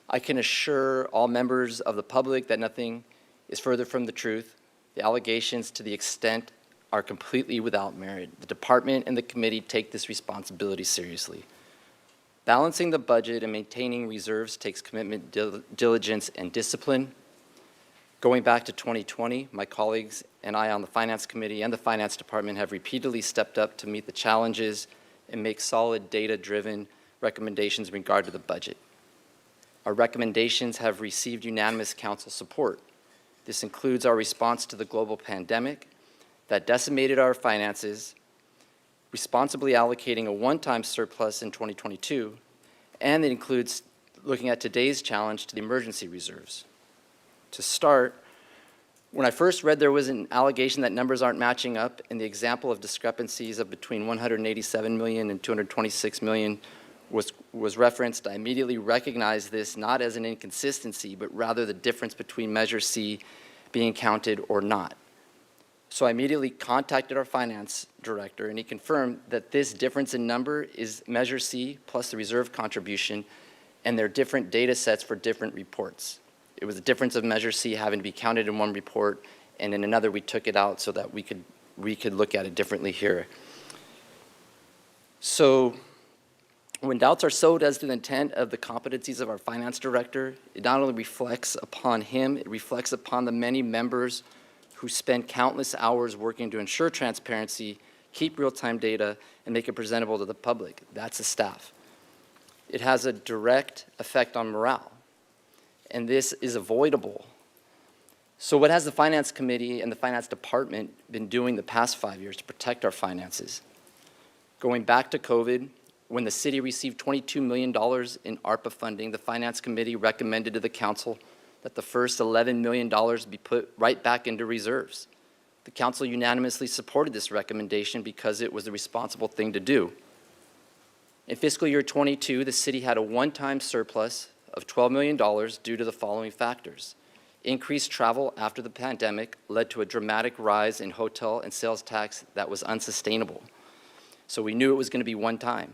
I can assure all members of the public that nothing is further from the truth. The allegations, to the extent, are completely without merit. The department and the committee take this responsibility seriously. Balancing the budget and maintaining reserves takes commitment, diligence, and discipline. Going back to 2020, my colleagues and I on the Finance Committee and the Finance Department have repeatedly stepped up to meet the challenges and make solid data-driven recommendations in regard to the budget. Our recommendations have received unanimous council support. This includes our response to the global pandemic that decimated our finances, responsibly allocating a one-time surplus in 2022, and it includes looking at today's challenge to the emergency reserves. To start, when I first read there was an allegation that numbers aren't matching up and the example of discrepancies of between 187 million and 226 million was referenced, I immediately recognized this not as an inconsistency, but rather the difference between Measure C being counted or not. So I immediately contacted our finance director, and he confirmed that this difference in number is Measure C plus the reserve contribution, and they're different data sets for different reports. It was the difference of Measure C having to be counted in one report, and in another we took it out so that we could look at it differently here. So when doubts are sowed as to the intent of the competencies of our finance director, it not only reflects upon him, it reflects upon the many members who spend countless hours working to ensure transparency, keep real-time data, and make it presentable to the public. That's the staff. It has a direct effect on morale, and this is avoidable. So what has the Finance Committee and the Finance Department been doing the past 5 years to protect our finances? Going back to COVID, when the city received $22 million in ARPA funding, the Finance Committee recommended to the council that the first $11 million be put right back into reserves. The council unanimously supported this recommendation because it was the responsible thing to do. In fiscal year 22, the city had a one-time surplus of $12 million due to the following factors. Increased travel after the pandemic led to a dramatic rise in hotel and sales tax that was unsustainable. So we knew it was going to be one time.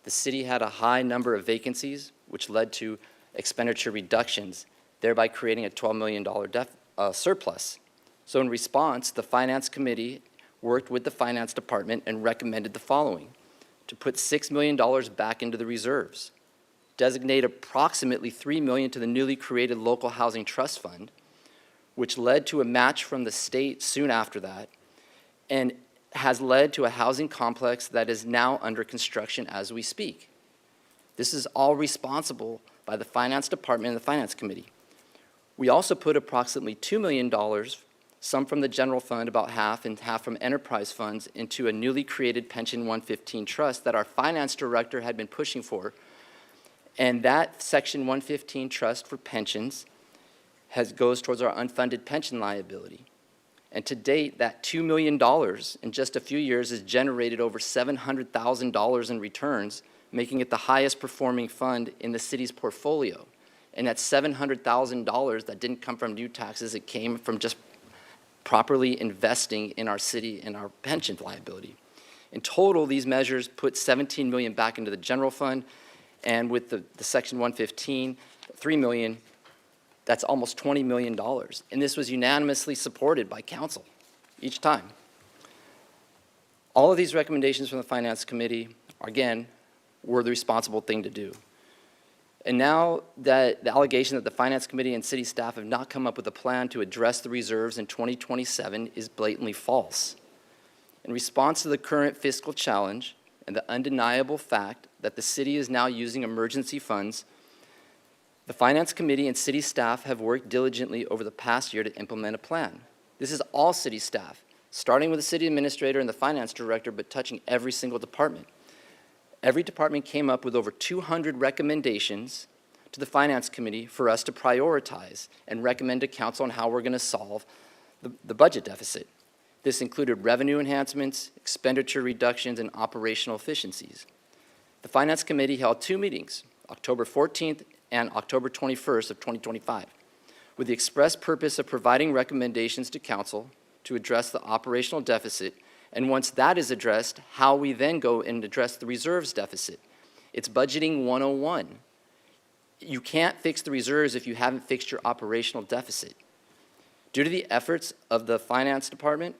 The city had a high number of vacancies, which led to expenditure reductions, thereby creating a $12 million surplus. So in response, the Finance Committee worked with the Finance Department and recommended the following: to put $6 million back into the reserves, designate approximately $3 million to the newly created Local Housing Trust Fund, which led to a match from the state soon after that, and has led to a housing complex that is now under construction as we speak. This is all responsible by the Finance Department and the Finance Committee. We also put approximately $2 million, some from the general fund, about half, and half from enterprise funds, into a newly created Pension 115 trust that our finance director had been pushing for. And that Section 115 trust for pensions goes towards our unfunded pension liability. And to date, that $2 million in just a few years has generated over $700,000 in returns, making it the highest performing fund in the city's portfolio. And that's $700,000 that didn't come from new taxes, it came from just properly investing in our city and our pension liability. In total, these measures put $17 million back into the general fund, and with the Section 115, $3 million, that's almost $20 million. And this was unanimously supported by council each time. All of these recommendations from the Finance Committee, again, were the responsible thing to do. And now that the allegation that the Finance Committee and city staff have not come up with a plan to address the reserves in 2027 is blatantly false. In response to the current fiscal challenge and the undeniable fact that the city is now using emergency funds, the Finance Committee and city staff have worked diligently over the past year to implement a plan. This is all city staff, starting with the city administrator and the finance director, but touching every single department. Every department came up with over 200 recommendations to the Finance Committee for us to prioritize and recommend to council on how we're going to solve the budget deficit. This included revenue enhancements, expenditure reductions, and operational efficiencies. The Finance Committee held 2 meetings, October 14th and October 21st of 2025, with the express purpose of providing recommendations to Council to address the operational deficit, and once that is addressed, how we then go and address the reserves deficit. It's budgeting 101. You can't fix the reserves if you haven't fixed your operational deficit. Due to the efforts of the Finance Department,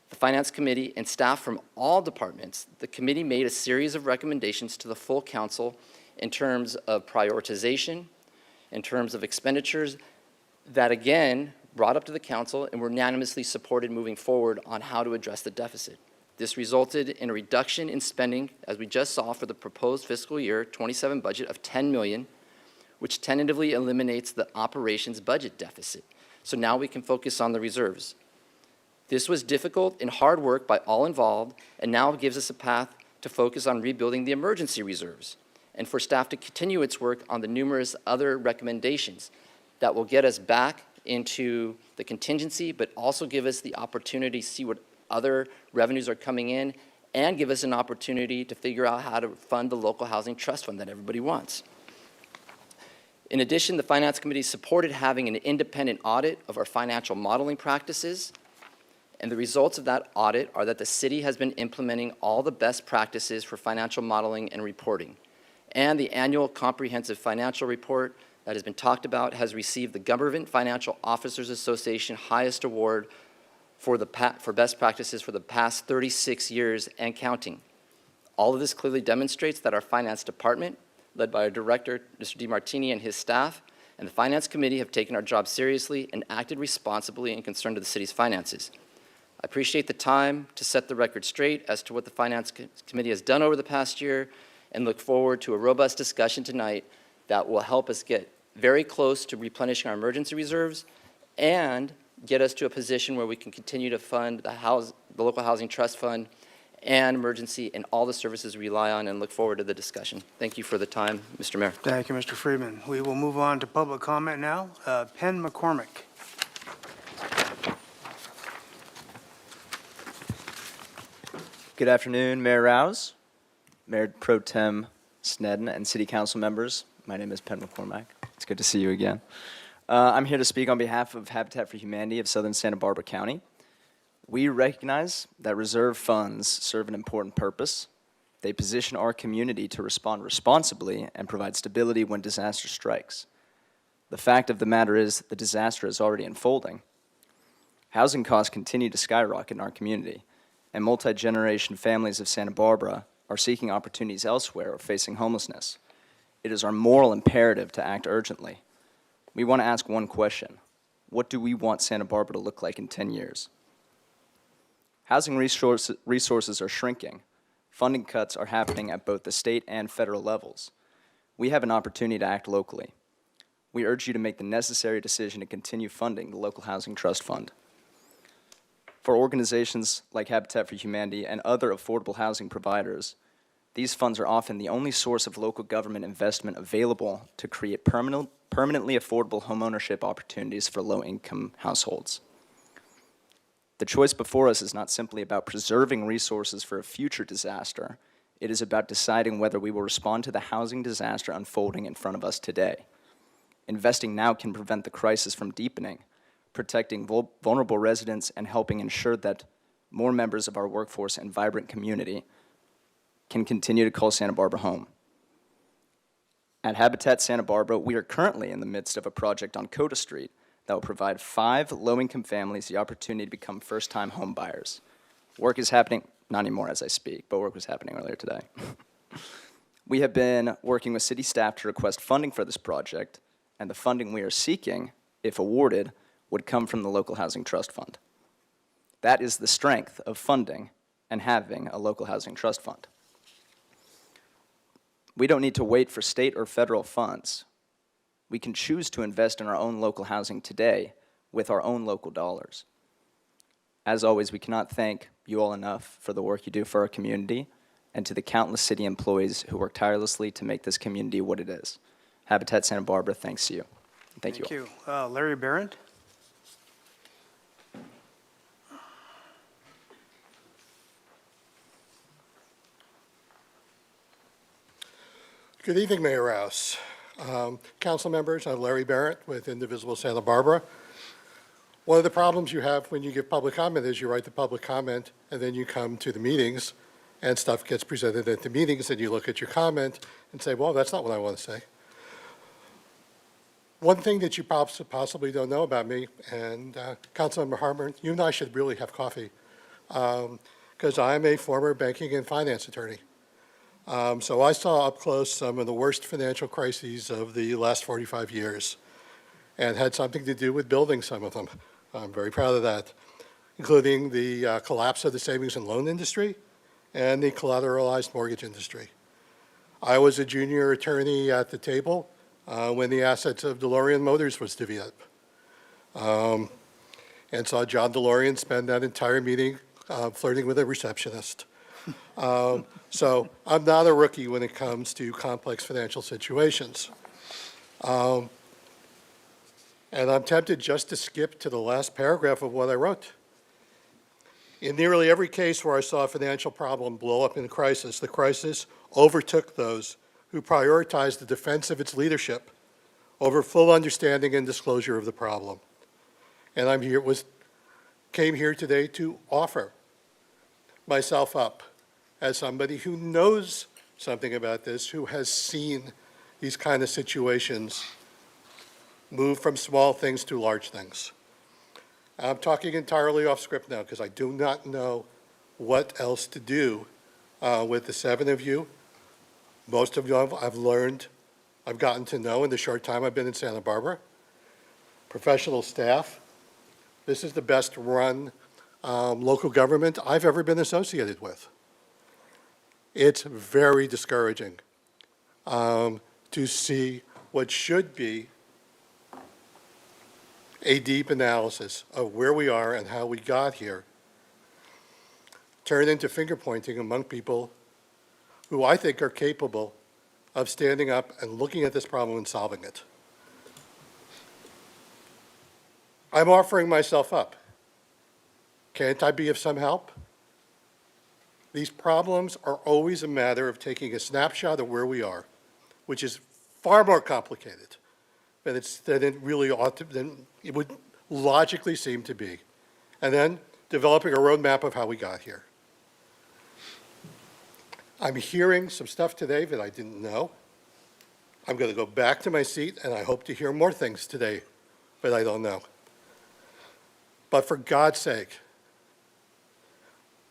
the Finance Committee, and staff from all departments, the committee made a series of recommendations to the full council in terms of prioritization, in terms of expenditures, that again brought up to the council and were unanimously supported moving forward on how to address the deficit. This resulted in a reduction in spending, as we just saw, for the proposed fiscal year 27 budget of $10 million, which tentatively eliminates the operations budget deficit. So now we can focus on the reserves. This was difficult and hard work by all involved, and now gives us a path to focus on rebuilding the emergency reserves, and for staff to continue its work on the numerous other recommendations that will get us back into the contingency, but also give us the opportunity to see what other revenues are coming in, and give us an opportunity to figure out how to fund the local housing trust fund that everybody wants. In addition, the Finance Committee supported having an independent audit of our financial modeling practices, and the results of that audit are that the city has been implementing all the best practices for financial modeling and reporting. And the annual comprehensive financial report that has been talked about has received the Government Financial Officers Association highest award for best practices for the past 36 years and counting. All of this clearly demonstrates that our finance department, led by our director, Mr. DiMartini, and his staff, and the Finance Committee have taken our job seriously and acted responsibly in concern to the city's finances. I appreciate the time to set the record straight as to what the Finance Committee has done over the past year, and look forward to a robust discussion tonight that will help us get very close to replenishing our emergency reserves and get us to a position where we can continue to fund the local housing trust fund and emergency and all the services we rely on, and look forward to the discussion. Thank you for the time, Mr. Mayor. Thank you, Mr. Friedman. We will move on to public comment now. Penn McCormick. Good afternoon, Mayor Rouse, Mayor Pro Tem Snedden, and City Council members. My name is Penn McCormack. It's good to see you again. I'm here to speak on behalf of Habitat for Humanity of Southern Santa Barbara County. We recognize that reserve funds serve an important purpose. They position our community to respond responsibly and provide stability when disaster strikes. The fact of the matter is the disaster is already unfolding. Housing costs continue to skyrocket in our community, and multi-generation families of Santa Barbara are seeking opportunities elsewhere or facing homelessness. It is our moral imperative to act urgently. We want to ask one question: what do we want Santa Barbara to look like in 10 years? Housing resources are shrinking. Funding cuts are happening at both the state and federal levels. We have an opportunity to act locally. We urge you to make the necessary decision to continue funding the local housing trust fund. For organizations like Habitat for Humanity and other affordable housing providers, these funds are often the only source of local government investment available to create permanently affordable homeownership opportunities for low-income households. The choice before us is not simply about preserving resources for a future disaster. It is about deciding whether we will respond to the housing disaster unfolding in front of us today. Investing now can prevent the crisis from deepening, protecting vulnerable residents and helping ensure that more members of our workforce and vibrant community can continue to call Santa Barbara home. At Habitat Santa Barbara, we are currently in the midst of a project on Coda Street that will provide 5 low-income families the opportunity to become first-time home buyers. Work is happening, not anymore as I speak, but work was happening earlier today. We have been working with city staff to request funding for this project, and the funding we are seeking, if awarded, would come from the local housing trust fund. That is the strength of funding and having a local housing trust fund. We don't need to wait for state or federal funds. We can choose to invest in our own local housing today with our own local dollars. As always, we cannot thank you all enough for the work you do for our community and to the countless city employees who work tirelessly to make this community what it is. Habitat Santa Barbara thanks you. Thank you all. Larry Barrett. Good evening, Mayor Rouse. Council members, I'm Larry Barrett with Indivisible Santa Barbara. One of the problems you have when you give public comment is you write the public comment and then you come to the meetings and stuff gets presented at the meetings and you look at your comment and say, well, that's not what I want to say. One thing that you possibly don't know about me, and Councilmember Harmon, you and I should really have coffee, because I'm a former banking and finance attorney. So I saw up close some of the worst financial crises of the last 45 years and had something to do with building some of them. I'm very proud of that, including the collapse of the savings and loan industry and the collateralized mortgage industry. I was a junior attorney at the table when the assets of DeLorean Motors was divvied up, and saw John DeLorean spend that entire meeting flirting with a receptionist. So I'm not a rookie when it comes to complex financial situations. And I'm tempted just to skip to the last paragraph of what I wrote. In nearly every case where I saw a financial problem blow up in a crisis, the crisis overtook those who prioritized the defense of its leadership over full understanding and disclosure of the problem. And came here today to offer myself up as somebody who knows something about this, who has seen these kind of situations move from small things to large things. I'm talking entirely off script now because I do not know what else to do with the 7 of you. Most of you I've gotten to know in the short time I've been in Santa Barbara. Professional staff. This is the best run local government I've ever been associated with. It's very discouraging to see what should be a deep analysis of where we are and how we got here turn into finger pointing among people who I think are capable of standing up and looking at this problem and solving it. I'm offering myself up. Can't I be of some help? These problems are always a matter of taking a snapshot of where we are, which is far more complicated than it would logically seem to be, and then developing a roadmap of how we got here. I'm hearing some stuff today that I didn't know. I'm going to go back to my seat, and I hope to hear more things today that I don't know. But for God's sake,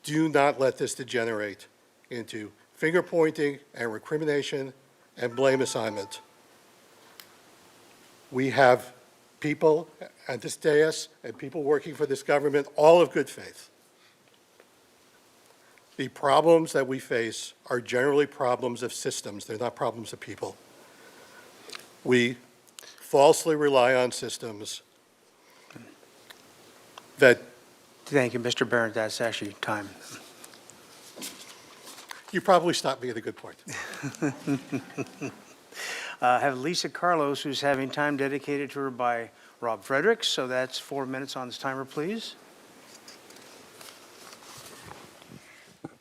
do not let this degenerate into finger pointing and recrimination and blame assignment. We have people at this dais and people working for this government, all of good faith. The problems that we face are generally problems of systems. They're not problems of people. We falsely rely on systems that... Thank you, Mr. Barrett. That's actually time. You probably stopped me at a good point. I have Lisa Carlos, who's having time dedicated to her by Rob Fredericks, so that's 4 minutes on this timer, please.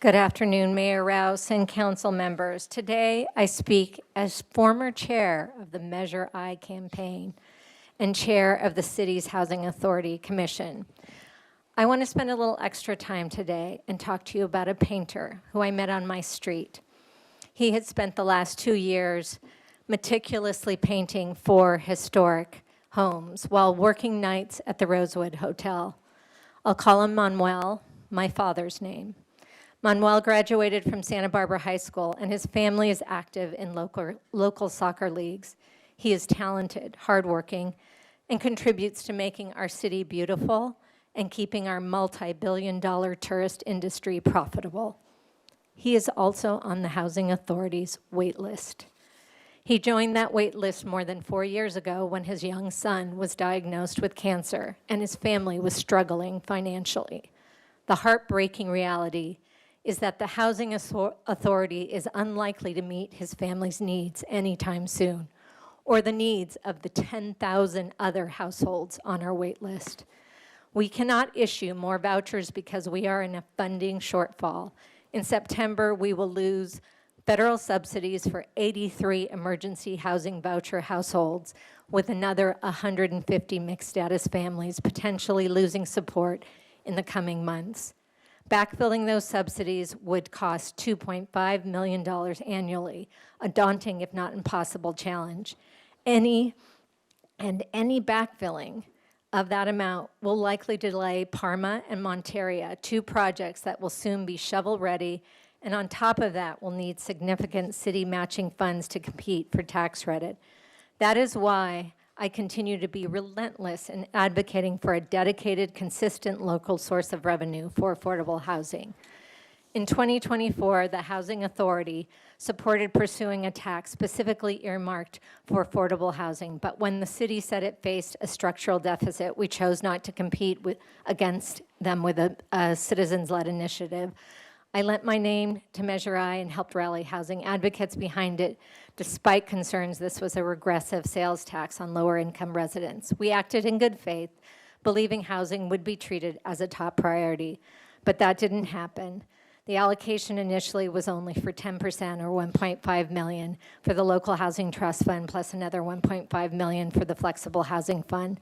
Good afternoon, Mayor Rouse and council members. Today, I speak as former chair of the Measure I campaign and chair of the city's Housing Authority Commission. I want to spend a little extra time today and talk to you about a painter who I met on my street. He had spent the last 2 years meticulously painting 4 historic homes while working nights at the Rosewood Hotel. I'll call him Manuel, my father's name. Manuel graduated from Santa Barbara High School, and his family is active in local soccer leagues. He is talented, hardworking, and contributes to making our city beautiful and keeping our multi-billion-dollar tourist industry profitable. He is also on the Housing Authority's wait list. He joined that wait list more than 4 years ago when his young son was diagnosed with cancer and his family was struggling financially. The heartbreaking reality is that the Housing Authority is unlikely to meet his family's needs anytime soon, or the needs of the 10,000 other households on our wait list. We cannot issue more vouchers because we are in a funding shortfall. In September, we will lose federal subsidies for 83 emergency housing voucher households, with another 150 mixed status families potentially losing support in the coming months. Backfilling those subsidies would cost $2.5 million annually, a daunting if not impossible challenge. Any backfilling of that amount will likely delay Parma and Monteria, two projects that will soon be shovel-ready, and on top of that, will need significant city matching funds to compete for tax credit. That is why I continue to be relentless in advocating for a dedicated, consistent local source of revenue for affordable housing. In 2024, the Housing Authority supported pursuing a tax specifically earmarked for affordable housing, but when the city said it faced a structural deficit, we chose not to compete against them with a citizens-led initiative. I lent my name to Measure I and helped rally housing advocates behind it, despite concerns this was a regressive sales tax on lower-income residents. We acted in good faith, believing housing would be treated as a top priority, but that didn't happen. The allocation initially was only for 10% or $1.5 million for the local housing trust fund, plus another $1.5 million for the flexible housing fund.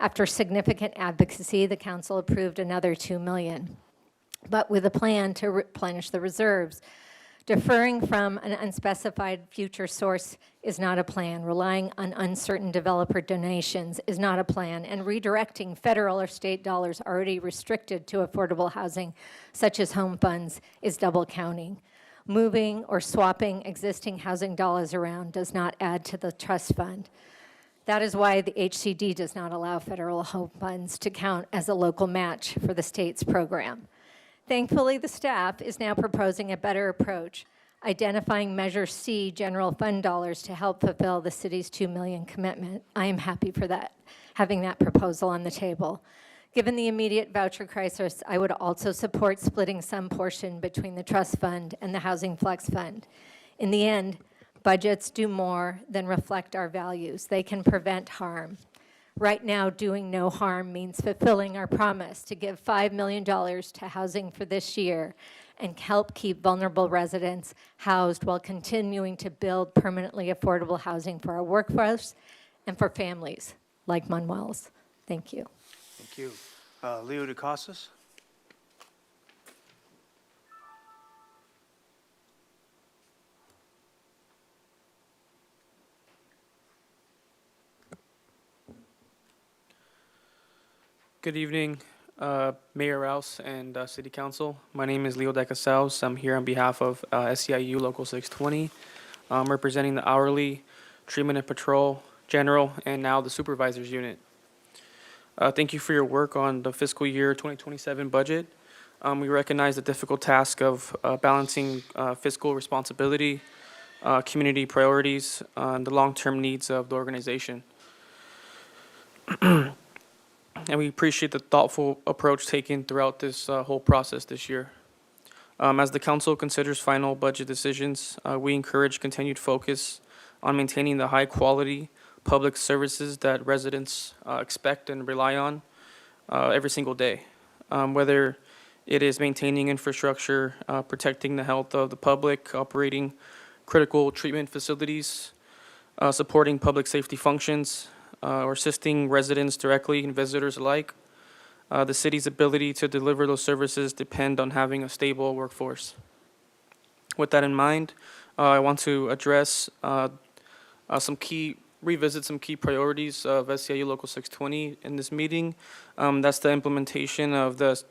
After significant advocacy, the council approved another $2 million, but with a plan to replenish the reserves. Deferring from an unspecified future source is not a plan. Relying on uncertain developer donations is not a plan. And redirecting federal or state dollars already restricted to affordable housing, such as home funds, is double counting. Moving or swapping existing housing dollars around does not add to the trust fund. That is why the HCD does not allow federal home funds to count as a local match for the state's program. Thankfully, the staff is now proposing a better approach, identifying Measure C general fund dollars to help fulfill the city's $2 million commitment. I am happy for that, having that proposal on the table. Given the immediate voucher crisis, I would also support splitting some portion between the trust fund and the Housing Flex Fund. In the end, budgets do more than reflect our values. They can prevent harm. Right now, doing no harm means fulfilling our promise to give $5 million to housing for this year and help keep vulnerable residents housed while continuing to build permanently affordable housing for our workforce and for families like Manuel's. Thank you. Thank you. Leo DeCostas? Good evening, Mayor Rouse and City Council. My name is Leo DeCasals. I'm here on behalf of SEIU Local 620, representing the hourly, treatment and patrol, general, and now the supervisors unit. Thank you for your work on the fiscal year 2027 budget. We recognize the difficult task of balancing fiscal responsibility, community priorities, and the long-term needs of the organization. And we appreciate the thoughtful approach taken throughout this whole process this year. As the council considers final budget decisions, we encourage continued focus on maintaining the high-quality public services that residents expect and rely on every single day. Whether it is maintaining infrastructure, protecting the health of the public, operating critical treatment facilities, supporting public safety functions, or assisting residents directly and visitors alike. The city's ability to deliver those services depend on having a stable workforce. With that in mind, I want to address revisit some key priorities of SEIU Local 620 in this meeting. That's the implementation of the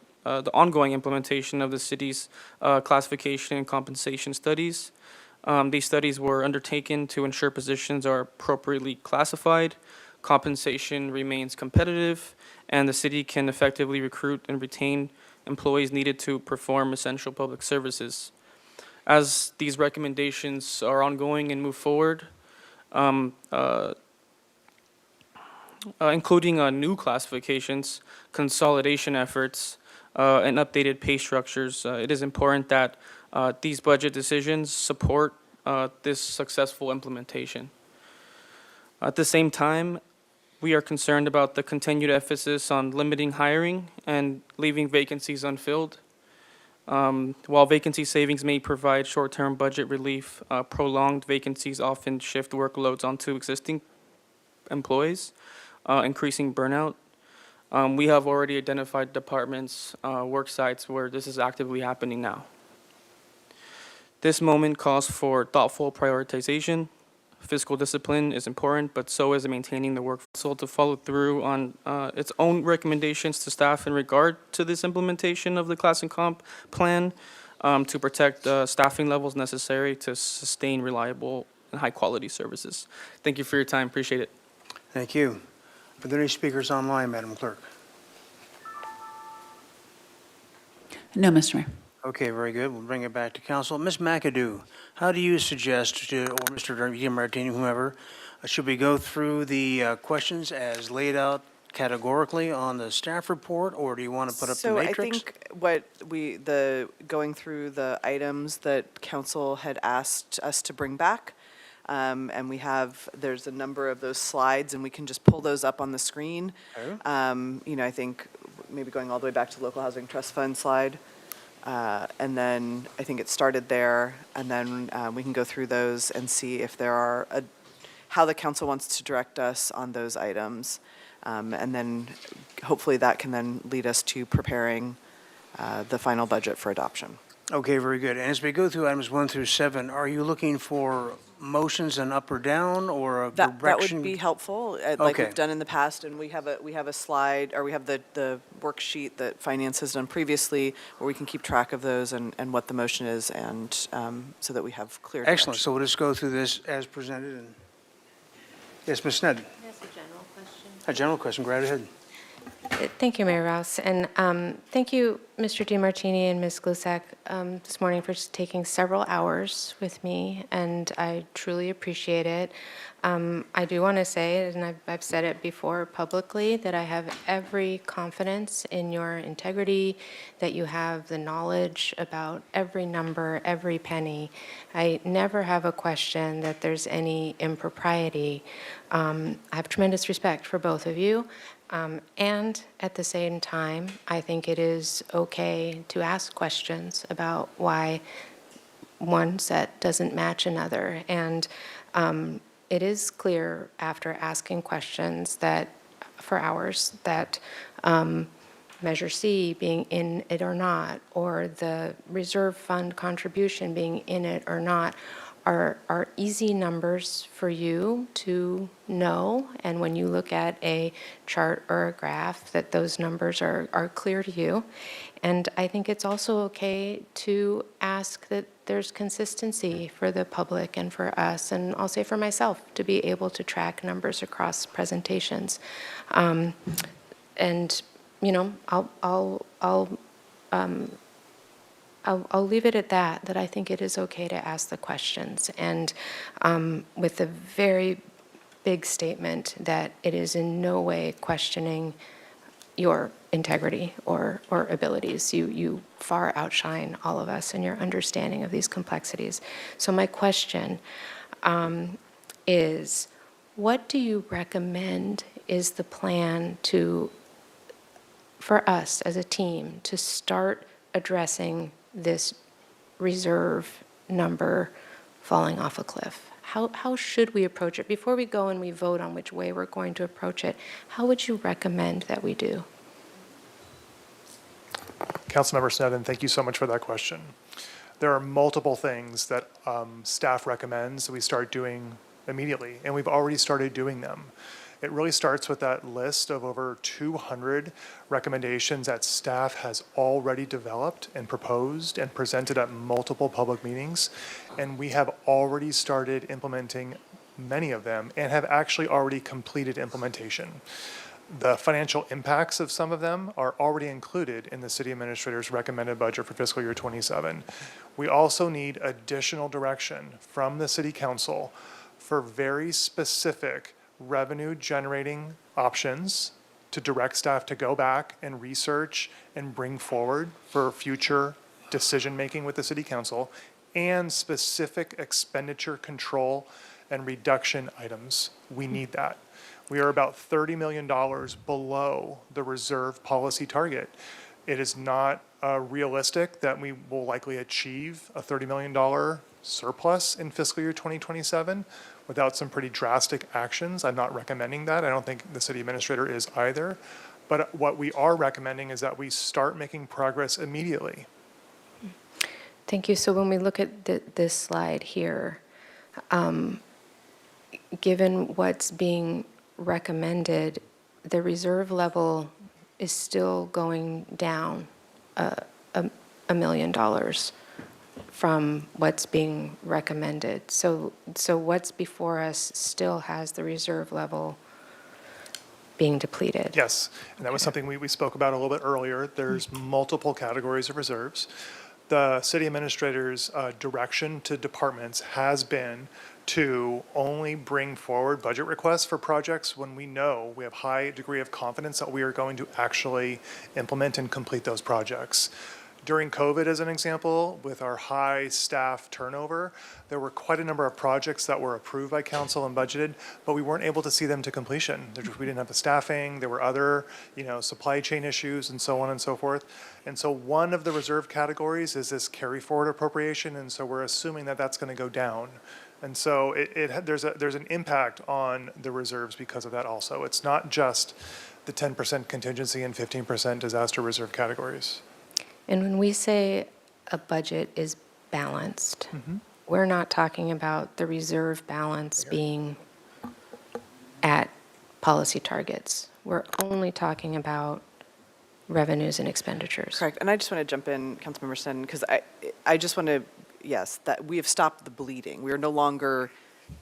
ongoing implementation of the city's classification and compensation studies. These studies were undertaken to ensure positions are appropriately classified, compensation remains competitive, and the city can effectively recruit and retain employees needed to perform essential public services. As these recommendations are ongoing and move forward, including new classifications, consolidation efforts, and updated pay structures, it is important that these budget decisions support this successful implementation. At the same time, we are concerned about the continued emphasis on limiting hiring and leaving vacancies unfilled. While vacancy savings may provide short-term budget relief, prolonged vacancies often shift workloads onto existing employees, increasing burnout. We have already identified departments, work sites where this is actively happening now. This moment calls for thoughtful prioritization. Fiscal discipline is important, but so is maintaining the work. So to follow through on its own recommendations to staff in regard to this implementation of the class and comp plan to protect staffing levels necessary to sustain reliable and high-quality services. Thank you for your time. Appreciate it. Thank you. Are there any speakers online, Madam Clerk? No, Mr. Mayor. Okay, very good. We'll bring it back to council. Ms. McAdoo, how do you suggest to, or Mr. Martini, whomever, should we go through the questions as laid out categorically on the staff report, or do you want to put up the matrix? So I think going through the items that council had asked us to bring back, and there's a number of those slides, and we can just pull those up on the screen. Okay. I think maybe going all the way back to the local housing trust fund slide. And then I think it started there, and then we can go through those and see if there are, how the council wants to direct us on those items. And then hopefully that can then lead us to preparing the final budget for adoption. Okay, very good. And as we go through items 1 through 7, are you looking for motions and up or down, or a That direction? would be helpful, like Okay. we've done in the past, and we have a slide, or we have the worksheet that finance has done previously, where we can keep track of those and what the motion is, and so that we have clear direction. Excellent. So we'll just go through this as presented. And yes, Ms. Sneddon. That's a general question. A general question. Go right ahead. Thank you, Mayor Rouse, and thank you, Mr. DiMartini and Ms. Glusak, this morning for just taking several hours with me, and I truly appreciate it. I do want to say, and I've said it before publicly, that I have every confidence in your integrity, that you have the knowledge about every number, every penny. I never have a question that there's any impropriety. I have tremendous respect for both of you. And at the same time, I think it is okay to ask questions about why one set doesn't match another. And it is clear after asking questions that, for hours, that Measure C being in it or not, or the reserve fund contribution being in it or not, are easy numbers for you to know, and when you look at a chart or a graph, that those numbers are clear to you. And I think it's also okay to ask that there's consistency for the public and for us, and I'll say for myself, to be able to track numbers across presentations. And, I'll leave it at that I think it is okay to ask the questions, and with a very big statement that it is in no way questioning your integrity or abilities. You far outshine all of us in your understanding of these complexities. So my question is, what do you recommend is the plan for us as a team to start addressing this reserve number falling off a cliff? How should we approach it? Before we go and we vote on which way we're going to approach it, how would you recommend that we do? Councilmember Sneddon, thank you so much for that question. There are multiple things that staff recommends that we start doing immediately, and we've already started doing them. It really starts with that list of over 200 recommendations that staff has already developed and proposed and presented at multiple public meetings. And we have already started implementing many of them and have actually already completed implementation. The financial impacts of some of them are already included in the city administrator's recommended budget for fiscal year 27. We also need additional direction from the city council for very specific revenue generating options to direct staff to go back and research and bring forward for future decision making with the city council, and specific expenditure control and reduction items. We need that. We are about $30 million below the reserve policy target. It is not realistic that we will likely achieve a $30 million surplus in fiscal year 2027 without some pretty drastic actions. I'm not recommending that. I don't think the city administrator is either. But what we are recommending is that we start making progress immediately. Thank you. So when we look at this slide here, given what's being recommended, the reserve level is still going down $1 million from what's being recommended. So what's before us still has the reserve level being depleted. Yes, and that was something we spoke about a little bit earlier. There's multiple categories of reserves. The city administrator's direction to departments has been to only bring forward budget requests for projects when we know we have high degree of confidence that we are going to actually implement and complete those projects. During COVID, as an example, with our high staff turnover, there were quite a number of projects that were approved by council and budgeted, but we weren't able to see them to completion. We didn't have the staffing, there were other, supply chain issues and so on and so forth. And so one of the reserve categories is this carry forward appropriation, and so we're assuming that that's going to go down. And so there's an impact on the reserves because of that also. It's not just the 10% contingency and 15% disaster reserve categories. And when we say a budget is balanced, we're not talking about the reserve balance being at policy targets. We're only talking about revenues and expenditures. Correct. And I just want to jump in, Councilmember Sneddon, because I just want to, yes, that we have stopped the bleeding. We are no longer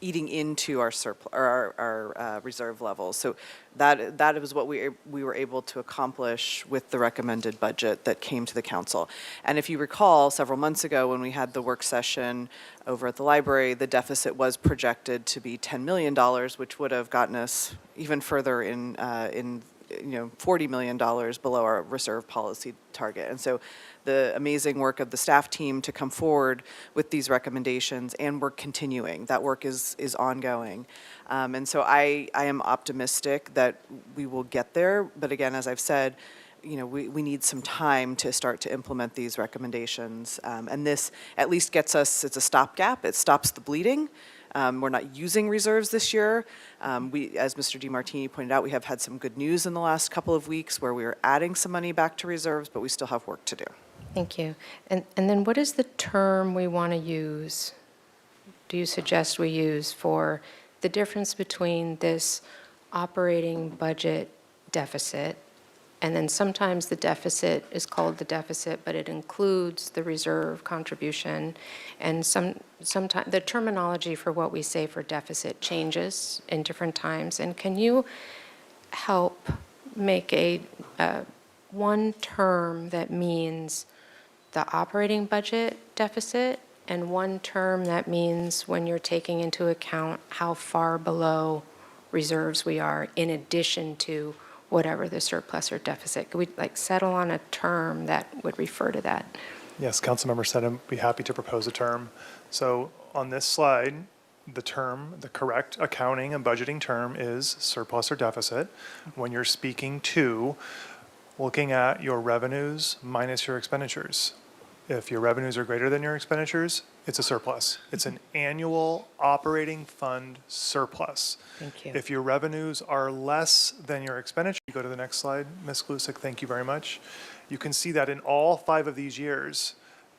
eating into our surplus or our reserve levels. So that was what we were able to accomplish with the recommended budget that came to the council. And if you recall, several months ago when we had the work session over at the library, the deficit was projected to be $10 million, which would have gotten us even further in $40 million below our reserve policy target. And so the amazing work of the staff team to come forward with these recommendations, and we're continuing. That work is ongoing. And so I am optimistic that we will get there. But again, as I've said, we need some time to start to implement these recommendations. And this at least gets us, it's a stopgap. It stops the bleeding. We're not using reserves this year. As Mr. DiMartini pointed out, we have had some good news in the last couple of weeks where we are adding some money back to reserves, but we still have work to do. Thank you. And then what is the term we want to use? Do you suggest we use for the difference between this operating budget deficit, and then sometimes the deficit is called the deficit, but it includes the reserve contribution, and sometimes the terminology for what we say for deficit changes in different times. And can you help make a one term that means the operating budget deficit, and one term that means when you're taking into account how far below reserves we are in addition to whatever the surplus or deficit? Could we settle on a term that would refer to that? Yes, Councilmember said I'd be happy to propose a term. So on this slide, the correct accounting and budgeting term is surplus or deficit. When you're speaking to looking at your revenues minus your expenditures. If your revenues are greater than your expenditures, it's a surplus. It's an annual operating fund surplus. Thank you. If your revenues are less than your expenditure, you go to the next slide, Ms. Glusick, thank you very much. You can see that in all 5 of these years,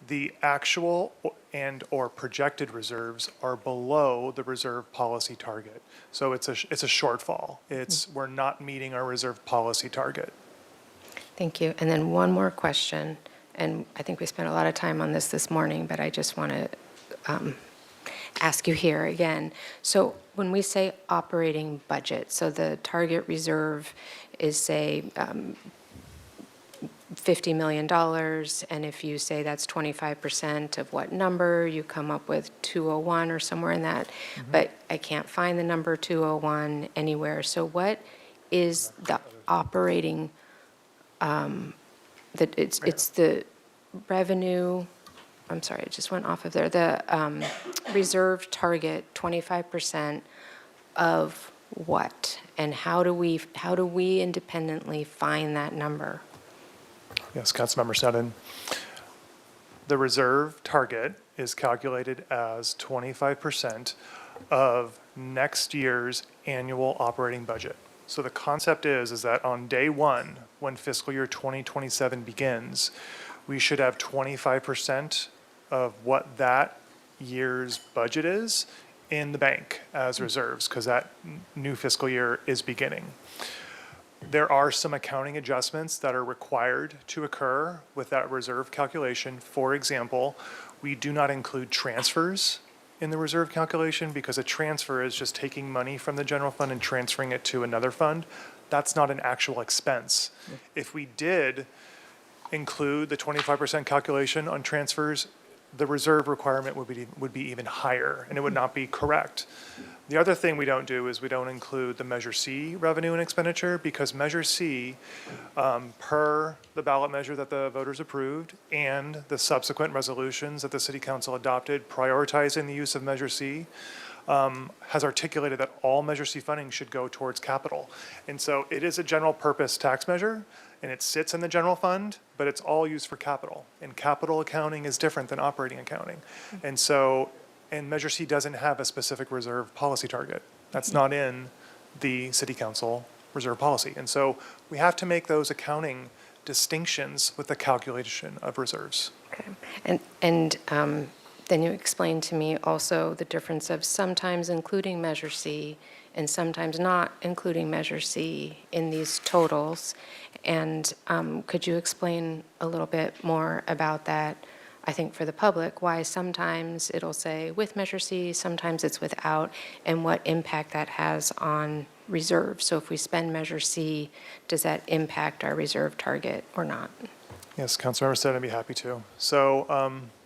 the actual and or projected reserves are below the reserve policy target. So it's a shortfall. We're not meeting our reserve policy target. Thank you. And then one more question, and I think we spent a lot of time on this morning, but I just want to ask you here again. So when we say operating budget, so the target reserve is, say, $50 million, and if you say that's 25% of what number, you come up with 201 or somewhere in that, but I can't find the number 201 anywhere. So what is the operating it's the revenue, I'm sorry, it just went off of there, the reserve target, 25% of what? And how do we independently find that number? Yes, Councilmember Sneddon. The reserve target is calculated as 25% of next year's annual operating budget. So the concept is that on day one, when fiscal year 2027 begins, we should have 25% of what that year's budget is in the bank as reserves, because that new fiscal year is beginning. There are some accounting adjustments that are required to occur with that reserve calculation. For example, we do not include transfers in the reserve calculation because a transfer is just taking money from the general fund and transferring it to another fund. That's not an actual expense. If we did include the 25% calculation on transfers, the reserve requirement would be even higher, and it would not be correct. The other thing we don't do is we don't include the Measure C revenue and expenditure, because Measure C, per the ballot measure that the voters approved and the subsequent resolutions that the City Council adopted prioritizing the use of Measure C, has articulated that all Measure C funding should go towards capital. And so it is a general purpose tax measure, and it sits in the general fund, but it's all used for capital. And capital accounting is different than operating accounting. And so, and Measure C doesn't have a specific reserve policy target. That's not in the City Council reserve policy. And so we have to make those accounting distinctions with the calculation of reserves. Okay. And then you explained to me also the difference of sometimes including Measure C and sometimes not including Measure C in these totals. And could you explain a little bit more about that, I think for the public, why sometimes it'll say with Measure C, sometimes it's without, and what impact that has on reserve? So if we spend Measure C, does that impact our reserve target or not? Yes, Councilmember Stead, I'd be happy to. So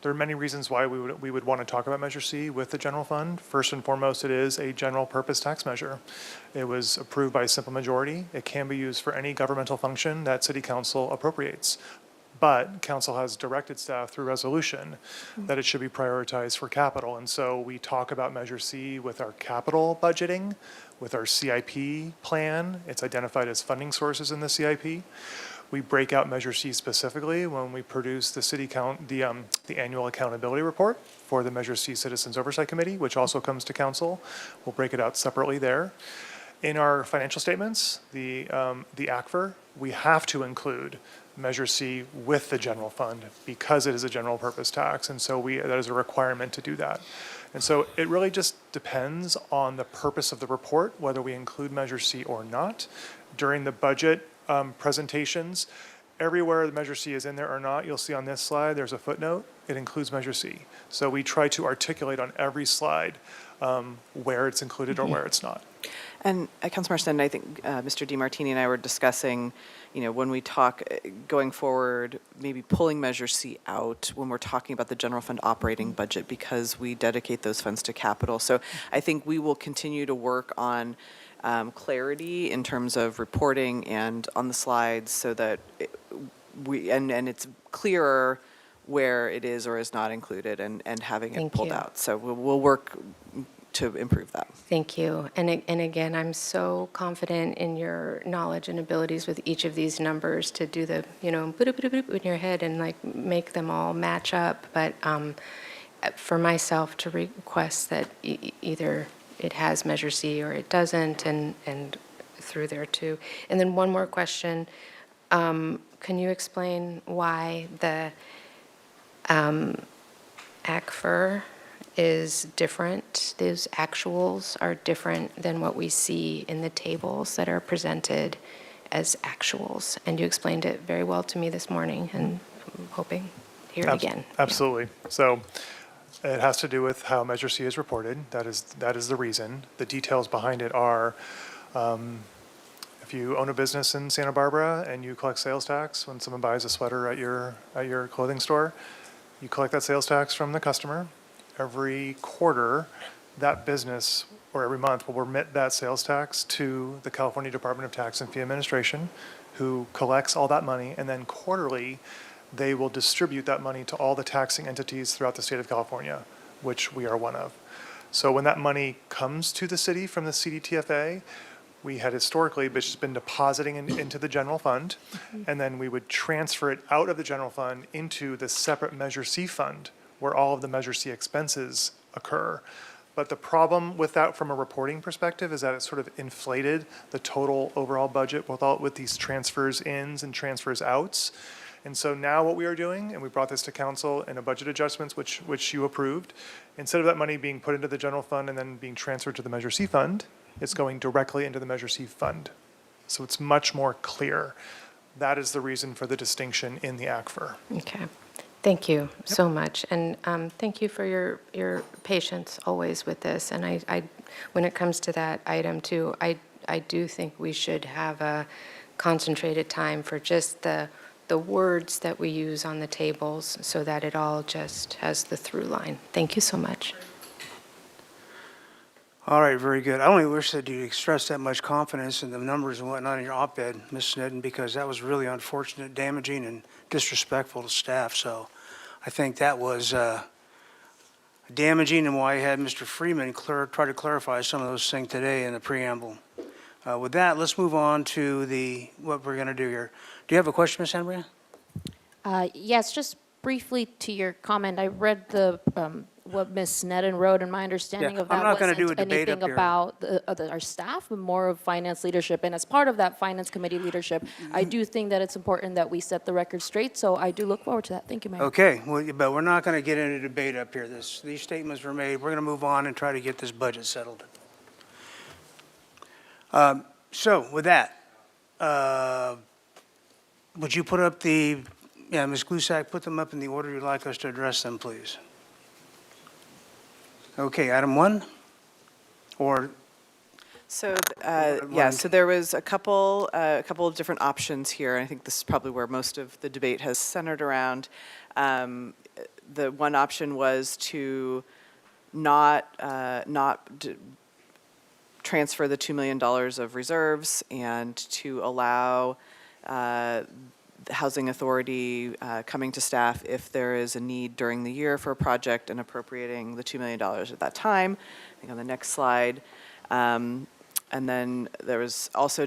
there are many reasons why we would want to talk about Measure C with the general fund. First and foremost, it is a general purpose tax measure. It was approved by a simple majority. It can be used for any governmental function that City Council appropriates. But Council has directed staff through resolution that it should be prioritized for capital. And so we talk about Measure C with our capital budgeting, with our CIP plan. It's identified as funding sources in the CIP. We break out Measure C specifically when we produce the annual accountability report for the Measure C Citizens Oversight Committee, which also comes to council. We'll break it out separately there. In our financial statements, the ACFR, we have to include Measure C with the general fund because it is a general purpose tax, and so that is a requirement to do that. And so it really just depends on the purpose of the report, whether we include Measure C or not. During the budget presentations, everywhere the Measure C is in there or not, you'll see on this slide, there's a footnote. It includes Measure C. So we try to articulate on every slide where it's included or where it's not. And Councilmember Sneddon, I think Mr. DiMartini and I were discussing, when we talk going forward, maybe pulling Measure C out when we're talking about the general fund operating budget because we dedicate those funds to capital. So I think we will continue to work on clarity in terms of reporting and on the slides so that and it's clearer where it is or is not included and having it pulled out. So we'll work to improve that. Thank you. And again, I'm so confident in your knowledge and abilities with each of these numbers to do the, boop in your head and like make them all match up. But for myself to request that either it has Measure C or it doesn't, and through there too. And then one more question. Can you explain why the ACFR is different? Those actuals are different than what we see in the tables that are presented as actuals. And you explained it very well to me this morning, and I'm hoping to hear it again. Absolutely. So it has to do with how Measure C is reported. That is the reason. The details behind it are, if you own a business in Santa Barbara and you collect sales tax when someone buys a sweater at your clothing store, you collect that sales tax from the customer. Every quarter, that business, or every month, will remit that sales tax to the California Department of Tax and Fee Administration, who collects all that money, and then quarterly, they will distribute that money to all the taxing entities throughout the state of California, which we are one of. So when that money comes to the city from the CDTFA, we had historically just been depositing into the general fund, and then we would transfer it out of the general fund into the separate Measure C fund, where all of the Measure C expenses occur. But the problem with that from a reporting perspective is that it sort of inflated the total overall budget with these transfers ins and transfers outs. And so now what we are doing, and we brought this to council in a budget adjustments, which you approved, instead of that money being put into the general fund and then being transferred to the Measure C fund, it's going directly into the Measure C fund. So it's much more clear. That is the reason for the distinction in the ACFR. Okay. Thank you so much. And thank you for your patience always with this. And I when it comes to that item too, I do think we should have a concentrated time for just the words that we use on the tables so that it all just has the through line. Thank you so much. All right, very good. I only wish that you expressed that much confidence in the numbers and whatnot in your op-ed, Ms. Sneddon, because that was really unfortunate, damaging, and disrespectful to staff. So I think that was damaging, and why I had Mr. Freeman try to clarify some of those things today in the preamble. With that, let's move on to what we're going to do here. Do you have a question, Ms. Andrea? Yes, just briefly to your comment, I read what Ms. Sneddon wrote, and my understanding of that I'm not gonna do a wasn't debate anything up here. about our staff, but more of finance leadership. And as part of that finance committee leadership, I do think that it's important that we set the record straight, so I do look forward to that. Thank you, Mayor. Okay, well, but we're not going to get into debate up here. These statements were made. We're going to move on and try to get this budget settled. So with that, would you put up Ms. Glusak, put them up in the order you'd like us to address them, please? Okay, item 1? Or, So, so there was a couple of different options here, and I think this is probably where most of the debate has centered around. The one option was to not transfer the $2 million of reserves and to allow the Housing Authority coming to staff if there is a need during the year for a project and appropriating the $2 million at that time. I think on the next slide. And then there was also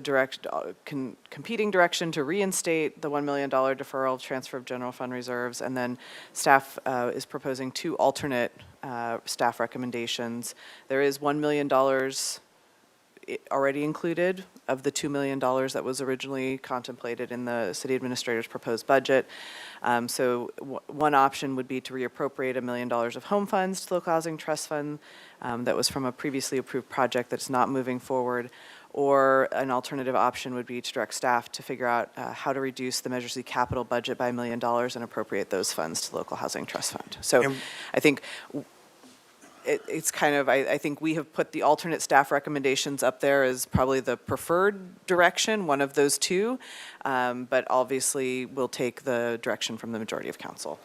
competing direction to reinstate the $1 million deferral of transfer of general fund reserves. And then staff is proposing 2 alternate staff recommendations. There is $1 million already included of the $2 million that was originally contemplated in the city administrator's proposed budget. So one option would be to reappropriate $1 million of home funds to the local housing trust fund that was from a previously approved project that's not moving forward. Or an alternative option would be to direct staff to figure out how to reduce the Measure C capital budget by $1 million and appropriate those funds to the local housing trust fund. So I think it's kind of, I think we have put the alternate staff recommendations up there as probably the preferred direction, one of those 2, but obviously we'll take the direction from the majority of council.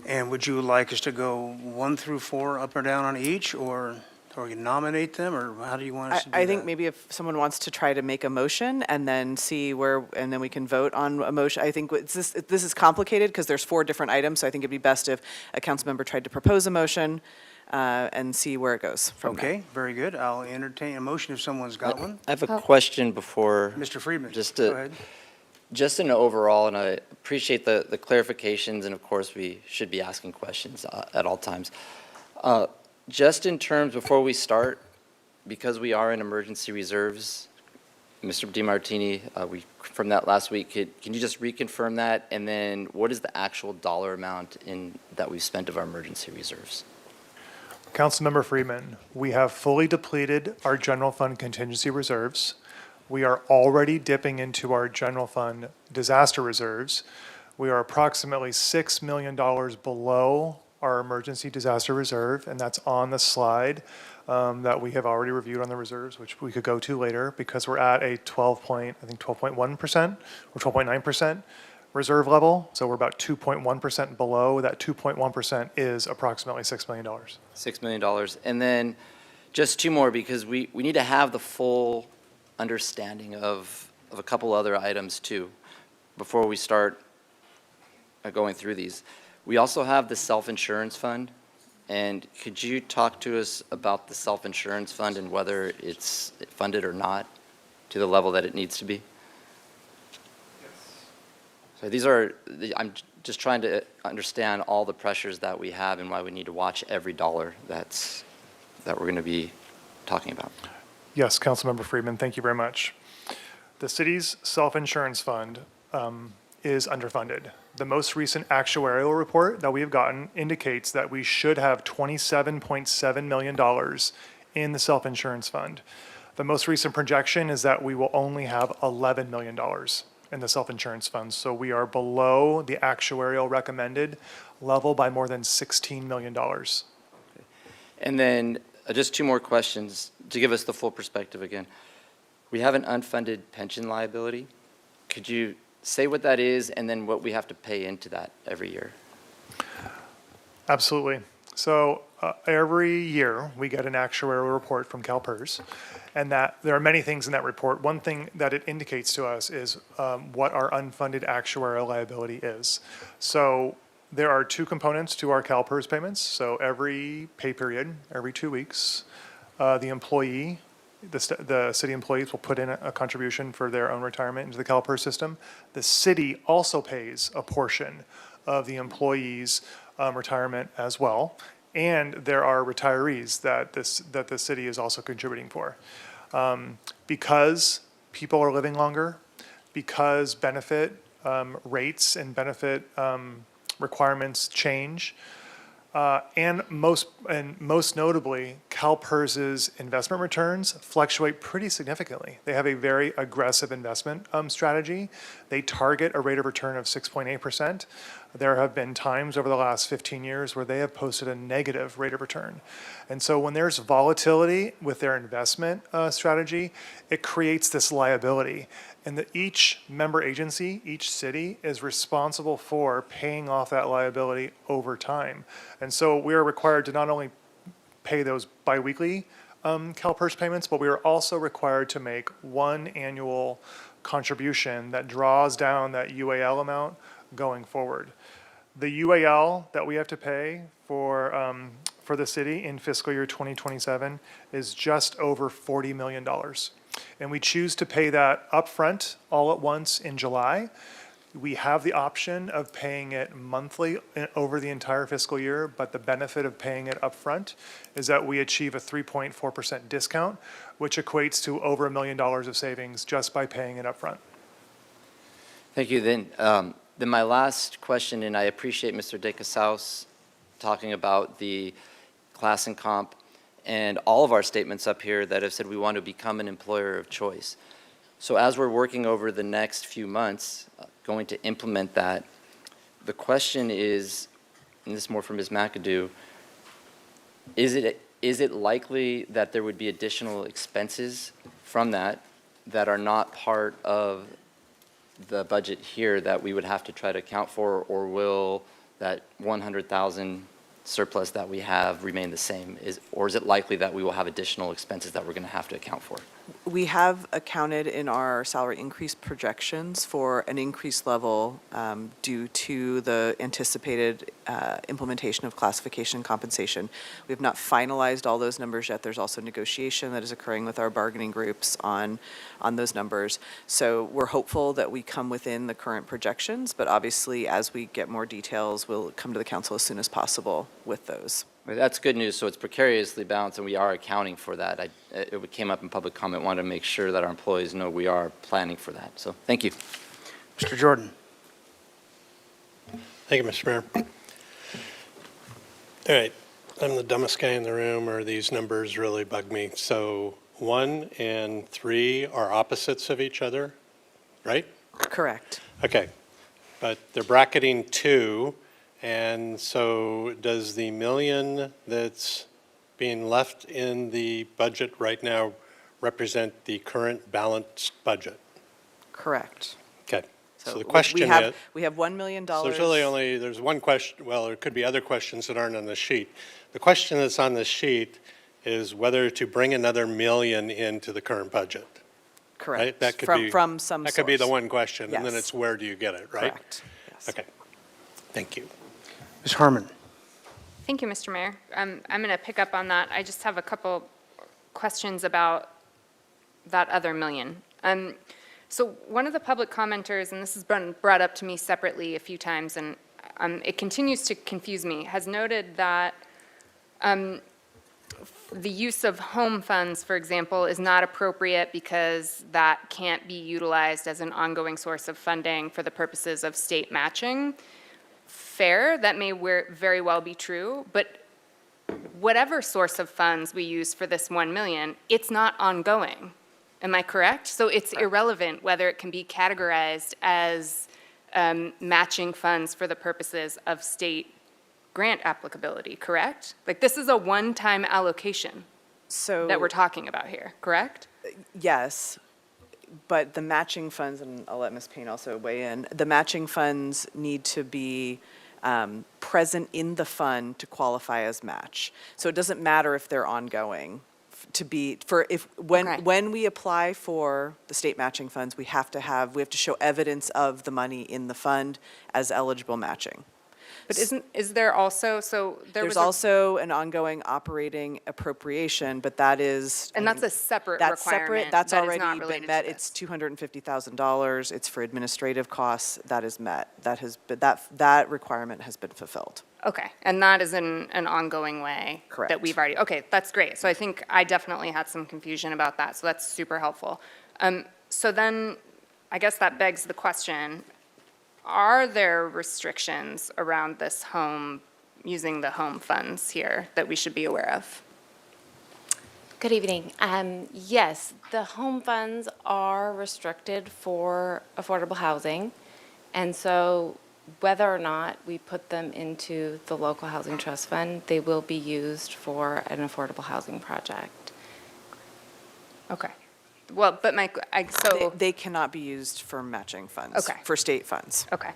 and would you like us to go 1 through 4 up or down on each, or you nominate them, or how do you want us to do that? I think maybe if someone wants to try to make a motion and then see and then we can vote on a motion. I think this is complicated because there's 4 different items, so I think it'd be best if a council member tried to propose a motion and see where it goes from there. Okay, very good. I'll entertain a motion if someone's got one. I have a question before. Mr. Friedman, Just go ahead. Just an overall, and I appreciate the clarifications, and of course, we should be asking questions at all times. Just in terms, before we start, because we are in emergency reserves, Mr. DiMartini, from that last week, can you just reconfirm that? And then what is the actual dollar amount that we've spent of our emergency reserves? Councilmember Freeman, we have fully depleted our general fund contingency reserves. We are already dipping into our general fund disaster reserves. We are approximately $6 million below our emergency disaster reserve, and that's on the slide that we have already reviewed on the reserves, which we could go to later, because we're at a 12.1% or 12.9% reserve level. So we're about 2.1% below. That 2.1% is approximately $6 million. $6 million. And then just 2 more, because we need to have the full understanding of a couple other items too before we start going through these. We also have the self-insurance fund, and could you talk to us about the self-insurance fund and whether it's funded or not? to the level that it needs to be? So these are, I'm just trying to understand all the pressures that we have and why we need to watch every dollar that we're going to be talking about. Yes, Councilmember Friedman, thank you very much. The city's self-insurance fund is underfunded. The most recent actuarial report that we have gotten indicates that we should have $27.7 million in the self-insurance fund. The most recent projection is that we will only have $11 million in the self-insurance fund. So we are below the actuarial recommended level by more than $16 million. And then just two more questions to give us the full perspective again. We have an unfunded pension liability. Could you say what that is and then what we have to pay into that every year? Absolutely. So every year we get an actuarial report from CalPERS, and that there are many things in that report. One thing that it indicates to us is what our unfunded actuarial liability is. So there are two components to our CalPERS payments. So every pay period, every 2 weeks, the employee, the city employees will put in a contribution for their own retirement into the CalPERS system. The city also pays a portion of the employees' retirement as well. And there are retirees that the city is also contributing for. Because people are living longer, because benefit rates and benefit requirements change, and most notably, CalPERS's investment returns fluctuate pretty significantly. They have a very aggressive investment strategy. They target a rate of return of 6.8%. There have been times over the last 15 years where they have posted a negative rate of return. And so when there's volatility with their investment strategy, it creates this liability. And that each member agency, each city, is responsible for paying off that liability over time. And so we are required to not only pay those biweekly CalPERS payments, but we are also required to make one annual contribution that draws down that UAL amount going forward. The UAL that we have to pay for the city in fiscal year 2027 is just over $40 million. And we choose to pay that upfront all at once in July. We have the option of paying it monthly over the entire fiscal year, but the benefit of paying it upfront is that we achieve a 3.4% discount, which equates to over $1 million of savings just by paying it upfront. Thank you. Then my last question, and I appreciate Mr. De Casaus talking about the class and comp and all of our statements up here that have said we want to become an employer of choice. So as we're working over the next few months, going to implement that, the question is, and this is more from Ms. McAdoo, is it likely that there would be additional expenses from that are not part of the budget here that we would have to try to account for, or will that 100,000 surplus that we have remain the same? Or is it likely that we will have additional expenses that we're going to have to account for? We have accounted in our salary increase projections for an increased level due to the anticipated implementation of classification and compensation. We have not finalized all those numbers yet. There's also negotiation that is occurring with our bargaining groups on those numbers. So we're hopeful that we come within the current projections, but obviously as we get more details, we'll come to the council as soon as possible with those. Well, that's good news. So it's precariously balanced, and we are accounting for that. It came up in public comment. Wanted to make sure that our employees know we are planning for that. So thank you. Mr. Jordan. Thank you, Mr. Mayor. All right, I'm the dumbest guy in the room, or these numbers really bug me. So 1 and 3 are opposites of each other, right? Correct. Okay, but they're bracketing 2. And so does the million that's being left in the budget right now represent the current balanced budget? Correct. Okay. So the question is, we have $1 million. so there's one question. Well, there could be other questions that aren't on the sheet. The question that's on the sheet is whether to bring another million into the current budget. Correct. Right? That could from some That could be the source. one question, and then Yes. it's where do you get it, right? Correct. Yes. Okay. Thank you. Ms. Harmon. Thank you, Mr. Mayor. I'm going to pick up on that. I just have a couple questions about that other million. So one of the public commenters, and this has been brought up to me separately a few times, and it continues to confuse me, has noted that the use of home funds, for example, is not appropriate because that can't be utilized as an ongoing source of funding for the purposes of state matching. Fair, that may very well be true, but whatever source of funds we use for this 1 million, it's not ongoing. Am I correct? So it's irrelevant whether it can be categorized as matching funds for the purposes of state grant applicability, correct? Like, this is a one-time allocation that we're talking about here, correct? Yes, but the matching funds, and I'll let Ms. Payne also weigh in, the matching funds need to be present in the fund to qualify as match. So it doesn't matter if they're ongoing. When we apply for the state matching funds, we have to show evidence of the money in the fund as eligible matching. But is there also, There's also an ongoing operating appropriation, but that is. And that's a separate That's requirement. separate, that's that is already not been related met. to It's this. $250,000. It's for administrative costs. That is met. That requirement has been fulfilled. Okay, and that is in an ongoing way? Correct. That we've already, okay, that's great. So I think I definitely had some confusion about that, so that's super helpful. So then, I guess that begs the question, are there restrictions around this using the home funds here that we should be aware of? Good evening. Yes, the home funds are restricted for affordable housing. And so whether or not we put them into the local housing trust fund, they will be used for an affordable housing project. Okay. Well, but They cannot be used for matching funds. Okay. For state funds. Okay,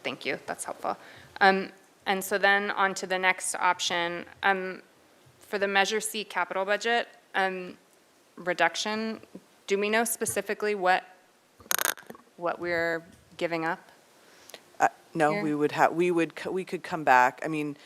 thank you, that's helpful. And so then on to the next option, for the Measure C capital budget reduction, do we know specifically what we're giving up? No, Here? we could come back. I mean,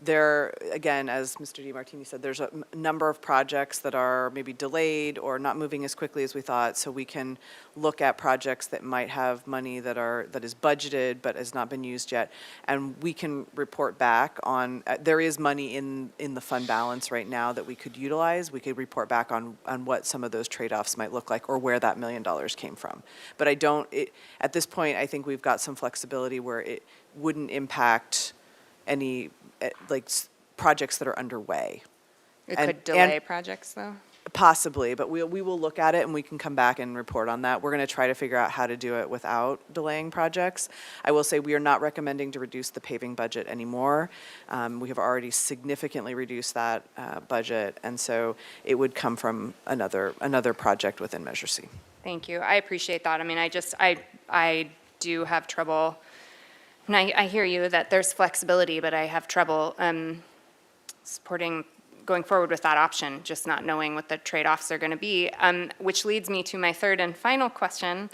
there, again, as Mr. DiMartini said, there's a number of projects that are maybe delayed or not moving as quickly as we thought, so we can look at projects that might have money that is budgeted but has not been used yet, and we can report back on, there is money in the fund balance right now that we could utilize. We could report back on what some of those trade-offs might look like or where that $1 million came from. But at this point, I think we've got some flexibility where it wouldn't impact any projects that are underway. It could delay projects, though? Possibly, but we will look at it and we can come back and report on that. We're going to try to figure out how to do it without delaying projects. I will say we are not recommending to reduce the paving budget anymore. We have already significantly reduced that budget, and so it would come from another project within Measure C. Thank you, I appreciate that. I mean, I do have trouble, and I hear you that there's flexibility, but I have trouble going forward with that option, just not knowing what the trade-offs are going to be, which leads me to my third and final question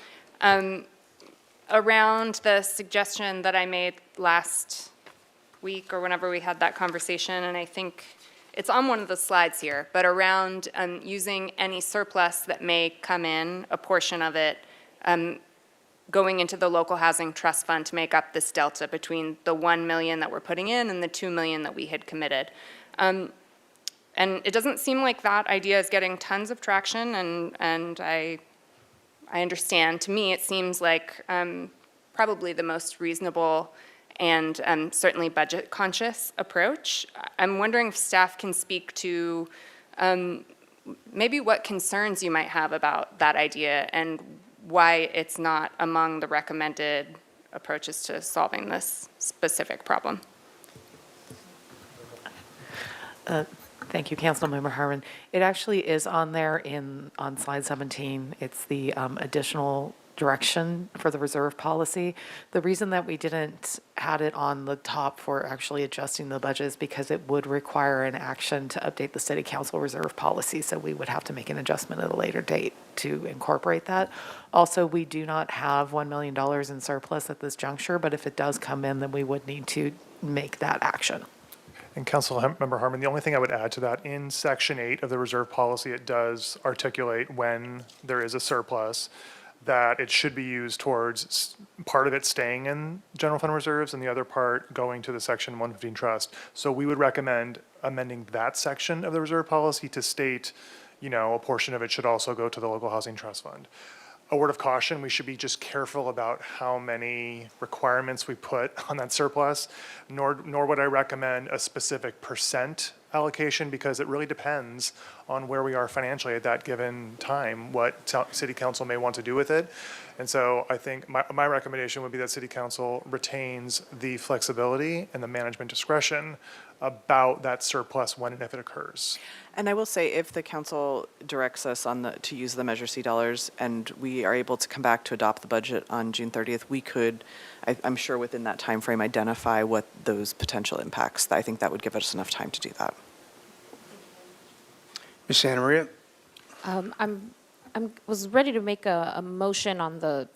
around the suggestion that I made last week or whenever we had that conversation, and I think it's on one of the slides here, but around using any surplus that may come in, a portion of it, going into the local housing trust fund to make up this delta between the 1 million that we're putting in and the 2 million that we had committed. And it doesn't seem like that idea is getting tons of traction, and I understand. To me, it seems like probably the most reasonable and certainly budget-conscious approach. I'm wondering if staff can speak to maybe what concerns you might have about that idea and why it's not among the recommended approaches to solving this specific problem. Thank you, Councilmember Harmon. It actually is on there on slide 17. It's the additional direction for the reserve policy. The reason that we didn't add it on the top for actually adjusting the budget is because it would require an action to update the city council reserve policy, so we would have to make an adjustment at a later date to incorporate that. Also, we do not have $1 million in surplus at this juncture, but if it does come in, then we would need to make that action. And Councilmember Harmon, the only thing I would add to that, in Section 8 of the reserve policy, it does articulate when there is a surplus. that it should be used towards part of it staying in general fund reserves and the other part going to the Section 115 trust. So we would recommend amending that section of the reserve policy to state, a portion of it should also go to the local housing trust fund. A word of caution, we should be just careful about how many requirements we put on that surplus, nor would I recommend a specific percent allocation, because it really depends on where we are financially at that given time, what city council may want to do with it. And so I think my recommendation would be that city council retains the flexibility and the management discretion about that surplus when and if it occurs. And I will say, if the council directs us to use the Measure C dollars and we are able to come back to adopt the budget on June 30th, we could, I'm sure within that time frame, identify what those potential impacts. I think that would give us enough time to do that. Ms. Santa Maria? I was ready to make a motion on the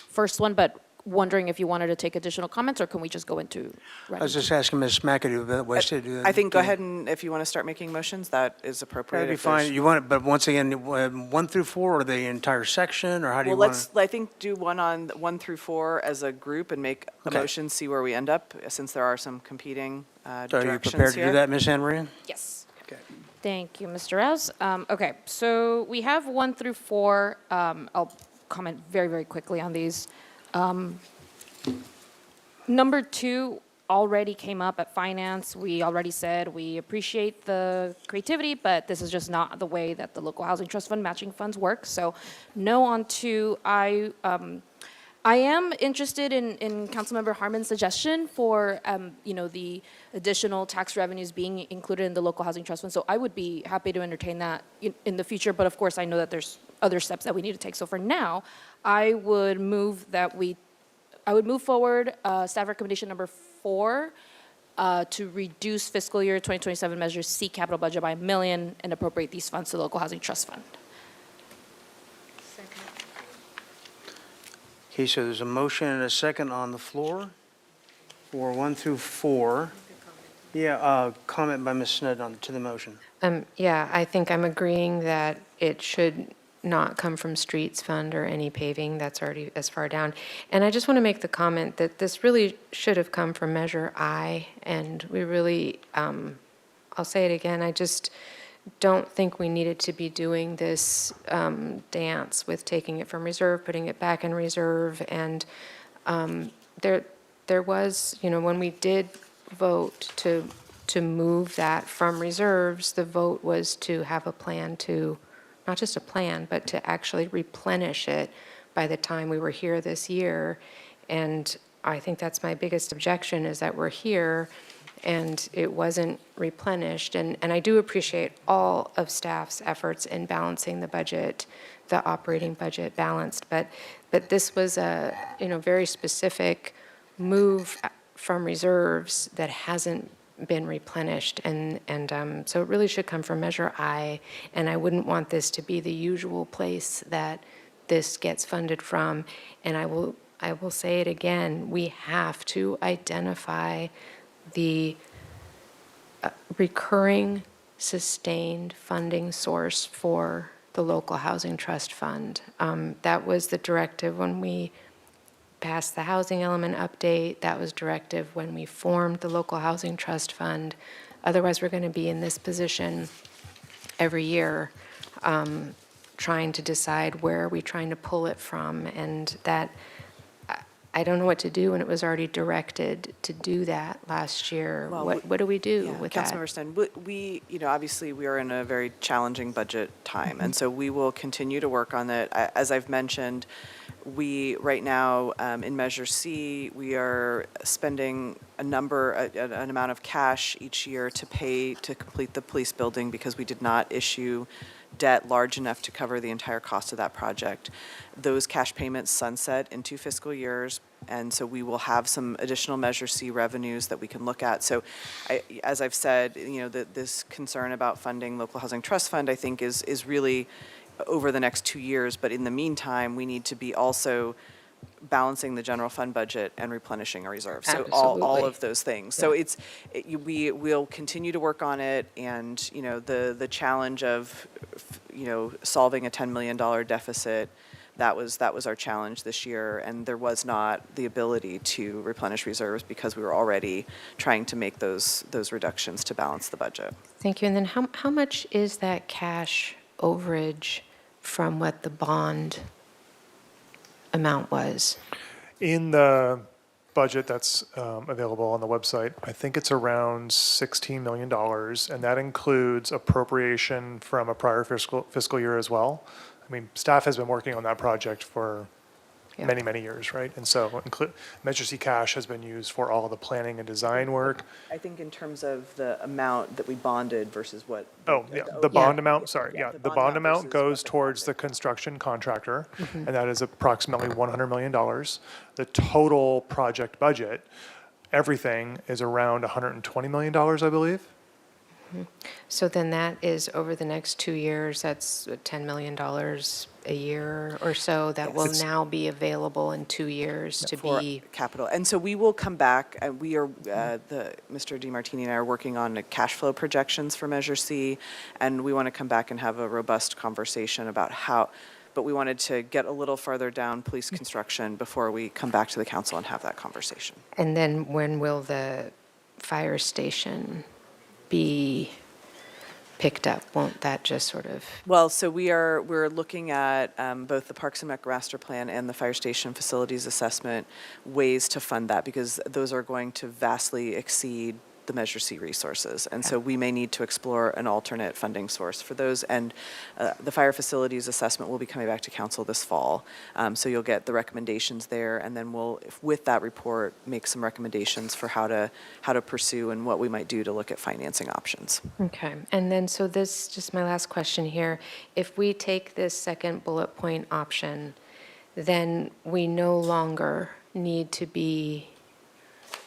first one, but wondering if you wanted to take additional comments, or can we just go into? I was just asking Ms. McAdoo ways to do that. I think go ahead, and if you want to start making motions, that is appropriate. That'd be if there's- fine. You want it, but once again, 1 through 4, or the entire section, or how do you Well, want I think do one on 1 through 4 as a group and make a Okay. motion, see where we end up, since there are some competing So are you directions prepared to do here. that, Ms. Santa Maria? Yes. Okay. Thank you, Mr. Rouse. Okay, so we have 1 through 4. I'll comment very, very quickly on these. Number 2 already came up at finance. We already said we appreciate the creativity, but this is just not the way that the local housing trust fund matching funds work. So no on 2. I am interested in Councilmember Harmon's suggestion for, the additional tax revenues being included in the local housing trust fund. So I would be happy to entertain that in the future, but of course I know that there's other steps that we need to take. So for now, I would move forward staff recommendation number 4 to reduce fiscal year 2027 Measure C capital budget by $1 million and appropriate these funds to the local housing trust fund. Okay, so there's a motion and a second on the floor for 1 through 4. Yeah, comment by Ms. Sneddon to the motion. Yeah, I think I'm agreeing that it should not come from streets fund or any paving that's already as far down. And I just want to make the comment that this really should have come from Measure I, and we really, I'll say it again, I just don't think we needed to be doing this dance with taking it from reserve, putting it back in reserve, and there was, when we did vote to move that from reserves, the vote was to have a plan to, not just a plan, but to actually replenish it by the time we were here this year. And I think that's my biggest objection, is that we're here and it wasn't replenished. And I do appreciate all of staff's efforts in balancing the budget, the operating budget balanced, but this was a, very specific move from reserves that hasn't been replenished, and so it really should come from Measure I, and I wouldn't want this to be the usual place that this gets funded from. And I will say it again, we have to identify the recurring, sustained funding source for the local housing trust fund. That was the directive when we passed the housing element update. That was directive when we formed the local housing trust fund. Otherwise, we're going to be in this position every year, trying to decide where are we trying to pull it from, and that I don't know what to do when it was already directed to do that last year. Well, What do we do with that? Councilmember Sten, we, obviously we are in a very challenging budget time, and so we will continue to work on it. As I've mentioned, we, right now, in Measure C, we are spending an amount of cash each year to pay to complete the police building, because we did not issue debt large enough to cover the entire cost of that project. Those cash payments sunset in 2 fiscal years, and so we will have some additional Measure C revenues that we can look at. So, as I've said, this concern about funding local housing trust fund, I think, is really over the next 2 years. But in the meantime, we need to be also balancing the general fund budget and replenishing our reserves. So all Absolutely. of those things. So we will continue to work on it, and the challenge of solving a $10 million deficit that was our challenge this year, and there was not the ability to replenish reserves because we were already trying to make those reductions to balance the budget. Thank you. And then how much is that cash overage from what the bond amount was? In the budget that's available on the website, I think it's around $16 million, and that includes appropriation from a prior fiscal year as well. I mean, staff has been working on that project for many, many years, right? And so Measure C cash has been used for all of the planning and design work. I think in terms of the amount that we bonded versus what. The bond amount, sorry, the bond amount goes towards the construction contractor, and that is approximately $100 million. The total project budget, everything is around $120 million, I believe. So then that is over the next 2 years, that's $10 million a year or so that will now be available in 2 years to be capital. And so we will come back, we are, Mr. DiMartini and I are working on cash flow projections for Measure C, and we want to come back and have a robust conversation about how, but we wanted to get a little farther down police construction before we come back to the council and have that conversation. And then when will the fire station be picked up? Won't that just sort of? Well, so we're looking at both the Parks and Rec master plan and the fire station facilities assessment ways to fund that, because those are going to vastly exceed the Measure C resources. And so we may need to explore an alternate funding source for those. And the fire facilities assessment will be coming back to council this fall. So you'll get the recommendations there, and then we'll, with that report, make some recommendations for how to pursue and what we might do to look at financing options. Okay. And then, so this, just my last question here. If we take this second bullet point option, then we no longer need to be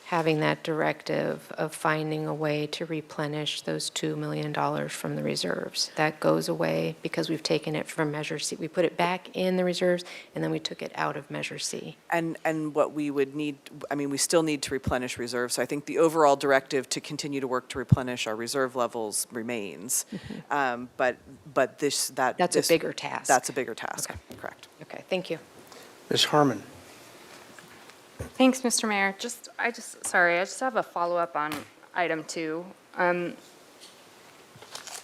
having that directive of finding a way to replenish those $2 million from the reserves. That goes away because we've taken it from Measure C. We put it back in the reserves, and then we took it out of Measure C. And what we would need, I mean, we still need to replenish reserves. So I think the overall directive to continue to work to replenish our reserve levels remains. But that's a bigger task. That's a bigger task. Okay. Correct. Okay, thank you. Ms. Harmon. Thanks, Mr. Mayor. I just have a follow-up on item 2.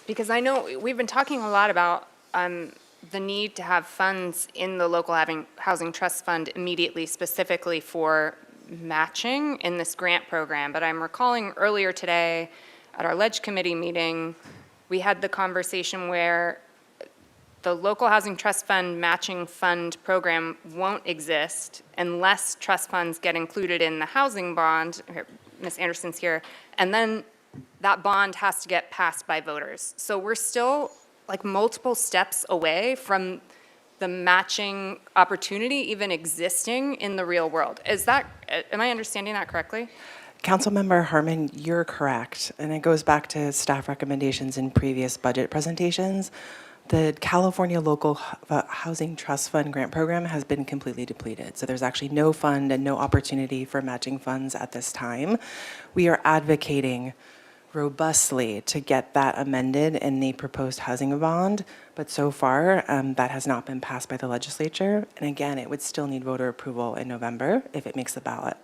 Because I know we've been talking a lot about the need to have funds in the local housing trust fund immediately, specifically for matching in this grant program. But I'm recalling earlier today at our Ledge Committee meeting, we had the conversation where the local housing trust fund matching fund program won't exist unless trust funds get included in the housing bond. Ms. Anderson's here. And then that bond has to get passed by voters. So we're still like multiple steps away from the matching opportunity even existing in the real world. Am I understanding that correctly? Councilmember Harmon, you're correct. And it goes back to staff recommendations in previous budget presentations. The California Local Housing Trust Fund grant program has been completely depleted. So there's actually no fund and no opportunity for matching funds at this time. We are advocating robustly to get that amended in the proposed housing bond, but so far that has not been passed by the legislature. And again, it would still need voter approval in November if it makes the ballot.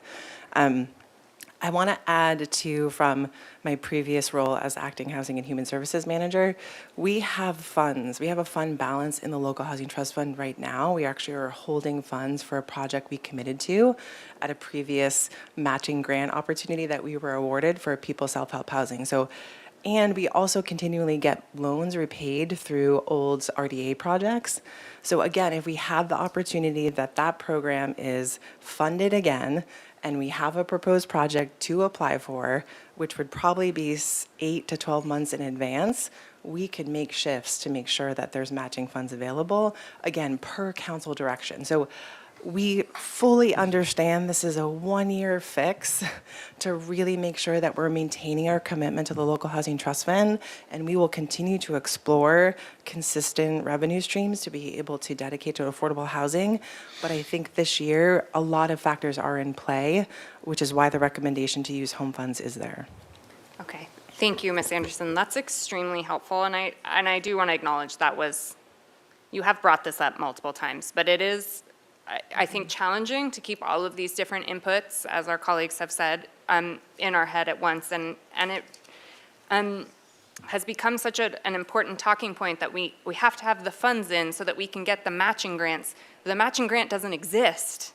I want to add to, from my previous role as acting housing and human services manager, we have funds. We have a fund balance in the local housing trust fund right now. We actually are holding funds for a project we committed to at a previous matching grant opportunity that we were awarded for people self-help housing. And we also continually get loans repaid through old RDA projects. So again, if we have the opportunity that program is funded again, and we have a proposed project to apply for, which would probably be 8 to 12 months in advance, we could make shifts to make sure that there's matching funds available, again, per council direction. So we fully understand this is a one-year fix to really make sure that we're maintaining our commitment to the local housing trust fund, and we will continue to explore consistent revenue streams to be able to dedicate to affordable housing. But I think this year, a lot of factors are in play, which is why the recommendation to use home funds is there. Okay. Thank you, Ms. Anderson. That's extremely helpful, and I do want to acknowledge that was you have brought this up multiple times, but it is, I think, challenging to keep all of these different inputs, as our colleagues have said, in our head at once. And it has become such an important talking point that we have to have the funds in so that we can get the matching grants. The matching grant doesn't exist.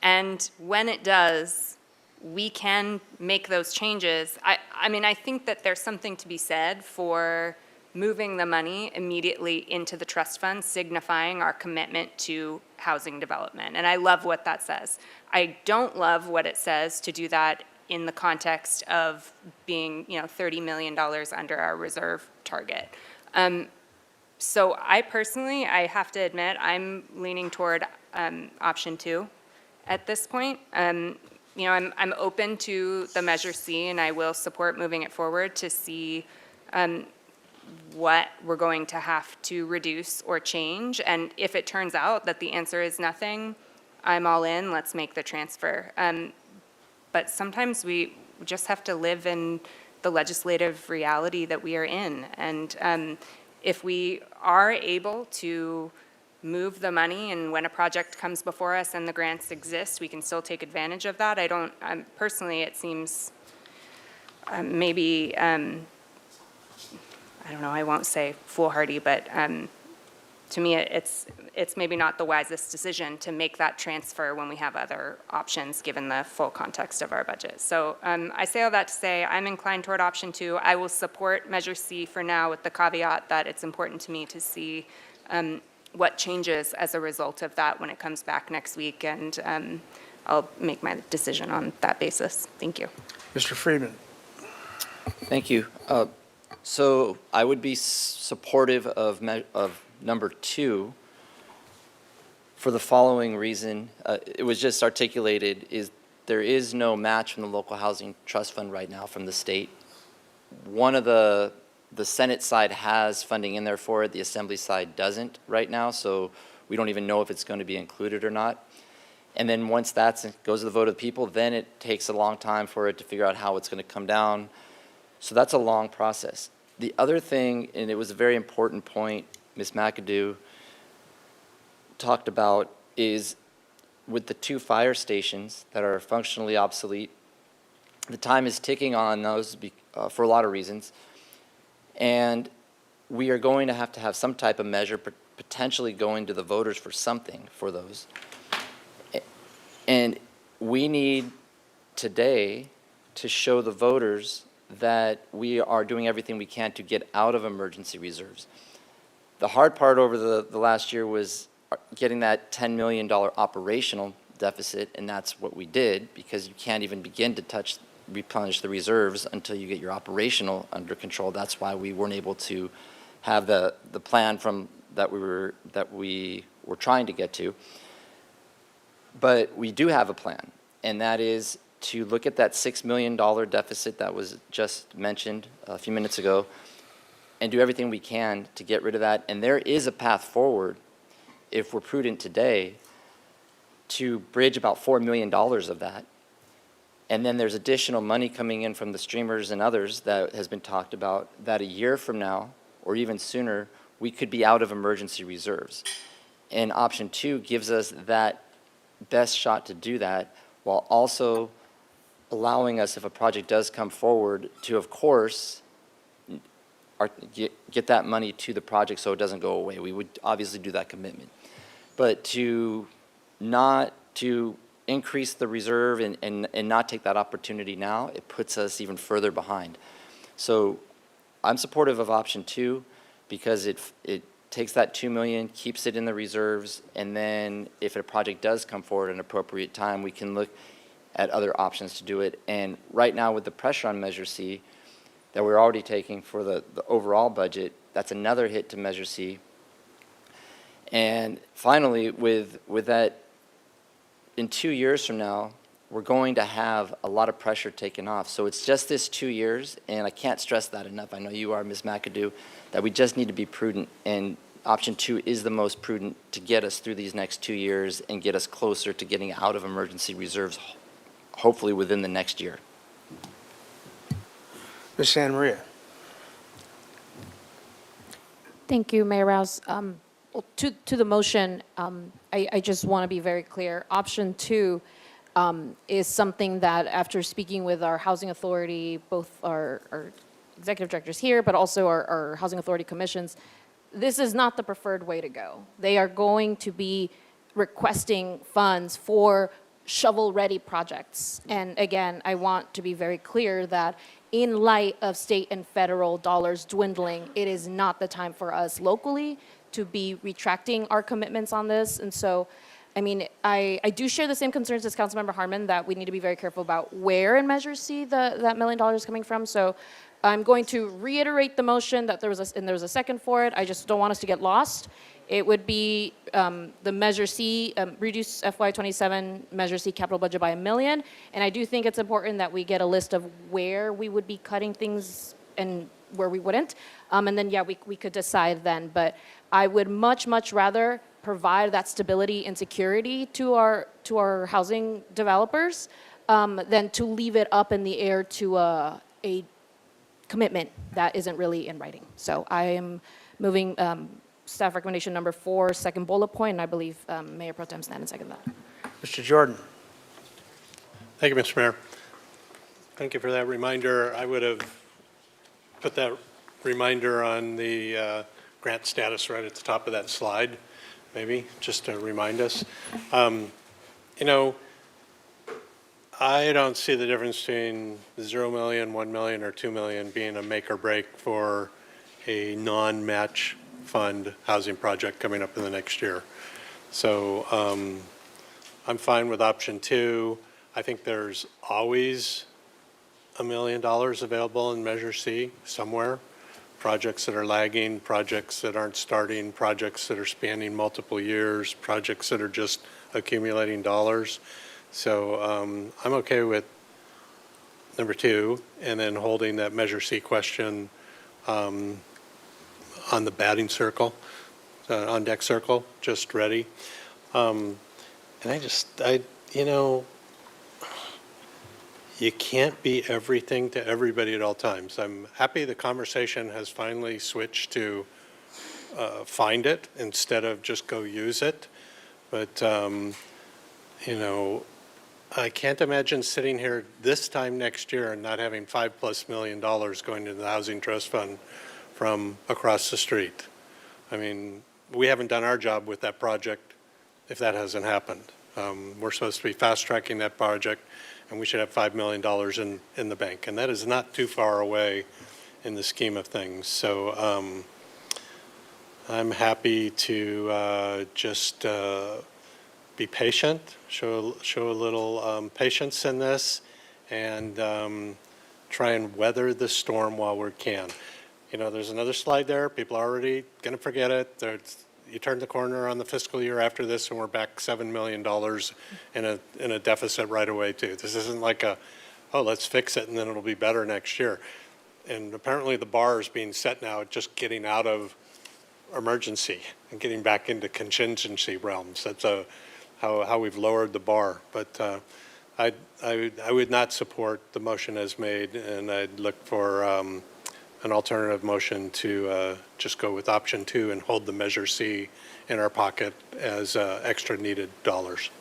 And when it does, we can make those changes. I mean, I think that there's something to be said for moving the money immediately into the trust fund, signifying our commitment to housing development. And I love what that says. I don't love what it says to do that in the context of being, $30 million under our reserve target. So I personally, I have to admit, I'm leaning toward option 2 at this point. I'm open to the Measure C, and I will support moving it forward to see what we're going to have to reduce or change. And if it turns out that the answer is nothing, I'm all in, let's make the transfer. But sometimes we just have to live in the legislative reality that we are in. And if we are able to move the money, and when a project comes before us and the grants exist, we can still take advantage of that. Personally, it seems maybe, I don't know, I won't say foolhardy, but to me, it's maybe not the wisest decision to make that transfer when we have other options, given the full context of our budget. So I say all that to say I'm inclined toward option 2. I will support Measure C for now, with the caveat that it's important to me to see what changes as a result of that when it comes back next week, and I'll make my decision on that basis. Thank you. Mr. Friedman. Thank you. So I would be supportive of number 2 for the following reason. It was just articulated, is there is no match from the local housing trust fund right now from the state. One of the Senate side has funding in there for it, the Assembly side doesn't right now, so we don't even know if it's going to be included or not. And then once that goes to the vote of the people, then it takes a long time for it to figure out how it's going to come down. So that's a long process. The other thing, and it was a very important point Ms. McAdoo talked about, is with the 2 fire stations that are functionally obsolete, the time is ticking on those for a lot of reasons. And we are going to have some type of measure potentially going to the voters for something for those. And we need today to show the voters that we are doing everything we can to get out of emergency reserves. The hard part over the last year was getting that $10 million operational deficit, and that's what we did, because you can't even begin to replenish the reserves until you get your operational under control. That's why we weren't able to have the plan that we were trying to get to. But we do have a plan, and that is to look at that $6 million deficit that was just mentioned a few minutes ago and do everything we can to get rid of that. And there is a path forward, if we're prudent today, to bridge about $4 million of that. And then there's additional money coming in from the streamers and others that has been talked about, that a year from now, or even sooner, we could be out of emergency reserves. And option 2 gives us that best shot to do that, while also allowing us, if a project does come forward, to, of course, get that money to the project so it doesn't go away. We would obviously do that commitment. But to increase the reserve and not take that opportunity now, it puts us even further behind. So I'm supportive of option 2, because it takes that $2 million, keeps it in the reserves, and then if a project does come forward at an appropriate time, we can look at other options to do it. And right now, with the pressure on Measure C that we're already taking for the overall budget, that's another hit to Measure C. And finally, with that, in 2 years from now, we're going to have a lot of pressure taken off. So it's just this 2 years, and I can't stress that enough. I know you are, Ms. McAdoo, that we just need to be prudent, and option 2 is the most prudent to get us through these next 2 years and get us closer to getting out of emergency reserves, hopefully within the next year. Ms. Santa Maria. Thank you, Mayor Rouse. Well, to the motion, I just want to be very clear. Option 2 is something that, after speaking with our housing authority, both our executive directors here, but also our housing authority commissions, this is not the preferred way to go. They are going to be requesting funds for shovel-ready projects. And again, I want to be very clear that in light of state and federal dollars dwindling, it is not the time for us locally to be retracting our commitments on this. And so, I mean, I do share the same concerns as Councilmember Harmon, that we need to be very careful about where in Measure C that $1 million is coming from. So I'm going to reiterate the motion that there was a second for it. I just don't want us to get lost. It would be the Measure C, reduce FY27 Measure C capital budget by $1 million. And I do think it's important that we get a list of where we would be cutting things and where we wouldn't. And then, yeah, we could decide then. But I would much, much rather provide that stability and security to our housing developers than to leave it up in the air to a commitment that isn't really in writing. So I am moving staff recommendation number 4, second bullet point, and I believe Mayor Pro Tem Sneddon seconded that. Mr. Jordan. Thank you, Mr. Mayor. Thank you for that reminder. I would have put that reminder on the grant status right at the top of that slide, maybe, just to remind us. You know, I don't see the difference between 0 million, 1 million, or 2 million being a make or break for a non-match fund housing project coming up in the next year. So I'm fine with option 2. I think there's always $1 million available in Measure C somewhere. Projects that are lagging, projects that aren't starting, projects that are spanning multiple years, projects that are just accumulating dollars. So I'm okay with number 2, and then holding that Measure C question on the batting circle, on deck circle, just ready. And you know, you can't be everything to everybody at all times. I'm happy the conversation has finally switched to find it instead of just go use it. But, you know, I can't imagine sitting here this time next year and not having $5+ million going into the Housing Trust Fund from across the street. I mean, we haven't done our job with that project if that hasn't happened. We're supposed to be fast-tracking that project, and we should have $5 million in the bank. And that is not too far away in the scheme of things. So I'm happy to just be patient, show a little patience in this, and try and weather the storm while we can. You know, there's another slide there. People are already going to forget it. You turn the corner on the fiscal year after this, and we're back $7 million in a deficit right away, too. This isn't like oh, let's fix it, and then it'll be better next year. And apparently the bar is being set now at just getting out of emergency and getting back into contingency realms. That's how we've lowered the bar. But I would not support the motion as made, and I'd look for an alternative motion to just go with option 2 and hold the Measure C in our pocket as extra needed dollars.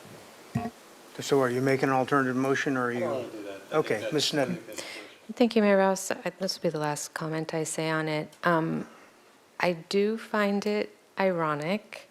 So are you making an alternative motion, or are you? Okay, Ms. Sneddon. Thank you, Mayor Rouse. This will be the last comment I say on it. I do find it ironic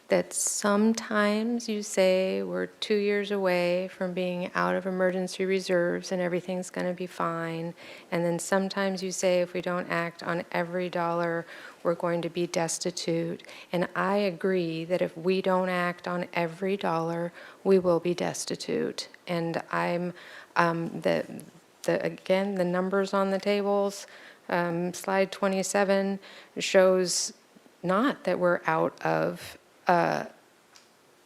that sometimes you say we're 2 years away from being out of emergency reserves and everything's going to be fine. And then sometimes you say if we don't act on every dollar, we're going to be destitute. And I agree that if we don't act on every dollar, we will be destitute. And I'm, again, the numbers on the tables, slide 27 shows not that we're out of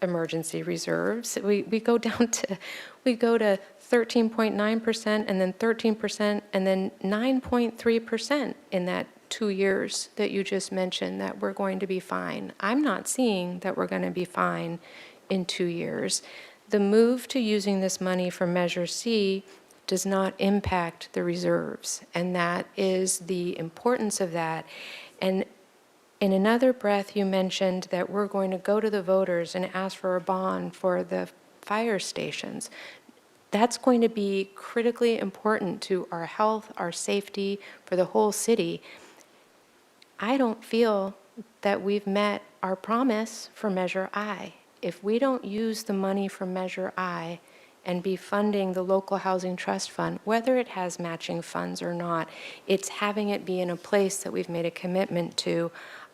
emergency reserves. We go down to 13.9% and then 13% and then 9.3% in that 2 years that you just mentioned that we're going to be fine. I'm not seeing that we're going to be fine in 2 years. The move to using this money for Measure C does not impact the reserves, and that is the importance of that. And In another breath, you mentioned that we're going to go to the voters and ask for a bond for the fire stations. That's going to be critically important to our health, our safety, for the whole city. I don't feel that we've met our promise for Measure I. If we don't use the money from Measure I and be funding the local housing trust fund, whether it has matching funds or not, it's having it be in a place that we've made a commitment to.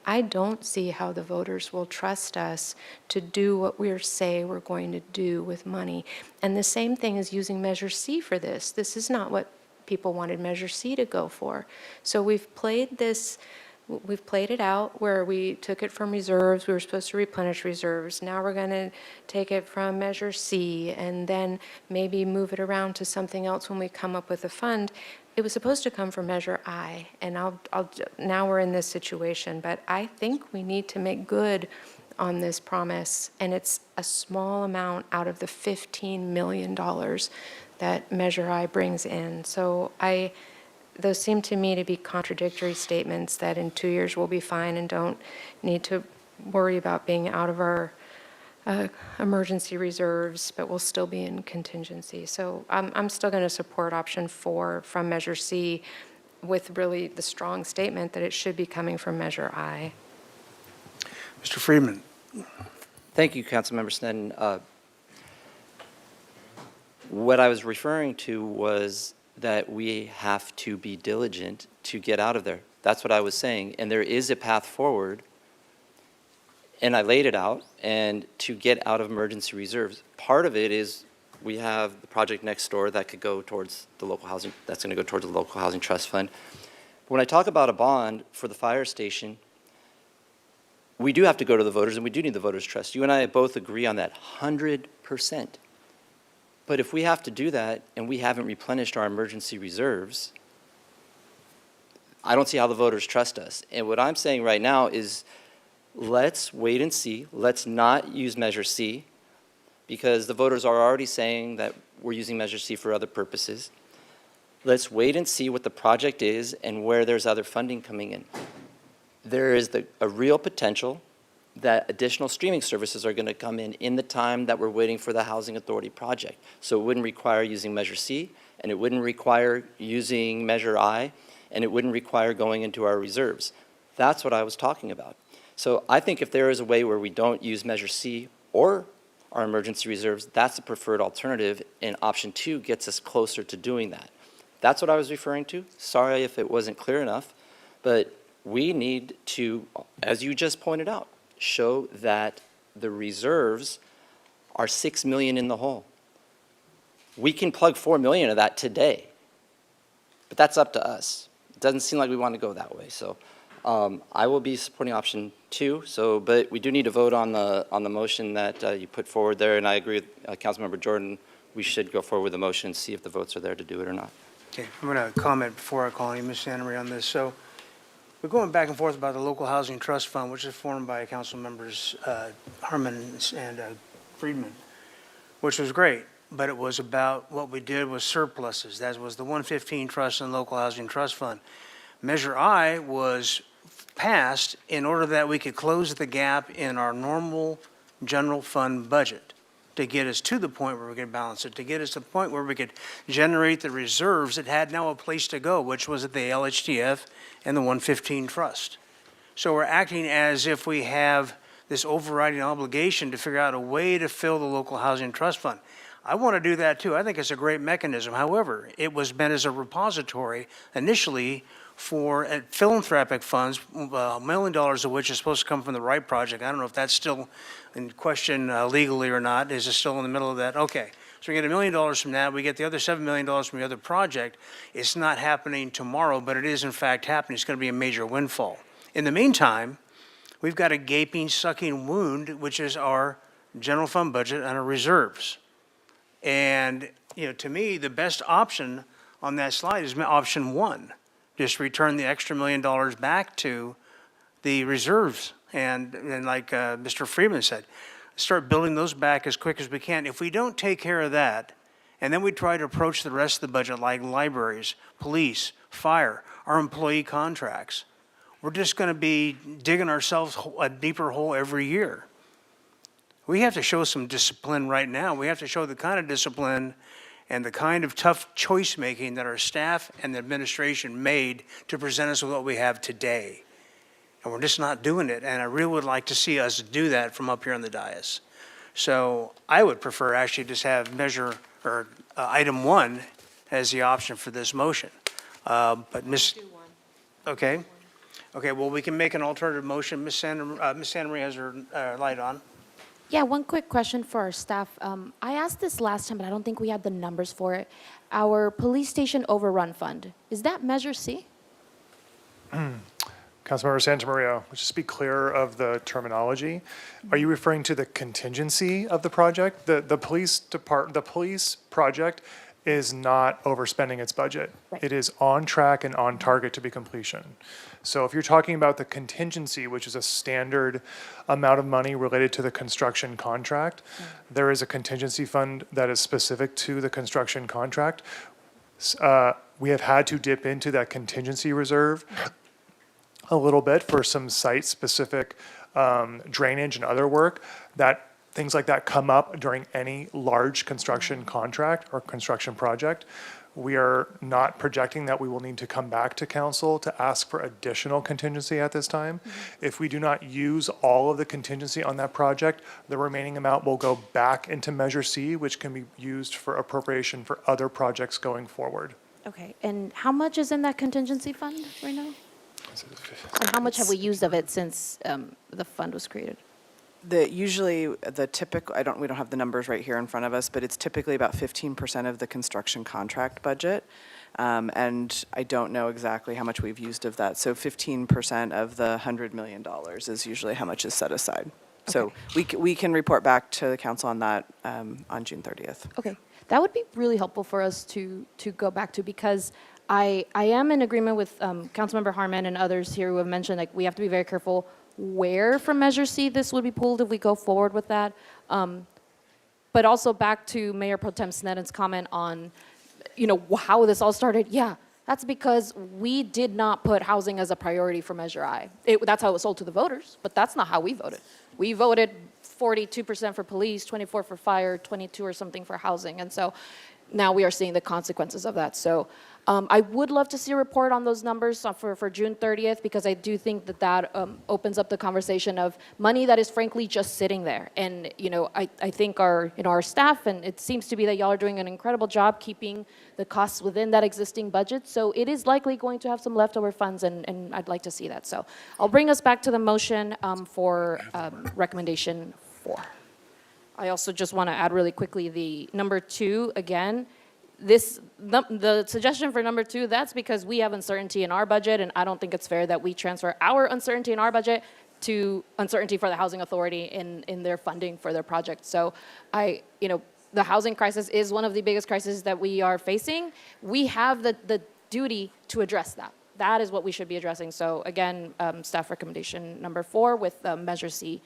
I don't see how the voters will trust us to do what we say we're going to do with money. And the same thing is using Measure C for this. This is not what people wanted Measure C to go for. So we've played it out where we took it from reserves. We were supposed to replenish reserves. Now we're going to take it from Measure C and then maybe move it around to something else when we come up with a fund. It was supposed to come from Measure I, and now we're in this situation. But I think we need to make good on this promise, and it's a small amount out of the $15 million that Measure I brings in. So those seem to me to be contradictory statements that in 2 years we'll be fine and don't need to worry about being out of our emergency reserves, but we'll still be in contingency. So I'm still going to support option 4 from Measure C with really the strong statement that it should be coming from Measure I. Mr. Friedman. Thank you, Councilmember Sneddon. What I was referring to was that we have to be diligent to get out of there. That's what I was saying. And there is a path forward, and I laid it out, and to get out of emergency reserves. Part of it is we have the project next door that could go towards the local housing, that's going to go towards the local housing trust fund. When I talk about a bond for the fire station, we do have to go to the voters, and we do need the voters' trust. You and I both agree on that 100%. But if we have to do that and we haven't replenished our emergency reserves, I don't see how the voters trust us. And what I'm saying right now is let's wait and see. Let's not use Measure C, because the voters are already saying that we're using Measure C for other purposes. Let's wait and see what the project is and where there's other funding coming in. There is a real potential that additional streaming services are going to come in the time that we're waiting for the Housing Authority project. So it wouldn't require using Measure C, and it wouldn't require using Measure I, and it wouldn't require going into our reserves. That's what I was talking about. So I think if there is a way where we don't use Measure C or our emergency reserves, that's the preferred alternative, and option 2 gets us closer to doing that. That's what I was referring to. Sorry if it wasn't clear enough, but we need to, as you just pointed out, show that the reserves are $6 million in the hole. We can plug $4 million of that today, but that's up to us. It doesn't seem like we want to go that way. So I will be supporting option 2. But we do need to vote on the motion that you put forward there, and I agree with Councilmember Jordan. We should go forward with the motion and see if the votes are there to do it or not. Okay, I'm going to comment before I call you, Ms. Anna Marie, on this. So we're going back and forth about the local housing trust fund, which is formed by Council members Harmon and Friedman, which was great. But it was about what we did with surpluses. That was the 115 trust and local housing trust fund. Measure I was passed in order that we could close the gap in our normal general fund budget to get us to the point where we could balance it, to get us to the point where we could generate the reserves that had now a place to go, which was at the LHTF and the 115 trust. So we're acting as if we have this overriding obligation to figure out a way to fill the local housing trust fund. I want to do that too. I think it's a great mechanism. However, it was meant as a repository initially for philanthropic funds, $1 million of which is supposed to come from the right project. I don't know if that's still in question legally or not. Is it still in the middle of that? Okay. So we get $1 million from that. We get the other $7 million from the other project. It's not happening tomorrow, but it is in fact happening. It's going to be a major windfall. In the meantime, we've got a gaping, sucking wound, which is our general fund budget and our reserves. And, to me, the best option on that slide is option 1. Just return the extra $1 million back to the reserves. And like Mr. Freeman said, start building those back as quick as we can. If we don't take care of that, and then we try to approach the rest of the budget like libraries, police, fire, our employee contracts, we're just going to be digging ourselves a deeper hole every year. We have to show some discipline right now. We have to show the kind of discipline and the kind of tough choice-making that our staff and the administration made to present us with what we have today. And we're just not doing it, and I really would like to see us do that from up here on the dais. So I would prefer actually just have item 1 as the option for this motion. But okay. Okay, well, we can make an alternative motion. Ms. Santa Maria has her light on. Yeah, one quick question for our staff. I asked this last time, but I don't think we had the numbers for it. Our police station overrun fund, is that Measure C? Councilmember Santa Maria, let's just be clear of the terminology. Are you referring to the contingency of the project? The police project is not overspending its budget. Right. It is on track and on target to be completion. So if you're talking about the contingency, which is a standard amount of money related to the construction contract, there is a contingency fund that is specific to the construction contract. We have had to dip into that contingency reserve a little bit for some site-specific drainage and other work that things like that come up during any large construction contract or construction project. We are not projecting that we will need to come back to council to ask for additional contingency at this time. If we do not use all of the contingency on that project, the remaining amount will go back into Measure C, which can be used for appropriation for other projects going forward. Okay, and how much is in that contingency fund right now? And how much have we used of it since the fund was created? Usually the typical, we don't have the numbers right here in front of us, but it's typically about 15% of the construction contract budget. And I don't know exactly how much we've used of that. So 15% of the $100 million is usually how much is set aside. So we can report back to the council on that on June 30th. Okay, that would be really helpful for us to go back to, because I am in agreement with Councilmember Harman and others here who have mentioned, like, we have to be very careful where from Measure C this would be pulled if we go forward with that. But also back to Mayor Pro Tem Snedden's comment on, how this all started. Yeah, that's because we did not put housing as a priority for Measure I. That's how it was sold to the voters, but that's not how we voted. We voted 42% for police, 24 for fire, 22 or something for housing. And so now we are seeing the consequences of that. So I would love to see a report on those numbers for June 30th, because I do think that opens up the conversation of money that is frankly just sitting there. And I think our staff, and it seems to be that y'all are doing an incredible job keeping the costs within that existing budget. So it is likely going to have some leftover funds, and I'd like to see that. So I'll bring us back to the motion for recommendation 4. I also just want to add really quickly the number 2 again. The suggestion for number 2, that's because we have uncertainty in our budget, and I don't think it's fair that we transfer our uncertainty in our budget to uncertainty for the housing authority in their funding for their project. So the housing crisis is one of the biggest crises that we are facing. We have the duty to address that. That is what we should be addressing. So again, staff recommendation number 4 with Measure C,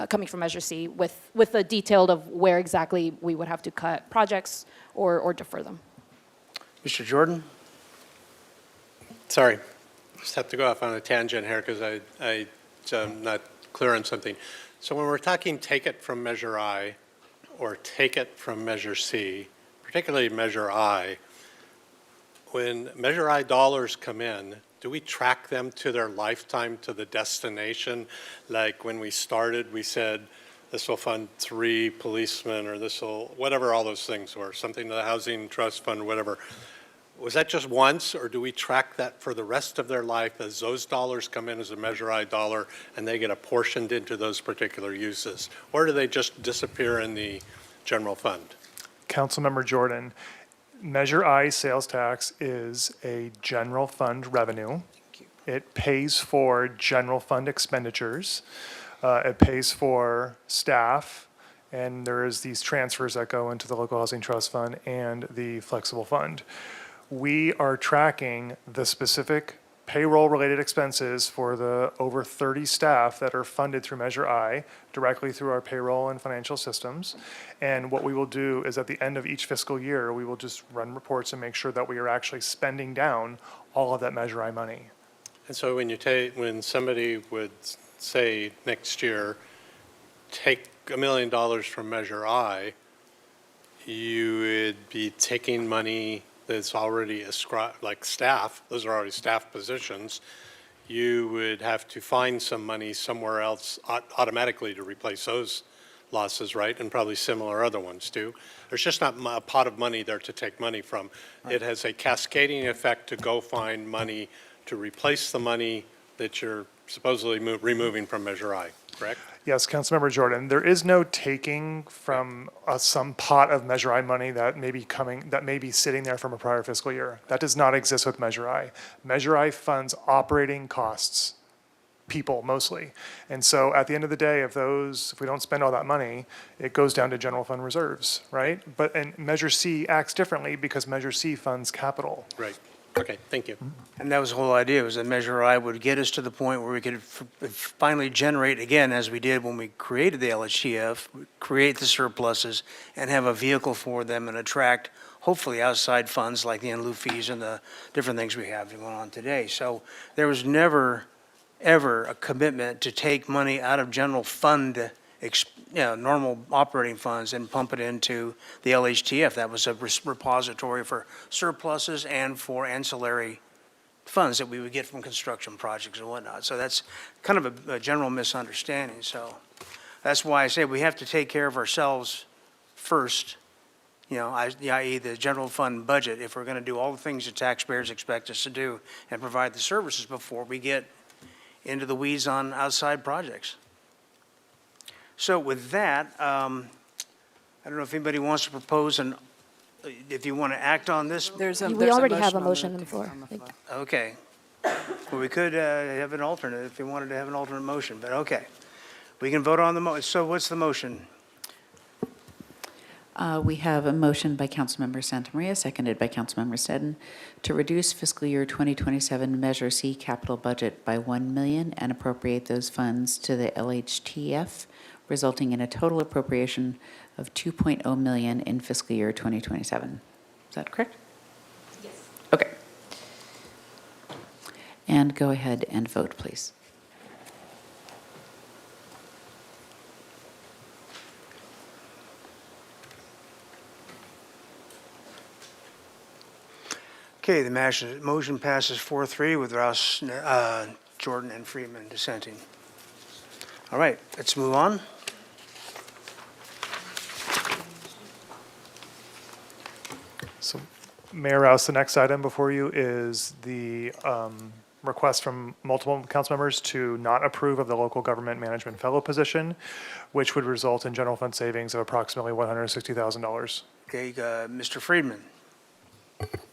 coming from Measure C, with a detailed of where exactly we would have to cut projects or defer them. Mr. Jordan? Sorry, just have to go off on a tangent here because I'm not clear on something. So when we're talking take it from Measure I or take it from Measure C, particularly Measure I, when Measure I dollars come in, do we track them to their lifetime to the destination? Like when we started, we said, this will fund 3 policemen, or this will, whatever all those things were, something to the housing trust fund, whatever. Was that just once, or do we track that for the rest of their life as those dollars come in as a Measure I dollar and they get apportioned into those particular uses? Or do they just disappear in the general fund? Councilmember Jordan, Measure I sales tax is a general fund revenue. It pays for general fund expenditures. It pays for staff, and there is these transfers that go into the local housing trust fund and the flexible fund. We are tracking the specific payroll-related expenses for the over 30 staff that are funded through Measure I directly through our payroll and financial systems. And what we will do is at the end of each fiscal year, we will just run reports and make sure that we are actually spending down all of that Measure I money. And so when somebody would say next year, take $1 million from Measure I, you would be taking money that's already ascribed, like staff, those are already staff positions. You would have to find some money somewhere else automatically to replace those losses, right? And probably similar other ones too. There's just not a pot of money there to take money from. It has a cascading effect to go find money to replace the money that you're supposedly removing from Measure I, correct? Yes, Councilmember Jordan, there is no taking from some pot of Measure I money that may be sitting there from a prior fiscal year. That does not exist with Measure I. Measure I funds operating costs, people mostly. And so at the end of the day, if we don't spend all that money, it goes down to general fund reserves, right? And Measure C acts differently because Measure C funds capital. Right. Okay, thank you. And that was the whole idea, was that Measure I would get us to the point where we could finally generate, again, as we did when we created the LHTF, create the surpluses and have a vehicle for them and attract, hopefully, outside funds like the in lieu fees and the different things we have going on today. So there was never, ever a commitment to take money out of general fund, normal operating funds and pump it into the LHTF. That was a repository for surpluses and for ancillary funds that we would get from construction projects and whatnot. So that's kind of a general misunderstanding. So that's why I say we have to take care of ourselves first, i.e. the general fund budget, if we're going to do all the things that taxpayers expect us to do and provide the services before we get into the weeds on outside projects. So with that, I don't know if anybody wants to propose if you want to act on this. We already have a motion on the floor. Okay. Well, we could have an alternate if you wanted to have an alternate motion, but okay. We can vote on the motion. So what's the motion? We have a motion by Councilmember Santamaria, seconded by Councilmember Snedden, to reduce fiscal year 2027 Measure C capital budget by $1 million and appropriate those funds to the LHTF, resulting in a total appropriation of $2.0 million in fiscal year 2027. Is that correct? Yes. Okay. And go ahead and vote, please. Okay, the motion passes 4-3 with Rouse, Jordan, and Freeman dissenting. All right, let's move on. So, Mayor Rouse, the next item before you is the request from multiple council members to not approve of the local government management fellow position, which would result in general fund savings of approximately $160,000. Okay, Mr. Friedman.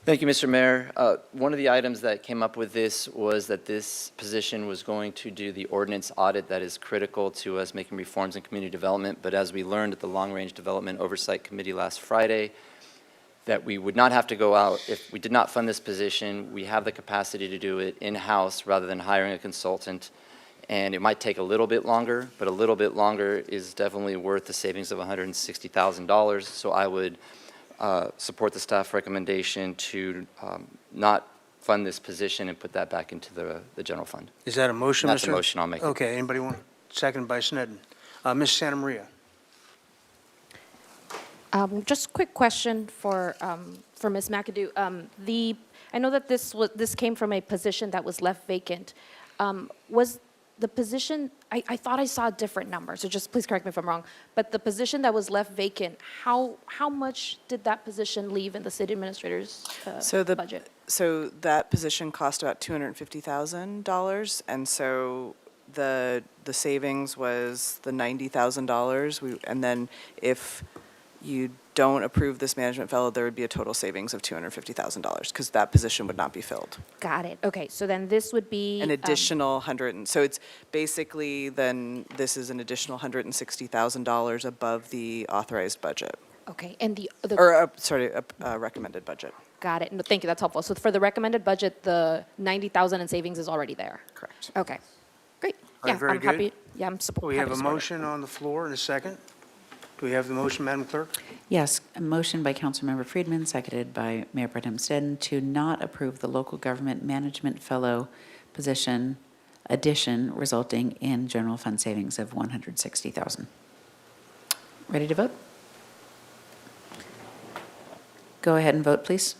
Thank you, Mr. Mayor. One of the items that came up with this was that this position was going to do the ordinance audit that is critical to us making reforms in community development. But as we learned at the Long Range Development Oversight Committee last Friday, that we would not have to go out. If we did not fund this position, we have the capacity to do it in-house rather than hiring a consultant. And it might take a little bit longer, but a little bit longer is definitely worth the savings of $160,000. So I would support the staff recommendation to not fund this position and put that back into the general fund. Is that a motion, Mr.? That's a motion, I'll make it. Okay, anybody want, second by Snedden. Ms. Santamaria. Just a quick question for Ms. McAdoo. I know that this came from a position that was left vacant. Was the position, I thought I saw a different number, so just please correct me if I'm wrong, but the position that was left vacant, how much did that position leave in the city administrator's budget? So that position cost about $250,000, and so the savings was the $90,000. And then if you don't approve this management fellow, there would be a total savings of $250,000 because that position would not be filled. Got it. Okay, so then this would be An additional so it's basically then this is an additional $160,000 above the authorized budget. Okay, and recommended budget. Got it. No, thank you. That's helpful. So for the recommended budget, the $90,000 in savings is already there. Correct. Okay, great. All right, Yeah, very I'm good. happy. Yeah, I'm supporting. We have a motion on the floor and a second. Do we have the motion, Madam Clerk? Yes, a motion by Councilmember Friedman, seconded by Mayor Pro Tem Snedden, to not approve the local government management fellow position addition resulting in general fund savings of $160,000. Ready to vote? Go ahead and vote, please.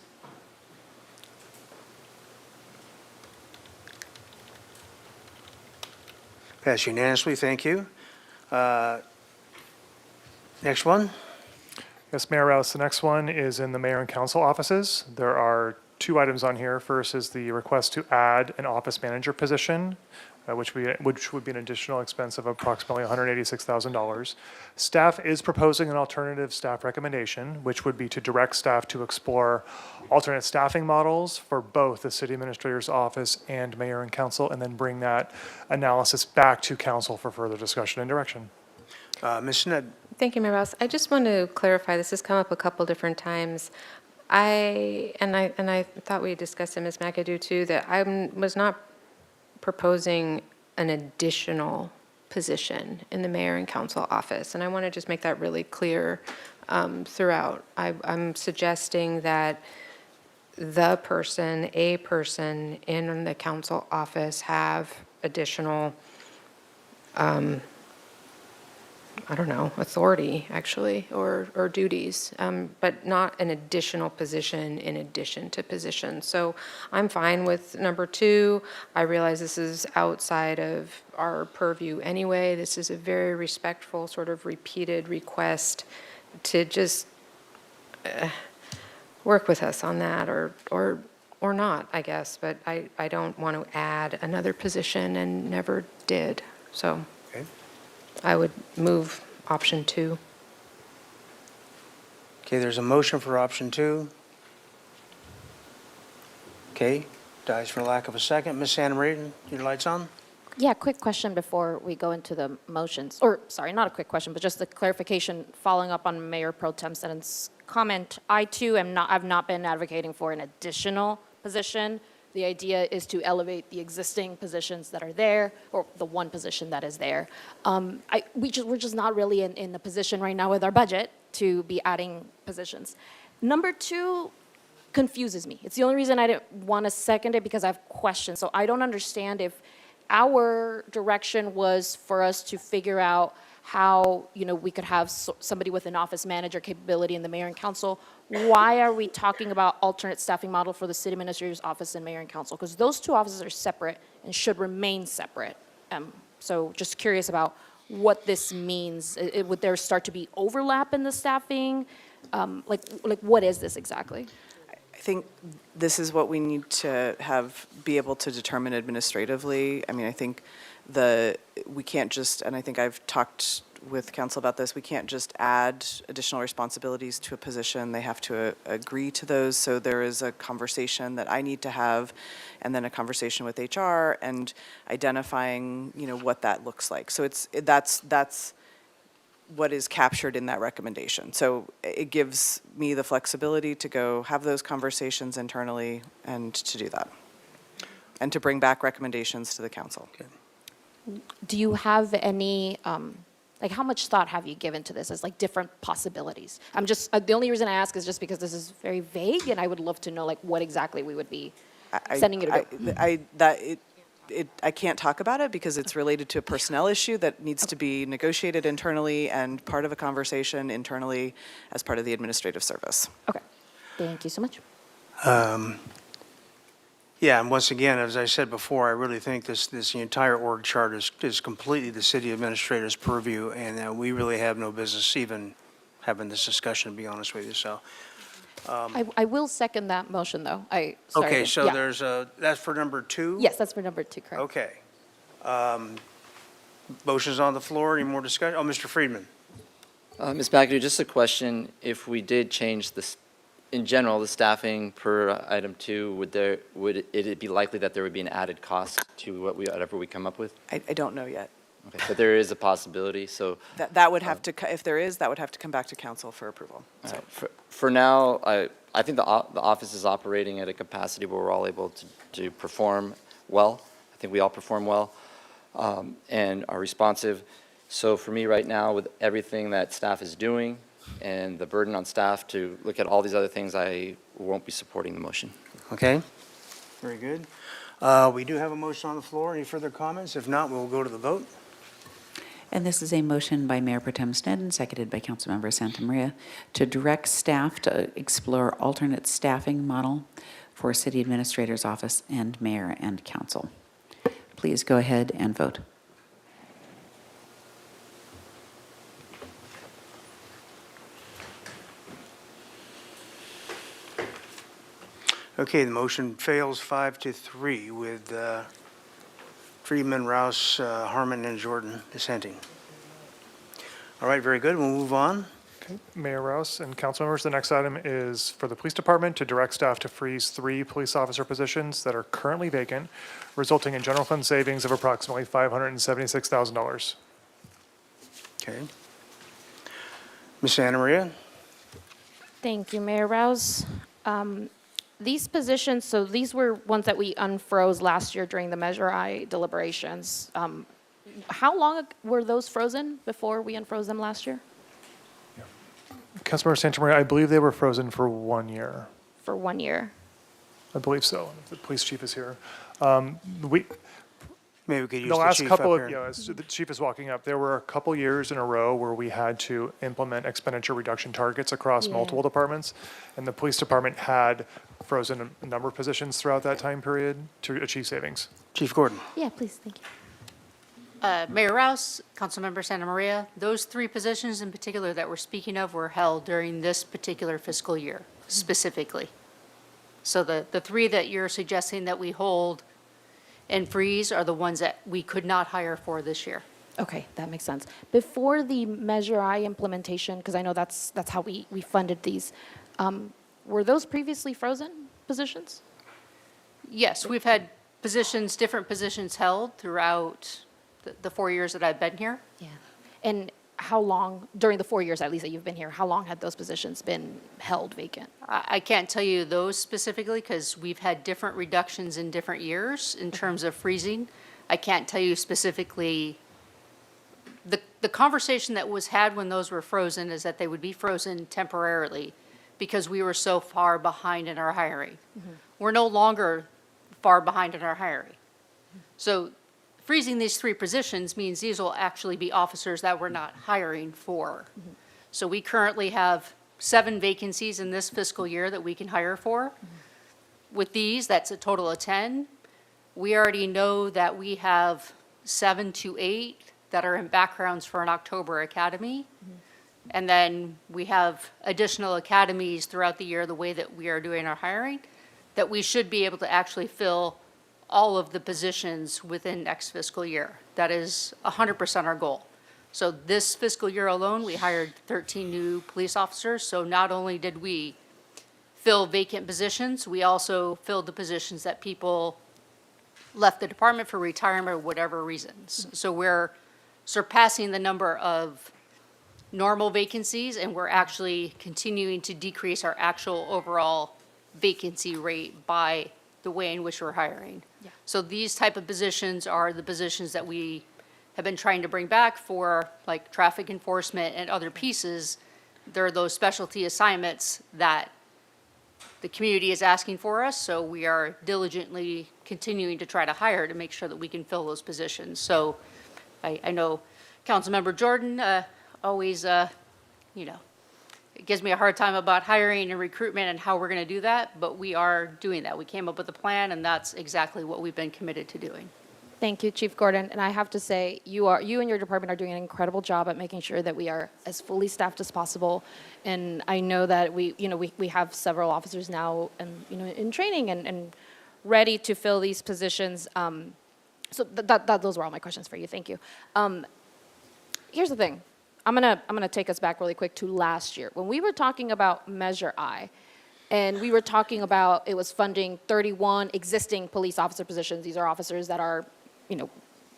Passed unanimously, thank you. Next one? Yes, Mayor Rouse, the next one is in the mayor and council offices. There are 2 items on here. First is the request to add an office manager position, which would be an additional expense of approximately $186,000. Staff is proposing an alternative staff recommendation, which would be to direct staff to explore alternate staffing models for both the city administrator's office and mayor and council, and then bring that analysis back to council for further discussion and direction. Ms. Sneddon? Thank you, Mayor Rouse. I just want to clarify, this has come up a couple different times. I thought we discussed it, Ms. McAdoo, too, that I was not proposing an additional position in the mayor and council office. And I want to just make that really clear throughout. I'm suggesting that a person in the council office have additional authority, actually, or duties, but not an additional position in addition to position. So I'm fine with number 2. I realize this is outside of our purview anyway. This is a very respectful, sort of repeated request to just work with us on that, or not, I guess. But I don't want to add another position and never did, so. Okay. I would move option 2. Okay, there's a motion for option 2. Okay, dies for lack of a second. Ms. Santa Maria, your light's on? Yeah, quick question before we go into the motions, or sorry, not a quick question, but just a clarification following up on Mayor Pro Tem Sneddon's comment. I too have not been advocating for an additional position. The idea is to elevate the existing positions that are there, or the one position that is there. We're just not really in a position right now with our budget to be adding positions. Number 2 confuses me. It's the only reason I didn't want to second it, because I have questions. So I don't understand if our direction was for us to figure out how, we could have somebody with an office manager capability in the mayor and council. Why are we talking about alternate staffing model for the city administrator's office and mayor and council? Because those 2 offices are separate and should remain separate. So just curious about what this means. Would there start to be overlap in the staffing? Like what is this exactly? I think this is what we need to be able to determine administratively. I mean, I think we can't just, and I think I've talked with council about this, we can't just add additional responsibilities to a position. They have to agree to those. So there is a conversation that I need to have, and then a conversation with HR and identifying, what that looks like. So that's what is captured in that recommendation. So it gives me the flexibility to go have those conversations internally and to do that, and to bring back recommendations to the council. Okay. Do you have any, how much thought have you given to this as different possibilities? I'm just, the only reason I ask is just because this is very vague, and I would love to know what exactly we would be sending you to do. I can't talk about it because it's related to a personnel issue that needs to be negotiated internally and part of a conversation internally as part of the administrative service. Okay, thank you so much. Yeah, and once again, as I said before, I really think the entire org chart is completely the city administrator's purview, and we really have no business even having this discussion, to be honest with you, so. I will second that motion, though. Okay, so yeah. there's that's for number 2? Yes, that's for number 2, correct. Okay. Motion's on the floor. Any more discussion? Oh, Mr. Friedman. Ms. McAdoo, just a question. If we did change this, in general, the staffing per item 2, would it be likely that there would be an added cost to whatever we come up with? I don't know yet. Okay, but there is a possibility, so. That would have to, if there is, that would have to come back to council for approval. So. For now, I think the office is operating at a capacity where we're all able to perform well. I think we all perform well and are responsive. So for me right now, with everything that staff is doing and the burden on staff to look at all these other things, I won't be supporting the motion. Okay, very good. We do have a motion on the floor. Any further comments? If not, we'll go to the vote. And this is a motion by Mayor Pro Tem Sneddon, seconded by Councilmember Santamaria, to direct staff to explore alternate staffing model for City Administrator's Office and Mayor and Council. Please go ahead and vote. Okay, the motion fails 5-3 with Friedman, Rouse, Harmon, and Jordan dissenting. All right, very good. We'll move on. Okay, Mayor Rouse and council members, the next item is for the police department to direct staff to freeze 3 police officer positions that are currently vacant, resulting in general fund savings of approximately $576,000. Okay. Ms. Santamaria? Thank you, Mayor Rouse. These positions, so these were ones that we unfroze last year during the Measure I deliberations. How long were those frozen before we unfroze them last year? Councilmember Santamaria, I believe they were frozen for 1 year. For 1 year. I believe so. The police chief is here. Maybe we could use The the last chief couple up of, here. as the chief is walking up, there were a couple years in a row where we had to implement expenditure reduction targets across multiple departments. And the police department had frozen a number of positions throughout that time period to achieve savings. Chief Gordon? Yeah, please, thank you. Mayor Rouse, Councilmember Santamaria, those 3 positions in particular that we're speaking of were held during this particular fiscal year specifically. So the 3 that you're suggesting that we hold and freeze are the ones that we could not hire for this year. Okay, that makes sense. Before the Measure I implementation, because I know that's how we funded these, were those previously frozen positions? Yes, we've had positions, different positions held throughout the 4 years that I've been here. Yeah. And how long, during the 4 years at least that you've been here, how long had those positions been held vacant? I can't tell you those specifically because we've had different reductions in different years in terms of freezing. I can't tell you specifically. The conversation that was had when those were frozen is that they would be frozen temporarily because we were so far behind in our hiring. We're no longer far behind in our hiring. So freezing these 3 positions means these will actually be officers that we're not hiring for. So we currently have 7 vacancies in this fiscal year that we can hire for. With these, that's a total of 10. We already know that we have 7 to 8 that are in backgrounds for an October academy. And then we have additional academies throughout the year, the way that we are doing our hiring, that we should be able to actually fill all of the positions within next fiscal year. That is 100% our goal. So this fiscal year alone, we hired 13 new police officers. So not only did we fill vacant positions, we also filled the positions that people left the department for retirement or whatever reasons. So we're surpassing the number of normal vacancies, and we're actually continuing to decrease our actual overall vacancy rate by the way in which we're hiring. Yeah. So these type of positions are the positions that we have been trying to bring back for like traffic enforcement and other pieces. There are those specialty assignments that the community is asking for us, so we are diligently continuing to try to hire to make sure that we can fill those positions. So I know Councilmember Jordan always, it gives me a hard time about hiring and recruitment and how we're going to do that, but we are doing that. We came up with a plan, and that's exactly what we've been committed to doing. Thank you, Chief Gordon. And I have to say, you and your department are doing an incredible job at making sure that we are as fully staffed as possible. And I know that we have several officers now and, in training and ready to fill these positions. So those were all my questions for you. Thank you. Here's the thing. I'm gonna take us back really quick to last year. When we were talking about Measure I, and we were talking about it was funding 31 existing police officer positions. These are officers that are,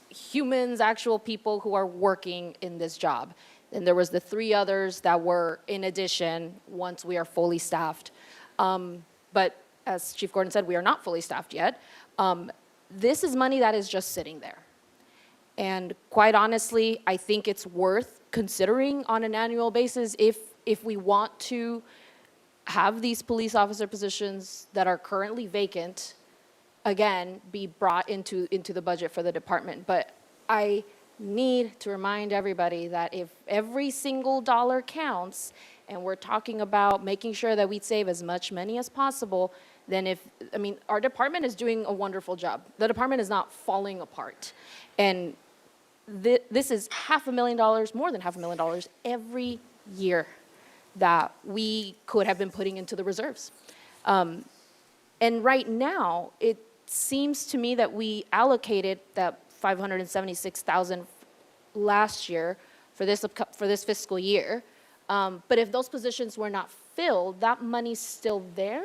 humans, actual people who are working in this job. And there was the 3 others that were in addition once we are fully staffed. But as Chief Gordon said, we are not fully staffed yet. This is money that is just sitting there. And quite honestly, I think it's worth considering on an annual basis if we want to have these police officer positions that are currently vacant again, be brought into the budget for the department. But I need to remind everybody that if every single dollar counts, and we're talking about making sure that we save as much money as possible, then our department is doing a wonderful job. The department is not falling apart. And this is $500,000, more than $500,000 every year that we could have been putting into the reserves. And right now, it seems to me that we allocated that $576,000 last year for this fiscal year. But if those positions were not filled, that money's still there?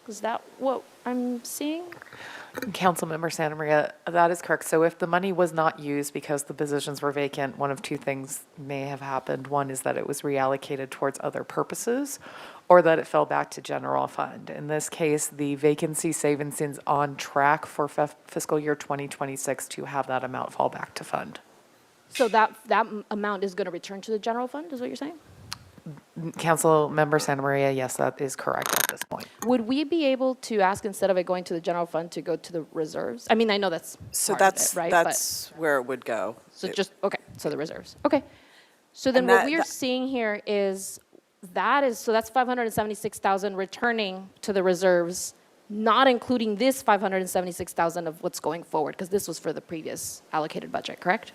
Is that what I'm seeing? Councilmember Santa Maria, that is correct. So if the money was not used because the positions were vacant, one of two things may have happened. One is that it was reallocated towards other purposes, or that it fell back to general fund. In this case, the vacancy savings is on track for fiscal year 2026 to have that amount fall back to fund. So that amount is going to return to the general fund, is what you're saying? Councilmember Santa Maria, yes, that is correct at this point. Would we be able to ask, instead of it going to the general fund, to go to the reserves? I mean, I know that's So part of that's, it, right? that's where it would go. So so the reserves. Okay. So then And what that- we are seeing here is that's 576,000 returning to the reserves, not including this 576,000 of what's going forward, because this was for the previous allocated budget, correct?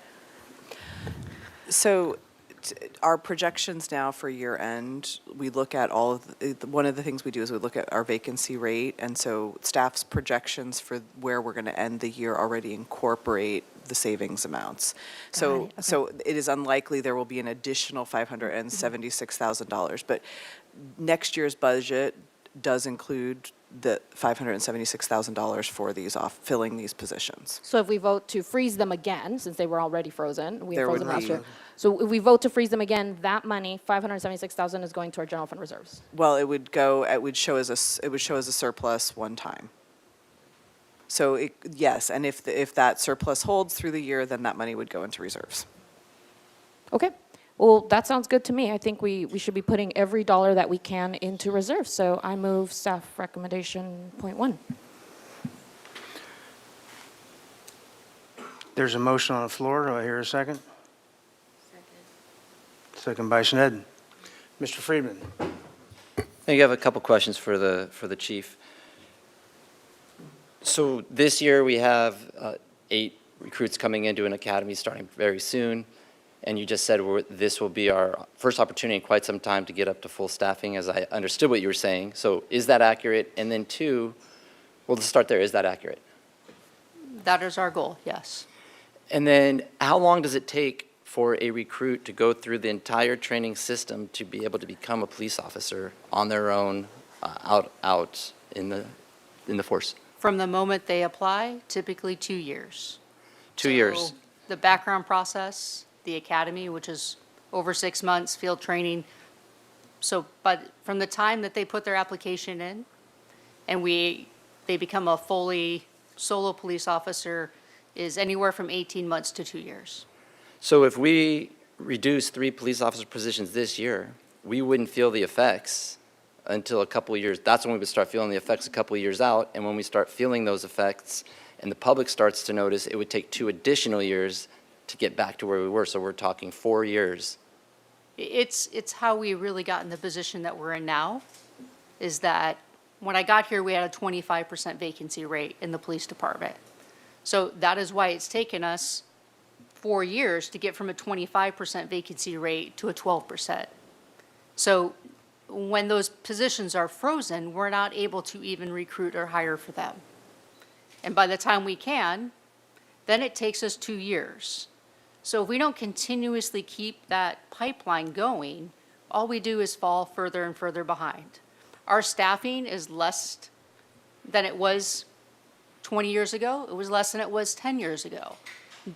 So our projections now for year end, we look at all of, one of the things we do is we look at our vacancy rate. And so staff's projections for where we're going to end the year already incorporate the savings amounts. So, so it is unlikely there will be an additional $576,000. But next year's budget does include the $576,000 for filling these positions. So if we vote to freeze them again, since they were already frozen, we There froze would them last be- year. So if we vote to freeze them again, that money, 576,000, is going to our general fund reserves. Well, it would show as a surplus one time. So yes, and if that surplus holds through the year, then that money would go into reserves. Okay. Well, that sounds good to me. I think we should be putting every dollar that we can into reserves. So I move staff recommendation .1. There's a motion on the floor. Do I hear a second? Second by Snedden. Mr. Friedman. I have a couple questions for the chief. So this year, we have 8 recruits coming into an academy starting very soon, and you just said this will be our first opportunity in quite some time to get up to full staffing, as I understood what you were saying. So is that accurate? And then 2, well, let's start there. Is that accurate? That is our goal, yes. And then how long does it take for a recruit to go through the entire training system to be able to become a police officer on their own, out in the force? From the moment they apply, typically 2 years. 2 years. So the background process, the academy, which is over 6 months, field training. So from the time that they put their application in and they become a fully solo police officer is anywhere from 18 months to 2 years. So if we reduce 3 police officer positions this year, we wouldn't feel the effects until a couple of years. That's when we would start feeling the effects a couple of years out. And when we start feeling those effects and the public starts to notice, it would take 2 additional years to get back to where we were. So we're talking 4 years. It's how we really got in the position that we're in now, is that when I got here, we had a 25% vacancy rate in the police department. So that is why it's taken us 4 years to get from a 25% vacancy rate to a 12%. So when those positions are frozen, we're not able to even recruit or hire for them. And by the time we can, then it takes us 2 years. So if we don't continuously keep that pipeline going, all we do is fall further and further behind. Our staffing is less than it was 20 years ago. It was less than it was 10 years ago.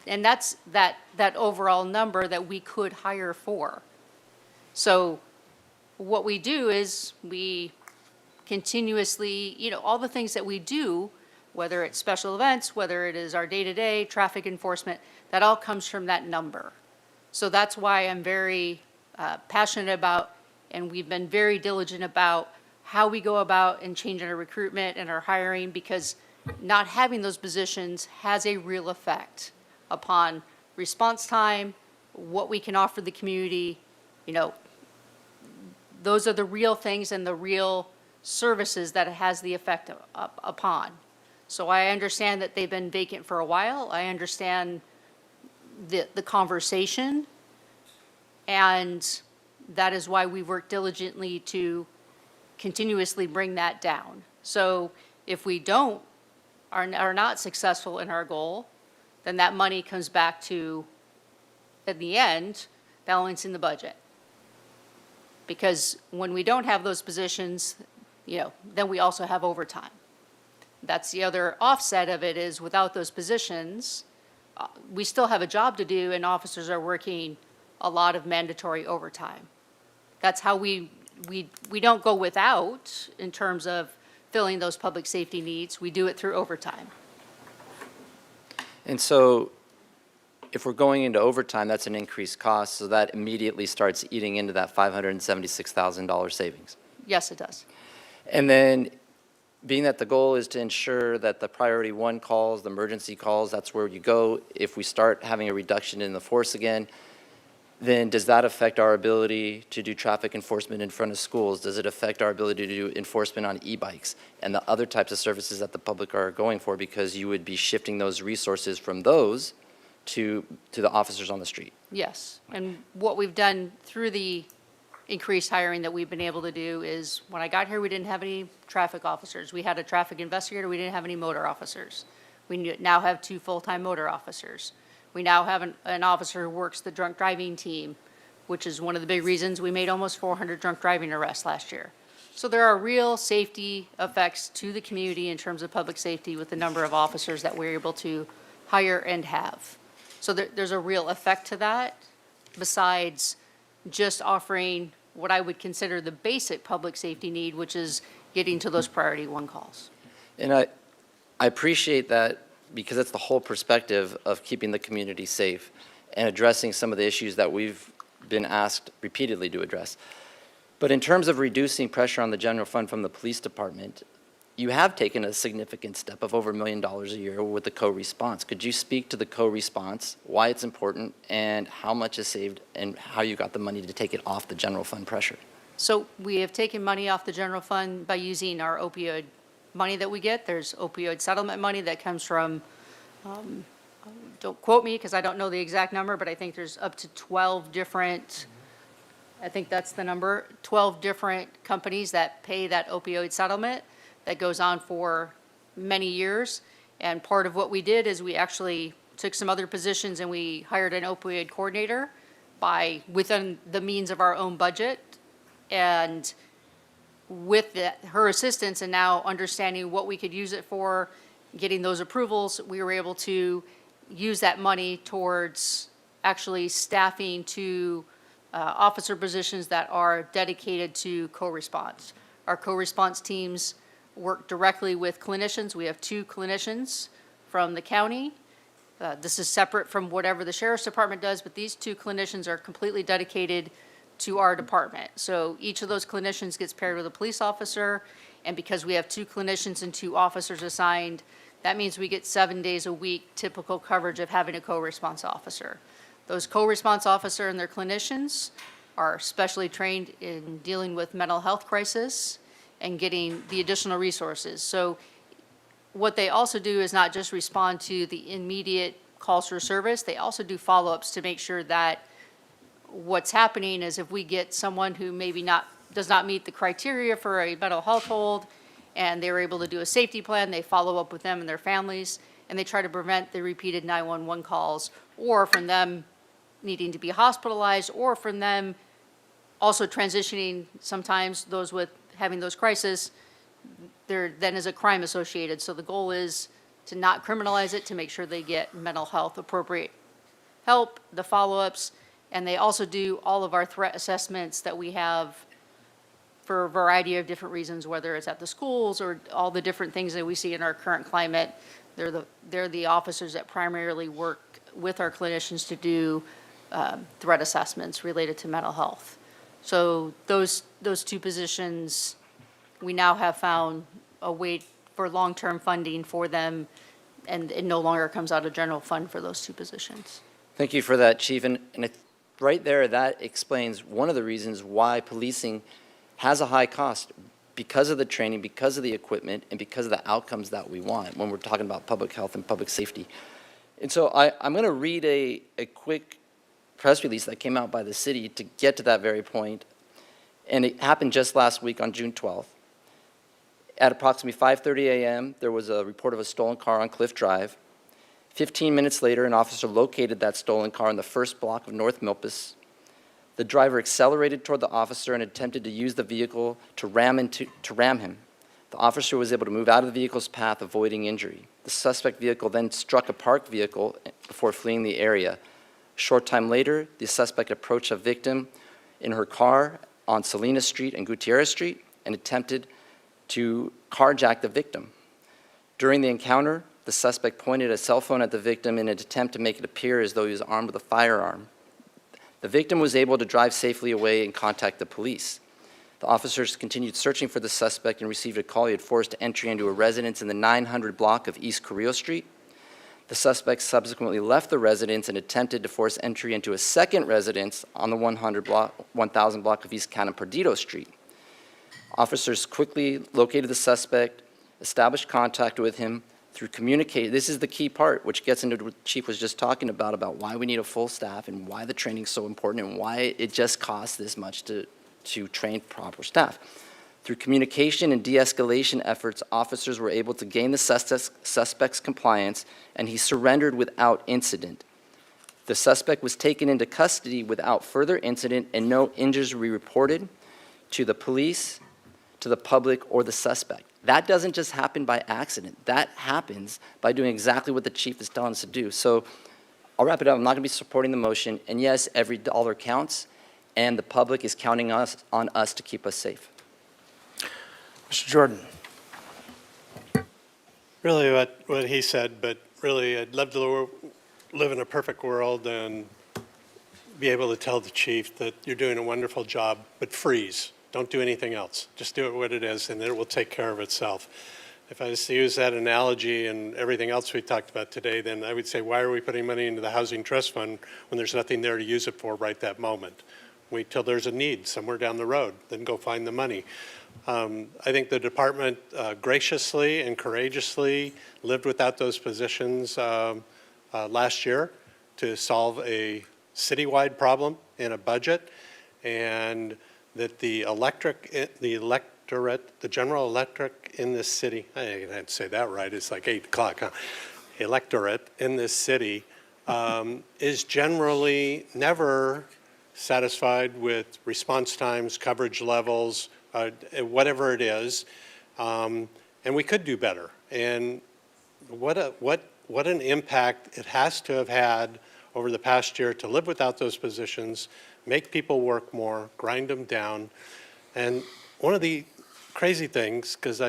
And that's that overall number that we could hire for. So what we do is we continuously, all the things that we do, whether it's special events, whether it is our day-to-day traffic enforcement, that all comes from that number. So that's why I'm very passionate about, and we've been very diligent about how we go about and changing our recruitment and our hiring, because not having those positions has a real effect upon response time, what we can offer the community. You know, those are the real things and the real services that it has the effect upon. So I understand that they've been vacant for a while. I understand the conversation, and that is why we work diligently to continuously bring that down. So if we are not successful in our goal, then that money comes back to, at the end, balancing the budget. Because when we don't have those positions, then we also have overtime. That's the other offset of it, is without those positions, we still have a job to do, and officers are working a lot of mandatory overtime. That's how we don't go without in terms of filling those public safety needs. We do it through overtime. And so if we're going into overtime, that's an increased cost, so that immediately starts eating into that $576,000 savings. Yes, it does. And then, being that the goal is to ensure that the priority one calls, the emergency calls, that's where you go. If we start having a reduction in the force again, then does that affect our ability to do traffic enforcement in front of schools? Does it affect our ability to do enforcement on e-bikes and the other types of services that the public are going for, because you would be shifting those resources from those to the officers on the street? Yes, and what we've done through the increased hiring that we've been able to do is, when I got here, we didn't have any traffic officers. We had a traffic investigator, we didn't have any motor officers. We now have 2 full-time motor officers. We now have an officer who works the drunk driving team, which is one of the big reasons we made almost 400 drunk driving arrests last year. So there are real safety effects to the community in terms of public safety with the number of officers that we're able to hire and have. So there's a real effect to that, besides just offering what I would consider the basic public safety need, which is getting to those priority one calls. And I appreciate that, because that's the whole perspective of keeping the community safe and addressing some of the issues that we've been asked repeatedly to address. But in terms of reducing pressure on the general fund from the police department, you have taken a significant step of over $1 million a year with the co-response. Could you speak to the co-response, why it's important, and how much is saved, and how you got the money to take it off the general fund pressure? So we have taken money off the general fund by using our opioid money that we get. There's opioid settlement money that comes from, don't quote me because I don't know the exact number, but I think there's up to 12 different, I think that's the number, 12 different companies that pay that opioid settlement that goes on for many years. And part of what we did is we actually took some other positions and we hired an opioid coordinator within the means of our own budget. And with her assistance and now understanding what we could use it for, getting those approvals, we were able to use that money towards actually staffing to officer positions that are dedicated to co-response. Our co-response teams work directly with clinicians. We have 2 clinicians from the county. This is separate from whatever the sheriff's department does, but these 2 clinicians are completely dedicated to our department. So each of those clinicians gets paired with a police officer, and because we have 2 clinicians and 2 officers assigned, that means we get 7 days a week typical coverage of having a co-response officer. Those co-response officer and their clinicians are specially trained in dealing with mental health crisis and getting the additional resources. So what they also do is not just respond to the immediate calls for service, they also do follow-ups to make sure that what's happening is, if we get someone who maybe does not meet the criteria for a mental health hold, and they were able to do a safety plan, they follow up with them and their families, and they try to prevent the repeated 911 calls, or from them needing to be hospitalized, or from them also transitioning, sometimes those with having those crises, there then is a crime associated. So the goal is to not criminalize it, to make sure they get mental health appropriate help, the follow-ups, and they also do all of our threat assessments that we have for a variety of different reasons, whether it's at the schools or all the different things that we see in our current climate. They're the officers that primarily work with our clinicians to do threat assessments related to mental health. So those 2 positions, we now have found a way for long-term funding for them, and it no longer comes out of general fund for those two positions. Thank you for that, Chief. And right there, that explains one of the reasons why policing has a high cost, because of the training, because of the equipment, and because of the outcomes that we want when we're talking about public health and public safety. And so I'm going to read a quick press release that came out by the city to get to that very point. And it happened just last week on June 12th. At approximately 5:30 a.m., there was a report of a stolen car on Cliff Drive. 15 minutes later, an officer located that stolen car in the first block of North Milpas. The driver accelerated toward the officer and attempted to use the vehicle to ram him. The officer was able to move out of the vehicle's path, avoiding injury. The suspect vehicle then struck a parked vehicle before fleeing the area. A short time later, the suspect approached a victim in her car on Salinas Street and Gutierrez Street and attempted to carjack the victim. During the encounter, the suspect pointed a cell phone at the victim in an attempt to make it appear as though he was armed with a firearm. The victim was able to drive safely away and contact the police. The officers continued searching for the suspect and received a call he had forced entry into a residence in the 900 block of East Carrillo Street. The suspect subsequently left the residence and attempted to force entry into a second residence on the 1000 block of East Cannon Perdido Street. Officers quickly located the suspect, established contact with him through communication. This is the key part, which gets into what the Chief was just talking about why we need a full staff and why the training is so important and why it just costs this much to train proper staff. Through communication and de-escalation efforts, officers were able to gain the suspect's compliance, and he surrendered without incident. The suspect was taken into custody without further incident, and no injuries were reported to the police, to the public, or the suspect. That doesn't just happen by accident. That happens by doing exactly what the Chief is telling us to do. So I'll wrap it up. I'm not going to be supporting the motion. And yes, every dollar counts, and the public is counting on us to keep us safe. Mr. Jordan. Really what he said, but really I'd love to live in a perfect world and be able to tell the Chief that you're doing a wonderful job, but freeze. Don't do anything else. Just do it what it is, and it will take care of itself. If I was to use that analogy and everything else we talked about today, then I would say, why are we putting money into the Housing Trust Fund when there's nothing there to use it for right that moment? Wait till there's a need somewhere down the road, then go find the money. I think the department graciously and courageously lived without those positions last year to solve a citywide problem in a budget, and that the general electorate in this city, I had to say that right, it's like 8 o'clock, huh? Electorate in this city is generally never satisfied with response times, coverage levels, whatever it is, and we could do better. And what an impact it has to have had over the past year to live without those positions, make people work more, grind them down. And one of the crazy things, because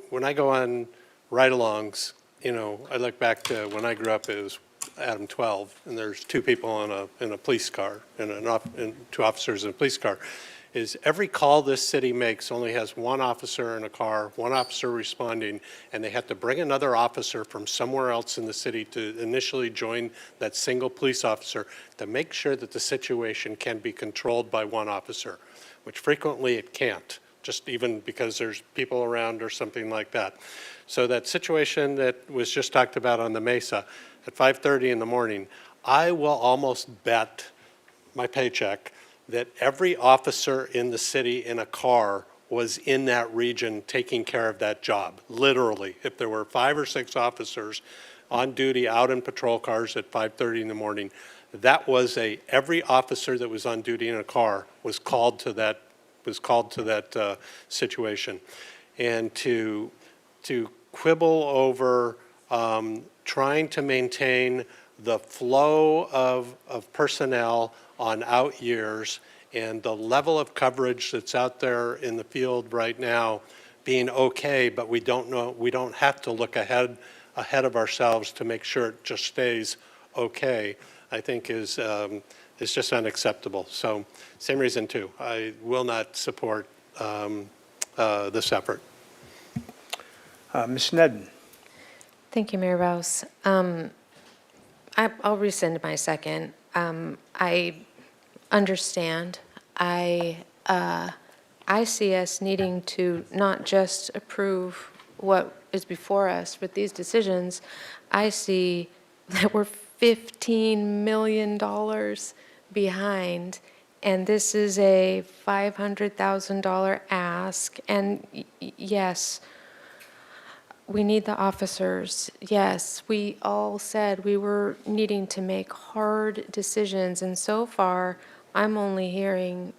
when I go on ride-alongs, I look back to when I grew up, it was Adam 12, and there's 2 people in a police car, and 2 officers in a police car, is every call this city makes only has 1 officer in a car, 1 officer responding, and they have to bring another officer from somewhere else in the city to initially join that single police officer to make sure that the situation can be controlled by 1 officer, which frequently it can't, just even because there's people around or something like that. So that situation that was just talked about on the Mesa at 5:30 in the morning, I will almost bet my paycheck that every officer in the city in a car was in that region taking care of that job, literally. If there were 5 or 6 officers on duty out in patrol cars at 5:30 in the morning, that was every officer that was on duty in a car was called to that situation. And to quibble over trying to maintain the flow of personnel on out years and the level of coverage that's out there in the field right now being okay, but we don't have to look ahead of ourselves to make sure it just stays okay, I think is just unacceptable. So same reason too, I will not support this effort. Ms. Sneddon? Thank you, Mayor Rouse. I'll rescind my second. I understand. I see us needing to not just approve what is before us with these decisions. I see that we're $15 million behind, and this is a $500,000 ask. And yes, we need the officers. Yes, we all said we were needing to make hard decisions, and so far, I'm only hearing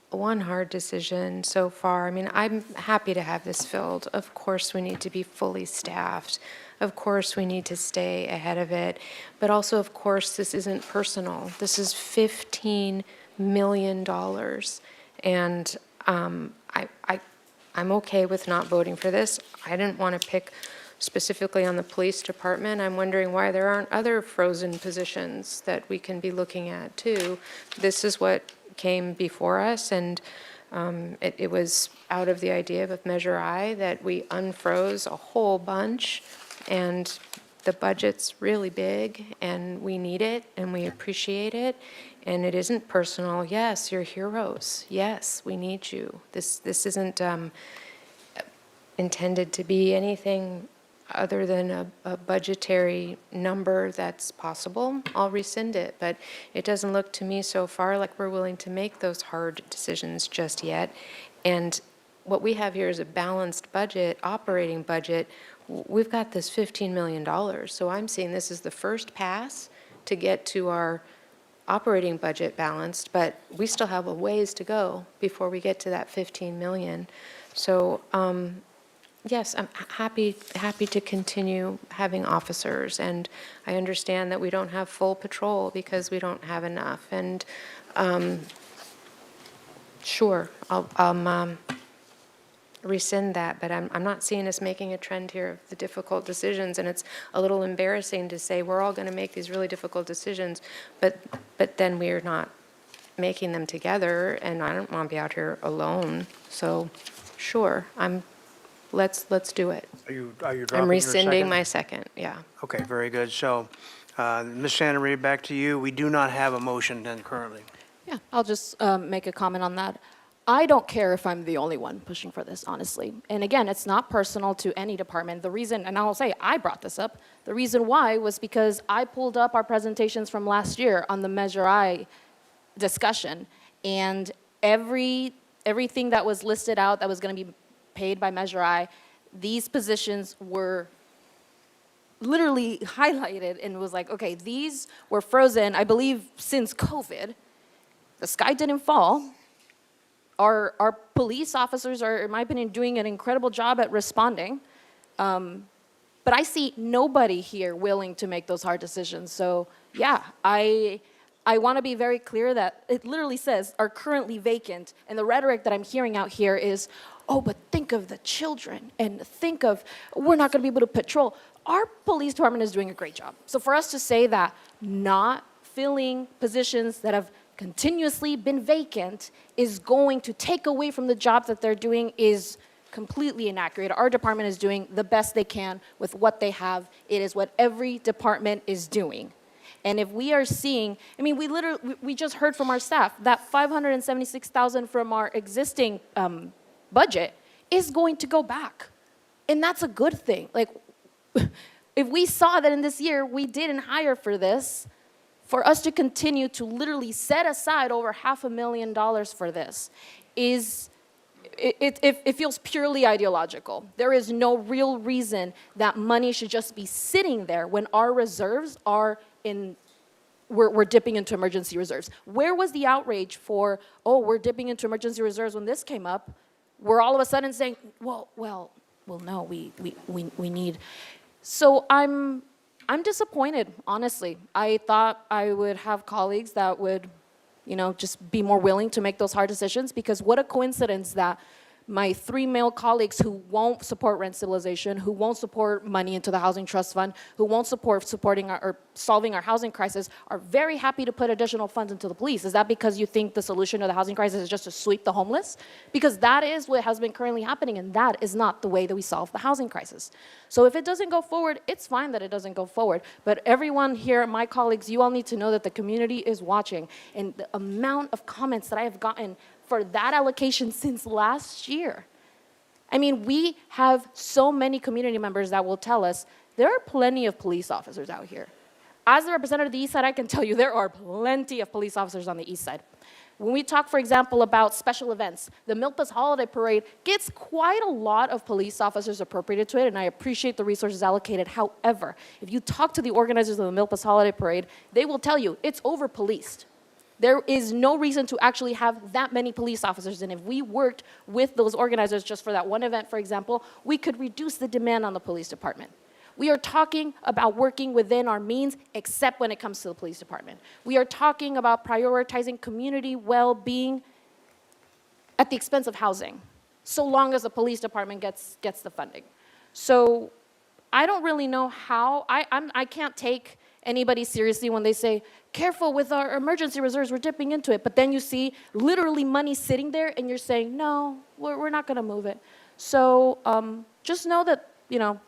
one hard decision so far. I mean, I'm happy to have this filled. Of course, we need to be fully staffed. Of course, we need to stay ahead of it. But also, of course, this isn't personal. This is $15 million. And I'm okay with not voting for this. I didn't want to pick specifically on the police department. I'm wondering why there aren't other frozen positions that we can be looking at too. This is what came before us, and it was out of the idea of Measure I that we unfroze a whole bunch, and the budget's really big, and we need it, and we appreciate it, and it isn't personal. Yes, you're heroes. Yes, we need you. This isn't intended to be anything other than a budgetary number that's possible. I'll rescind it, but it doesn't look to me so far like we're willing to make those hard decisions just yet. And what we have here is a balanced budget, operating budget. We've got this $15 million, so I'm seeing this is the first pass to get to our operating budget balanced, but we still have a ways to go before we get to that 15 million. So yes, I'm happy to continue having officers, and I understand that we don't have full patrol because we don't have enough. And sure, I'll rescind that, but I'm not seeing us making a trend here of the difficult decisions, and it's a little embarrassing to say we're all going to make these really difficult decisions, but then we're not making them together, and I don't want to be out here alone. So sure, let's do it. Are you dropping I'm your rescinding second? my second, yeah. Okay, very good. So, Ms. Santa Maria, back to you. We do not have a motion then currently. Yeah, I'll just make a comment on that. I don't care if I'm the only one pushing for this, honestly. And again, it's not personal to any department. The reason, and I'll say I brought this up, the reason why was because I pulled up our presentations from last year on the Measure I discussion, and everything that was listed out that was going to be paid by Measure I, these positions were literally highlighted and was like, okay, these were frozen, I believe, since COVID. The sky didn't fall. Our police officers are, in my opinion, doing an incredible job at responding. But I see nobody here willing to make those hard decisions. So yeah, I want to be very clear that it literally says are currently vacant. And the rhetoric that I'm hearing out here is, oh, but think of the children and think of, we're not going to be able to patrol. Our police department is doing a great job. So for us to say that not filling positions that have continuously been vacant is going to take away from the job that they're doing is completely inaccurate. Our department is doing the best they can with what they have. It is what every department is doing. And if we are seeing, I mean, we just heard from our staff that $576,000 from our existing budget is going to go back. And that's a good thing. Like, if we saw that in this year we didn't hire for this, for us to continue to literally set aside over $500,000 for this it feels purely ideological. There is no real reason that money should just be sitting there when our reserves are we're dipping into emergency reserves. Where was the outrage for, oh, we're dipping into emergency reserves when this came up? We're all of a sudden saying, well, no, we need. So I'm disappointed, honestly. I thought I would have colleagues that would, just be more willing to make those hard decisions, because what a coincidence that my 3 male colleagues who won't support rent stabilization, who won't support money into the housing trust fund, who won't support supporting or solving our housing crisis, are very happy to put additional funds into the police. Is that because you think the solution to the housing crisis is just to sweep the homeless? Because that is what has been currently happening, and that is not the way that we solve the housing crisis. So if it doesn't go forward, it's fine that it doesn't go forward. But everyone here, my colleagues, you all need to know that the community is watching. And the amount of comments that I have gotten for that allocation since last year. I mean, we have so many community members that will tell us there are plenty of police officers out here. As the representative of the East Side, I can tell you there are plenty of police officers on the East Side. When we talk, for example, about special events, the Milpas Holiday Parade gets quite a lot of police officers appropriated to it, and I appreciate the resources allocated. However, if you talk to the organizers of the Milpas Holiday Parade, they will tell you it's over-policed. There is no reason to actually have that many police officers, and if we worked with those organizers just for that one event, for example, we could reduce the demand on the police department. We are talking about working within our means, except when it comes to the police department. We are talking about prioritizing community well-being at the expense of housing, so long as the police department gets the funding. So I don't really know how, I can't take anybody seriously when they say, careful with our emergency reserves, we're dipping into it. But then you see literally money sitting there and you're saying, no, we're not gonna move it. So just know that, you know,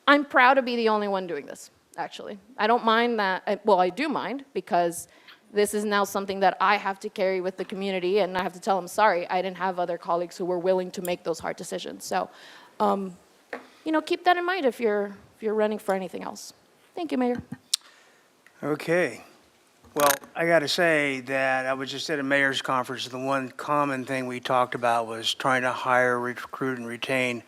I'm proud to be the only one doing this, actually. I don't mind that, well, I do mind, because this is now something that I have to carry with the community, and I have to tell them, sorry, I didn't have other colleagues who were willing to make those hard decisions. So, you know, keep that in mind if you're running for anything else. Thank you, Mayor. Okay. Well, I got to say that I was just at a mayor's conference. The one common thing we talked about was trying to hire, recruit, and retain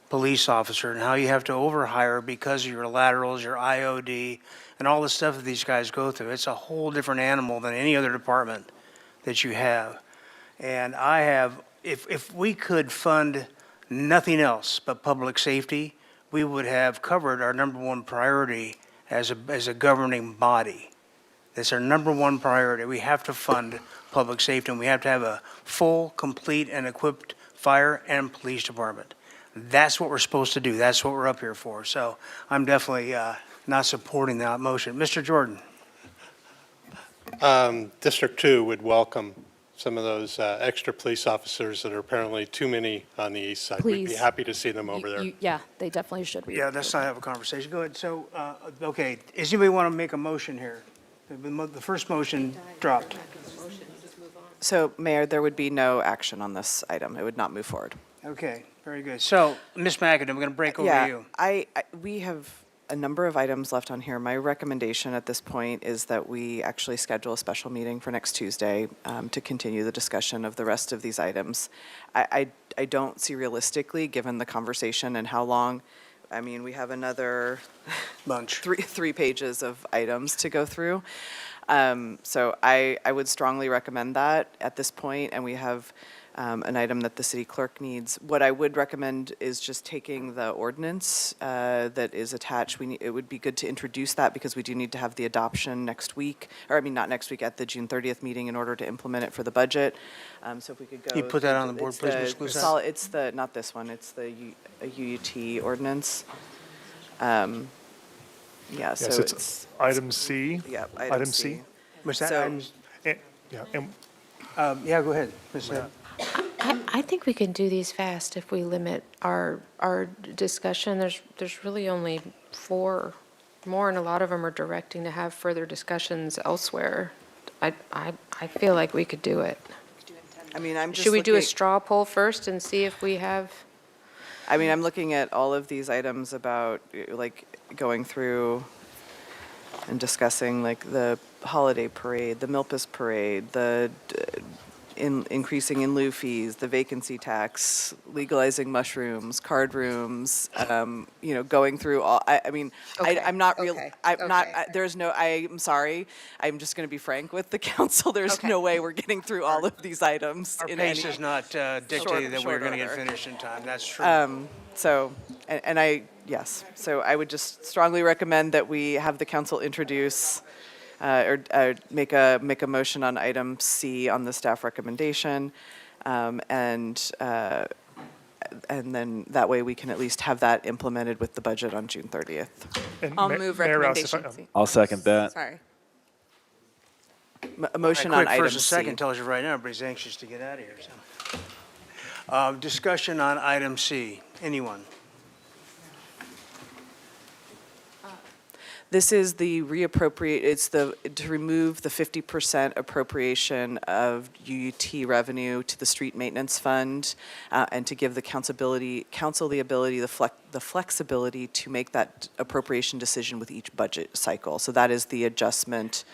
police officer, and how you have to overhire because of your laterals, your IOD, and all the stuff that these guys go through. It's a whole different animal than any other department that you have. And I have, if we could fund nothing else but public safety, we would have covered our #1 priority as a governing body. That's our #1 priority. We have to fund public safety, and we have to have a full, complete, and equipped fire and police department. That's what we're supposed to do. That's what we're up here for. So I'm definitely not supporting that motion. Mr. Jordan. District 2 would welcome some of those extra police officers that are apparently too many on the east side. We'd be Please. happy to see them over there. Yeah, they definitely should. Yeah, let's not have a conversation. Go ahead. So, okay, does anybody want to make a motion here? The first motion dropped. So, Mayor, there would be no action on this item. It would not move forward. Okay, very good. So, Ms. McAdam, I'm going to break over to you. We have a number of items left on here. My recommendation at this point is that we actually schedule a special meeting for next Tuesday to continue the discussion of the rest of these items. I don't see realistically, given the conversation and how long, I mean, we have another bunch, three pages of items to go through. So I would strongly recommend that at this point, and we have an item that the city clerk needs. What I would recommend is just taking the ordinance that is attached. It would be good to introduce that because we do need to have the adoption next week, or I mean, not next week, at the June 30th meeting in order to implement it for the budget. So if we could go. Can you put that on the board, please, Ms. Glusak? It's the, not this one, it's the UUT ordinance. Yeah, so Yes, it's item C. Yeah, Item C. What's that? So- Items? And Yeah, go ahead. Ms. I think we can do these fast if we limit our discussion. There's really only 4 more, and a lot of them are directing to have further discussions elsewhere. I feel like we could do it. I mean, I'm just Should we do a looking- straw poll first and see if we have? I mean, I'm looking at all of these items about, like, going through and discussing, like, the holiday parade, the Milpas parade, the increasing in lieu fees, the vacancy tax, legalizing mushrooms, card rooms, going through all, I mean, Okay, I'm not real, okay, I'm not, okay. there's no, I'm sorry, I'm just going to be frank with the council, there's Okay. no way we're getting through all of these items. Our in pace any- is not dictated that we're short going to get order. finished in time. That's true. So, yes, so I would just strongly recommend that we have the council introduce make a motion on item C on the staff recommendation. And then that way we can at least have that implemented with the budget on June 30th. And I'll Ma- move Mayor Rouse, if I- recommendation C. I'll second that. Sorry. A motion Quick on item first and second C. tells you right now, everybody's anxious to get out of here, so. Discussion on item C. Anyone? This is the to remove the 50% appropriation of UUT revenue to the street maintenance fund, and to give the council the ability, the flexibility to make that appropriation decision with each budget cycle. So that is the adjustment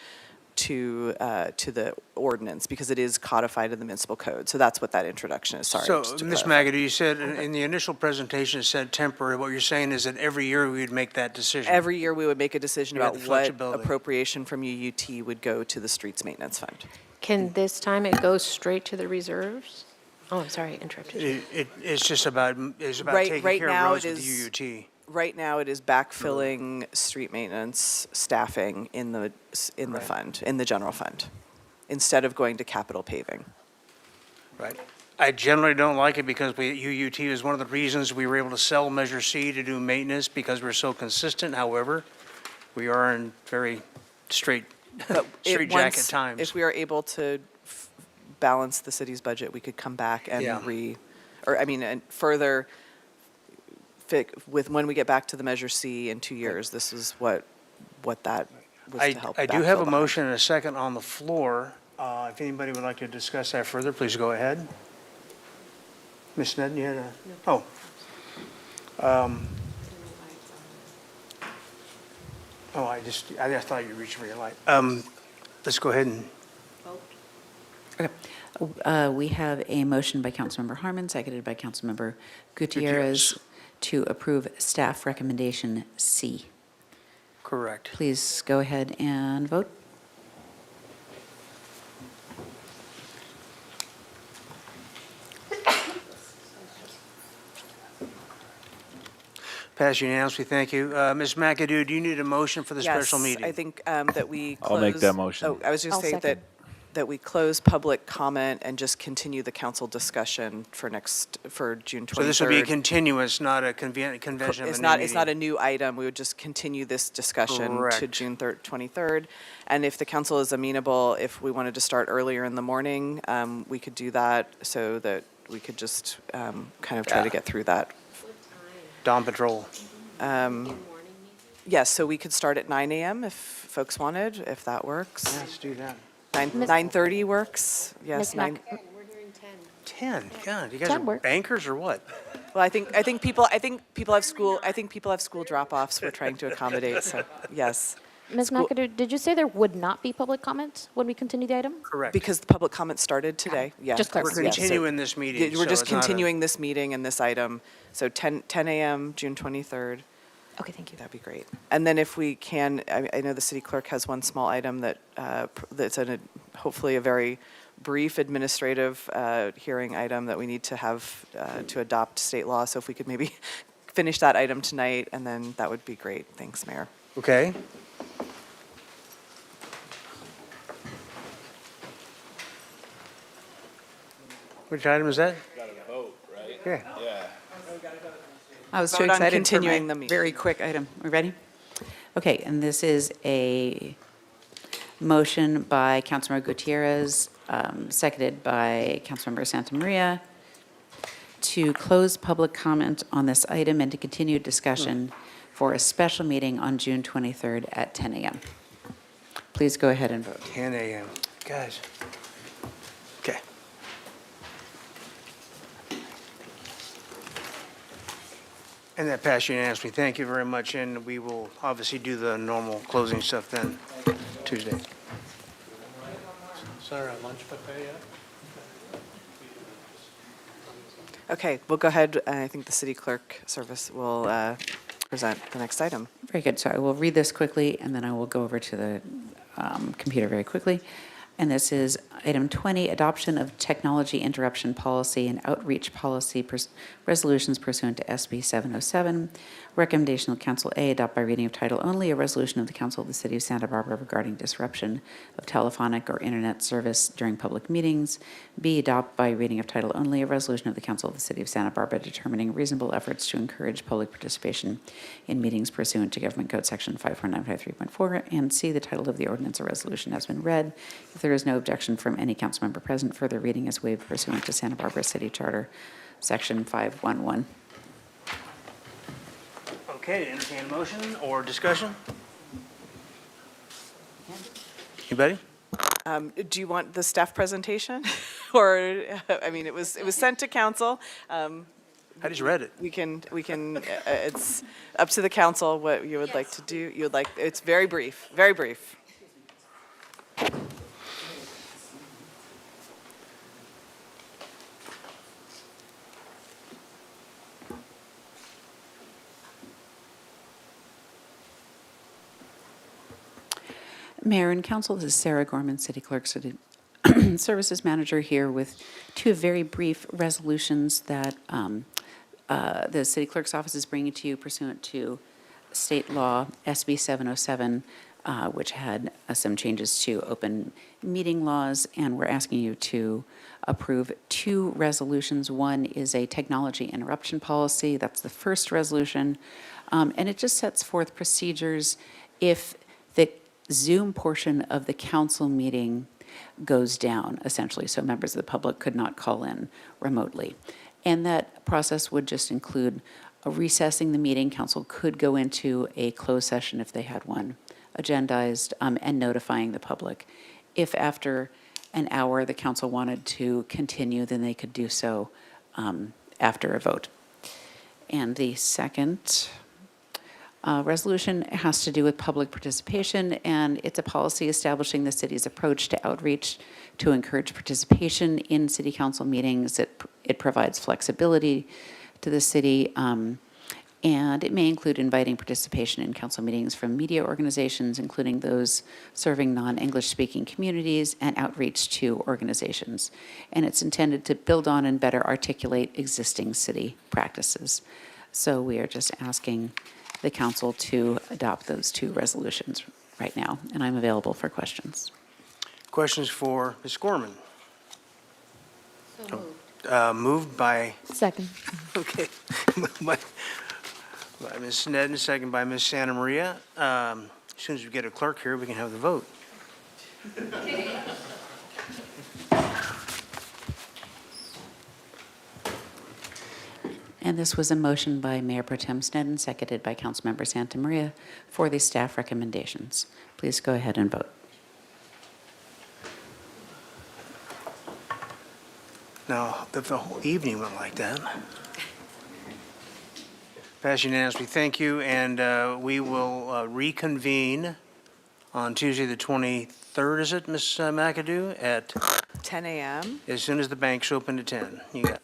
to the ordinance, because it is codified in the municipal code. So that's what that introduction is. Sorry. So, just to Ms. clarify. McAdoo, you said in the initial presentation, it said temporary. What you're saying is that every year we would make that decision? Every year, we would make a decision You have about the what flexibility. appropriation from UUT would go to the streets maintenance fund. Can this time it go straight to the reserves? Oh, I'm sorry, I interrupted you. It's just about, Right- taking right care of now roads it with the is- UUT. Right now, it is backfilling street maintenance staffing in the Right. fund, in the general fund, instead of going to capital paving. Right. I generally don't like it because UUT is one of the reasons we were able to sell Measure C to do maintenance, because we're so consistent. However, we are in very straight jacket Once- times. If we are able to balance the city's budget, we could come back and Yeah. and further, when we get back to the Measure C in 2 years, this is what that was to help I do have backfill a behind. motion and a second on the floor. If anybody would like to discuss that further, please go ahead. Ms. Sneddon, you had a, oh. I just thought you reached for your light. Let's go ahead and, We have a motion by Councilmember Harmon, seconded by Councilmember Gutierrez to approve staff recommendation C. correct. Please go ahead and vote. Pass unanimously, thank you. Ms. McAdoo, do you need a motion for the special meeting? Yes, I think that we close. I'll make that motion. Oh, I was just I'll saying second. that we close public comment and just continue the council discussion for June 23rd. So this will be a continuance, not a convention of a new It's not a new item. We would just continue this discussion to Correct. June 23rd. And if the council is amenable, if we wanted to start earlier in the morning, we could do that, so that we could just kind of try to get through that. Dawn Patrol. Yes, so we could start at 9 a.m. if folks wanted, if that works. Let's do that. 9:30 works? Yes, Ms. Mac- 10, God, you guys 10 are works. bankers or what? Well, I think people have school drop-offs we're trying to accommodate, so, yes. Ms. McAdoo, did you say there would not be public comment when we continue the item? Correct. Because the public comment started today, yes. Just We're clarifying. Yes, so- continuing this meeting. Yeah, we're so just it's not a- continuing this meeting and this item, so 10 a.m., June 23rd. Okay, thank you. That'd be great. And then if we can, I know the city clerk has one small item that's hopefully a very brief administrative hearing item that we need to have to adopt state law. So if we could maybe finish that item tonight, and then that would be great. Thanks, Mayor. Okay. Which item is that? Got to vote, right? Okay. Yeah. I was too Vote on excited for continuing my the meeting. very quick item. We ready? Okay, and this is a motion by Councilmember Gutierrez, seconded by Councilmember Santa Maria, to close public comment on this item and to continue discussion for a special meeting on June 23rd at 10 a.m. Please go ahead and vote. 10 a.m. Guys. Okay. And that passed unanimously. Thank you very much, and we will obviously do the normal closing stuff then, Tuesday. Is there a lunch buffet yet? Okay, we'll go ahead. I think the city clerk service will present the next item. Very good. So I will read this quickly, and then I will go over to the computer very quickly. And this is item 20, adoption of technology interruption policy and outreach policy resolutions pursuant to SB 707. Recommendation of Council A, adopt by reading of title only a resolution of the Council of the City of Santa Barbara regarding disruption of telephonic or internet service during public meetings. B, adopt by reading of title only a resolution of the Council of the City of Santa Barbara determining reasonable efforts to encourage public participation in meetings pursuant to Government Code Section 54953.4. And C, the title of the ordinance or resolution has been read. If there is no objection from any council member present, further reading is waived pursuant to Santa Barbara City Charter, Section 511. Okay, to entertain a motion or discussion? Anybody? Do you want the staff presentation? Or, I mean, it was sent to council. I just read it. We can, it's up to the council what you would like to do. You would like, it's very brief, very brief. Mayor and Council, this is Sarah Gorman, City Clerk, City Services Manager, here with two very brief resolutions that the City Clerk's Office is bringing to you pursuant to state law SB 707, which had some changes to open meeting laws, and we're asking you to approve two resolutions. One is a technology interruption policy. That's the first resolution, and it just sets forth procedures if the Zoom portion of the council meeting goes down, essentially, so members of the public could not call in remotely. And that process would just include recessing the meeting. Council could go into a closed session if they had one agendized, and notifying the public. If after an hour the council wanted to continue, then they could do so after a vote. And the second resolution has to do with public participation, and it's a policy establishing the city's approach to outreach to encourage participation in city council meetings. It provides flexibility to the city, and it may include inviting participation in council meetings from media organizations, including those serving non-English speaking communities, and outreach to organizations. And it's intended to build on and better articulate existing city practices. So we are just asking the council to adopt those two resolutions right now, and I'm available for questions. Questions for Ms. Gorman? Moved by, Second. okay, moved by Ms. Sneddon, second by Ms. Santa Maria. As soon as we get a clerk here, we can have the vote. And this was a motion by Mayor Pro Tem Sneddon, seconded by Councilmember Santa Maria for the staff recommendations. Please go ahead and vote. Now, if the whole evening went like that. Passed unanimously, thank you, and we will reconvene on Tuesday the 23rd, is it, Ms. McAdoo, at 10 a.m. as soon as the banks open at 10. You got